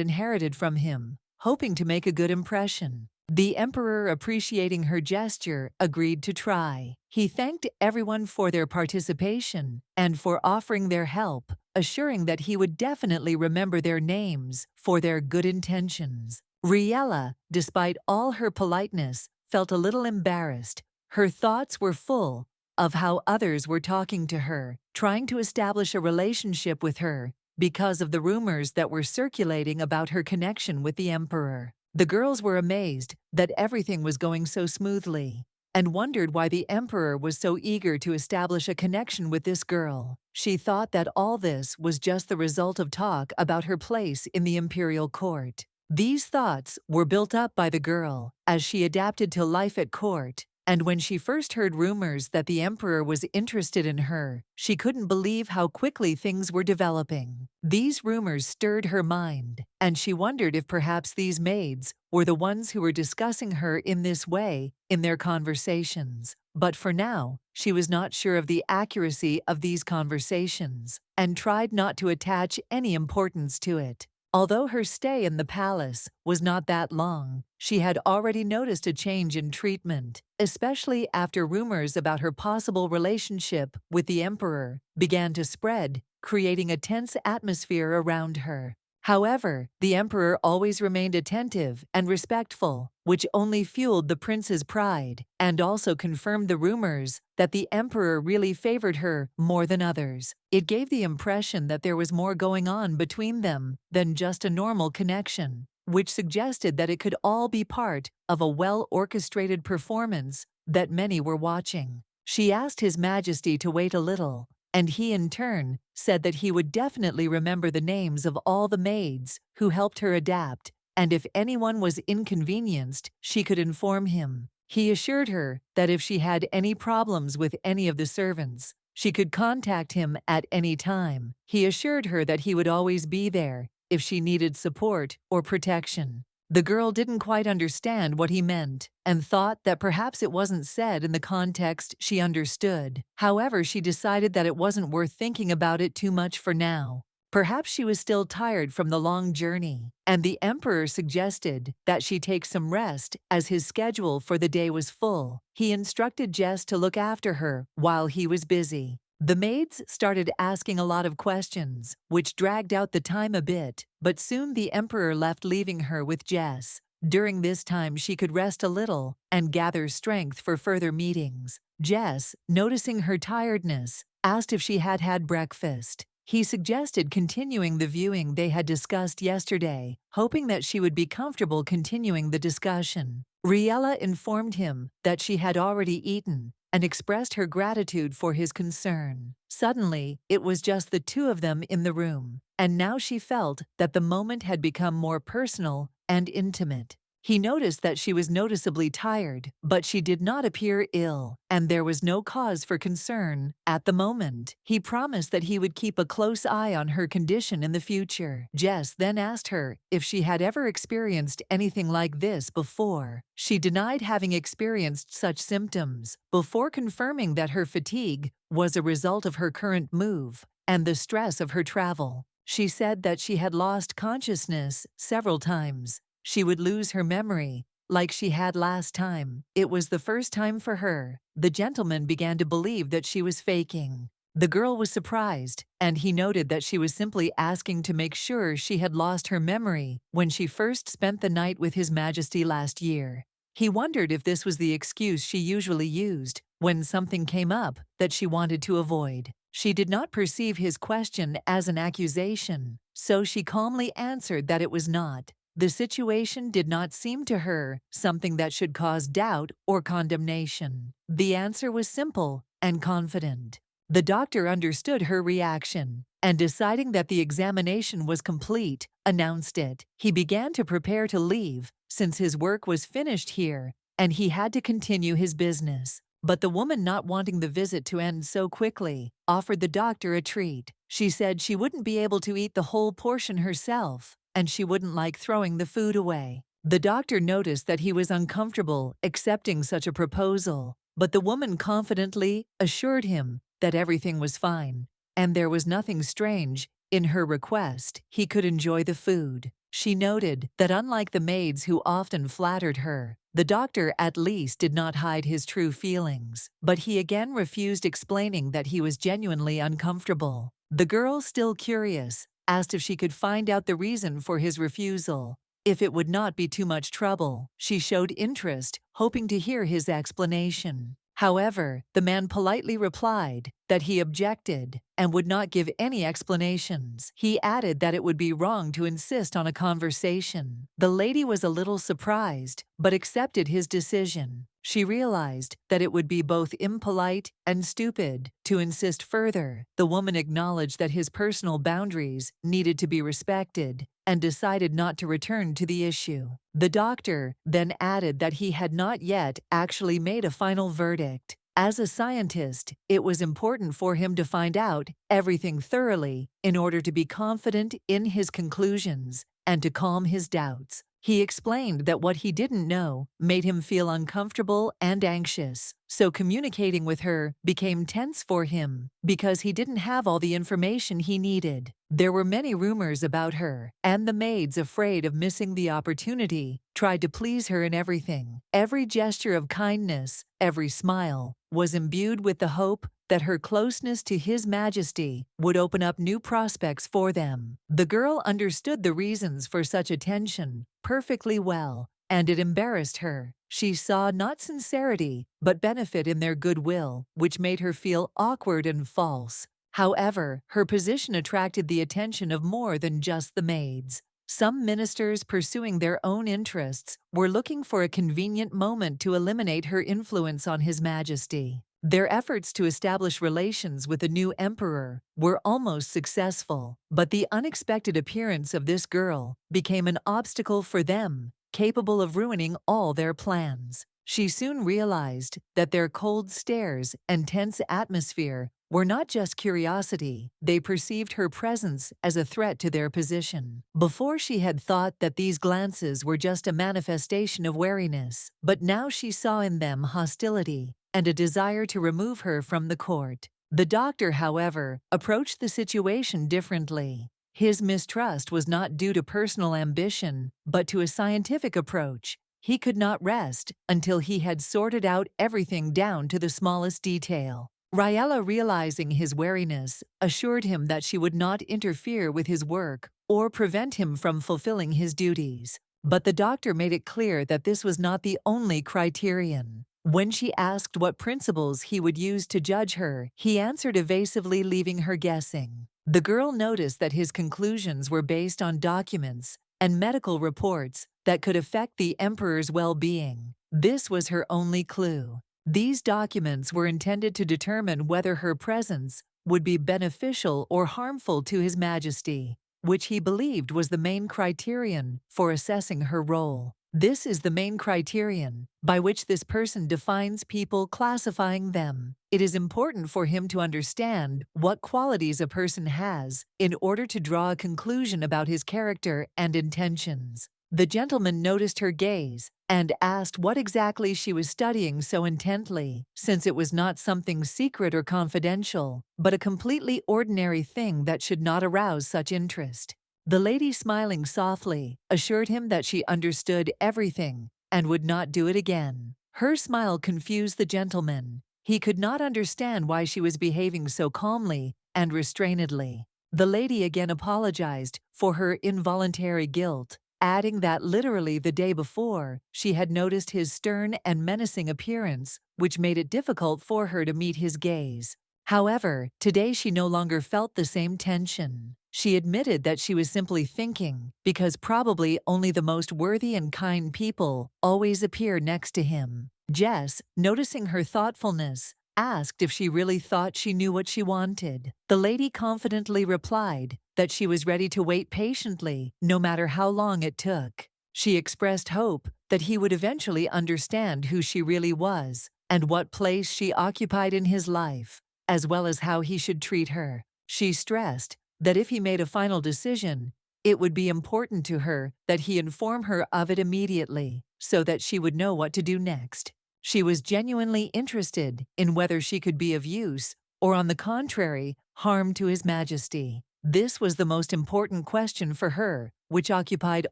inherited from him, hoping to make a good impression. The emperor, appreciating her gesture, agreed to try. He thanked everyone for their participation and for offering their help, assuring that he would definitely remember their names for their good intentions. Riela, despite all her politeness, felt a little embarrassed. Her thoughts were full of how others were talking to her, trying to establish a relationship with her because of the rumors that were circulating about her connection with the emperor. The girls were amazed that everything was going so smoothly and wondered why the emperor was so eager to establish a connection with this girl. She thought that all this was just the result of talk about her place in the imperial court. These thoughts were built up by the girl as she adapted to life at court And when she first heard rumors that the emperor was interested in her, she couldn't believe how quickly things were developing. These rumors stirred her mind, and she wondered if perhaps these maids were the ones who were discussing her in this way in their conversations. But for now, she was not sure of the accuracy of these conversations, and tried not to attach any importance to it. Although her stay in the palace was not that long, she had already noticed a change in treatment, especially after rumors about her possible relationship with the emperor began to spread, creating a tense atmosphere around her. However, the emperor always remained attentive and respectful, which only fueled the prince's pride, and also confirmed the rumors that the emperor really favored her more than others. It gave the impression that there was more going on between them than just a normal connection, which suggested that it could all be part of a well-orchestrated performance that many were watching. She asked His Majesty to wait a little, and he in turn said that he would definitely remember the names of all the maids who helped her adapt, and if anyone was inconvenienced, she could inform him. He assured her that if she had any problems with any of the servants, she could contact him at any time. He assured her that he would always be there if she needed support or protection. The girl didn't quite understand what he meant and thought that perhaps it wasn't said in the context she understood. However, she decided that it wasn't worth thinking about it too much for now. Perhaps she was still tired from the long journey, and the emperor suggested that she take some rest as his schedule for the day was full. He instructed Jess to look after her while he was busy. The maids started asking a lot of questions, which dragged out the time a bit, but soon the emperor left, leaving her with Jess. During this time she could rest a little and gather strength for further meetings. Jess, noticing her tiredness, asked if she had had breakfast. He suggested continuing the viewing they had discussed yesterday, hoping that she would be comfortable continuing the discussion. Riela informed him that she had already eaten and expressed her gratitude for his concern. Suddenly, it was just the two of them in the room, and now she felt that the moment had become more personal and intimate. He noticed that she was noticeably tired, but she did not appear ill, and there was no cause for concern at the moment. He promised that he would keep a close eye on her condition in the future. Jess then asked her if she had ever experienced anything like this before. She denied having experienced such symptoms, before confirming that her fatigue was a result of her current move and the stress of her travel. She said that she had lost consciousness several times. She would lose her memory, like she had last time. It was the first time for her. The gentleman began to believe that she was faking. The girl was surprised, and he noted that she was simply asking to make sure she had lost her memory when she first spent the night with His Majesty last year. He wondered if this was the excuse she usually used when something came up that she wanted to avoid. She did not perceive his question as an accusation, so she calmly answered that it was not. The situation did not seem to her something that should cause doubt or condemnation. The answer was simple and confident. The doctor understood her reaction, and deciding that the examination was complete, announced it. He began to prepare to leave, since his work was finished here, and he had to continue his business. But the woman, not wanting the visit to end so quickly, offered the doctor a treat. She said she wouldn't be able to eat the whole portion herself, and she wouldn't like throwing the food away. The doctor noticed that he was uncomfortable accepting such a proposal, but the woman confidently assured him that everything was fine, and there was nothing strange in her request. He could enjoy the food. She noted that unlike the maids who often flattered her, the doctor at least did not hide his true feelings, but he again refused explaining that he was genuinely uncomfortable. The girl, still curious, asked if she could find out the reason for his refusal. If it would not be too much trouble, she showed interest, hoping to hear his explanation. However, the man politely replied that he objected and would not give any explanations. He added that it would be wrong to insist on a conversation. The lady was a little surprised, but accepted his decision. She realized that it would be both impolite and stupid to insist further. The woman acknowledged that his personal boundaries needed to be respected and decided not to return to the issue. The doctor then added that he had not yet actually made a final verdict. As a scientist, it was important for him to find out everything thoroughly in order to be confident in his conclusions and to calm his doubts. He explained that what he didn't know made him feel uncomfortable and anxious, so communicating with her became tense for him because he didn't have all the information he needed. There were many rumors about her, and the maids, afraid of missing the opportunity, tried to please her in everything. Every gesture of kindness, every smile, was imbued with the hope that her closeness to His Majesty would open up new prospects for them. The girl understood the reasons for such attention perfectly well, and it embarrassed her. She saw not sincerity, but benefit in their goodwill, which made her feel awkward and false. However, her position attracted the attention of more than just the maids. Some ministers pursuing their own interests were looking for a convenient moment to eliminate her influence on His Majesty. Their efforts to establish relations with the new emperor were almost successful, but the unexpected appearance of this girl became an obstacle for them, capable of ruining all their plans. She soon realized that their cold stares and tense atmosphere were not just curiosity, they perceived her presence as a threat to their position. Before, she had thought that these glances were just a manifestation of wariness, but now she saw in them hostility and a desire to remove her from the court. The doctor, however, approached the situation differently. His mistrust was not due to personal ambition, but to a scientific approach. He could not rest until he had sorted out everything down to the smallest detail. Riela, realizing his wariness, assured him that she would not interfere with his work or prevent him from fulfilling his duties. But the doctor made it clear that this was not the only criterion. When she asked what principles he would use to judge her, he answered evasively, leaving her guessing. The girl noticed that his conclusions were based on documents and medical reports that could affect the emperor's well-being. This was her only clue. These documents were intended to determine whether her presence would be beneficial or harmful to His Majesty, which he believed was the main criterion for assessing her role. This is the main criterion by which this person defines people, classifying them. It is important for him to understand what qualities a person has in order to draw a conclusion about his character and intentions. The gentleman noticed her gaze and asked what exactly she was studying so intently, since it was not something secret or confidential, but a completely ordinary thing that should not arouse such interest. The lady, smiling softly, assured him that she understood everything and would not do it again. Her smile confused the gentleman. He could not understand why she was behaving so calmly and restrainedly. The lady again apologized for her involuntary guilt, adding that literally the day before, she had noticed his stern and menacing appearance, which made it difficult for her to meet his gaze. However, today she no longer felt the same tension. She admitted that she was simply thinking, because probably only the most worthy and kind people always appear next to him. Jess, noticing her thoughtfulness, asked if she really thought she knew what she wanted. The lady confidently replied that she was ready to wait patiently, no matter how long it took. She expressed hope that he would eventually understand who she really was and what place she occupied in his life, as well as how he should treat her. She stressed that if he made a final decision, it would be important to her that he inform her of it immediately, so that she would know what to do next. She was genuinely interested in whether she could be of use, or on the contrary, harm to His Majesty. This was the most important question for her, which occupied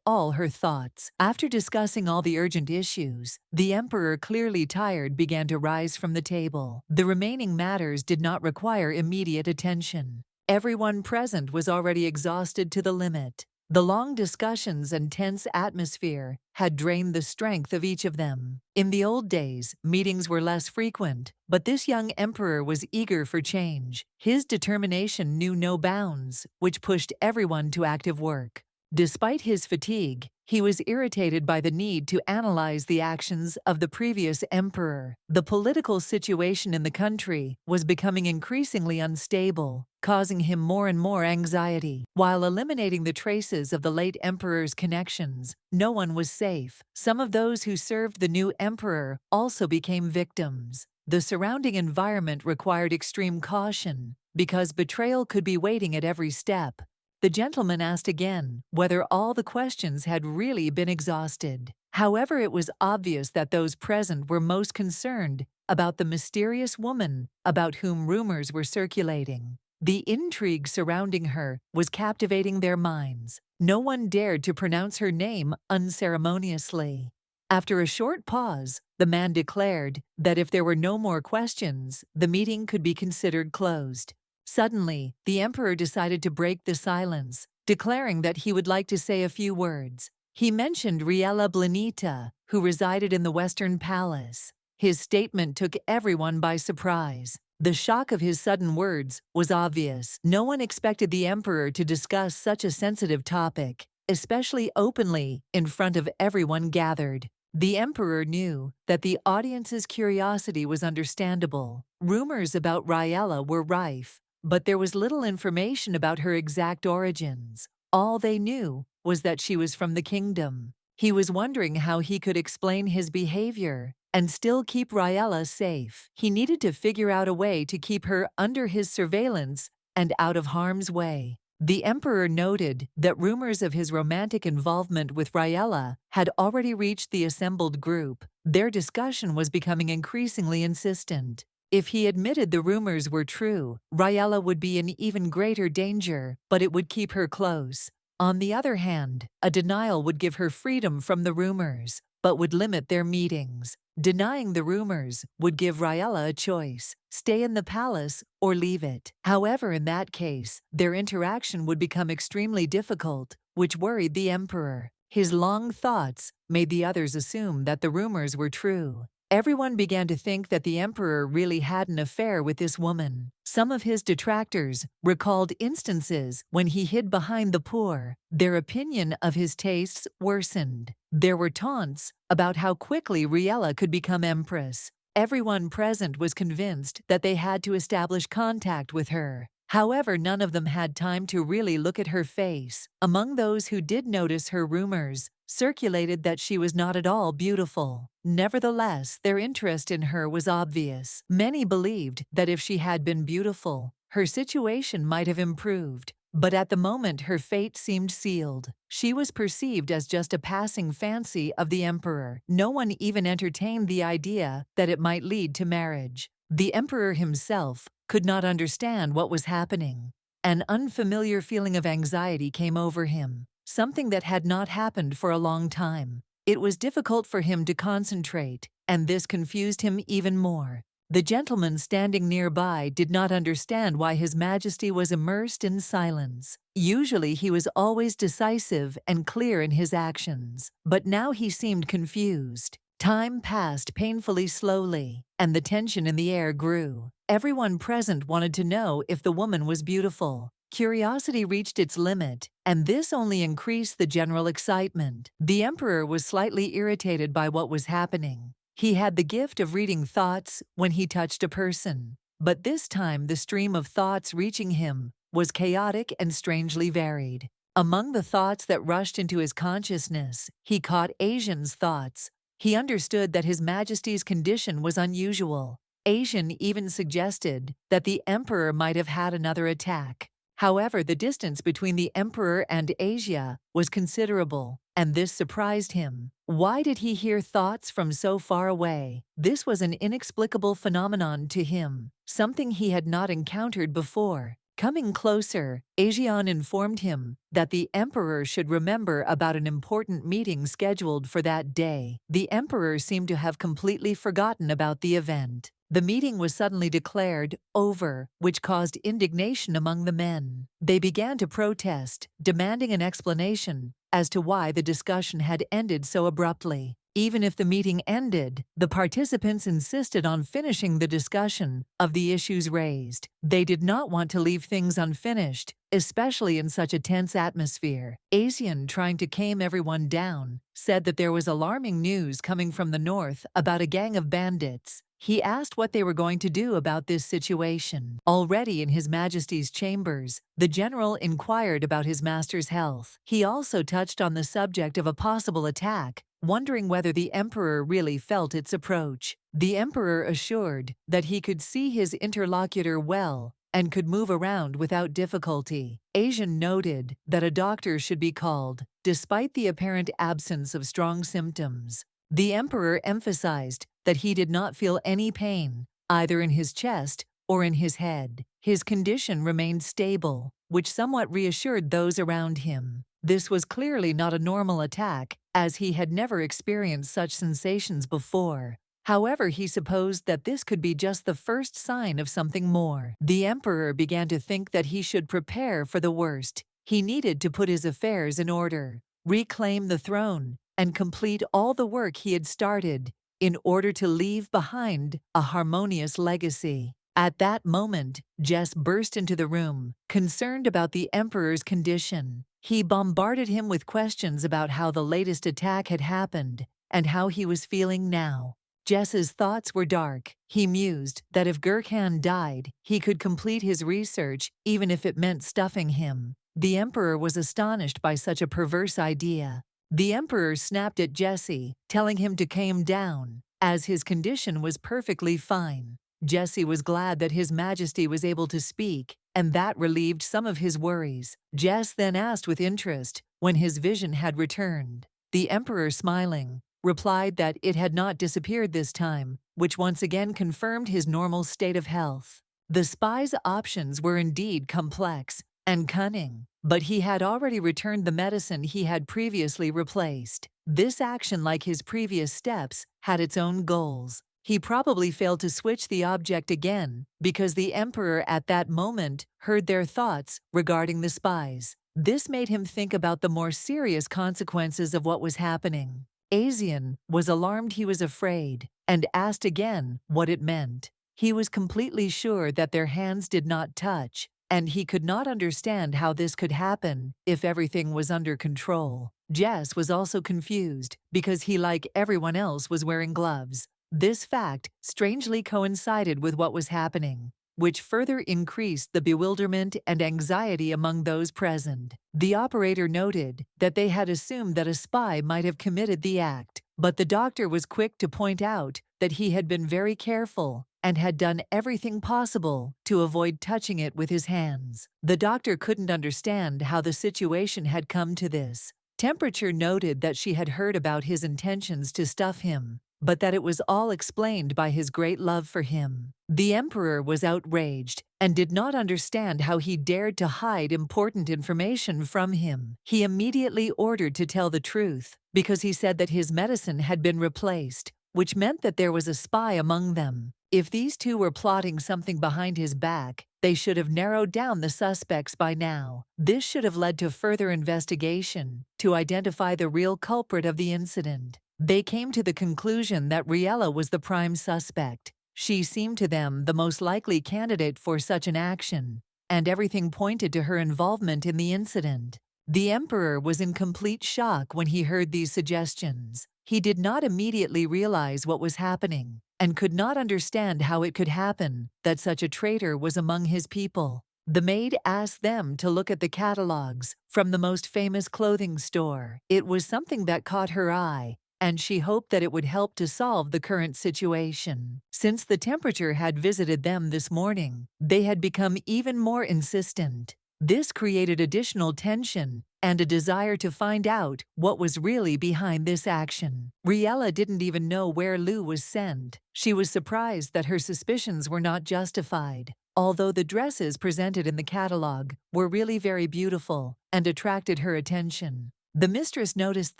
all her thoughts. After discussing all the urgent issues, the emperor, clearly tired, began to rise from the table. The remaining matters did not require immediate attention. Everyone present was already exhausted to the limit. The long discussions and tense atmosphere had drained the strength of each of them. In the old days, meetings were less frequent, but this young emperor was eager for change. His determination knew no bounds, which pushed everyone to active work. Despite his fatigue, He was irritated by the need to analyze the actions of the previous emperor. The political situation in the country was becoming increasingly unstable, causing him more and more anxiety. While eliminating the traces of the late emperor's connections, no one was safe. Some of those who served the new emperor also became victims. The surrounding environment required extreme caution, because betrayal could be waiting at every step. The gentleman asked again whether all the questions had really been exhausted. However, it was obvious that those present were most concerned about the mysterious woman about whom rumors were circulating. The intrigue surrounding her was captivating their minds. No one dared to pronounce her name unceremoniously. After a short pause, the man declared that if there were no more questions, the meeting could be considered closed. Suddenly, the emperor decided to break the silence, declaring that he would like to say a few words. He mentioned Riela, who resided in the Western Palace. His statement took everyone by surprise. The shock of his sudden words was obvious. No one expected the emperor to discuss such a sensitive topic, especially openly, in front of everyone gathered. The emperor knew that the audience's curiosity was understandable. Rumors about Riela were rife, but there was little information about her exact origins. All they knew was that she was from the kingdom. He was wondering how he could explain his behavior and still keep Riela safe. He needed to figure out a way to keep her under his surveillance and out of harm's way. The emperor noted that rumors of his romantic involvement with Riela had already reached the assembled group. Their discussion was becoming increasingly insistent. If he admitted the rumors were true, Riela would be in even greater danger, but it would keep her close. On the other hand, a denial would give her freedom from the rumors, but would limit their meetings. Denying the rumors would give Riela a choice: stay in the palace or leave it. However, in that case, their interaction would become extremely difficult, which worried the emperor. His long thoughts made the others assume that the rumors were true. Everyone began to think that the emperor really had an affair with this woman. Some of his detractors recalled instances when he hid behind the poor. Their opinion of his tastes worsened. There were taunts about how quickly Riela could become empress. Everyone present was convinced that they had to establish contact with her. However, none of them had time to really look at her face. Among those who did notice her, rumors circulated that she was not at all beautiful. Nevertheless, their interest in her was obvious. Many believed that if she had been beautiful, her situation might have improved. But at the moment, her fate seemed sealed. She was perceived as just a passing fancy of the emperor. No one even entertained the idea that it might lead to marriage. The emperor himself could not understand what was happening. An unfamiliar feeling of anxiety came over him, something that had not happened for a long time. It was difficult for him to concentrate, and this confused him even more. The gentleman standing nearby did not understand why His Majesty was immersed in silence. Usually he was always decisive and clear in his actions, but now he seemed confused. Time passed painfully slowly, and the tension in the air grew. Everyone present wanted to know if the woman was beautiful. Curiosity reached its limit, and this only increased the general excitement. The emperor was slightly irritated by what was happening. He had the gift of reading thoughts when he touched a person, but this time the stream of thoughts reaching him was chaotic and strangely varied. Among the thoughts that rushed into his consciousness, he caught Asian's thoughts. He understood that His Majesty's condition was unusual. Asian even suggested that the emperor might have had another attack. However, the distance between the emperor and Asia was considerable, and this surprised him. Why did he hear thoughts from so far away? This was an inexplicable phenomenon to him, something he had not encountered before. Coming closer, Asian informed him that the emperor should remember about an important meeting scheduled for that day. The emperor seemed to have completely forgotten about the event. The meeting was suddenly declared over, which caused indignation among the men. They began to protest, demanding an explanation as to why the discussion had ended so abruptly. Even if the meeting ended, the participants insisted on finishing the discussion of the issues raised. They did not want to leave things unfinished, especially in such a tense atmosphere. Asian, trying to calm everyone down, said that there was alarming news coming from the north about a gang of bandits. He asked what they were going to do about this situation. Already in His Majesty's chambers, the general inquired about his master's health. He also touched on the subject of a possible attack, wondering whether the emperor really felt its approach. The emperor assured that he could see his interlocutor well and could move around without difficulty. Asian noted that a doctor should be called, despite the apparent absence of strong symptoms. The emperor emphasized that he did not feel any pain, either in his chest or in his head. His condition remained stable, which somewhat reassured those around him. This was clearly not a normal attack, as he had never experienced such sensations before. However, he supposed that this could be just the first sign of something more. The emperor began to think that he should prepare for the worst. He needed to put his affairs in order, reclaim the throne, and complete all the work he had started in order to leave behind a harmonious legacy. At that moment, Jess burst into the room, concerned about the emperor's condition. He bombarded him with questions about how the latest attack had happened and how he was feeling now. Jess's thoughts were dark. He mused that if Gurkhan died, he could complete his research even if it meant stuffing him. The emperor was astonished by such a perverse idea. The emperor snapped at Jesse, telling him to calm down, as his condition was perfectly fine. Jesse was glad that His Majesty was able to speak, and that relieved some of his worries. Jess then asked with interest when his vision had returned. The emperor, smiling, replied that it had not disappeared this time, which once again confirmed his normal state of health. The spy's options were indeed complex and cunning, but he had already returned the medicine he had previously replaced. This action, like his previous steps, had its own goals. He probably failed to switch the object again because the emperor at that moment heard their thoughts regarding the spies. This made him think about the more serious consequences of what was happening. Asian was alarmed, he was afraid, and asked again what it meant. He was completely sure that their hands did not touch, and he could not understand how this could happen if everything was under control. Jess was also confused because he, like everyone else, was wearing gloves. This fact strangely coincided with what was happening, which further increased the bewilderment and anxiety among those present. The operator noted that they had assumed that a spy might have committed the act, but the doctor was quick to point out that he had been very careful and had done everything possible to avoid touching it with his hands. The doctor couldn't understand how the situation had come to this. Temperature noted that she had heard about his intentions to stuff him, but that it was all explained by his great love for him. The emperor was outraged and did not understand how he dared to hide important information from him. He immediately ordered to tell the truth because he said that his medicine had been replaced, which meant that there was a spy among them. If these two were plotting something behind his back, they should have narrowed down the suspects by now. This should have led to further investigation to identify the real culprit of the incident. They came to the conclusion that Riela was the prime suspect. She seemed to them the most likely candidate for such an action, and everything pointed to her involvement in the incident. The emperor was in complete shock when he heard these suggestions. He did not immediately realize what was happening, and could not understand how it could happen that such a traitor was among his people. The maid asked them to look at the catalogs from the most famous clothing store. It was something that caught her eye, and she hoped that it would help to solve the current situation. Since the temperature had visited them this morning, they had become even more insistent. This created additional tension and a desire to find out what was really behind this action. Riela didn't even know where Lou was sent. She was surprised that her suspicions were not justified, although the dresses presented in the catalog were really very beautiful and attracted her attention. The mistress noticed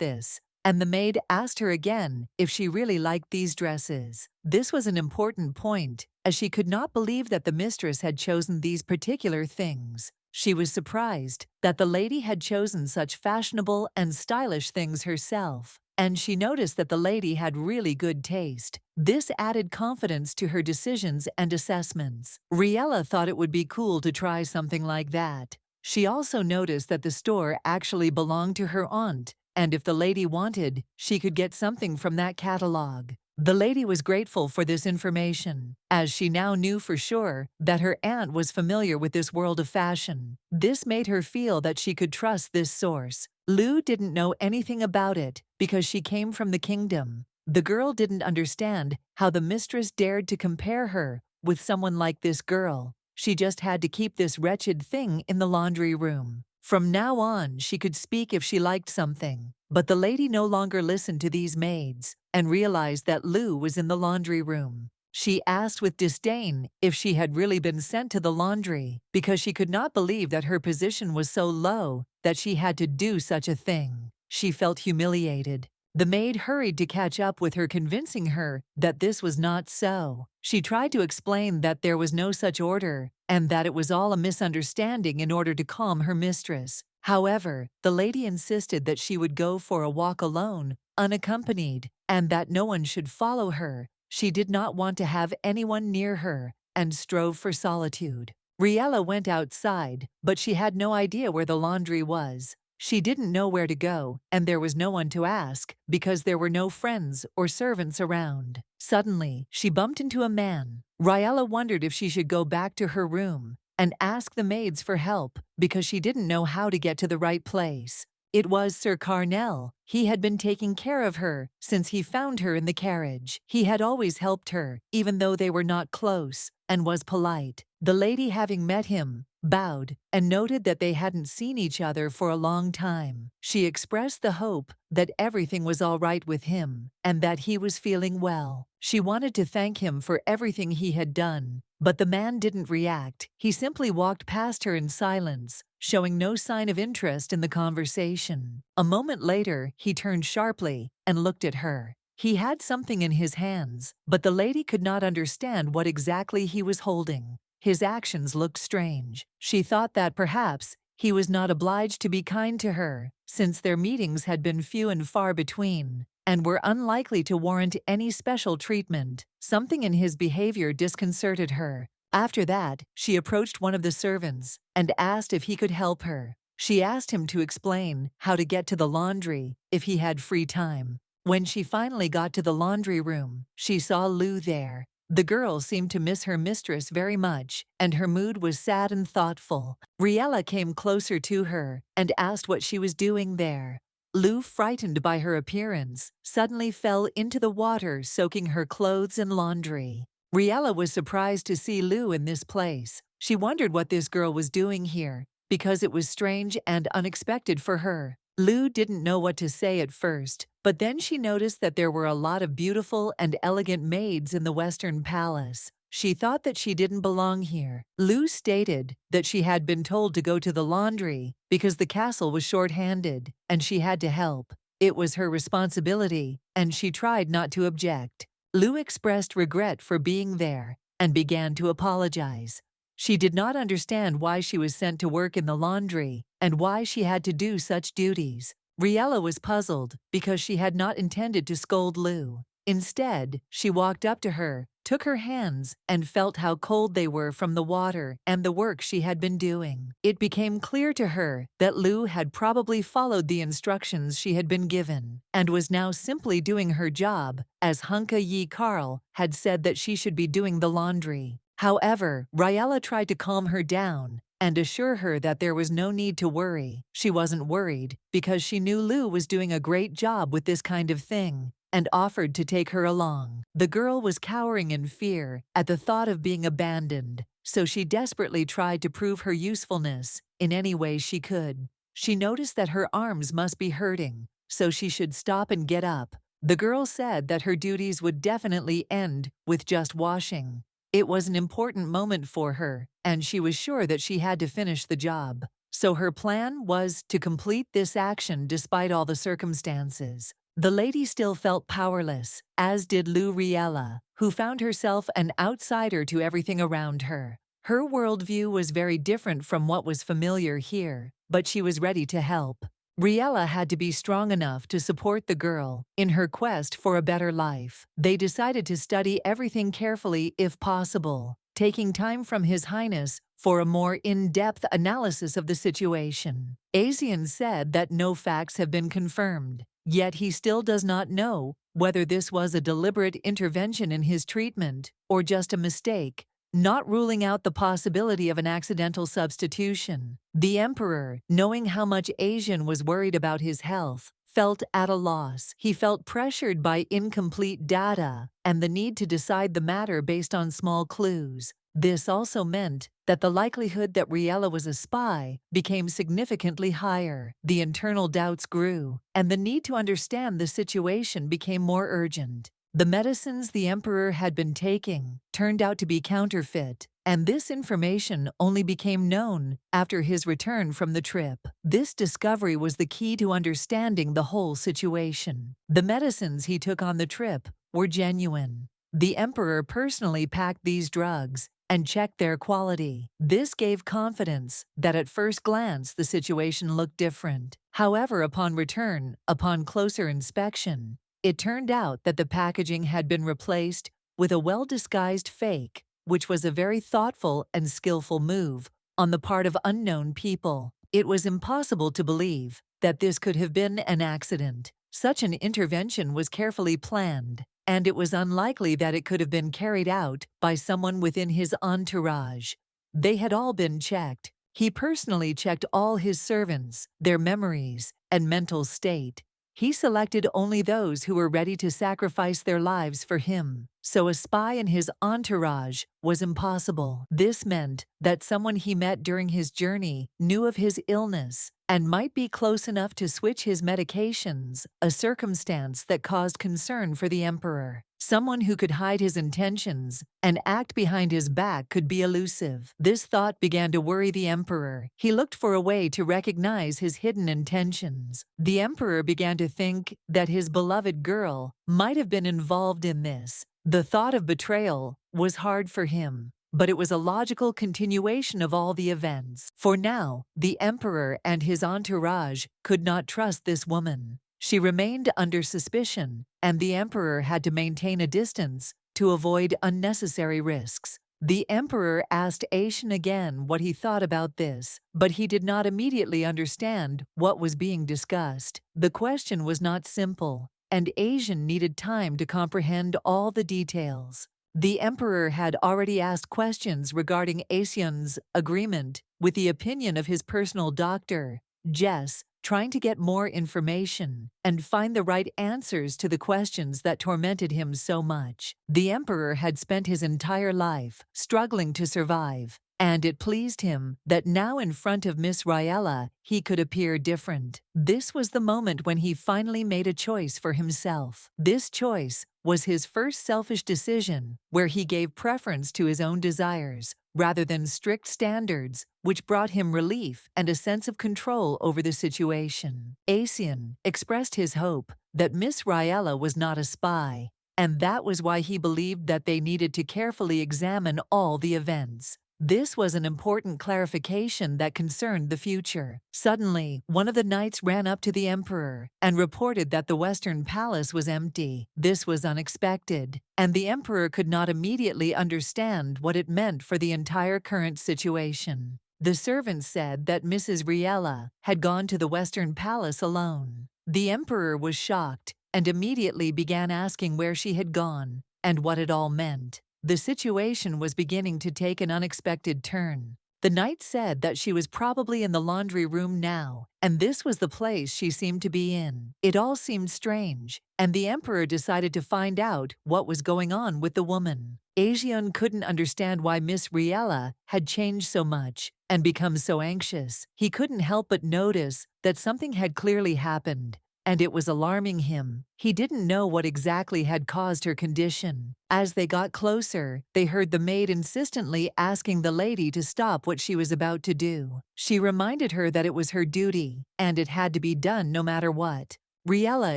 this, and the maid asked her again if she really liked these dresses. This was an important point, as she could not believe that the mistress had chosen these particular things. She was surprised that the lady had chosen such fashionable and stylish things herself. and she noticed that the lady had really good taste. This added confidence to her decisions and assessments. Riela thought it would be cool to try something like that. She also noticed that the store actually belonged to her aunt, and if the lady wanted, she could get something from that catalog. The lady was grateful for this information, as she now knew for sure that her aunt was familiar with this world of fashion. This made her feel that she could trust this source. Lu didn't know anything about it because she came from the kingdom. The girl didn't understand how the mistress dared to compare her with someone like this girl. She just had to keep this wretched thing in the laundry room. From now on, she could speak if she liked something. But the lady no longer listened to these maids and realized that Lu was in the laundry room. She asked with disdain if she had really been sent to the laundry because she could not believe that her position was so low that she had to do such a thing. She felt humiliated. The maid hurried to catch up with her, convincing her that this was not so. She tried to explain that there was no such order and that it was all a misunderstanding in order to calm her mistress. However, the lady insisted that she would go for a walk alone, unaccompanied, and that no one should follow her. She did not want to have anyone near her and strove for solitude. Riela went outside, but she had no idea where the laundry was. She didn't know where to go, and there was no one to ask because there were no friends or servants around. Suddenly, she bumped into a man. Riela wondered if she should go back to her room and ask the maids for help because she didn't know how to get to the right place. It was Sir Carnell. He had been taking care of her since he found her in the carriage. He had always helped her, even though they were not close, and was polite. The lady, having met him, bowed and noted that they hadn't seen each other for a long time. She expressed the hope that everything was all right with him and that he was feeling well. She wanted to thank him for everything he had done, but the man didn't react. He simply walked past her in silence, showing no sign of interest in the conversation. A moment later, he turned sharply and looked at her. He had something in his hands, but the lady could not understand what exactly he was holding. His actions looked strange. She thought that perhaps he was not obliged to be kind to her, since their meetings had been few and far between, and were unlikely to warrant any special treatment. Something in his behavior disconcerted her. After that, she approached one of the servants and asked if he could help her. She asked him to explain how to get to the laundry if he had free time. When she finally got to the laundry room, she saw Lu there. The girl seemed to miss her mistress very much, and her mood was sad and thoughtful. Riela came closer to her and asked what she was doing there. Lu, frightened by her appearance, suddenly fell into the water, soaking her clothes and laundry. Riela was surprised to see Lu in this place. She wondered what this girl was doing here, because it was strange and unexpected for her. Lu didn't know what to say at first, but then she noticed that there were a lot of beautiful and elegant maids in the Western Palace. She thought that she didn't belong here. Lu stated that she had been told to go to the laundry because the castle was short-handed and she had to help. It was her responsibility, and she tried not to object. Lu expressed regret for being there and began to apologize. She did not understand why she was sent to work in the laundry and why she had to do such duties. Riela was puzzled because she had not intended to scold Lu. Instead, she walked up to her, took her hands, and felt how cold they were from the water and the work she had been doing. It became clear to her that Lu had probably followed the instructions she had been given and was now simply doing her job, as Hunka Yi Karl had said that she should be doing the laundry. However, Riela tried to calm her down and assure her that there was no need to worry. She wasn't worried because she knew Lu was doing a great job with this kind of thing and offered to take her along. The girl was cowering in fear at the thought of being abandoned, so she desperately tried to prove her usefulness in any way she could. She noticed that her arms must be hurting, so she should stop and get up. The girl said that her duties would definitely end with just washing. It was an important moment for her, and she was sure that she had to finish the job. So her plan was to complete this action despite all the circumstances. The lady still felt powerless, as did Lu Riela, who found herself an outsider to everything around her. Her worldview was very different from what was familiar here, but she was ready to help. Riela had to be strong enough to support the girl in her quest for a better life. They decided to study everything carefully if possible, taking time from His Highness for a more in-depth analysis of the situation. Asian said that no facts have been confirmed, yet he still does not know whether this was a deliberate intervention in his treatment or just a mistake, not ruling out the possibility of an accidental substitution. The emperor, knowing how much Asian was worried about his health, felt at a loss. He felt pressured by incomplete data and the need to decide the matter based on small clues. This also meant that the likelihood that Riela was a spy became significantly higher. The internal doubts grew, and the need to understand the situation became more urgent. The medicines the emperor had been taking turned out to be counterfeit, and this information only became known after his return from the trip. This discovery was the key to understanding the whole situation. The medicines he took on the trip were genuine. The emperor personally packed these drugs and checked their quality. This gave confidence that at first glance the situation looked different. However, upon closer inspection, it turned out that the packaging had been replaced with a well-disguised fake, which was a very thoughtful and skillful move on the part of unknown people. It was impossible to believe that this could have been an accident. Such an intervention was carefully planned, and it was unlikely that it could have been carried out by someone within his entourage. They had all been checked. He personally checked all his servants, their memories, and mental state. He selected only those who were ready to sacrifice their lives for him, so a spy in his entourage was impossible. This meant that someone he met during his journey knew of his illness and might be close enough to switch his medications, a circumstance that caused concern for the emperor. Someone who could hide his intentions and act behind his back could be elusive. This thought began to worry the emperor. He looked for a way to recognize his hidden intentions. The emperor began to think that his beloved girl might have been involved in this. The thought of betrayal was hard for him, but it was a logical continuation of all the events. For now, the emperor and his entourage could not trust this woman. She remained under suspicion, and the emperor had to maintain a distance to avoid unnecessary risks. The emperor asked Asian again what he thought about this, but he did not immediately understand what was being discussed. The question was not simple, and Asian needed time to comprehend all the details. The emperor had already asked questions regarding Asian's agreement with the opinion of his personal doctor, Jess, trying to get more information and find the right answers to the questions that tormented him so much. The emperor had spent his entire life struggling to survive, and it pleased him that now in front of Miss Riela he could appear different. This was the moment when he finally made a choice for himself. This choice was his first selfish decision, where he gave preference to his own desires rather than strict standards, which brought him relief and a sense of control over the situation. Asian expressed his hope that Miss Riela was not a spy, and that was why he believed that they needed to carefully examine all the events. This was an important clarification that concerned the future. Suddenly, one of the knights ran up to the emperor and reported that the Western Palace was empty. This was unexpected, and the emperor could not immediately understand what it meant for the entire current situation. The servant said that Mrs. Riela had gone to the Western Palace alone. The emperor was shocked and immediately began asking where she had gone and what it all meant. The situation was beginning to take an unexpected turn. The knight said that she was probably in the laundry room now, and this was the place she seemed to be in. It all seemed strange, and the emperor decided to find out what was going on with the woman. Asian couldn't understand why Miss Riela had changed so much and become so anxious. He couldn't help but notice that something had clearly happened, and it was alarming him. He didn't know what exactly had caused her condition. As they got closer, they heard the maid insistently asking the lady to stop what she was about to do. She reminded her that it was her duty, and it had to be done no matter what. Riela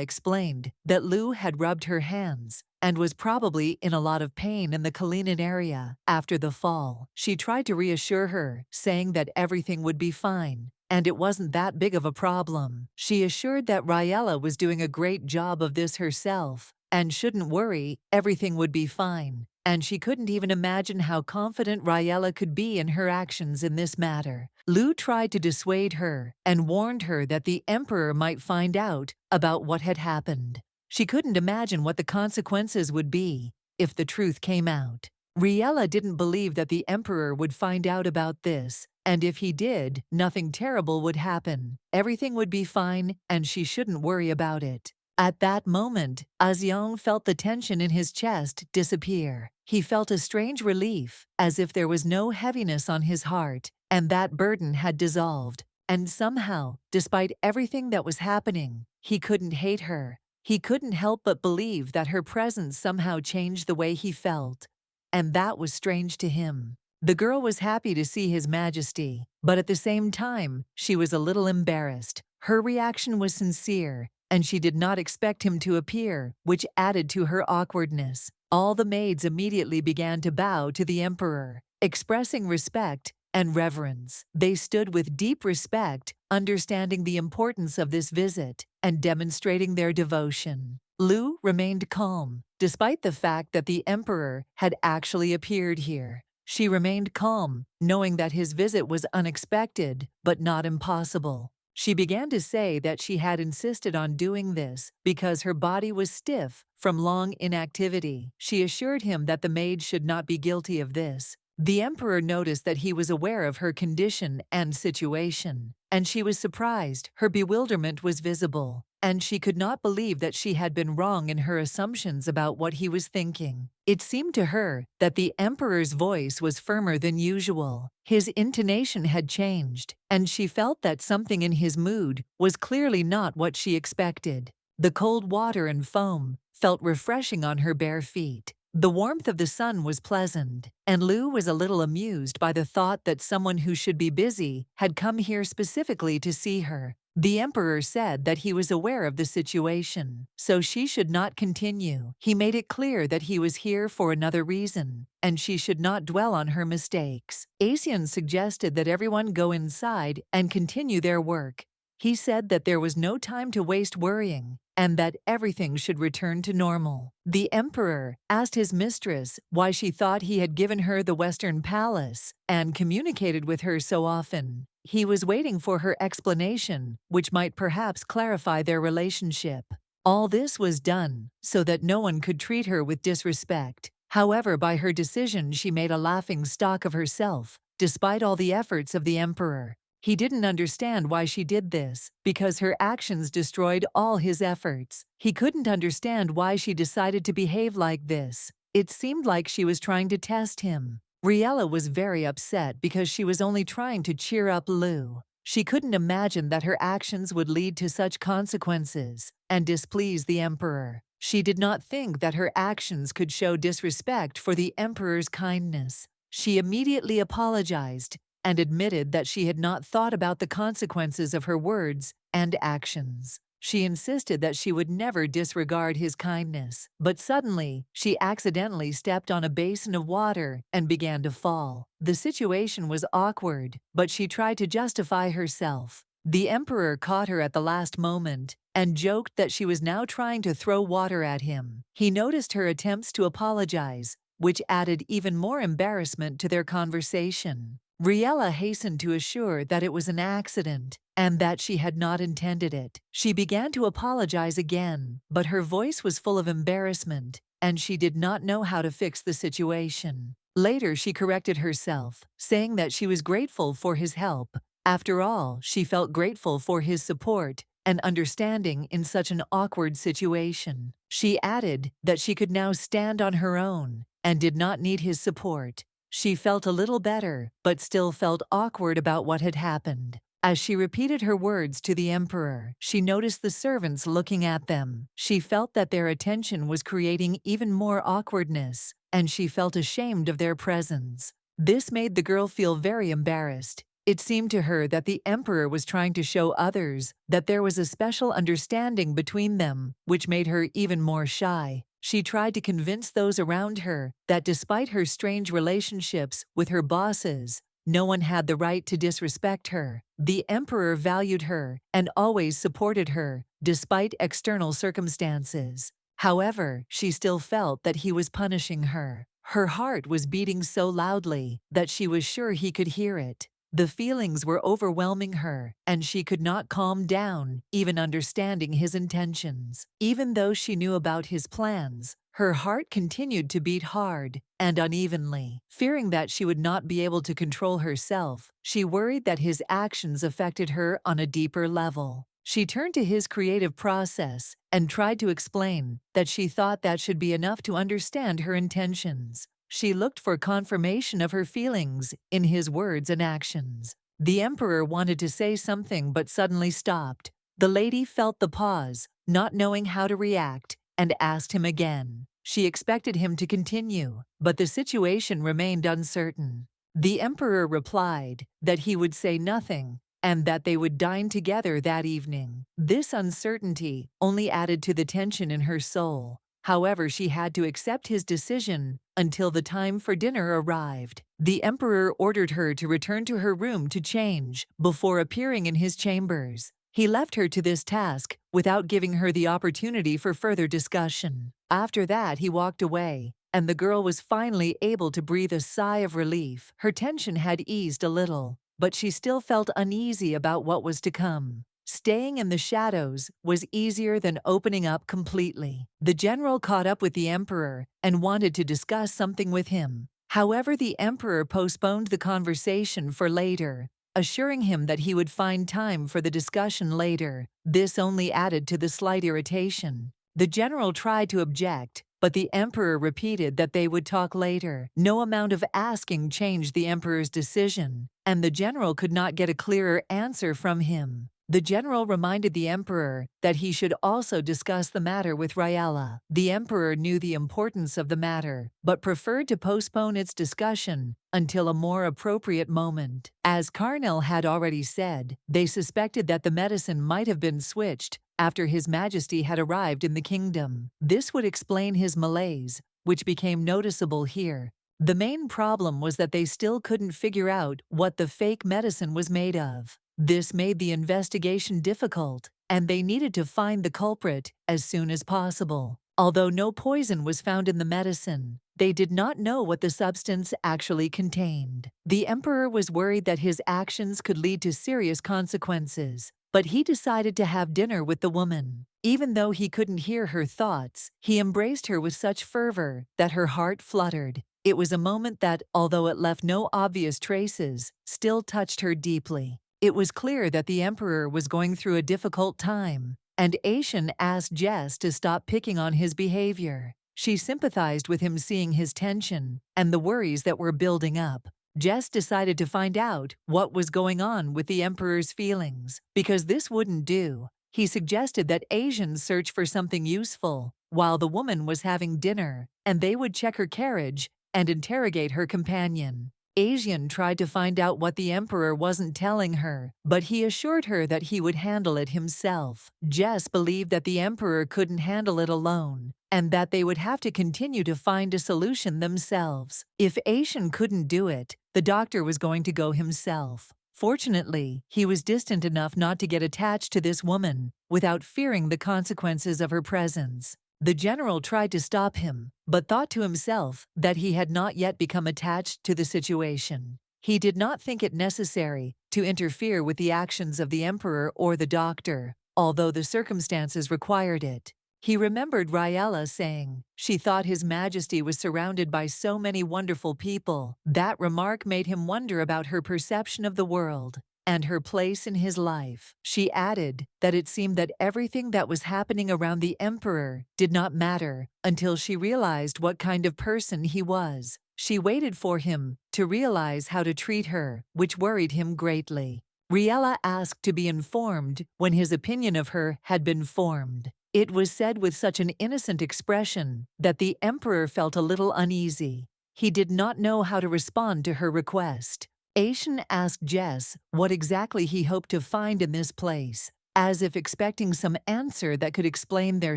explained that Lou had rubbed her hands and was probably in a lot of pain in the Kalinin area after the fall. She tried to reassure her, saying that everything would be fine, and it wasn't that big of a problem. She assured that Riela was doing a great job of this herself, and shouldn't worry, everything would be fine. And she couldn't even imagine how confident Riela could be in her actions in this matter. Lu tried to dissuade her and warned her that the emperor might find out about what had happened. She couldn't imagine what the consequences would be if the truth came out. Riela didn't believe that the emperor would find out about this, and if he did, nothing terrible would happen. Everything would be fine, and she shouldn't worry about it. At that moment, Azion felt the tension in his chest disappear. He felt a strange relief, as if there was no heaviness on his heart, and that burden had dissolved. And somehow, despite everything that was happening, he couldn't hate her. He couldn't help but believe that her presence somehow changed the way he felt. And that was strange to him. The girl was happy to see His Majesty, but at the same time, she was a little embarrassed. Her reaction was sincere, and she did not expect him to appear, which added to her awkwardness. All the maids immediately began to bow to the emperor, expressing respect and reverence. They stood with deep respect, understanding the importance of this visit and demonstrating their devotion. Lu remained calm, despite the fact that the emperor had actually appeared here. She remained calm, knowing that his visit was unexpected, but not impossible. She began to say that she had insisted on doing this because her body was stiff from long inactivity. She assured him that the maid should not be guilty of this. The emperor noticed that he was aware of her condition and situation, and she was surprised. Her bewilderment was visible, and she could not believe that she had been wrong in her assumptions about what he was thinking. It seemed to her that the emperor's voice was firmer than usual. His intonation had changed, and she felt that something in his mood was clearly not what she expected. The cold water and foam felt refreshing on her bare feet. The warmth of the sun was pleasant, and Lu was a little amused by the thought that someone who should be busy had come here specifically to see her. The emperor said that he was aware of the situation, so she should not continue. He made it clear that he was here for another reason, and she should not dwell on her mistakes. Asian suggested that everyone go inside and continue their work. He said that there was no time to waste worrying, and that everything should return to normal. The emperor asked his mistress why she thought he had given her the Western Palace and communicated with her so often. He was waiting for her explanation, which might perhaps clarify their relationship. All this was done so that no one could treat her with disrespect. However, by her decision, she made a laughing stock of herself, despite all the efforts of the emperor. He didn't understand why she did this, because her actions destroyed all his efforts. He couldn't understand why she decided to behave like this. It seemed like she was trying to test him. Riela was very upset because she was only trying to cheer up Lu. She couldn't imagine that her actions would lead to such consequences and displease the emperor. She did not think that her actions could show disrespect for the emperor's kindness. She immediately apologized and admitted that she had not thought about the consequences of her words and actions. She insisted that she would never disregard his kindness, but suddenly, she accidentally stepped on a basin of water and began to fall. The situation was awkward, but she tried to justify herself. The emperor caught her at the last moment and joked that she was now trying to throw water at him. He noticed her attempts to apologize, which added even more embarrassment to their conversation. Riela hastened to assure that it was an accident and that she had not intended it. She began to apologize again, but her voice was full of embarrassment, and she did not know how to fix the situation. Later, she corrected herself, saying that she was grateful for his help. After all, she felt grateful for his support and understanding in such an awkward situation. She added that she could now stand on her own and did not need his support. She felt a little better, but still felt awkward about what had happened. As she repeated her words to the emperor, she noticed the servants looking at them. She felt that their attention was creating even more awkwardness, and she felt ashamed of their presence. This made the girl feel very embarrassed. It seemed to her that the emperor was trying to show others that there was a special understanding between them, which made her even more shy. She tried to convince those around her that despite her strange relationships with her bosses, No one had the right to disrespect her. The emperor valued her and always supported her, despite external circumstances. However, she still felt that he was punishing her. Her heart was beating so loudly that she was sure he could hear it. The feelings were overwhelming her, and she could not calm down, even understanding his intentions. Even though she knew about his plans, her heart continued to beat hard and unevenly. Fearing that she would not be able to control herself, she worried that his actions affected her on a deeper level. She turned to his creative process and tried to explain that she thought that should be enough to understand her intentions. She looked for confirmation of her feelings in his words and actions. The emperor wanted to say something but suddenly stopped. The lady felt the pause, not knowing how to react, and asked him again. She expected him to continue, but the situation remained uncertain. The emperor replied that he would say nothing and that they would dine together that evening. This uncertainty only added to the tension in her soul. However, she had to accept his decision until the time for dinner arrived. The emperor ordered her to return to her room to change before appearing in his chambers. He left her to this task without giving her the opportunity for further discussion. After that, he walked away, and the girl was finally able to breathe a sigh of relief. Her tension had eased a little, but she still felt uneasy about what was to come. Staying in the shadows was easier than opening up completely. The general caught up with the emperor and wanted to discuss something with him. However, the emperor postponed the conversation for later, assuring him that he would find time for the discussion later. This only added to the slight irritation. The general tried to object, but the emperor repeated that they would talk later. No amount of asking changed the emperor's decision, and the general could not get a clearer answer from him. The general reminded the emperor that he should also discuss the matter with Riela. The emperor knew the importance of the matter, but preferred to postpone its discussion until a more appropriate moment. As Carnell had already said, they suspected that the medicine might have been switched after His Majesty had arrived in the kingdom. This would explain his malaise, which became noticeable here. The main problem was that they still couldn't figure out what the fake medicine was made of. This made the investigation difficult, and they needed to find the culprit as soon as possible. Although no poison was found in the medicine, they did not know what the substance actually contained. The emperor was worried that his actions could lead to serious consequences, but he decided to have dinner with the woman. Even though he couldn't hear her thoughts, he embraced her with such fervor that her heart fluttered. It was a moment that, although it left no obvious traces, still touched her deeply. It was clear that the emperor was going through a difficult time, and Aishan asked Jess to stop picking on his behavior. She sympathized with him, seeing his tension and the worries that were building up. Jess decided to find out what was going on with the emperor's feelings. Because this wouldn't do, he suggested that Aishan search for something useful while the woman was having dinner, and they would check her carriage and interrogate her companion. Aishan tried to find out what the emperor wasn't telling her, but he assured her that he would handle it himself. Jess believed that the emperor couldn't handle it alone, and that they would have to continue to find a solution themselves. If Aishan couldn't do it, the doctor was going to go himself. Fortunately, he was distant enough not to get attached to this woman without fearing the consequences of her presence. The general tried to stop him, but thought to himself that he had not yet become attached to the situation. He did not think it necessary to interfere with the actions of the emperor or the doctor, although the circumstances required it. He remembered Riela saying she thought His Majesty was surrounded by so many wonderful people. That remark made him wonder about her perception of the world and her place in his life. She added that it seemed that everything that was happening around the emperor did not matter until she realized what kind of person he was. She waited for him to realize how to treat her, which worried him greatly. Riela asked to be informed when his opinion of her had been formed. It was said with such an innocent expression that the emperor felt a little uneasy. He did not know how to respond to her request. Aishan asked Jess what exactly he hoped to find in this place, as if expecting some answer that could explain their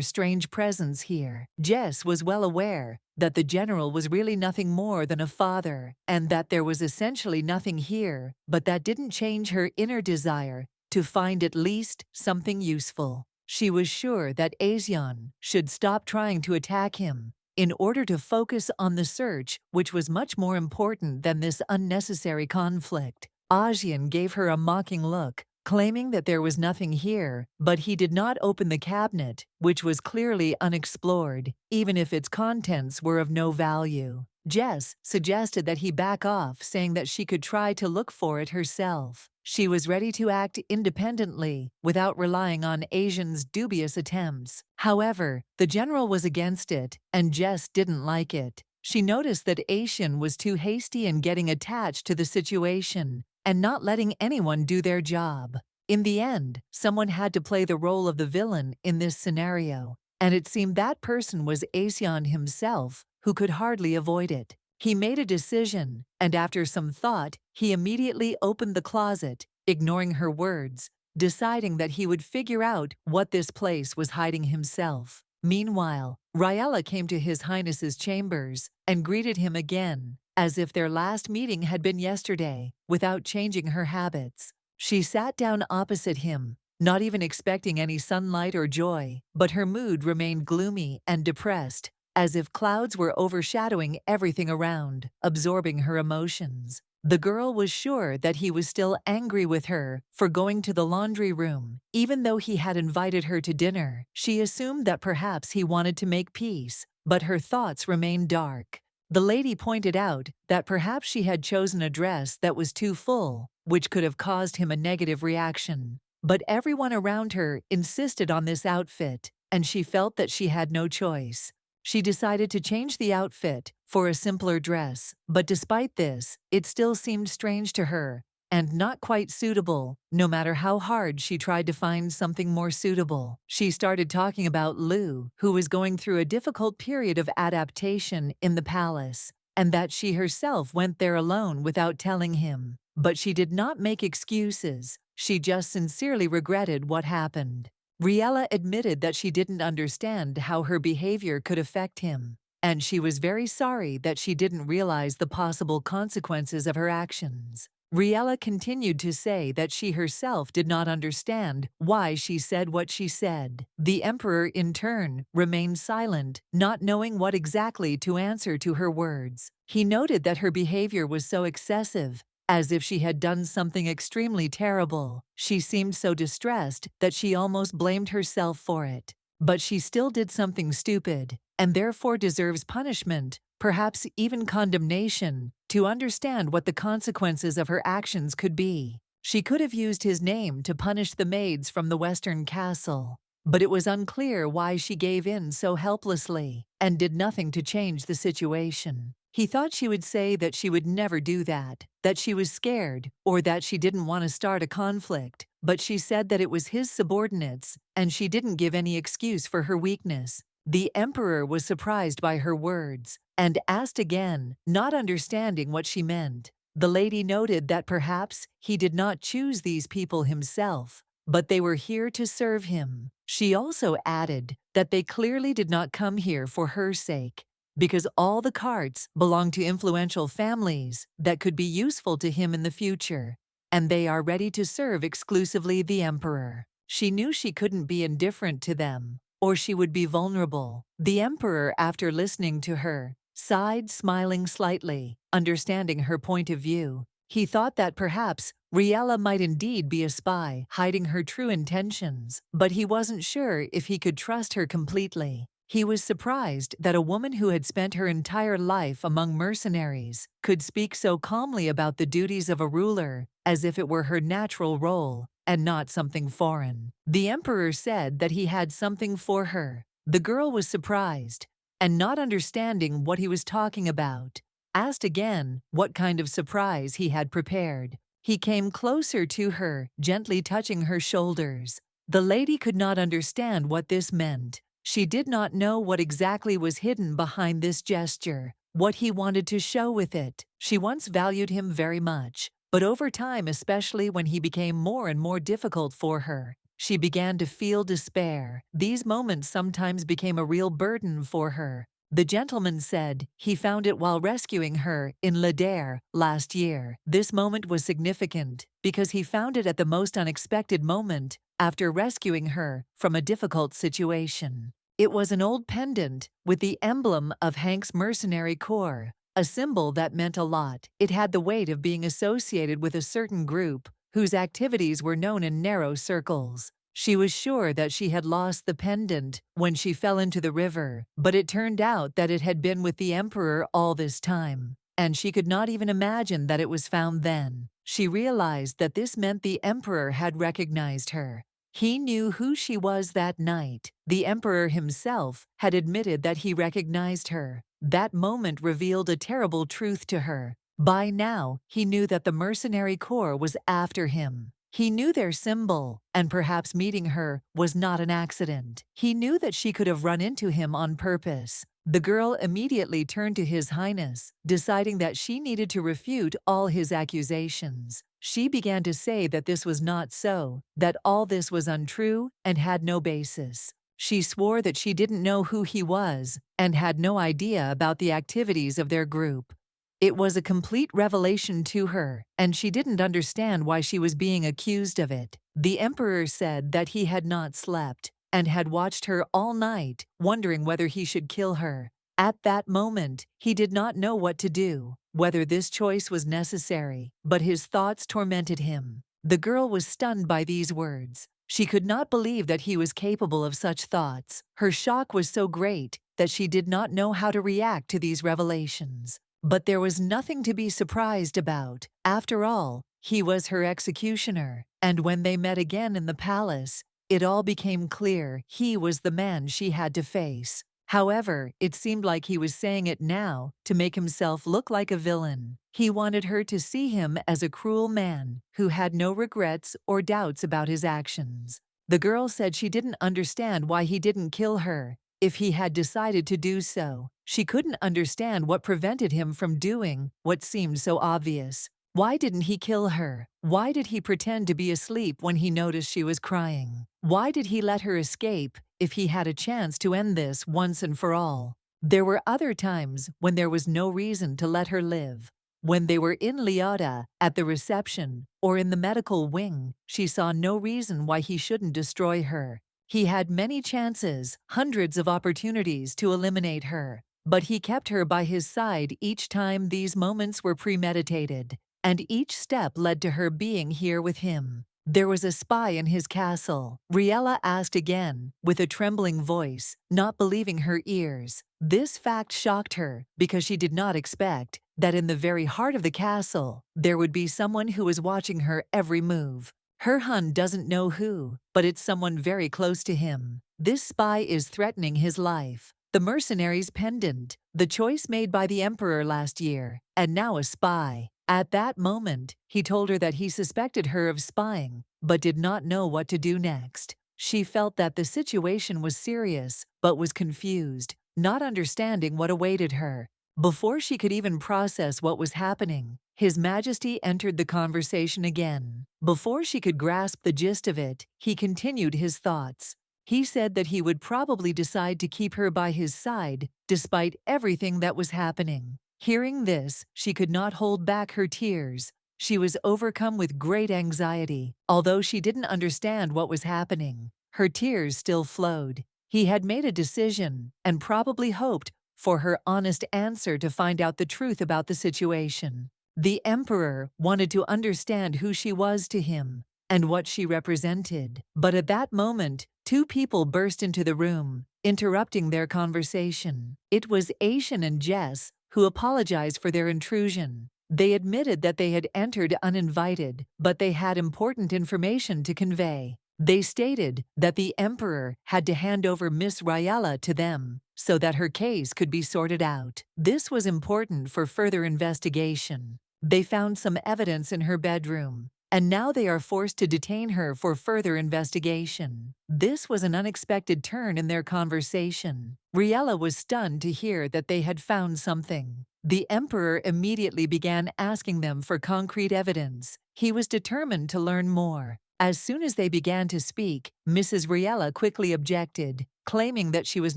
strange presence here. Jess was well aware that the general was really nothing more than a father, and that there was essentially nothing here, but that didn't change her inner desire to find at least something useful. She was sure that Asian should stop trying to attack him in order to focus on the search, which was much more important than this unnecessary conflict. Asian gave her a mocking look, claiming that there was nothing here, but he did not open the cabinet, which was clearly unexplored, even if its contents were of no value. Jess suggested that he back off, saying that she could try to look for it herself. She was ready to act independently without relying on Asian's dubious attempts. However, the general was against it, and Jess didn't like it. She noticed that Asian was too hasty in getting attached to the situation and not letting anyone do their job. In the end, someone had to play the role of the villain in this scenario, and it seemed that person was Asian himself, who could hardly avoid it. He made a decision, and after some thought, he immediately opened the closet, ignoring her words, deciding that he would figure out what this place was hiding himself. Meanwhile, Riela came to His Highness's chambers and greeted him again, as if their last meeting had been yesterday, without changing her habits. She sat down opposite him, not even expecting any sunlight or joy, but her mood remained gloomy and depressed, as if clouds were overshadowing everything around, absorbing her emotions. The girl was sure that he was still angry with her for going to the laundry room. Even though he had invited her to dinner, she assumed that perhaps he wanted to make peace, but her thoughts remained dark. The lady pointed out that perhaps she had chosen a dress that was too full, which could have caused him a negative reaction. But everyone around her insisted on this outfit, and she felt that she had no choice. She decided to change the outfit for a simpler dress, but despite this, it still seemed strange to her and not quite suitable, no matter how hard she tried to find something more suitable. She started talking about Lu, who was going through a difficult period of adaptation in the palace, and that she herself went there alone without telling him. But she did not make excuses. She just sincerely regretted what happened. Riela admitted that she didn't understand how her behavior could affect him, and she was very sorry that she didn't realize the possible consequences of her actions. Riela continued to say that she herself did not understand why she said what she said. The emperor, in turn, remained silent, not knowing what exactly to answer to her words. He noted that her behavior was so excessive, as if she had done something extremely terrible. She seemed so distressed that she almost blamed herself for it. But she still did something stupid, and therefore deserves punishment, perhaps even condemnation, to understand what the consequences of her actions could be. She could have used his name to punish the maids from the Western Castle, but it was unclear why she gave in so helplessly and did nothing to change the situation. He thought she would say that she would never do that she was scared, or that she didn't want to start a conflict, but she said that it was his subordinates, and she didn't give any excuse for her weakness. The emperor was surprised by her words, and asked again, not understanding what she meant. The lady noted that perhaps he did not choose these people himself, but they were here to serve him. She also added that they clearly did not come here for her sake, because all the carts belong to influential families that could be useful to him in the future, and they are ready to serve exclusively the emperor. She knew she couldn't be indifferent to them, or she would be vulnerable. The emperor, after listening to her, sighed, smiling slightly, understanding her point of view. He thought that perhaps Riela might indeed be a spy, hiding her true intentions, but he wasn't sure if he could trust her completely. He was surprised that a woman who had spent her entire life among mercenaries could speak so calmly about the duties of a ruler, as if it were her natural role and not something foreign. The emperor said that he had something for her. The girl was surprised, and not understanding what he was talking about, asked again what kind of surprise he had prepared. He came closer to her, gently touching her shoulders. The lady could not understand what this meant. She did not know what exactly was hidden behind this gesture, what he wanted to show with it. She once valued him very much, but over time, especially when he became more and more difficult for her, she began to feel despair. These moments sometimes became a real burden for her. The gentleman said he found it while rescuing her in Ladare last year. This moment was significant because he found it at the most unexpected moment after rescuing her from a difficult situation. It was an old pendant with the emblem of Hank's mercenary corps, a symbol that meant a lot. It had the weight of being associated with a certain group whose activities were known in narrow circles. She was sure that she had lost the pendant when she fell into the river, but it turned out that it had been with the emperor all this time, and she could not even imagine that it was found then. She realized that this meant the emperor had recognized her. He knew who she was that night. The emperor himself had admitted that he recognized her. That moment revealed a terrible truth to her. By now, he knew that the mercenary corps was after him. He knew their symbol, and perhaps meeting her was not an accident. He knew that she could have run into him on purpose. The girl immediately turned to His Highness, deciding that she needed to refute all his accusations. She began to say that this was not so, that all this was untrue and had no basis. She swore that she didn't know who he was and had no idea about the activities of their group. It was a complete revelation to her, and she didn't understand why she was being accused of it. The emperor said that he had not slept and had watched her all night, wondering whether he should kill her. At that moment, he did not know what to do, whether this choice was necessary, but his thoughts tormented him. The girl was stunned by these words. She could not believe that he was capable of such thoughts. Her shock was so great that she did not know how to react to these revelations. But there was nothing to be surprised about. After all, he was her executioner, and when they met again in the palace, it all became clear he was the man she had to face. However, it seemed like he was saying it now to make himself look like a villain. He wanted her to see him as a cruel man who had no regrets or doubts about his actions. The girl said she didn't understand why he didn't kill her if he had decided to do so. She couldn't understand what prevented him from doing what seemed so obvious. Why didn't he kill her? Why did he pretend to be asleep when he noticed she was crying? Why did he let her escape if he had a chance to end this once and for all? There were other times when there was no reason to let her live. When they were in Lyotta, at the reception, or in the medical wing, she saw no reason why he shouldn't destroy her. He had many chances, hundreds of opportunities to eliminate her, but he kept her by his side each time. These moments were premeditated, and each step led to her being here with him. There was a spy in his castle, Riela asked again, with a trembling voice, not believing her ears. This fact shocked her because she did not expect that in the very heart of the castle, there would be someone who was watching her every move. Her Hun doesn't know who, but it's someone very close to him. This spy is threatening his life. The mercenary's pendant, the choice made by the emperor last year, and now a spy. At that moment, he told her that he suspected her of spying, but did not know what to do next. She felt that the situation was serious, but was confused, not understanding what awaited her. Before she could even process what was happening, His Majesty entered the conversation again. Before she could grasp the gist of it, he continued his thoughts. He said that he would probably decide to keep her by his side, despite everything that was happening. Hearing this, she could not hold back her tears. She was overcome with great anxiety. Although she didn't understand what was happening, her tears still flowed. He had made a decision, and probably hoped for her honest answer to find out the truth about the situation. The emperor wanted to understand who she was to him and what she represented. But at that moment, two people burst into the room, interrupting their conversation. It was Asian and Jess, who apologized for their intrusion. They admitted that they had entered uninvited, but they had important information to convey. They stated that the emperor had to hand over Miss Riela to them so that her case could be sorted out. This was important for further investigation. They found some evidence in her bedroom, and now they are forced to detain her for further investigation. This was an unexpected turn in their conversation. Riela was stunned to hear that they had found something. The emperor immediately began asking them for concrete evidence. He was determined to learn more. As soon as they began to speak, Mrs. Riela quickly objected, claiming that she was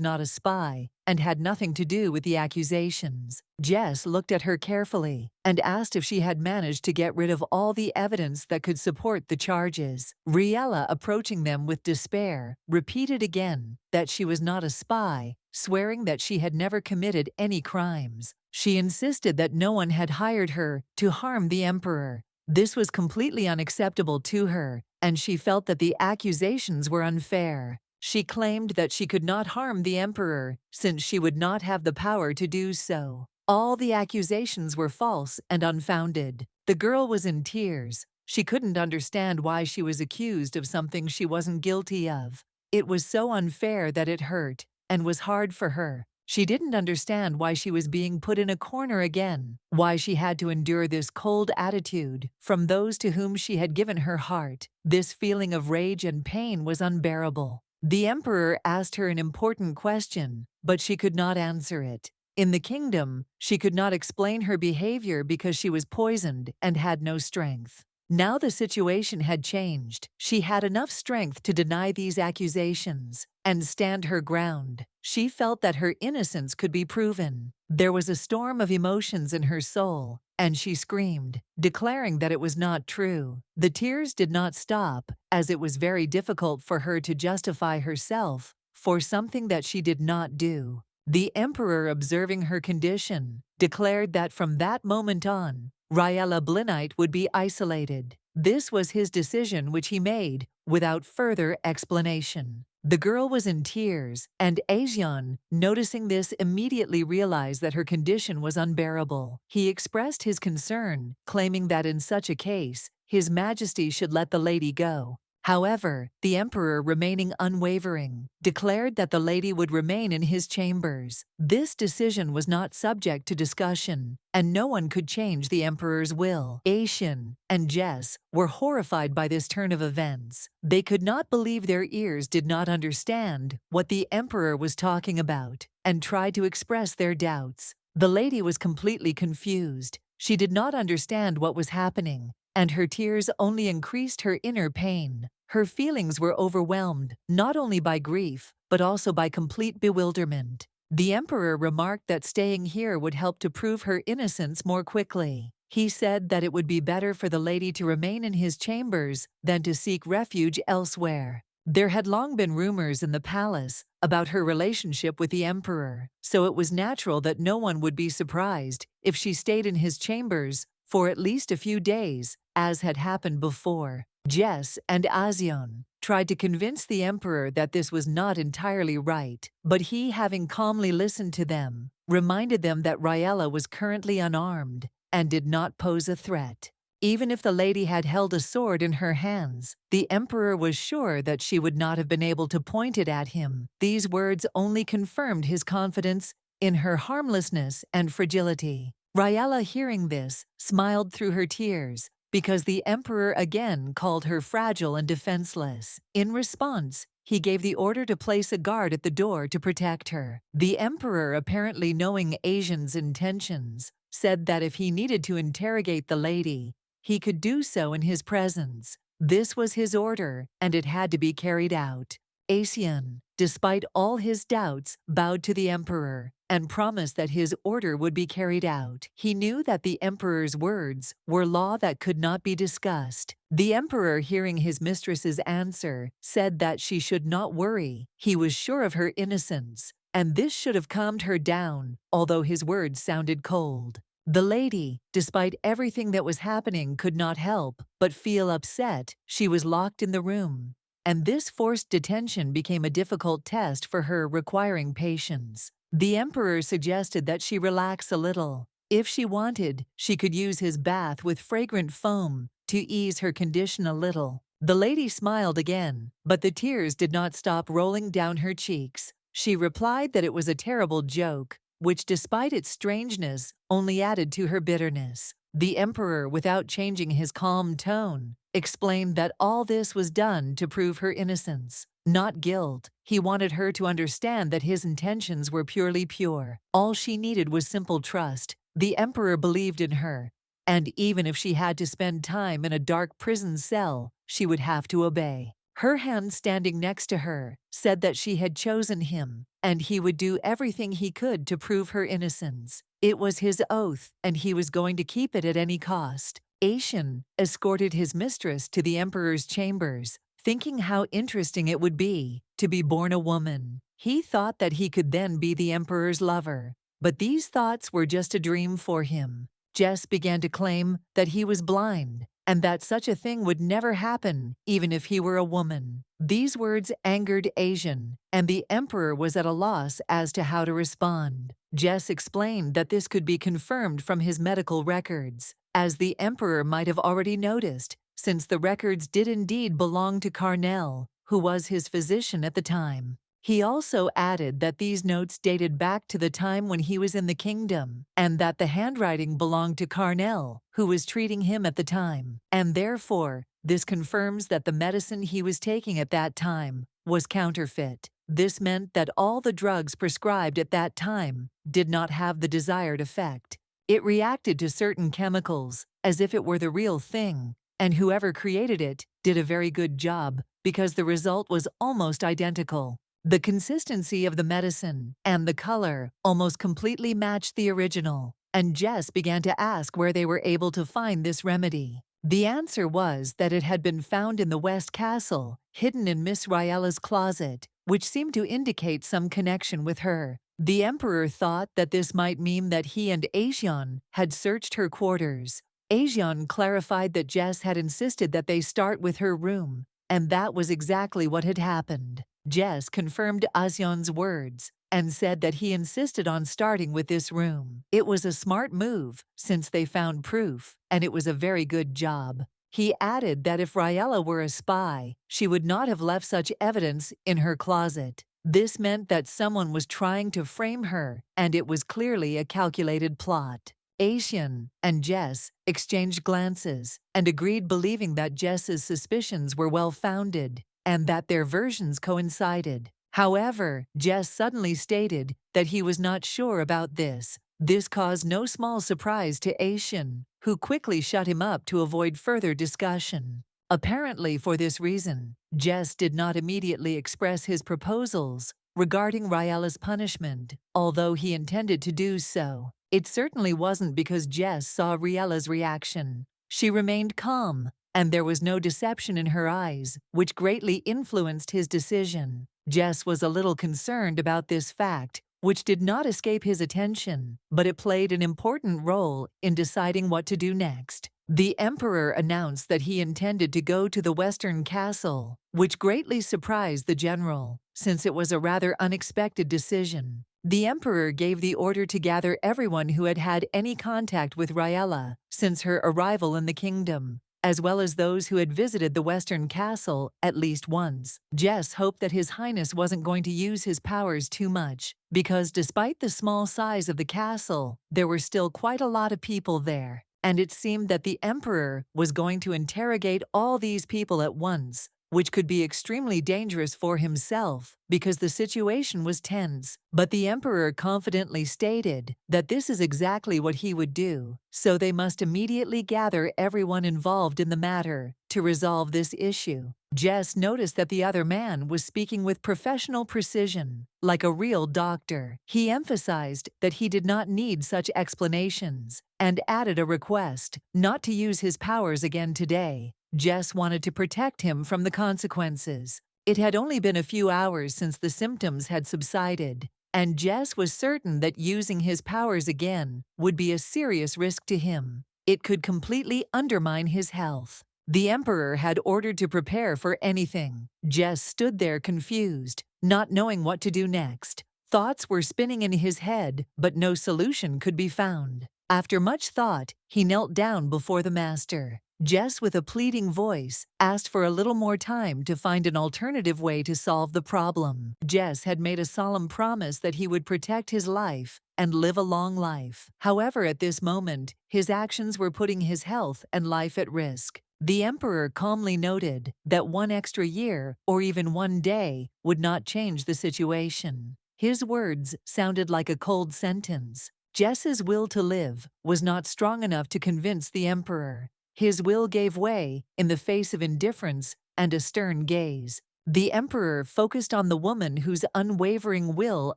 not a spy and had nothing to do with the accusations. Jess looked at her carefully and asked if she had managed to get rid of all the evidence that could support the charges. Riela, approaching them with despair, repeated again that she was not a spy, swearing that she had never committed any crimes. She insisted that no one had hired her to harm the emperor. This was completely unacceptable to her, and she felt that the accusations were unfair. She claimed that she could not harm the emperor since she would not have the power to do so. All the accusations were false and unfounded. The girl was in tears. She couldn't understand why she was accused of something she wasn't guilty of. It was so unfair that it hurt and was hard for her. She didn't understand why she was being put in a corner again, why she had to endure this cold attitude from those to whom she had given her heart. This feeling of rage and pain was unbearable. The emperor asked her an important question, but she could not answer it. In the kingdom, she could not explain her behavior because she was poisoned and had no strength. Now the situation had changed. She had enough strength to deny these accusations and stand her ground. She felt that her innocence could be proven. There was a storm of emotions in her soul, and she screamed, declaring that it was not true. The tears did not stop, as it was very difficult for her to justify herself for something that she did not do. The emperor, observing her condition, declared that from that moment on, Riela would be isolated. This was his decision, which he made without further explanation. The girl was in tears, and Asian, noticing this, immediately realized that her condition was unbearable. He expressed his concern, claiming that in such a case, His Majesty should let the lady go. However, the emperor, remaining unwavering, declared that the lady would remain in his chambers. This decision was not subject to discussion, and no one could change the emperor's will. Asian and Jess were horrified by this turn of events. They could not believe their ears did not understand what the emperor was talking about, and tried to express their doubts. The lady was completely confused. She did not understand what was happening, and her tears only increased her inner pain. Her feelings were overwhelmed, not only by grief, but also by complete bewilderment. The emperor remarked that staying here would help to prove her innocence more quickly. He said that it would be better for the lady to remain in his chambers than to seek refuge elsewhere. There had long been rumors in the palace about her relationship with the emperor, so it was natural that no one would be surprised if she stayed in his chambers for at least a few days, as had happened before. Jess and Azion tried to convince the emperor that this was not entirely right, but he, having calmly listened to them, reminded them that Riela was currently unarmed and did not pose a threat. Even if the lady had held a sword in her hands, the emperor was sure that she would not have been able to point it at him. These words only confirmed his confidence in her harmlessness and fragility. Riela, hearing this, smiled through her tears, because the emperor again called her fragile and defenseless. In response, he gave the order to place a guard at the door to protect her. The emperor, apparently knowing Asian's intentions, said that if he needed to interrogate the lady, he could do so in his presence. This was his order, and it had to be carried out. Asian, despite all his doubts, bowed to the emperor and promised that his order would be carried out. He knew that the emperor's words were law that could not be discussed. The emperor, hearing his mistress's answer, said that she should not worry. He was sure of her innocence, and this should have calmed her down, although his words sounded cold. The lady, despite everything that was happening, could not help but feel upset. She was locked in the room, and this forced detention became a difficult test for her, requiring patience. The emperor suggested that she relax a little. If she wanted, she could use his bath with fragrant foam to ease her condition a little. The lady smiled again, but the tears did not stop rolling down her cheeks. She replied that it was a terrible joke, which, despite its strangeness, only added to her bitterness. The emperor, without changing his calm tone, explained that all this was done to prove her innocence, not guilt. He wanted her to understand that his intentions were purely pure. All she needed was simple trust. The emperor believed in her, and even if she had to spend time in a dark prison cell, she would have to obey. Her hand standing next to her said that she had chosen him, and he would do everything he could to prove her innocence. It was his oath, and he was going to keep it at any cost. Asian escorted his mistress to the emperor's chambers, thinking how interesting it would be to be born a woman. He thought that he could then be the emperor's lover, but these thoughts were just a dream for him. Jess began to claim that he was blind, and that such a thing would never happen, even if he were a woman. These words angered Asian, and the emperor was at a loss as to how to respond. Jess explained that this could be confirmed from his medical records, as the emperor might have already noticed, since the records did indeed belong to Carnell, who was his physician at the time. He also added that these notes dated back to the time when he was in the kingdom, and that the handwriting belonged to Carnell, who was treating him at the time. And therefore, this confirms that the medicine he was taking at that time was counterfeit. This meant that all the drugs prescribed at that time did not have the desired effect. It reacted to certain chemicals as if it were the real thing, and whoever created it did a very good job because the result was almost identical. The consistency of the medicine and the color almost completely matched the original, and Jess began to ask where they were able to find this remedy. The answer was that it had been found in the West Castle, hidden in Miss Riela's closet, which seemed to indicate some connection with her. The emperor thought that this might mean that he and Asian had searched her quarters. Asian clarified that Jess had insisted that they start with her room, and that was exactly what had happened. Jess confirmed Asian's words and said that he insisted on starting with this room. It was a smart move since they found proof, and it was a very good job. He added that if Riela were a spy, she would not have left such evidence in her closet. This meant that someone was trying to frame her, and it was clearly a calculated plot. Asian and Jess exchanged glances and agreed, believing that Jess's suspicions were well-founded and that their versions coincided. However, Jess suddenly stated that he was not sure about this. This caused no small surprise to Asian, who quickly shut him up to avoid further discussion. Apparently for this reason, Jess did not immediately express his proposals regarding Riela's punishment, although he intended to do so. It certainly wasn't because Jess saw Riela's reaction. She remained calm, and there was no deception in her eyes, which greatly influenced his decision. Jess was a little concerned about this fact, which did not escape his attention, but it played an important role in deciding what to do next. The emperor announced that he intended to go to the Western Castle, which greatly surprised the general, since it was a rather unexpected decision. The emperor gave the order to gather everyone who had had any contact with Riela since her arrival in the kingdom, as well as those who had visited the Western Castle at least once. Jess hoped that His Highness wasn't going to use his powers too much, because despite the small size of the castle, there were still quite a lot of people there, and it seemed that the emperor was going to interrogate all these people at once, which could be extremely dangerous for himself because the situation was tense. But the emperor confidently stated that this is exactly what he would do, so they must immediately gather everyone involved in the matter to resolve this issue. Jess noticed that the other man was speaking with professional precision, like a real doctor. He emphasized that he did not need such explanations and added a request not to use his powers again today. Jess wanted to protect him from the consequences. It had only been a few hours since the symptoms had subsided, and Jess was certain that using his powers again would be a serious risk to him. It could completely undermine his health. The emperor had ordered to prepare for anything. Jess stood there confused, not knowing what to do next. Thoughts were spinning in his head, but no solution could be found. After much thought, he knelt down before the master. Jess, with a pleading voice, asked for a little more time to find an alternative way to solve the problem. Jess had made a solemn promise that he would protect his life and live a long life. However, at this moment, his actions were putting his health and life at risk. The emperor calmly noted that one extra year, or even one day, would not change the situation. His words sounded like a cold sentence, Jess's will to live was not strong enough to convince the emperor. His will gave way in the face of indifference and a stern gaze. The emperor focused on the woman whose unwavering will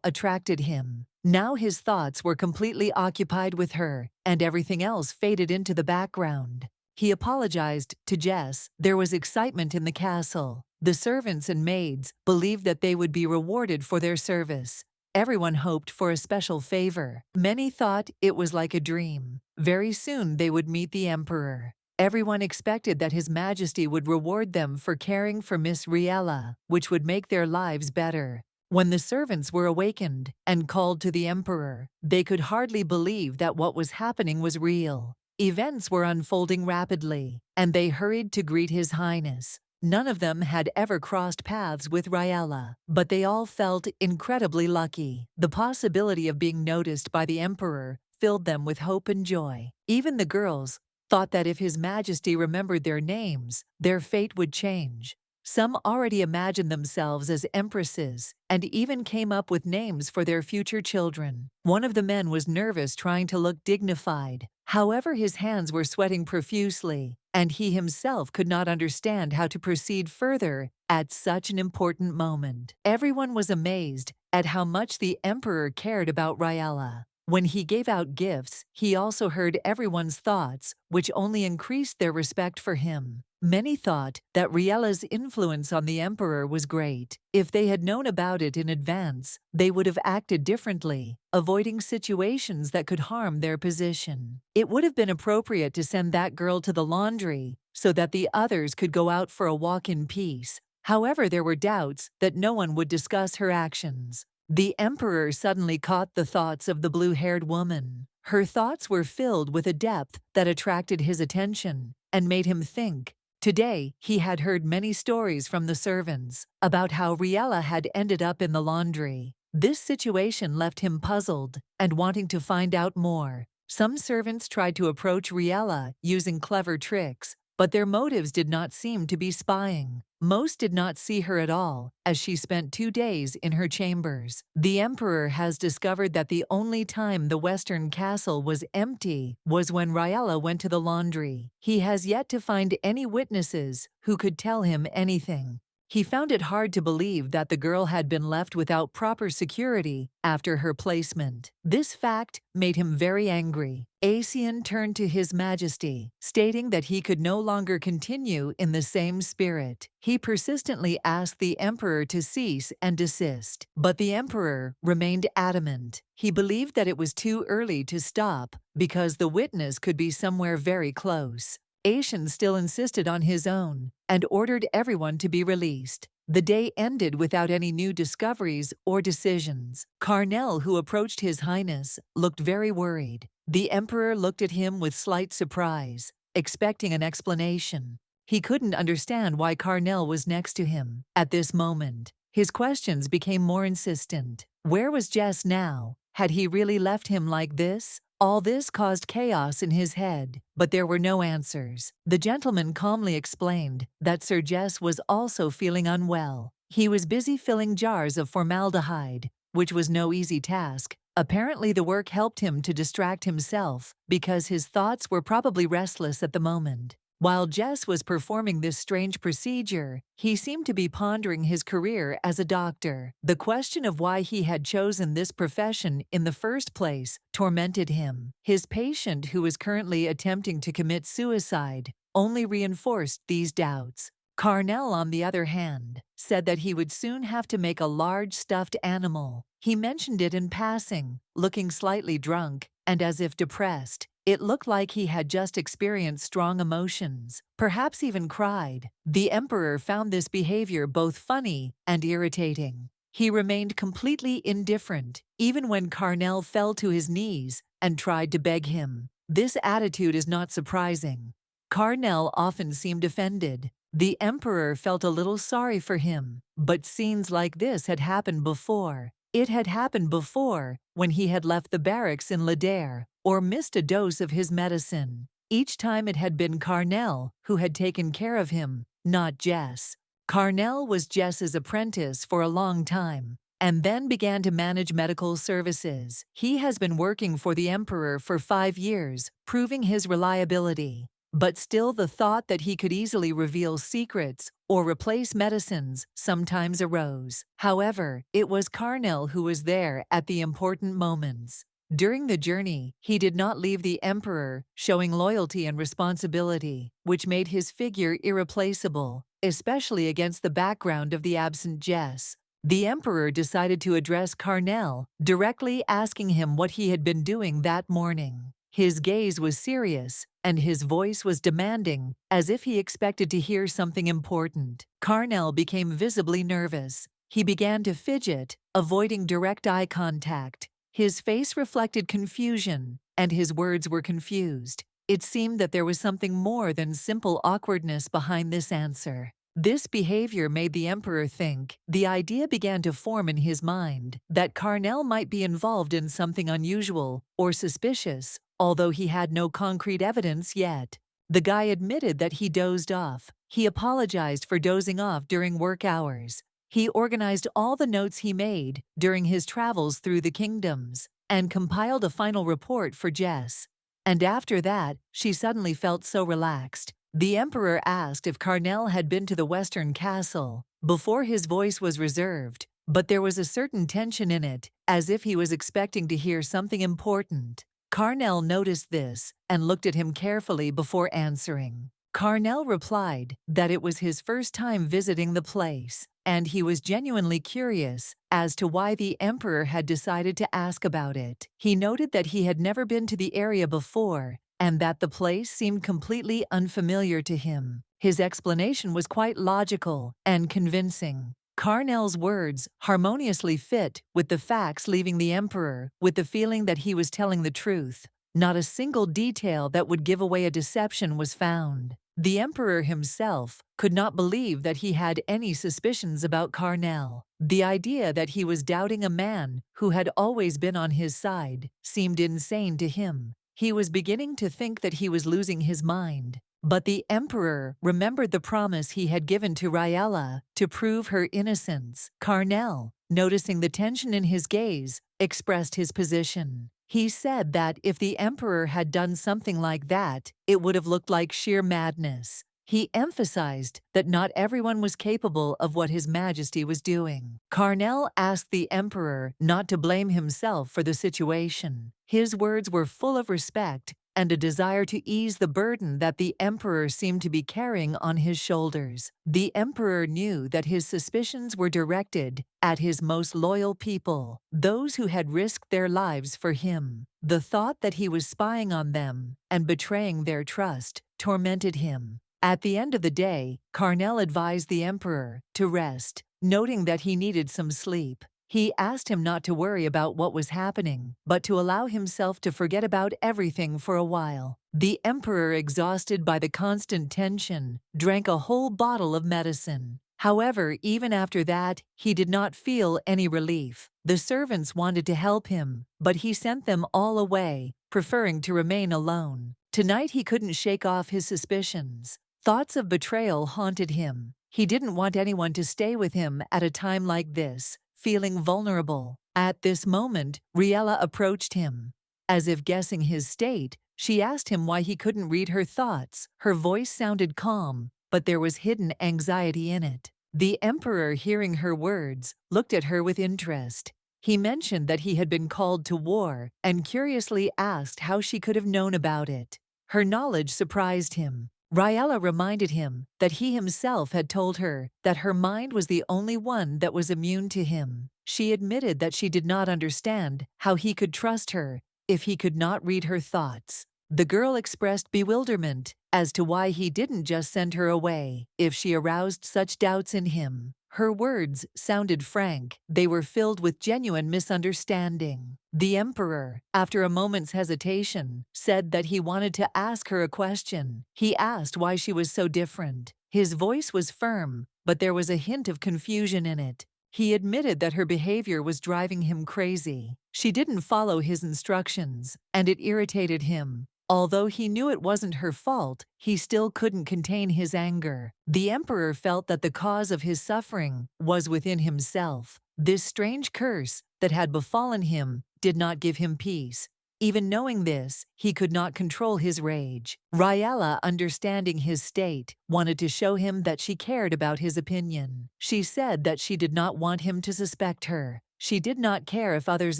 attracted him. Now his thoughts were completely occupied with her, and everything else faded into the background. He apologized to Jess. There was excitement in the castle. The servants and maids believed that they would be rewarded for their service. Everyone hoped for a special favor. Many thought it was like a dream. Very soon they would meet the emperor. Everyone expected that His Majesty would reward them for caring for Miss Riela, which would make their lives better. When the servants were awakened and called to the emperor, they could hardly believe that what was happening was real. Events were unfolding rapidly, and they hurried to greet His Highness. None of them had ever crossed paths with Riela, but they all felt incredibly lucky. The possibility of being noticed by the emperor filled them with hope and joy. Even the girls thought that if His Majesty remembered their names, their fate would change. Some already imagined themselves as empresses and even came up with names for their future children. One of the men was nervous, trying to look dignified. However, his hands were sweating profusely, and he himself could not understand how to proceed further at such an important moment. Everyone was amazed at how much the emperor cared about Riela. When he gave out gifts, he also heard everyone's thoughts, which only increased their respect for him. Many thought that Riela's influence on the emperor was great. If they had known about it in advance, they would have acted differently, avoiding situations that could harm their position. It would have been appropriate to send that girl to the laundry so that the others could go out for a walk in peace. However, there were doubts that no one would discuss her actions. The emperor suddenly caught the thoughts of the blue-haired woman. Her thoughts were filled with a depth that attracted his attention and made him think. Today, he had heard many stories from the servants about how Riela had ended up in the laundry. This situation left him puzzled and wanting to find out more. Some servants tried to approach Riela using clever tricks, but their motives did not seem to be spying. Most did not see her at all, as she spent 2 days in her chambers. The emperor has discovered that the only time the western castle was empty was when Riela went to the laundry. He has yet to find any witnesses who could tell him anything. He found it hard to believe that the girl had been left without proper security after her placement. This fact made him very angry. Asian turned to His Majesty, stating that he could no longer continue in the same spirit. He persistently asked the emperor to cease and desist, but the emperor remained adamant. He believed that it was too early to stop because the witness could be somewhere very close. Asian still insisted on his own and ordered everyone to be released. The day ended without any new discoveries or decisions. Carnell, who approached His Highness, looked very worried. The emperor looked at him with slight surprise, expecting an explanation. He couldn't understand why Carnell was next to him at this moment. His questions became more insistent. Where was Jess now? Had he really left him like this? All this caused chaos in his head, but there were no answers. The gentleman calmly explained that Sir Jess was also feeling unwell. He was busy filling jars of formaldehyde, which was no easy task. Apparently, the work helped him to distract himself because his thoughts were probably restless at the moment. While Jess was performing this strange procedure, he seemed to be pondering his career as a doctor. The question of why he had chosen this profession in the first place tormented him. His patient, who was currently attempting to commit suicide, only reinforced these doubts. Carnell, on the other hand, said that he would soon have to make a large stuffed animal. He mentioned it in passing, looking slightly drunk and as if depressed. It looked like he had just experienced strong emotions, perhaps even cried. The emperor found this behavior both funny and irritating. He remained completely indifferent, even when Carnell fell to his knees and tried to beg him. This attitude is not surprising. Carnell often seemed offended. The emperor felt a little sorry for him, but scenes like this had happened before. It had happened before when he had left the barracks in Ladare or missed a dose of his medicine. Each time it had been Carnell who had taken care of him, not Jess. Carnell was Jess's apprentice for a long time. and then began to manage medical services. He has been working for the emperor for 5 years, proving his reliability. But still, the thought that he could easily reveal secrets or replace medicines sometimes arose. However, it was Carnell who was there at the important moments. During the journey, he did not leave the emperor, showing loyalty and responsibility, which made his figure irreplaceable, especially against the background of the absent Jess. The emperor decided to address Carnell, directly asking him what he had been doing that morning. His gaze was serious, and his voice was demanding, as if he expected to hear something important. Carnell became visibly nervous. He began to fidget, avoiding direct eye contact. His face reflected confusion, and his words were confused. It seemed that there was something more than simple awkwardness behind this answer. This behavior made the emperor think. The idea began to form in his mind that Carnell might be involved in something unusual or suspicious, although he had no concrete evidence yet. The guy admitted that he dozed off. He apologized for dozing off during work hours. He organized all the notes he made during his travels through the kingdoms and compiled a final report for Jess. And after that, she suddenly felt so relaxed. The emperor asked if Carnell had been to the Western Castle. Before, his voice was reserved, but there was a certain tension in it, as if he was expecting to hear something important. Carnell noticed this and looked at him carefully before answering. Carnell replied that it was his first time visiting the place, and he was genuinely curious as to why the emperor had decided to ask about it. He noted that he had never been to the area before, and that the place seemed completely unfamiliar to him. His explanation was quite logical and convincing. Carnell's words harmoniously fit with the facts, leaving the emperor with the feeling that he was telling the truth. Not a single detail that would give away a deception was found. The emperor himself could not believe that he had any suspicions about Carnell. The idea that he was doubting a man who had always been on his side seemed insane to him. He was beginning to think that he was losing his mind. But the emperor remembered the promise he had given to Riela to prove her innocence. Carnell, noticing the tension in his gaze, expressed his position. He said that if the emperor had done something like that, it would have looked like sheer madness. He emphasized that not everyone was capable of what His Majesty was doing. Carnell asked the emperor not to blame himself for the situation. His words were full of respect and a desire to ease the burden that the emperor seemed to be carrying on his shoulders. The emperor knew that his suspicions were directed at his most loyal people, those who had risked their lives for him. The thought that he was spying on them and betraying their trust tormented him. At the end of the day, Carnell advised the emperor to rest, noting that he needed some sleep. He asked him not to worry about what was happening, but to allow himself to forget about everything for a while. The emperor, exhausted by the constant tension, drank a whole bottle of medicine. However, even after that, he did not feel any relief. The servants wanted to help him, but he sent them all away, preferring to remain alone. Tonight he couldn't shake off his suspicions. Thoughts of betrayal haunted him. He didn't want anyone to stay with him at a time like this, feeling vulnerable. At this moment, Riela approached him. As if guessing his state, she asked him why he couldn't read her thoughts. Her voice sounded calm, but there was hidden anxiety in it. The emperor, hearing her words, looked at her with interest. He mentioned that he had been called to war and curiously asked how she could have known about it. Her knowledge surprised him. Riela reminded him that he himself had told her that her mind was the only one that was immune to him. She admitted that she did not understand how he could trust her if he could not read her thoughts. The girl expressed bewilderment as to why he didn't just send her away if she aroused such doubts in him. Her words sounded frank. They were filled with genuine misunderstanding. The emperor, after a moment's hesitation, said that he wanted to ask her a question. He asked why she was so different. His voice was firm, but there was a hint of confusion in it. He admitted that her behavior was driving him crazy. She didn't follow his instructions, and it irritated him. Although he knew it wasn't her fault, he still couldn't contain his anger. The emperor felt that the cause of his suffering was within himself. This strange curse that had befallen him did not give him peace. Even knowing this, he could not control his rage. Riela, understanding his state, wanted to show him that she cared about his opinion. She said that she did not want him to suspect her. She did not care if others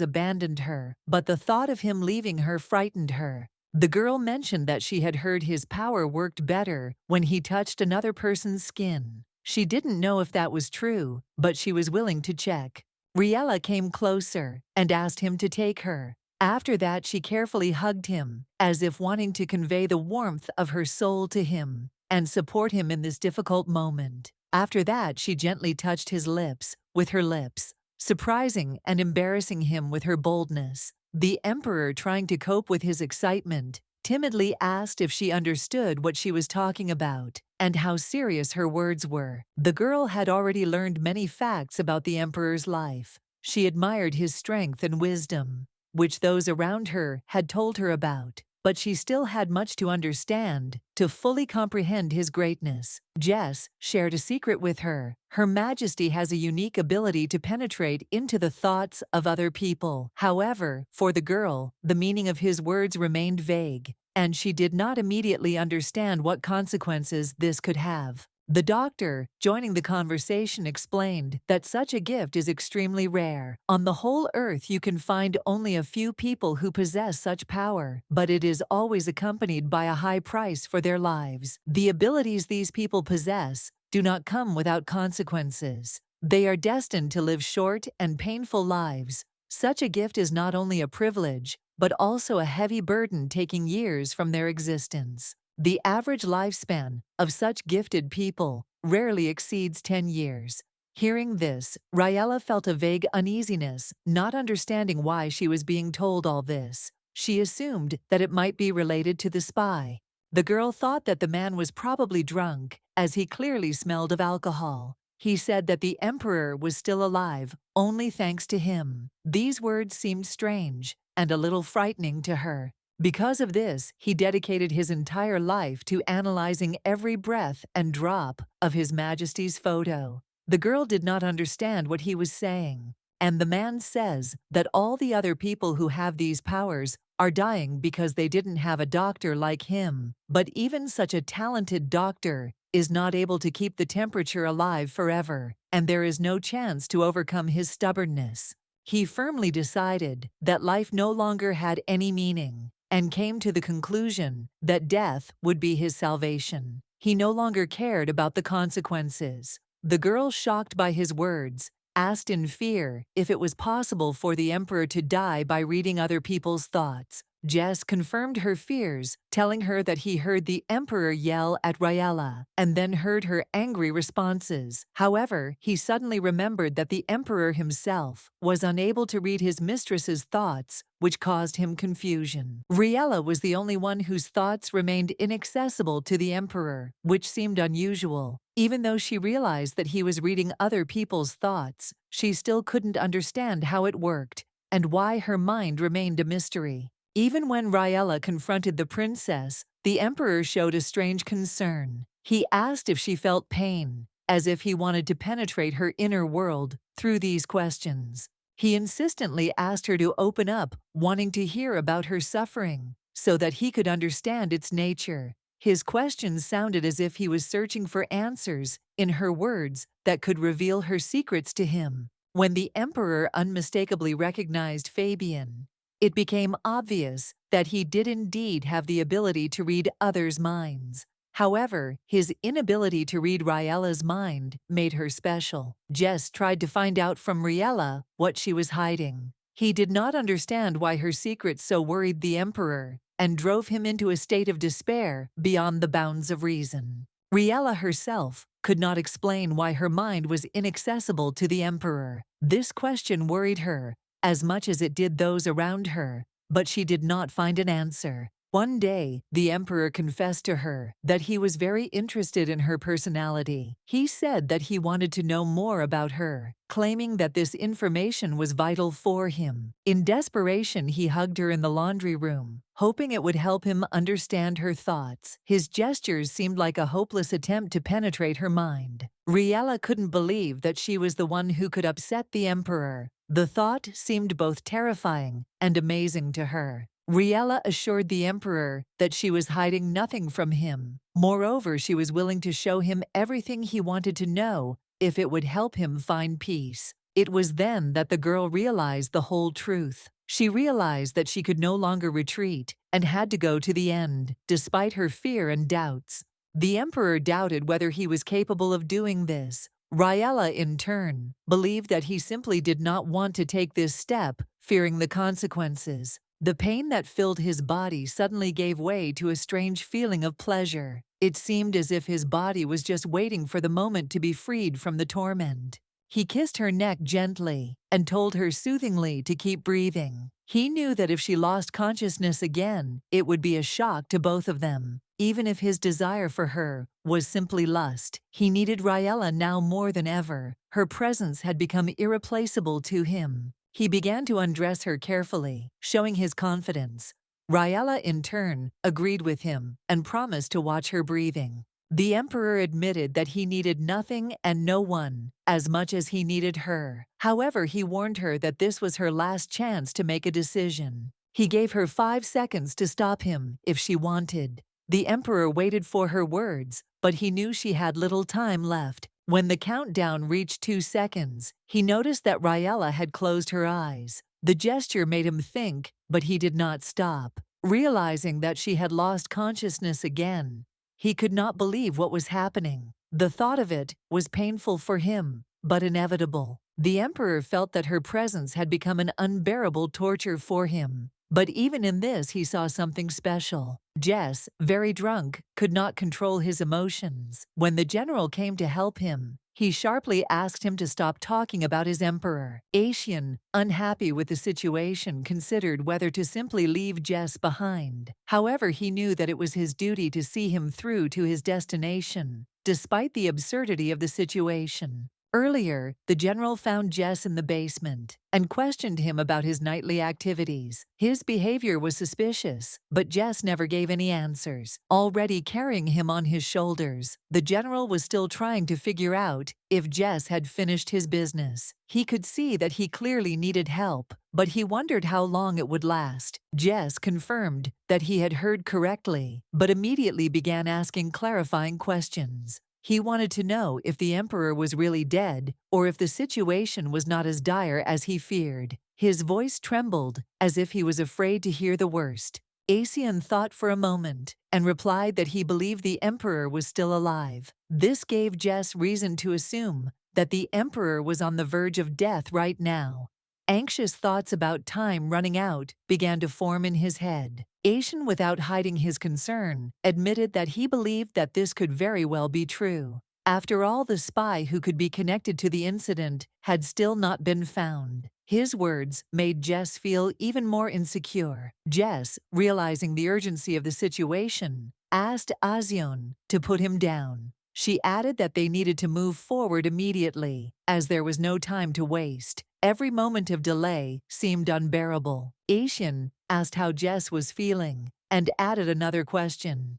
abandoned her, but the thought of him leaving her frightened her. The girl mentioned that she had heard his power worked better when he touched another person's skin. She didn't know if that was true, but she was willing to check. Riela came closer and asked him to take her. After that, she carefully hugged him, as if wanting to convey the warmth of her soul to him and support him in this difficult moment. After that, she gently touched his lips with her lips, surprising and embarrassing him with her boldness. The emperor, trying to cope with his excitement, timidly asked if she understood what she was talking about and how serious her words were. The girl had already learned many facts about the emperor's life. She admired his strength and wisdom, which those around her had told her about, but she still had much to understand to fully comprehend his greatness. Jess shared a secret with her. Her Majesty has a unique ability to penetrate into the thoughts of other people. However, for the girl, the meaning of his words remained vague, and she did not immediately understand what consequences this could have. The doctor, joining the conversation, explained that such a gift is extremely rare. On the whole earth, you can find only a few people who possess such power, but it is always accompanied by a high price for their lives. The abilities these people possess do not come without consequences. They are destined to live short and painful lives. Such a gift is not only a privilege, but also a heavy burden, taking years from their existence. The average lifespan of such gifted people rarely exceeds 10 years. Hearing this, Riela felt a vague uneasiness, not understanding why she was being told all this. She assumed that it might be related to the spy. The girl thought that the man was probably drunk, as he clearly smelled of alcohol. He said that the emperor was still alive, only thanks to him. These words seemed strange and a little frightening to her. Because of this, he dedicated his entire life to analyzing every breath and drop of His Majesty's photo. The girl did not understand what he was saying. And the man says that all the other people who have these powers are dying because they didn't have a doctor like him. But even such a talented doctor is not able to keep the temperature alive forever, and there is no chance to overcome his stubbornness. He firmly decided that life no longer had any meaning, and came to the conclusion that death would be his salvation. He no longer cared about the consequences. The girl, shocked by his words, asked in fear if it was possible for the emperor to die by reading other people's thoughts. Jess confirmed her fears, telling her that he heard the emperor yell at Riela, and then heard her angry responses. However, he suddenly remembered that the emperor himself was unable to read his mistress's thoughts, which caused him confusion. Riela was the only one whose thoughts remained inaccessible to the emperor, which seemed unusual. Even though she realized that he was reading other people's thoughts, she still couldn't understand how it worked and why her mind remained a mystery. Even when Riela confronted the princess, the emperor showed a strange concern. He asked if she felt pain, as if he wanted to penetrate her inner world through these questions. He insistently asked her to open up, wanting to hear about her suffering, so that he could understand its nature. His questions sounded as if he was searching for answers in her words that could reveal her secrets to him. When the emperor unmistakably recognized Fabian, it became obvious that he did indeed have the ability to read others' minds. However, his inability to read Riela's mind made her special. Jess tried to find out from Riela what she was hiding. He did not understand why her secrets so worried the emperor and drove him into a state of despair beyond the bounds of reason. Riela herself could not explain why her mind was inaccessible to the emperor. This question worried her as much as it did those around her, but she did not find an answer. One day, the emperor confessed to her that he was very interested in her personality. He said that he wanted to know more about her, claiming that this information was vital for him. In desperation, he hugged her in the laundry room, hoping it would help him understand her thoughts. His gestures seemed like a hopeless attempt to penetrate her mind. Riela couldn't believe that she was the one who could upset the emperor. The thought seemed both terrifying and amazing to her. Riela assured the emperor that she was hiding nothing from him. Moreover, she was willing to show him everything he wanted to know if it would help him find peace. It was then that the girl realized the whole truth. She realized that she could no longer retreat and had to go to the end, despite her fear and doubts. The emperor doubted whether he was capable of doing this. Riela, in turn, believed that he simply did not want to take this step, fearing the consequences. The pain that filled his body suddenly gave way to a strange feeling of pleasure. It seemed as if his body was just waiting for the moment to be freed from the torment. He kissed her neck gently and told her soothingly to keep breathing. He knew that if she lost consciousness again, it would be a shock to both of them. Even if his desire for her was simply lust, he needed Riela now more than ever. Her presence had become irreplaceable to him. He began to undress her carefully, showing his confidence. Riela, in turn, agreed with him and promised to watch her breathing. The emperor admitted that he needed nothing and no one as much as he needed her. However, he warned her that this was her last chance to make a decision. He gave her 5 seconds to stop him if she wanted. The emperor waited for her words, but he knew she had little time left. When the countdown reached 2 seconds, he noticed that Riela had closed her eyes. The gesture made him think, but he did not stop. Realizing that she had lost consciousness again, he could not believe what was happening. The thought of it was painful for him, but inevitable. The emperor felt that her presence had become an unbearable torture for him. But even in this, he saw something special. Jess, very drunk, could not control his emotions. When the general came to help him, he sharply asked him to stop talking about his emperor. Asian, unhappy with the situation, considered whether to simply leave Jess behind. However, he knew that it was his duty to see him through to his destination, despite the absurdity of the situation. Earlier, the general found Jess in the basement and questioned him about his nightly activities. His behavior was suspicious, but Jess never gave any answers. Already carrying him on his shoulders, the general was still trying to figure out if Jess had finished his business. He could see that he clearly needed help, but he wondered how long it would last. Jess confirmed that he had heard correctly, but immediately began asking clarifying questions. He wanted to know if the emperor was really dead or if the situation was not as dire as he feared. His voice trembled, as if he was afraid to hear the worst. Asian thought for a moment and replied that he believed the emperor was still alive. This gave Jess reason to assume that the emperor was on the verge of death right now. Anxious thoughts about time running out began to form in his head. Asian, without hiding his concern, admitted that he believed that this could very well be true. After all, the spy who could be connected to the incident had still not been found. His words made Jess feel even more insecure. Jess, realizing the urgency of the situation, asked Azion to put him down. She added that they needed to move forward immediately, as there was no time to waste. Every moment of delay seemed unbearable. Asian asked how Jess was feeling and added another question.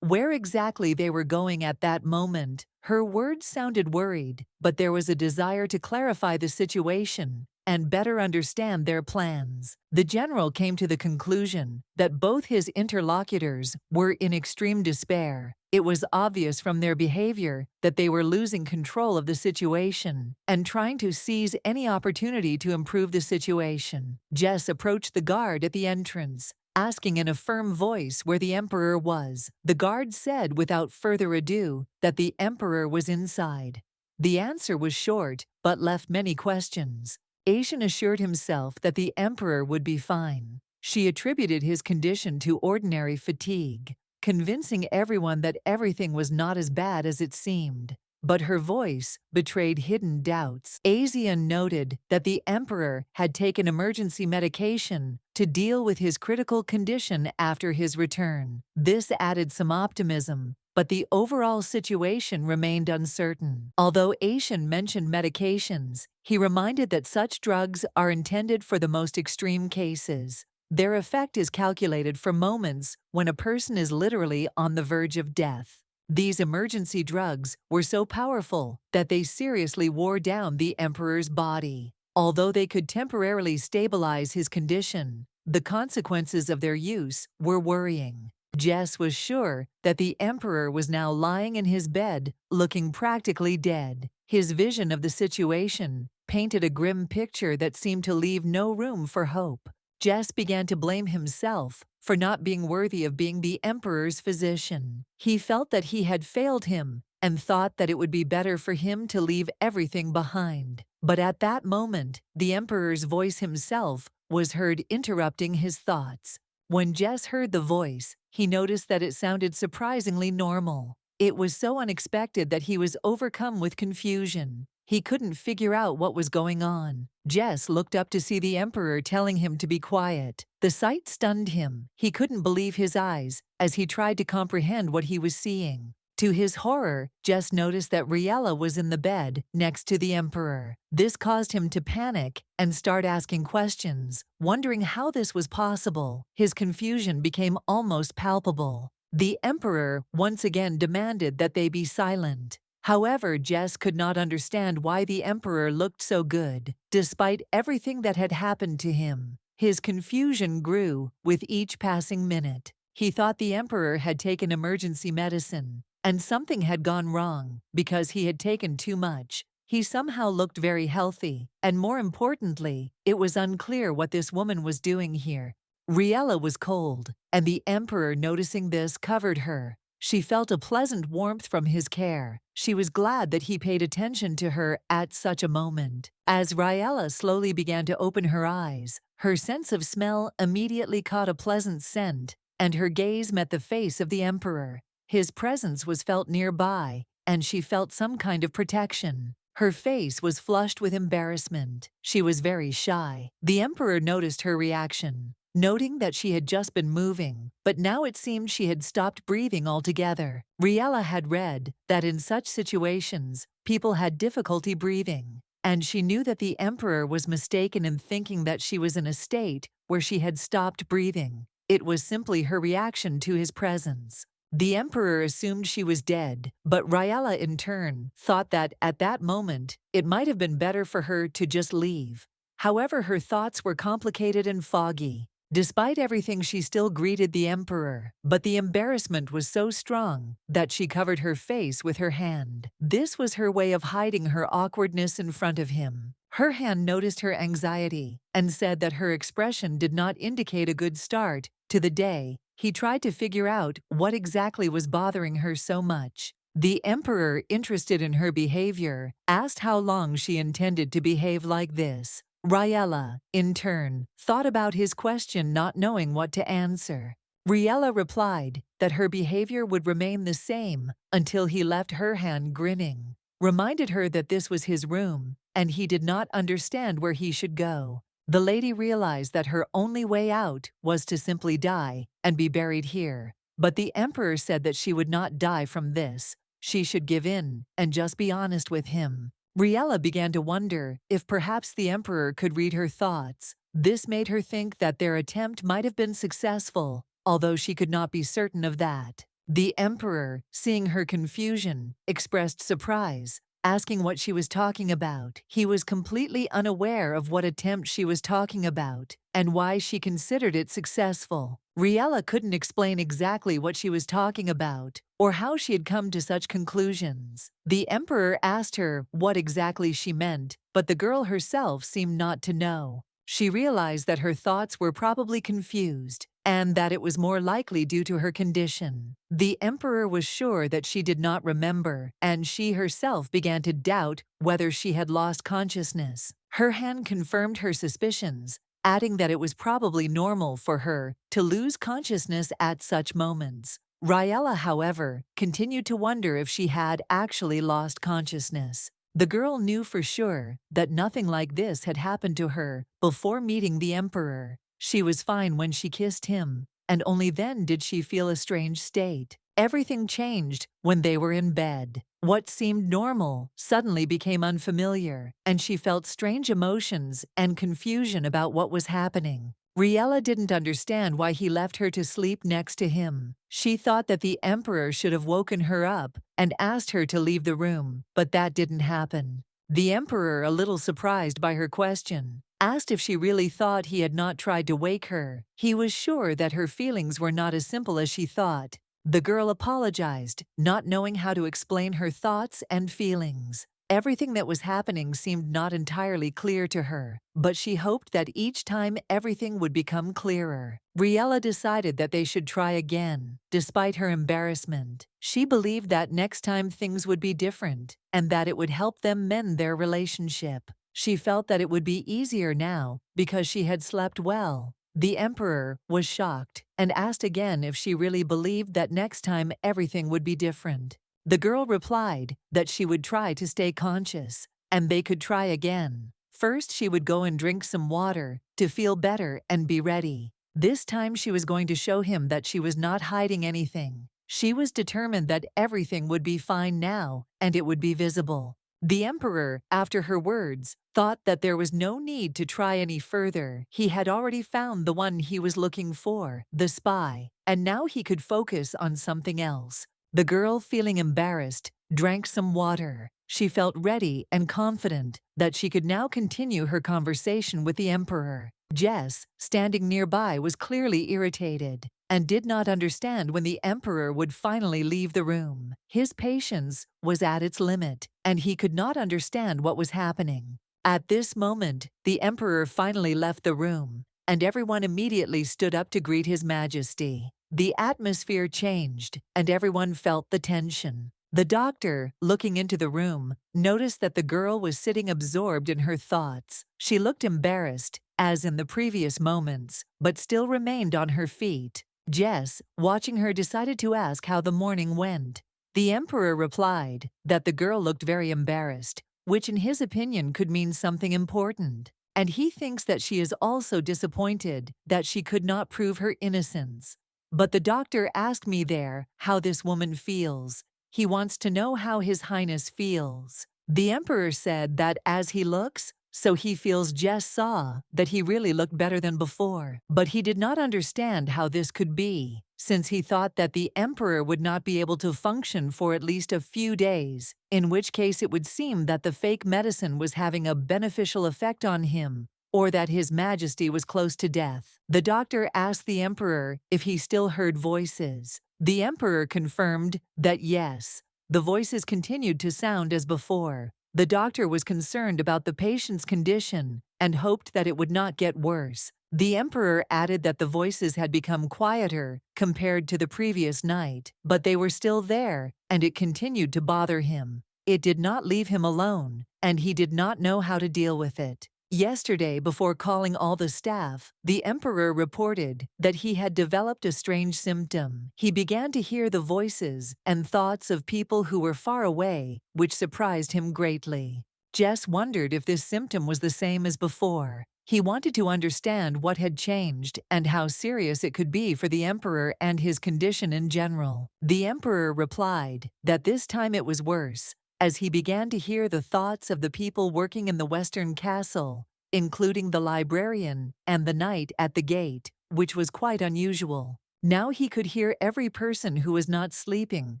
Where exactly they were going at that moment, her words sounded worried, but there was a desire to clarify the situation and better understand their plans. The general came to the conclusion that both his interlocutors were in extreme despair. It was obvious from their behavior that they were losing control of the situation and trying to seize any opportunity to improve the situation. Jess approached the guard at the entrance, asking in a firm voice where the emperor was. The guard said without further ado that the emperor was inside. The answer was short, but left many questions. Asian assured himself that the emperor would be fine. She attributed his condition to ordinary fatigue, convincing everyone that everything was not as bad as it seemed. but her voice betrayed hidden doubts. Asian noted that the emperor had taken emergency medication to deal with his critical condition after his return. This added some optimism, but the overall situation remained uncertain. Although Asian mentioned medications, he reminded that such drugs are intended for the most extreme cases. Their effect is calculated for moments when a person is literally on the verge of death. These emergency drugs were so powerful that they seriously wore down the emperor's body. Although they could temporarily stabilize his condition, the consequences of their use were worrying. Jess was sure that the emperor was now lying in his bed, looking practically dead. His vision of the situation painted a grim picture that seemed to leave no room for hope. Jess began to blame himself for not being worthy of being the emperor's physician. He felt that he had failed him and thought that it would be better for him to leave everything behind. But at that moment, the emperor's voice himself was heard interrupting his thoughts. When Jess heard the voice, he noticed that it sounded surprisingly normal. It was so unexpected that he was overcome with confusion. He couldn't figure out what was going on. Jess looked up to see the emperor telling him to be quiet. The sight stunned him. He couldn't believe his eyes as he tried to comprehend what he was seeing. To his horror, Jess noticed that Riela was in the bed next to the emperor. This caused him to panic and start asking questions, wondering how this was possible. His confusion became almost palpable. The emperor once again demanded that they be silent. However, Jess could not understand why the emperor looked so good, despite everything that had happened to him. His confusion grew with each passing minute. He thought the emperor had taken emergency medicine, and something had gone wrong because he had taken too much. He somehow looked very healthy, and more importantly, it was unclear what this woman was doing here. Riela was cold, and the emperor, noticing this, covered her. She felt a pleasant warmth from his care. She was glad that he paid attention to her at such a moment. As Riela slowly began to open her eyes, her sense of smell immediately caught a pleasant scent, and her gaze met the face of the emperor. His presence was felt nearby, and she felt some kind of protection. Her face was flushed with embarrassment. She was very shy. The emperor noticed her reaction, noting that she had just been moving, but now it seemed she had stopped breathing altogether. Riela had read that in such situations, people had difficulty breathing, and she knew that the emperor was mistaken in thinking that she was in a state where she had stopped breathing. It was simply her reaction to his presence. The emperor assumed she was dead, but Riela in turn thought that at that moment, it might have been better for her to just leave. However, her thoughts were complicated and foggy. Despite everything, she still greeted the emperor, but the embarrassment was so strong that she covered her face with her hand. This was her way of hiding her awkwardness in front of him. Her hand noticed her anxiety and said that her expression did not indicate a good start to the day. He tried to figure out what exactly was bothering her so much. The emperor, interested in her behavior, asked how long she intended to behave like this. Riela, in turn, thought about his question, not knowing what to answer. Riela replied that her behavior would remain the same until he left her hand grinning, reminded her that this was his room, and he did not understand where he should go. The lady realized that her only way out was to simply die and be buried here. But the emperor said that she would not die from this. She should give in and just be honest with him. Riela began to wonder if perhaps the emperor could read her thoughts. This made her think that their attempt might have been successful, although she could not be certain of that. The emperor, seeing her confusion, expressed surprise, asking what she was talking about. He was completely unaware of what attempt she was talking about and why she considered it successful. Riela couldn't explain exactly what she was talking about or how she had come to such conclusions. The emperor asked her what exactly she meant, but the girl herself seemed not to know. She realized that her thoughts were probably confused and that it was more likely due to her condition. The emperor was sure that she did not remember, and she herself began to doubt whether she had lost consciousness. Her hand confirmed her suspicions, adding that it was probably normal for her to lose consciousness at such moments. Riela, however, continued to wonder if she had actually lost consciousness. The girl knew for sure that nothing like this had happened to her before meeting the emperor. She was fine when she kissed him, and only then did she feel a strange state. Everything changed when they were in bed. What seemed normal suddenly became unfamiliar, and she felt strange emotions and confusion about what was happening. Riela didn't understand why he left her to sleep next to him. She thought that the emperor should have woken her up and asked her to leave the room, but that didn't happen. The emperor, a little surprised by her question, asked if she really thought he had not tried to wake her. He was sure that her feelings were not as simple as she thought. The girl apologized, not knowing how to explain her thoughts and feelings. Everything that was happening seemed not entirely clear to her, but she hoped that each time everything would become clearer. Riela decided that they should try again. Despite her embarrassment, she believed that next time things would be different, and that it would help them mend their relationship. She felt that it would be easier now because she had slept well. The emperor was shocked and asked again if she really believed that next time everything would be different. The girl replied that she would try to stay conscious, and they could try again. First, she would go and drink some water to feel better and be ready. This time she was going to show him that she was not hiding anything. She was determined that everything would be fine now, and it would be visible. The emperor, after her words, thought that there was no need to try any further. He had already found the one he was looking for, the spy, and now he could focus on something else. The girl, feeling embarrassed, drank some water. She felt ready and confident that she could now continue her conversation with the emperor. Jess, standing nearby, was clearly irritated and did not understand when the emperor would finally leave the room. His patience was at its limit, and he could not understand what was happening. At this moment, the emperor finally left the room, and everyone immediately stood up to greet His Majesty. The atmosphere changed, and everyone felt the tension. The doctor, looking into the room, noticed that the girl was sitting absorbed in her thoughts. She looked embarrassed, as in the previous moments, but still remained on her feet. Jess, watching her, decided to ask how the morning went. The emperor replied that the girl looked very embarrassed, which in his opinion could mean something important. And he thinks that she is also disappointed that she could not prove her innocence. But the doctor asked me there how this woman feels. He wants to know how His Highness feels. The emperor said that as he looks, so he feels. Jess saw that he really looked better than before, but he did not understand how this could be, since he thought that the emperor would not be able to function for at least a few days, in which case it would seem that the fake medicine was having a beneficial effect on him, or that His Majesty was close to death. The doctor asked the emperor if he still heard voices. The emperor confirmed that yes, the voices continued to sound as before. The doctor was concerned about the patient's condition and hoped that it would not get worse. The emperor added that the voices had become quieter compared to the previous night, but they were still there, and it continued to bother him. It did not leave him alone, and he did not know how to deal with it. Yesterday, before calling all the staff, the emperor reported that he had developed a strange symptom. He began to hear the voices and thoughts of people who were far away, which surprised him greatly. Jess wondered if this symptom was the same as before. He wanted to understand what had changed and how serious it could be for the emperor and his condition in general. The emperor replied that this time it was worse, as he began to hear the thoughts of the people working in the Western Castle, including the librarian and the knight at the gate, which was quite unusual. Now he could hear every person who was not sleeping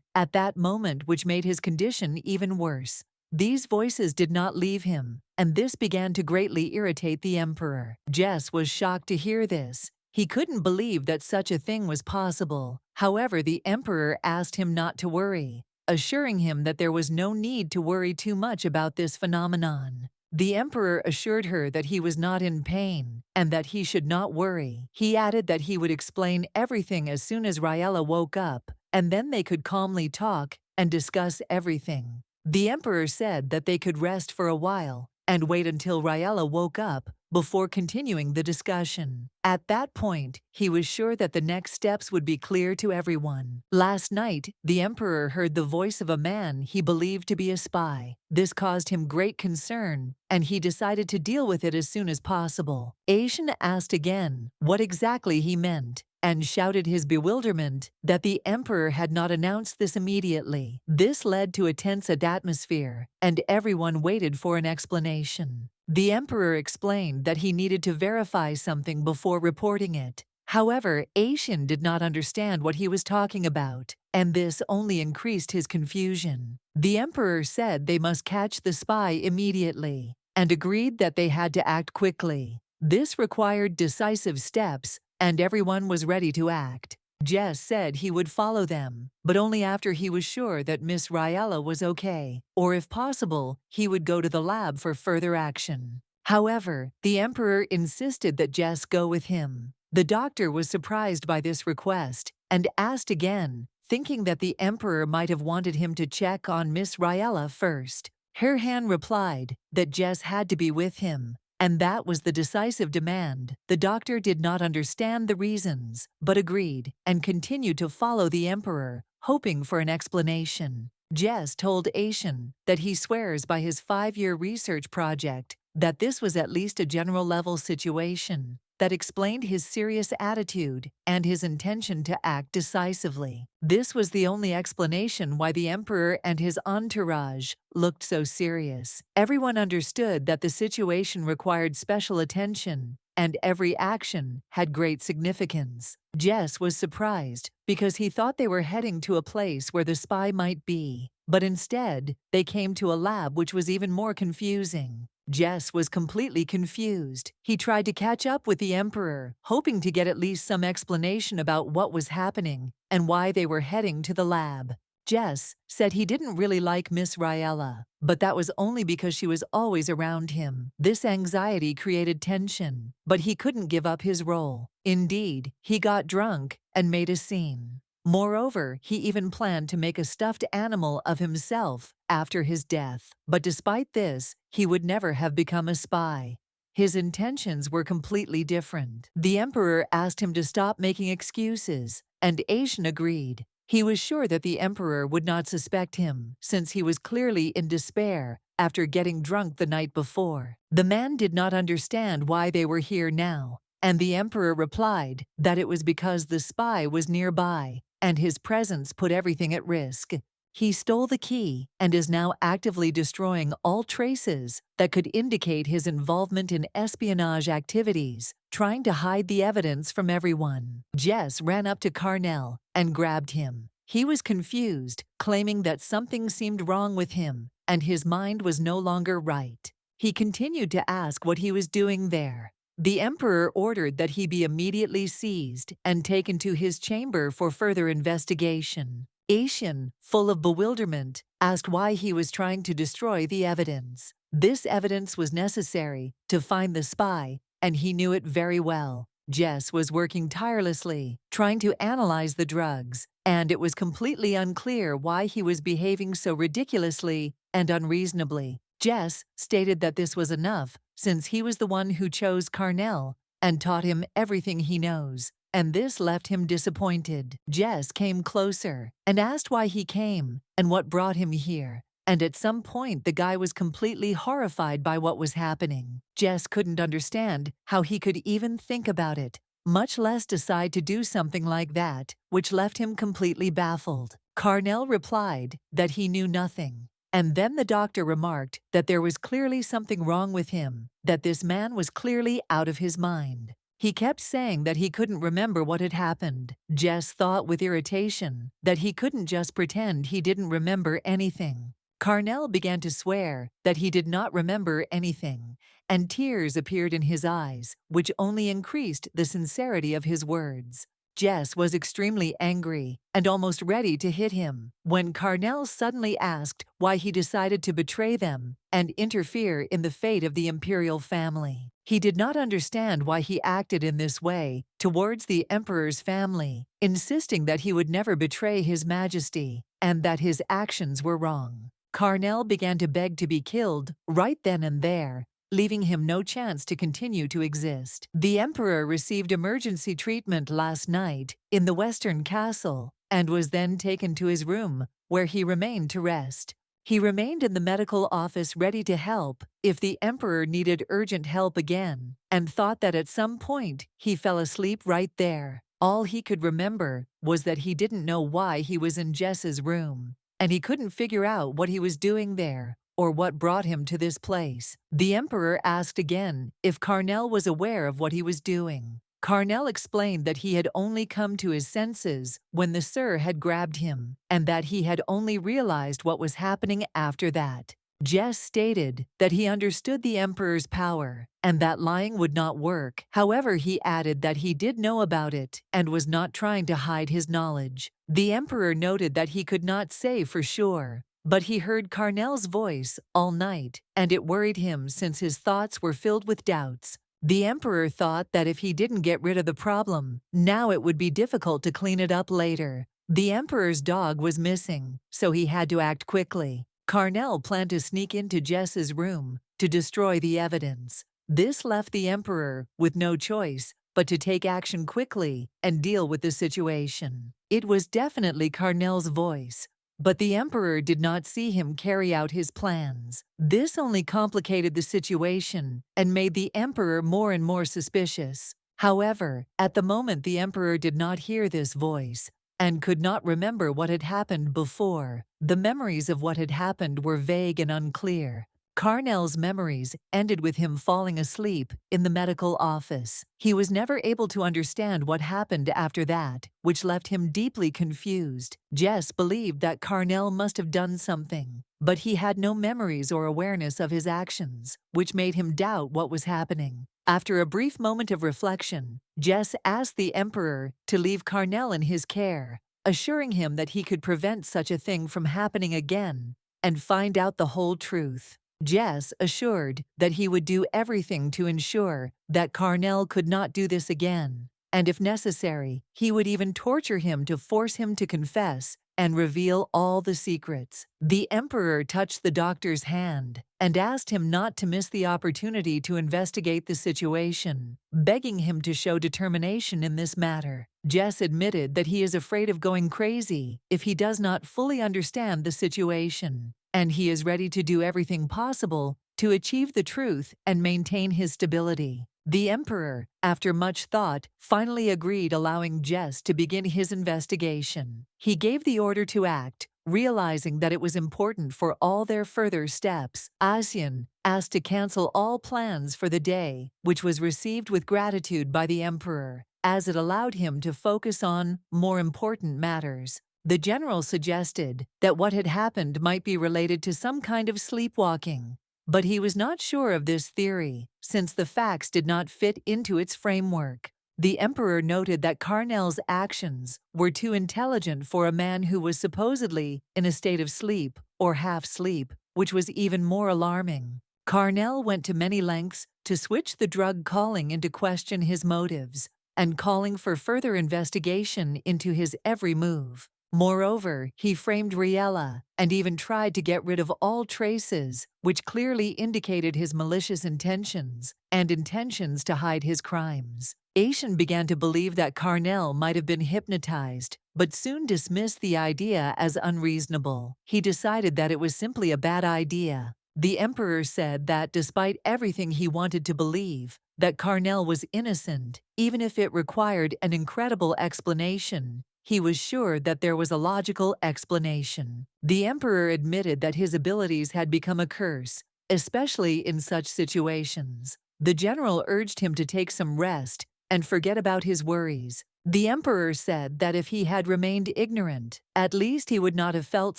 at that moment, which made his condition even worse. These voices did not leave him, and this began to greatly irritate the emperor. Jess was shocked to hear this. He couldn't believe that such a thing was possible. However, the emperor asked him not to worry, assuring him that there was no need to worry too much about this phenomenon. The emperor assured her that he was not in pain and that he should not worry. He added that he would explain everything as soon as Riela woke up, and then they could calmly talk and discuss everything. The emperor said that they could rest for a while and wait until Riela woke up before continuing the discussion. At that point, he was sure that the next steps would be clear to everyone. Last night, the emperor heard the voice of a man he believed to be a spy. This caused him great concern, and he decided to deal with it as soon as possible. Asian asked again what exactly he meant, and shouted his bewilderment that the emperor had not announced this immediately. This led to a tense atmosphere, and everyone waited for an explanation. The emperor explained that he needed to verify something before reporting it. However, Asian did not understand what he was talking about, and this only increased his confusion. The emperor said they must catch the spy immediately, and agreed that they had to act quickly. This required decisive steps, and everyone was ready to act. Jess said he would follow them, but only after he was sure that Miss Riela was okay, or if possible, he would go to the lab for further action. However, the emperor insisted that Jess go with him. The doctor was surprised by this request and asked again, thinking that the emperor might have wanted him to check on Miss Riela first. Herhan replied that Jess had to be with him, and that was the decisive demand. The doctor did not understand the reasons, but agreed and continued to follow the emperor, hoping for an explanation. Jess told Asian that he swears by his 5-year research project that this was at least a general-level situation that explained his serious attitude and his intention to act decisively. This was the only explanation why the emperor and his entourage looked so serious. Everyone understood that the situation required special attention, and every action had great significance. Jess was surprised because he thought they were heading to a place where the spy might be, but instead, they came to a lab which was even more confusing. Jess was completely confused. He tried to catch up with the emperor, hoping to get at least some explanation about what was happening and why they were heading to the lab. Jess said he didn't really like Miss Riela, but that was only because she was always around him. This anxiety created tension, but he couldn't give up his role. Indeed, he got drunk and made a scene. Moreover, he even planned to make a stuffed animal of himself after his death. But despite this, he would never have become a spy. His intentions were completely different. The emperor asked him to stop making excuses, and Asian agreed. He was sure that the emperor would not suspect him, since he was clearly in despair after getting drunk the night before. The man did not understand why they were here now, and the emperor replied that it was because the spy was nearby, and his presence put everything at risk. He stole the key and is now actively destroying all traces that could indicate his involvement in espionage activities, trying to hide the evidence from everyone. Jess ran up to Carnell and grabbed him. He was confused, claiming that something seemed wrong with him and his mind was no longer right. He continued to ask what he was doing there. The emperor ordered that he be immediately seized and taken to his chamber for further investigation. Asian, full of bewilderment, asked why he was trying to destroy the evidence. This evidence was necessary to find the spy, and he knew it very well. Jess was working tirelessly, trying to analyze the drugs, and it was completely unclear why he was behaving so ridiculously and unreasonably. Jess stated that this was enough, since he was the one who chose Carnell and taught him everything he knows, and this left him disappointed. Jess came closer and asked why he came and what brought him here, and at some point the guy was completely horrified by what was happening. Jess couldn't understand how he could even think about it, much less decide to do something like that, which left him completely baffled. Carnell replied that he knew nothing. And then the doctor remarked that there was clearly something wrong with him, that this man was clearly out of his mind. He kept saying that he couldn't remember what had happened. Jess thought with irritation that he couldn't just pretend he didn't remember anything. Carnell began to swear that he did not remember anything, and tears appeared in his eyes, which only increased the sincerity of his words. Jess was extremely angry and almost ready to hit him when Carnell suddenly asked why he decided to betray them and interfere in the fate of the imperial family. He did not understand why he acted in this way towards the emperor's family, insisting that he would never betray his majesty and that his actions were wrong. Carnell began to beg to be killed right then and there, leaving him no chance to continue to exist. The Emperor received emergency treatment last night in the Western Castle and was then taken to his room, where he remained to rest. He remained in the medical office ready to help if the Emperor needed urgent help again, and thought that at some point he fell asleep right there. All he could remember was that he didn't know why he was in Jess's room, and he couldn't figure out what he was doing there or what brought him to this place. The Emperor asked again if Carnell was aware of what he was doing. Carnell explained that he had only come to his senses when the Sir had grabbed him, and that he had only realized what was happening after that. Jess stated that he understood the Emperor's power and that lying would not work. However, he added that he did know about it and was not trying to hide his knowledge. The Emperor noted that he could not say for sure, but he heard Carnell's voice all night, and it worried him since his thoughts were filled with doubts. The Emperor thought that if he didn't get rid of the problem, now it would be difficult to clean it up later. The Emperor's dog was missing, so he had to act quickly. Carnell planned to sneak into Jess's room to destroy the evidence. This left the Emperor with no choice but to take action quickly and deal with the situation. It was definitely Carnell's voice, but the Emperor did not see him carry out his plans. This only complicated the situation and made the Emperor more and more suspicious. However, at the moment the Emperor did not hear this voice and could not remember what had happened before. The memories of what had happened were vague and unclear. Carnell's memories ended with him falling asleep in the medical office. He was never able to understand what happened after that, which left him deeply confused. Jess believed that Carnell must have done something, but he had no memories or awareness of his actions, which made him doubt what was happening. After a brief moment of reflection, Jess asked the Emperor to leave Carnell in his care, assuring him that he could prevent such a thing from happening again and find out the whole truth. Jess assured that he would do everything to ensure that Carnell could not do this again, and if necessary, he would even torture him to force him to confess and reveal all the secrets. The Emperor touched the doctor's hand and asked him not to miss the opportunity to investigate the situation, begging him to show determination in this matter. Jess admitted that he is afraid of going crazy if he does not fully understand the situation, and he is ready to do everything possible to achieve the truth and maintain his stability. The Emperor, after much thought, finally agreed, allowing Jess to begin his investigation. He gave the order to act, realizing that it was important for all their further steps. Asian asked to cancel all plans for the day, which was received with gratitude by the Emperor, as it allowed him to focus on more important matters. The general suggested that what had happened might be related to some kind of sleepwalking, but he was not sure of this theory, since the facts did not fit into its framework. The Emperor noted that Carnell's actions were too intelligent for a man who was supposedly in a state of sleep or half-sleep, which was even more alarming. Carnell went to many lengths to switch the drug calling into question his motives and calling for further investigation into his every move. Moreover, he framed Riela and even tried to get rid of all traces, which clearly indicated his malicious intentions and intentions to hide his crimes. Asian began to believe that Carnell might have been hypnotized, but soon dismissed the idea as unreasonable. He decided that it was simply a bad idea. The Emperor said that despite everything he wanted to believe, that Carnell was innocent, even if it required an incredible explanation, he was sure that there was a logical explanation. The Emperor admitted that his abilities had become a curse, especially in such situations. The general urged him to take some rest and forget about his worries. The Emperor said that if he had remained ignorant, at least he would not have felt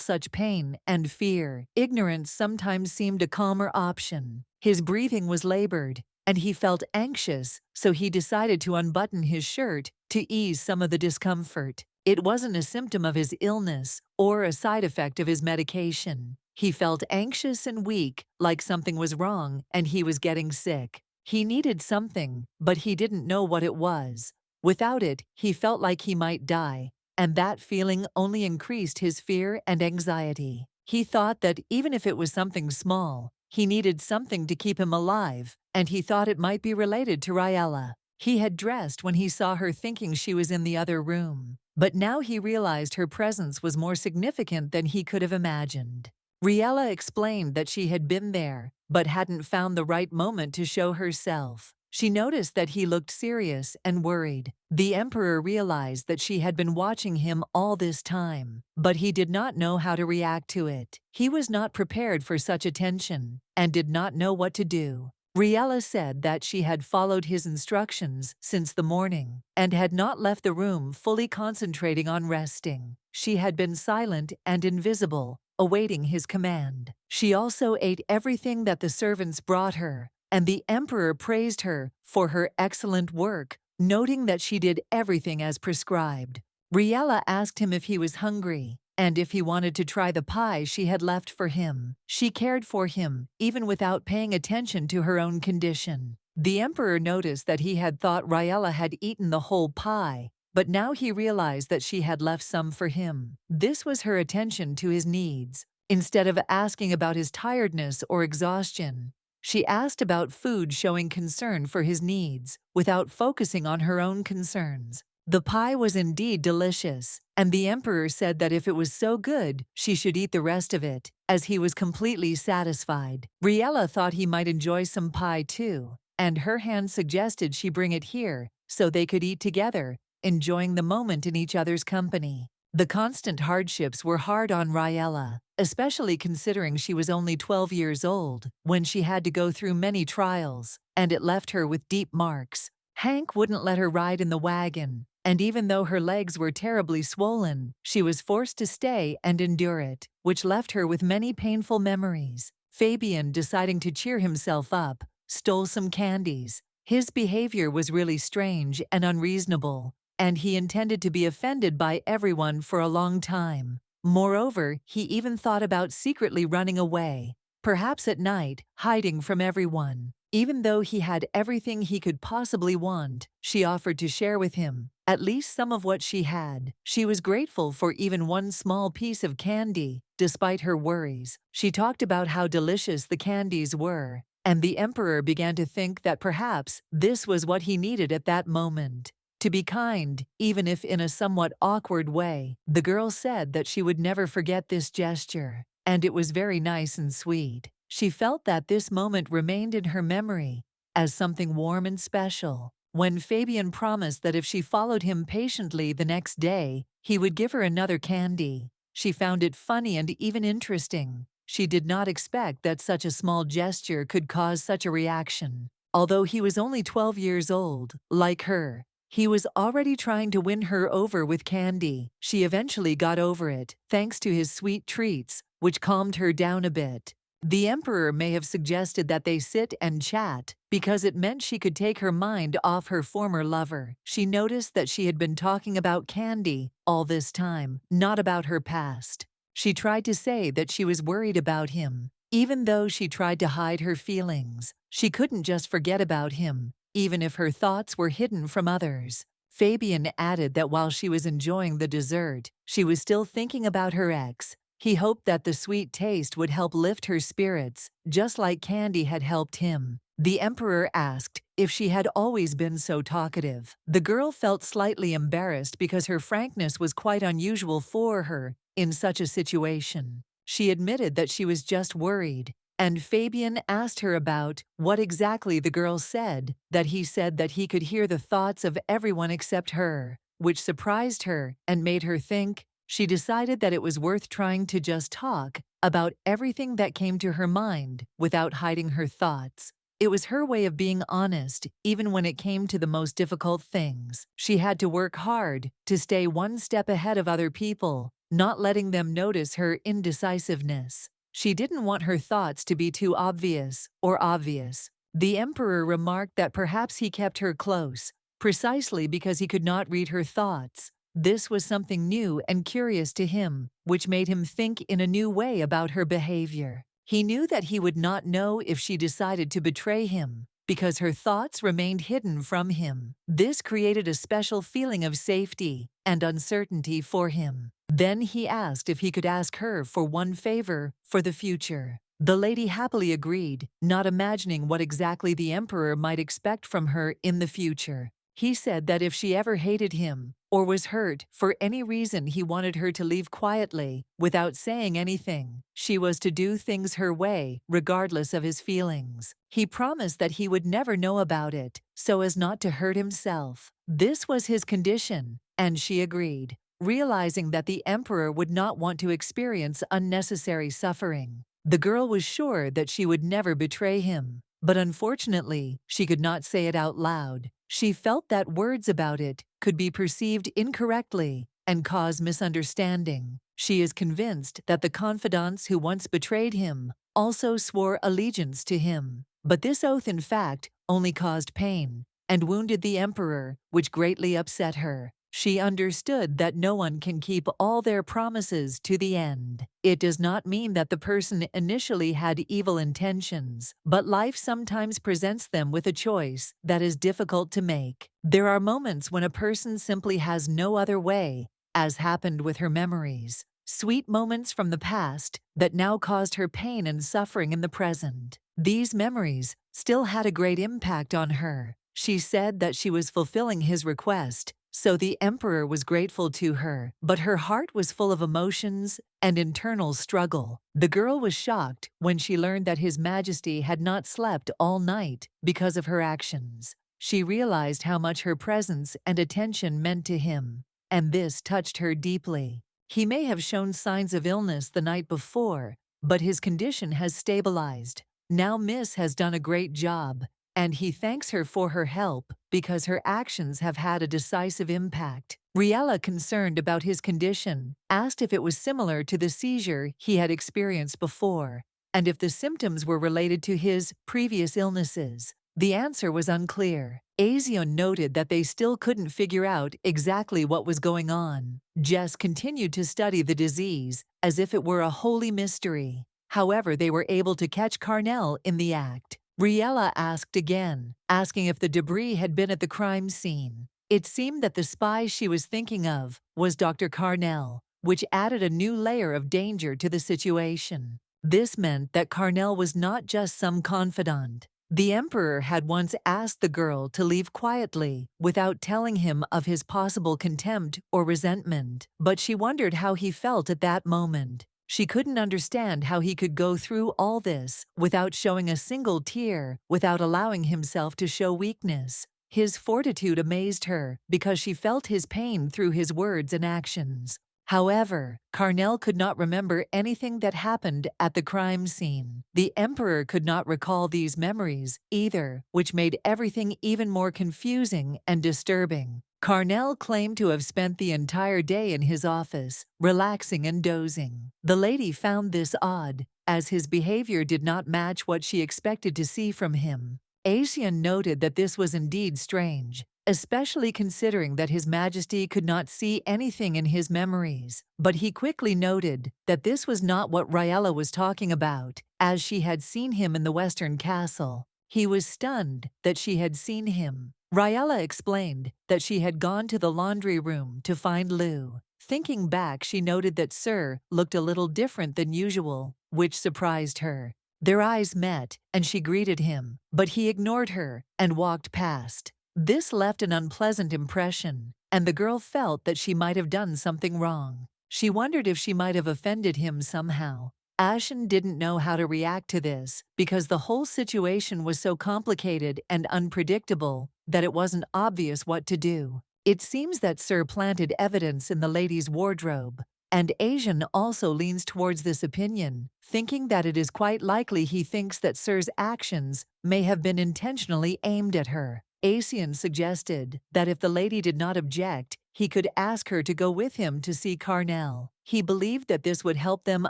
such pain and fear. Ignorance sometimes seemed a calmer option. His breathing was labored, and he felt anxious, so he decided to unbutton his shirt to ease some of the discomfort. It wasn't a symptom of his illness or a side effect of his medication. He felt anxious and weak, like something was wrong and he was getting sick. He needed something, but he didn't know what it was. Without it, he felt like he might die, and that feeling only increased his fear and anxiety. He thought that even if it was something small, he needed something to keep him alive, and he thought it might be related to Riela. He had dressed when he saw her thinking she was in the other room, but now he realized her presence was more significant than he could have imagined. Riela explained that she had been there, but hadn't found the right moment to show herself. She noticed that he looked serious and worried. The emperor realized that she had been watching him all this time, but he did not know how to react to it. He was not prepared for such attention and did not know what to do. Riela said that she had followed his instructions since the morning and had not left the room fully concentrating on resting. She had been silent and invisible, awaiting his command. She also ate everything that the servants brought her, and the emperor praised her for her excellent work, noting that she did everything as prescribed. Riela asked him if he was hungry, and if he wanted to try the pie she had left for him. She cared for him, even without paying attention to her own condition. The emperor noticed that he had thought Riela had eaten the whole pie, but now he realized that she had left some for him. This was her attention to his needs. Instead of asking about his tiredness or exhaustion, she asked about food, showing concern for his needs, without focusing on her own concerns. The pie was indeed delicious, and the emperor said that if it was so good, she should eat the rest of it, as he was completely satisfied. Riela thought he might enjoy some pie too, and her hand suggested she bring it here, so they could eat together, enjoying the moment in each other's company. The constant hardships were hard on Riela, especially considering she was only 12 years old when she had to go through many trials, and it left her with deep marks. Hank wouldn't let her ride in the wagon, and even though her legs were terribly swollen, she was forced to stay and endure it, which left her with many painful memories. Fabian, deciding to cheer himself up, stole some candies. His behavior was really strange and unreasonable, and he intended to be offended by everyone for a long time. Moreover, he even thought about secretly running away, perhaps at night, hiding from everyone. Even though he had everything he could possibly want, she offered to share with him at least some of what she had. She was grateful for even one small piece of candy, despite her worries. She talked about how delicious the candies were, and the emperor began to think that perhaps this was what he needed at that moment. To be kind, even if in a somewhat awkward way. The girl said that she would never forget this gesture, and it was very nice and sweet. She felt that this moment remained in her memory as something warm and special. When Fabian promised that if she followed him patiently the next day, he would give her another candy, she found it funny and even interesting. She did not expect that such a small gesture could cause such a reaction. Although he was only 12 years old, like her, he was already trying to win her over with candy. She eventually got over it, thanks to his sweet treats, which calmed her down a bit. The emperor may have suggested that they sit and chat, because it meant she could take her mind off her former lover. She noticed that she had been talking about candy all this time, not about her past. She tried to say that she was worried about him, even though she tried to hide her feelings. She couldn't just forget about him, even if her thoughts were hidden from others. Fabian added that while she was enjoying the dessert, she was still thinking about her ex. He hoped that the sweet taste would help lift her spirits, just like candy had helped him. The emperor asked if she had always been so talkative. The girl felt slightly embarrassed because her frankness was quite unusual for her in such a situation. She admitted that she was just worried, and Fabian asked her about what exactly the girl said, that he said that he could hear the thoughts of everyone except her, which surprised her and made her think. She decided that it was worth trying to just talk about everything that came to her mind without hiding her thoughts. It was her way of being honest, even when it came to the most difficult things. She had to work hard to stay one step ahead of other people, not letting them notice her indecisiveness. She didn't want her thoughts to be too obvious or obvious. The emperor remarked that perhaps he kept her close, precisely because he could not read her thoughts. This was something new and curious to him, which made him think in a new way about her behavior. He knew that he would not know if she decided to betray him, because her thoughts remained hidden from him. This created a special feeling of safety and uncertainty for him. Then he asked if he could ask her for one favor for the future. The lady happily agreed, not imagining what exactly the emperor might expect from her in the future. He said that if she ever hated him or was hurt for any reason, he wanted her to leave quietly, without saying anything. She was to do things her way, regardless of his feelings. He promised that he would never know about it, so as not to hurt himself. This was his condition, and she agreed, realizing that the emperor would not want to experience unnecessary suffering. The girl was sure that she would never betray him, but unfortunately, she could not say it out loud. She felt that words about it could be perceived incorrectly and cause misunderstanding. She is convinced that the confidants who once betrayed him also swore allegiance to him, but this oath in fact only caused pain and wounded the emperor, which greatly upset her. She understood that no one can keep all their promises to the end. It does not mean that the person initially had evil intentions, but life sometimes presents them with a choice that is difficult to make. There are moments when a person simply has no other way, as happened with her memories. Sweet moments from the past that now caused her pain and suffering in the present. These memories still had a great impact on her. She said that she was fulfilling his request, so the emperor was grateful to her, but her heart was full of emotions and internal struggle. The girl was shocked when she learned that His Majesty had not slept all night because of her actions. She realized how much her presence and attention meant to him, and this touched her deeply. He may have shown signs of illness the night before, but his condition has stabilized. Now Miss has done a great job, and he thanks her for her help because her actions have had a decisive impact. Riela, concerned about his condition, asked if it was similar to the seizure he had experienced before, and if the symptoms were related to his previous illnesses. The answer was unclear. Azion noted that they still couldn't figure out exactly what was going on. Jess continued to study the disease as if it were a holy mystery. However, they were able to catch Carnell in the act. Riela asked again, asking if the debris had been at the crime scene. It seemed that the spy she was thinking of was Dr. Carnell, which added a new layer of danger to the situation. This meant that Carnell was not just some confidant. The emperor had once asked the girl to leave quietly without telling him of his possible contempt or resentment, but she wondered how he felt at that moment. She couldn't understand how he could go through all this without showing a single tear, without allowing himself to show weakness. His fortitude amazed her because she felt his pain through his words and actions. However, Carnell could not remember anything that happened at the crime scene. The emperor could not recall these memories either, which made everything even more confusing and disturbing. Carnell claimed to have spent the entire day in his office, relaxing and dozing. The lady found this odd, as his behavior did not match what she expected to see from him. Azion noted that this was indeed strange, especially considering that His Majesty could not see anything in his memories. But he quickly noted that this was not what Riela was talking about, as she had seen him in the Western Castle. He was stunned that she had seen him. Riela explained that she had gone to the laundry room to find Lou. Thinking back, she noted that Sir looked a little different than usual, which surprised her. Their eyes met, and she greeted him, but he ignored her and walked past. This left an unpleasant impression, and the girl felt that she might have done something wrong. She wondered if she might have offended him somehow. Ashen didn't know how to react to this because the whole situation was so complicated and unpredictable that it wasn't obvious what to do. It seems that Sir planted evidence in the lady's wardrobe, and Asian also leans towards this opinion, thinking that it is quite likely he thinks that Sir's actions may have been intentionally aimed at her. Asian suggested that if the lady did not object, he could ask her to go with him to see Carnell. He believed that this would help them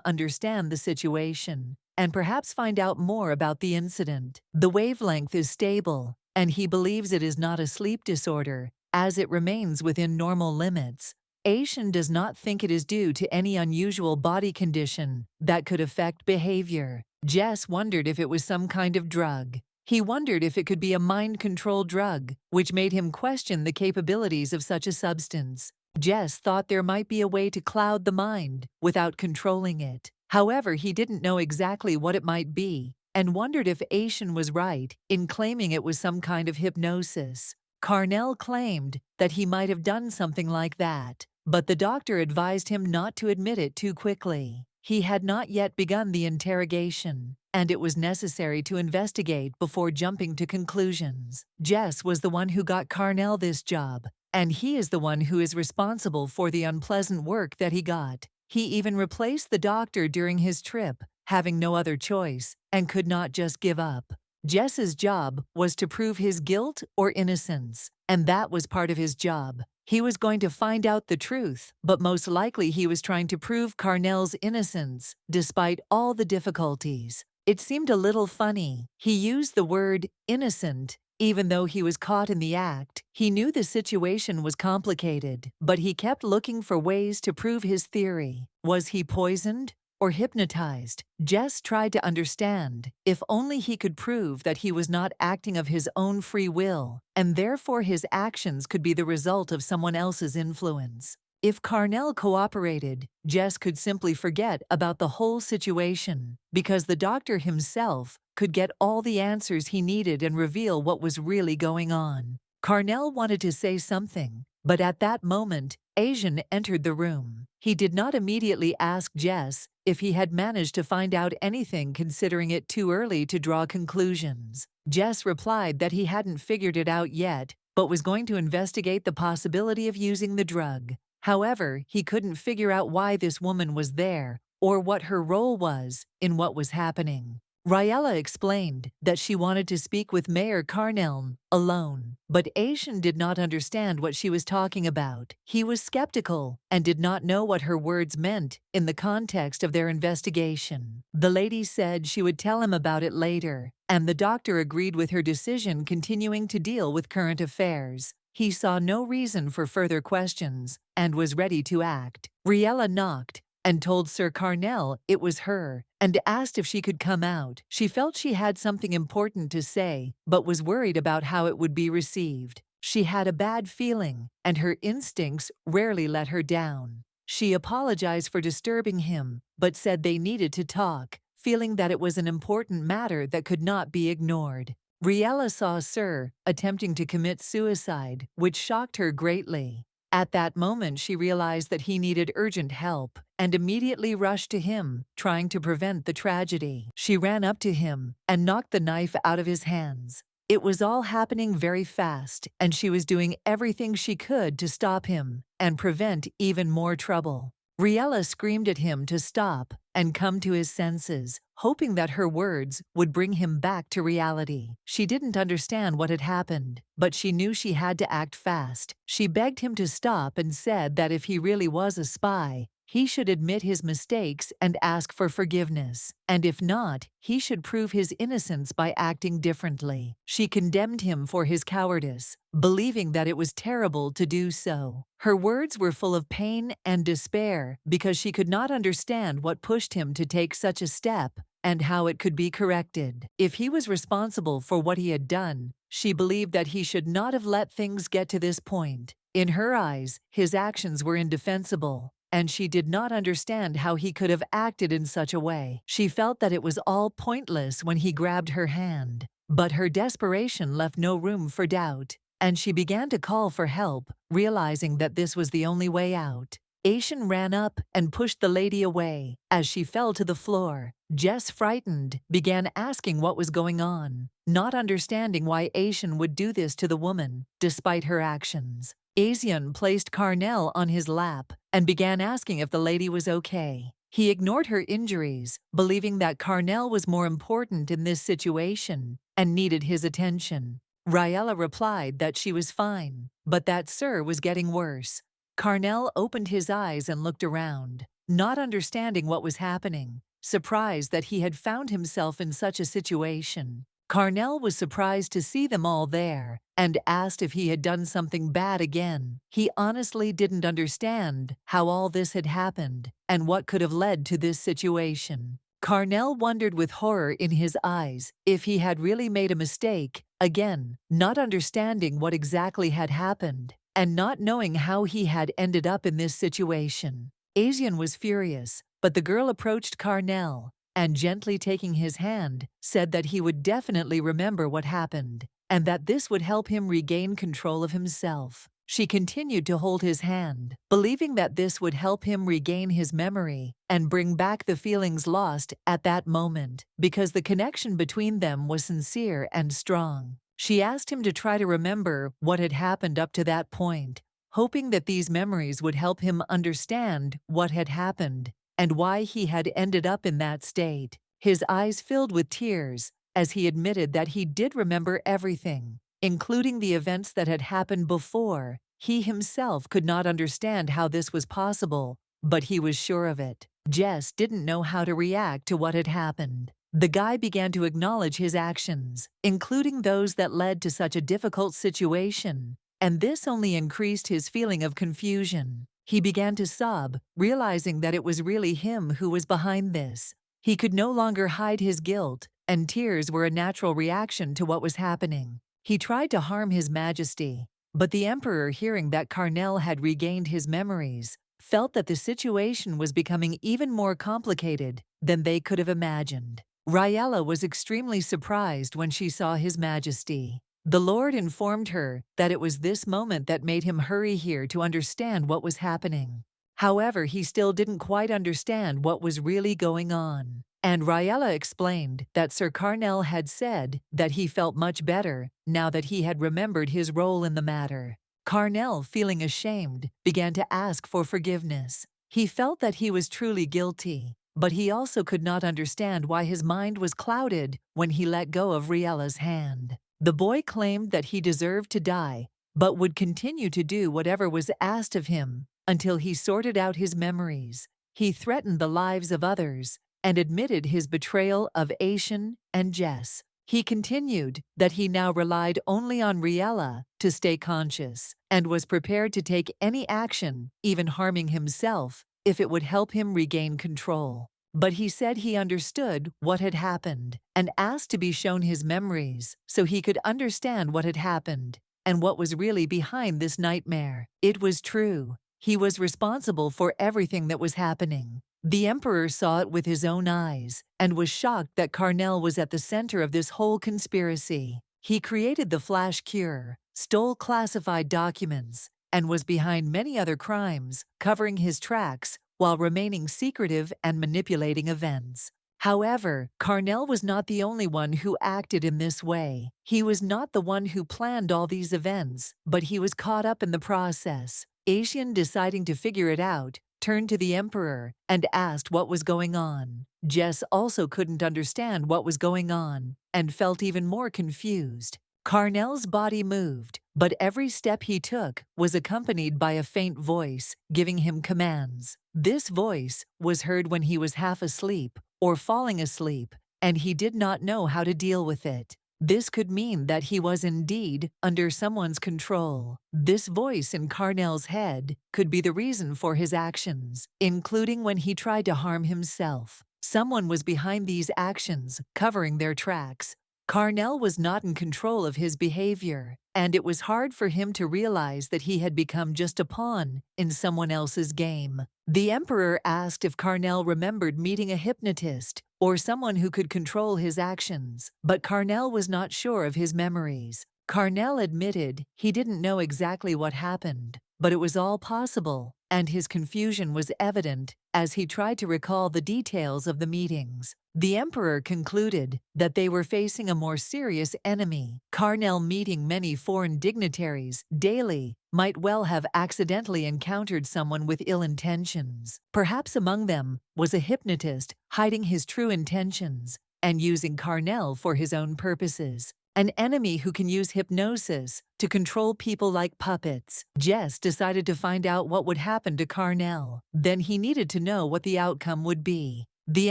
understand the situation and perhaps find out more about the incident. The wavelength is stable, and he believes it is not a sleep disorder, as it remains within normal limits. Asian does not think it is due to any unusual body condition that could affect behavior. Jess wondered if it was some kind of drug. He wondered if it could be a mind control drug, which made him question the capabilities of such a substance. Jess thought there might be a way to cloud the mind without controlling it. However, he didn't know exactly what it might be and wondered if Asian was right in claiming it was some kind of hypnosis. Carnell claimed that he might have done something like that, but the doctor advised him not to admit it too quickly. He had not yet begun the interrogation, and it was necessary to investigate before jumping to conclusions. Jess was the one who got Carnell this job, and he is the one who is responsible for the unpleasant work that he got. He even replaced the doctor during his trip, having no other choice, and could not just give up. Jess's job was to prove his guilt or innocence, and that was part of his job. He was going to find out the truth, but most likely he was trying to prove Carnell's innocence, despite all the difficulties. It seemed a little funny. He used the word innocent, even though he was caught in the act. He knew the situation was complicated, but he kept looking for ways to prove his theory. Was he poisoned or hypnotized? Jess tried to understand. If only he could prove that he was not acting of his own free will, and therefore his actions could be the result of someone else's influence. If Carnell cooperated, Jess could simply forget about the whole situation, because the doctor himself could get all the answers he needed and reveal what was really going on. Carnell wanted to say something, but at that moment, Asian entered the room. He did not immediately ask Jess if he had managed to find out anything, considering it too early to draw conclusions. Jess replied that he hadn't figured it out yet, but was going to investigate the possibility of using the drug. However, he couldn't figure out why this woman was there or what her role was in what was happening. Riela explained that she wanted to speak with Mayor Carnell alone, but Asian did not understand what she was talking about. He was skeptical and did not know what her words meant in the context of their investigation. The lady said she would tell him about it later, and the doctor agreed with her decision, continuing to deal with current affairs. He saw no reason for further questions and was ready to act. Riela knocked and told Sir Carnell it was her, and asked if she could come out. She felt she had something important to say, but was worried about how it would be received. She had a bad feeling, and her instincts rarely let her down. She apologized for disturbing him, but said they needed to talk, feeling that it was an important matter that could not be ignored. Riela saw Sir attempting to commit suicide, which shocked her greatly. At that moment, she realized that he needed urgent help and immediately rushed to him, trying to prevent the tragedy. She ran up to him and knocked the knife out of his hands. It was all happening very fast, and she was doing everything she could to stop him and prevent even more trouble. Riela screamed at him to stop and come to his senses, hoping that her words would bring him back to reality. She didn't understand what had happened, but she knew she had to act fast. She begged him to stop and said that if he really was a spy, he should admit his mistakes and ask for forgiveness, and if not, he should prove his innocence by acting differently. She condemned him for his cowardice, believing that it was terrible to do so. Her words were full of pain and despair because she could not understand what pushed him to take such a step and how it could be corrected. If he was responsible for what he had done, she believed that he should not have let things get to this point. In her eyes, his actions were indefensible, and she did not understand how he could have acted in such a way. She felt that it was all pointless when he grabbed her hand, but her desperation left no room for doubt, and she began to call for help, realizing that this was the only way out. Asian ran up and pushed the lady away as she fell to the floor. Jess, frightened, began asking what was going on, not understanding why Asian would do this to the woman, despite her actions. Asian placed Carnell on his lap and began asking if the lady was okay. He ignored her injuries, believing that Carnell was more important in this situation and needed his attention. Riela replied that she was fine, but that Sir was getting worse. Carnell opened his eyes and looked around, not understanding what was happening, surprised that he had found himself in such a situation. Carnell was surprised to see them all there and asked if he had done something bad again. He honestly didn't understand how all this had happened and what could have led to this situation. Carnell wondered with horror in his eyes if he had really made a mistake, again, not understanding what exactly had happened and not knowing how he had ended up in this situation. Asian was furious, but the girl approached Carnell and, gently taking his hand, said that he would definitely remember what happened and that this would help him regain control of himself. She continued to hold his hand, believing that this would help him regain his memory and bring back the feelings lost at that moment, because the connection between them was sincere and strong. She asked him to try to remember what had happened up to that point, hoping that these memories would help him understand what had happened and why he had ended up in that state. His eyes filled with tears as he admitted that he did remember everything, including the events that had happened before. He himself could not understand how this was possible, but he was sure of it. Jess didn't know how to react to what had happened. The guy began to acknowledge his actions, including those that led to such a difficult situation, and this only increased his feeling of confusion. He began to sob, realizing that it was really him who was behind this. He could no longer hide his guilt, and tears were a natural reaction to what was happening. He tried to harm His Majesty, but the Emperor, hearing that Carnell had regained his memories, felt that the situation was becoming even more complicated than they could have imagined. Riela was extremely surprised when she saw His Majesty. The Lord informed her that it was this moment that made him hurry here to understand what was happening. However, he still didn't quite understand what was really going on. And Riela explained that Sir Carnell had said that he felt much better now that he had remembered his role in the matter. Carnell, feeling ashamed, began to ask for forgiveness. He felt that he was truly guilty, but he also could not understand why his mind was clouded when he let go of Riela's hand. The boy claimed that he deserved to die, but would continue to do whatever was asked of him until he sorted out his memories. He threatened the lives of others and admitted his betrayal of Asian and Jess. He continued that he now relied only on Riela to stay conscious and was prepared to take any action, even harming himself, if it would help him regain control. But he said he understood what had happened and asked to be shown his memories so he could understand what had happened and what was really behind this nightmare. It was true. He was responsible for everything that was happening. The Emperor saw it with his own eyes and was shocked that Carnell was at the center of this whole conspiracy. He created the flash cure, stole classified documents, and was behind many other crimes, covering his tracks while remaining secretive and manipulating events. However, Carnell was not the only one who acted in this way. He was not the one who planned all these events, but he was caught up in the process. Asian, deciding to figure it out, turned to the Emperor and asked what was going on. Jess also couldn't understand what was going on and felt even more confused. Carnell's body moved, but every step he took was accompanied by a faint voice giving him commands. This voice was heard when he was half asleep or falling asleep, and he did not know how to deal with it. This could mean that he was indeed under someone's control. This voice in Carnell's head could be the reason for his actions, including when he tried to harm himself. Someone was behind these actions, covering their tracks. Carnell was not in control of his behavior, and it was hard for him to realize that he had become just a pawn in someone else's game. The Emperor asked if Carnell remembered meeting a hypnotist or someone who could control his actions, but Carnell was not sure of his memories. Carnell admitted he didn't know exactly what happened, but it was all possible, and his confusion was evident as he tried to recall the details of the meetings. The Emperor concluded that they were facing a more serious enemy. Carnell, meeting many foreign dignitaries daily, might well have accidentally encountered someone with ill intentions. Perhaps among them was a hypnotist hiding his true intentions and using Carnell for his own purposes. An enemy who can use hypnosis to control people like puppets. Jess decided to find out what would happen to Carnell. Then he needed to know what the outcome would be. The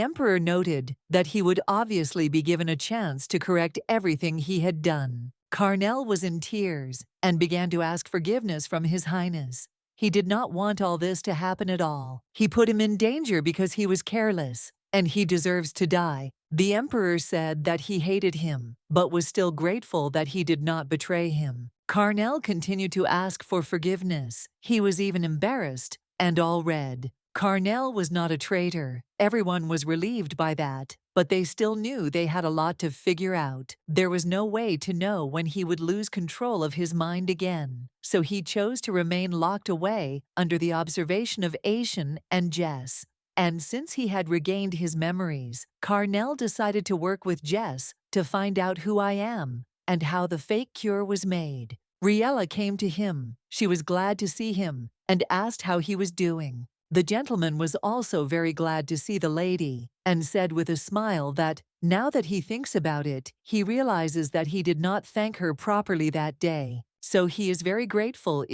Emperor noted that he would obviously be given a chance to correct everything he had done. Carnell was in tears and began to ask forgiveness from His Highness. He did not want all this to happen at all. He put him in danger because he was careless, and he deserves to die. The Emperor said that he hated him, but was still grateful that he did not betray him. Carnell continued to ask for forgiveness. He was even embarrassed and all red. Carnell was not a traitor. Everyone was relieved by that, but they still knew they had a lot to figure out. There was no way to know when he would lose control of his mind again, so he chose to remain locked away under the observation of Asian and Jess. And since he had regained his memories, Carnell decided to work with Jess to find out who I am and how the fake cure was made. Riela came to him. She was glad to see him and asked how he was doing. The gentleman was also very glad to see the lady and said with a smile that, now that he thinks about it, he realizes that he did not thank her properly that day. So he is very grateful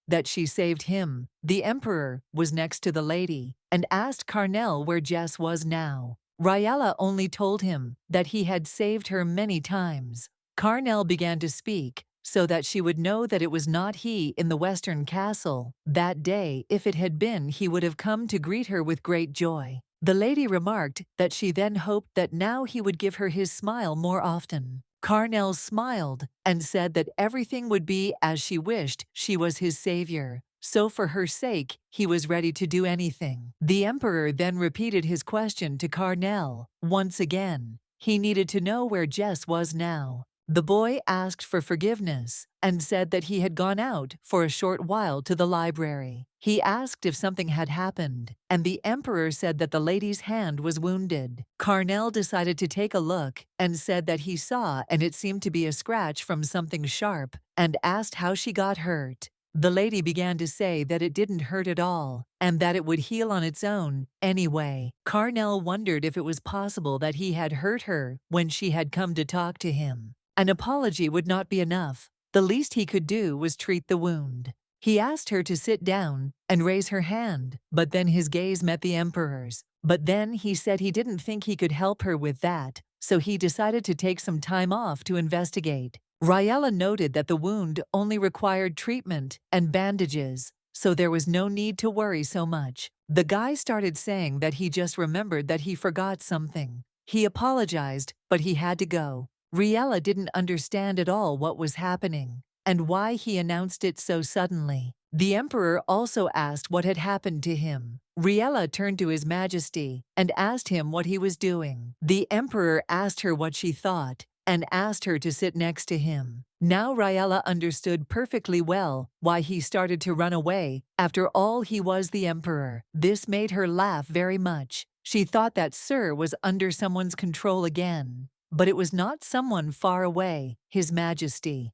that she saved him. The emperor was next to the lady and asked Carnell where Jess was now. Riela only told him that he had saved her many times. Carnell began to speak so that she would know that it was not he in the western castle. That day, if it had been, he would have come to greet her with great joy. The lady remarked that she then hoped that now he would give her his smile more often. Carnell smiled and said that everything would be as she wished. She was his savior, so for her sake, he was ready to do anything. The emperor then repeated his question to Carnell. Once again, he needed to know where Jess was now. The boy asked for forgiveness and said that he had gone out for a short while to the library. He asked if something had happened, and the emperor said that the lady's hand was wounded. Carnell decided to take a look and said that he saw and it seemed to be a scratch from something sharp, and asked how she got hurt. The lady began to say that it didn't hurt at all, and that it would heal on its own anyway. Carnell wondered if it was possible that he had hurt her when she had come to talk to him. An apology would not be enough. The least he could do was treat the wound. He asked her to sit down and raise her hand, but then his gaze met the emperor's. But then he said he didn't think he could help her with that, so he decided to take some time off to investigate. Riela noted that the wound only required treatment and bandages, so there was no need to worry so much. The guy started saying that he just remembered that he forgot something. He apologized, but he had to go. Riela didn't understand at all what was happening and why he announced it so suddenly. The emperor also asked what had happened to him. Riela turned to His Majesty and asked him what he was doing. The emperor asked her what she thought and asked her to sit next to him. Now Riela understood perfectly well why he started to run away. After all, he was the emperor. This made her laugh very much. She thought that Sir was under someone's control again. But it was not someone far away, His Majesty.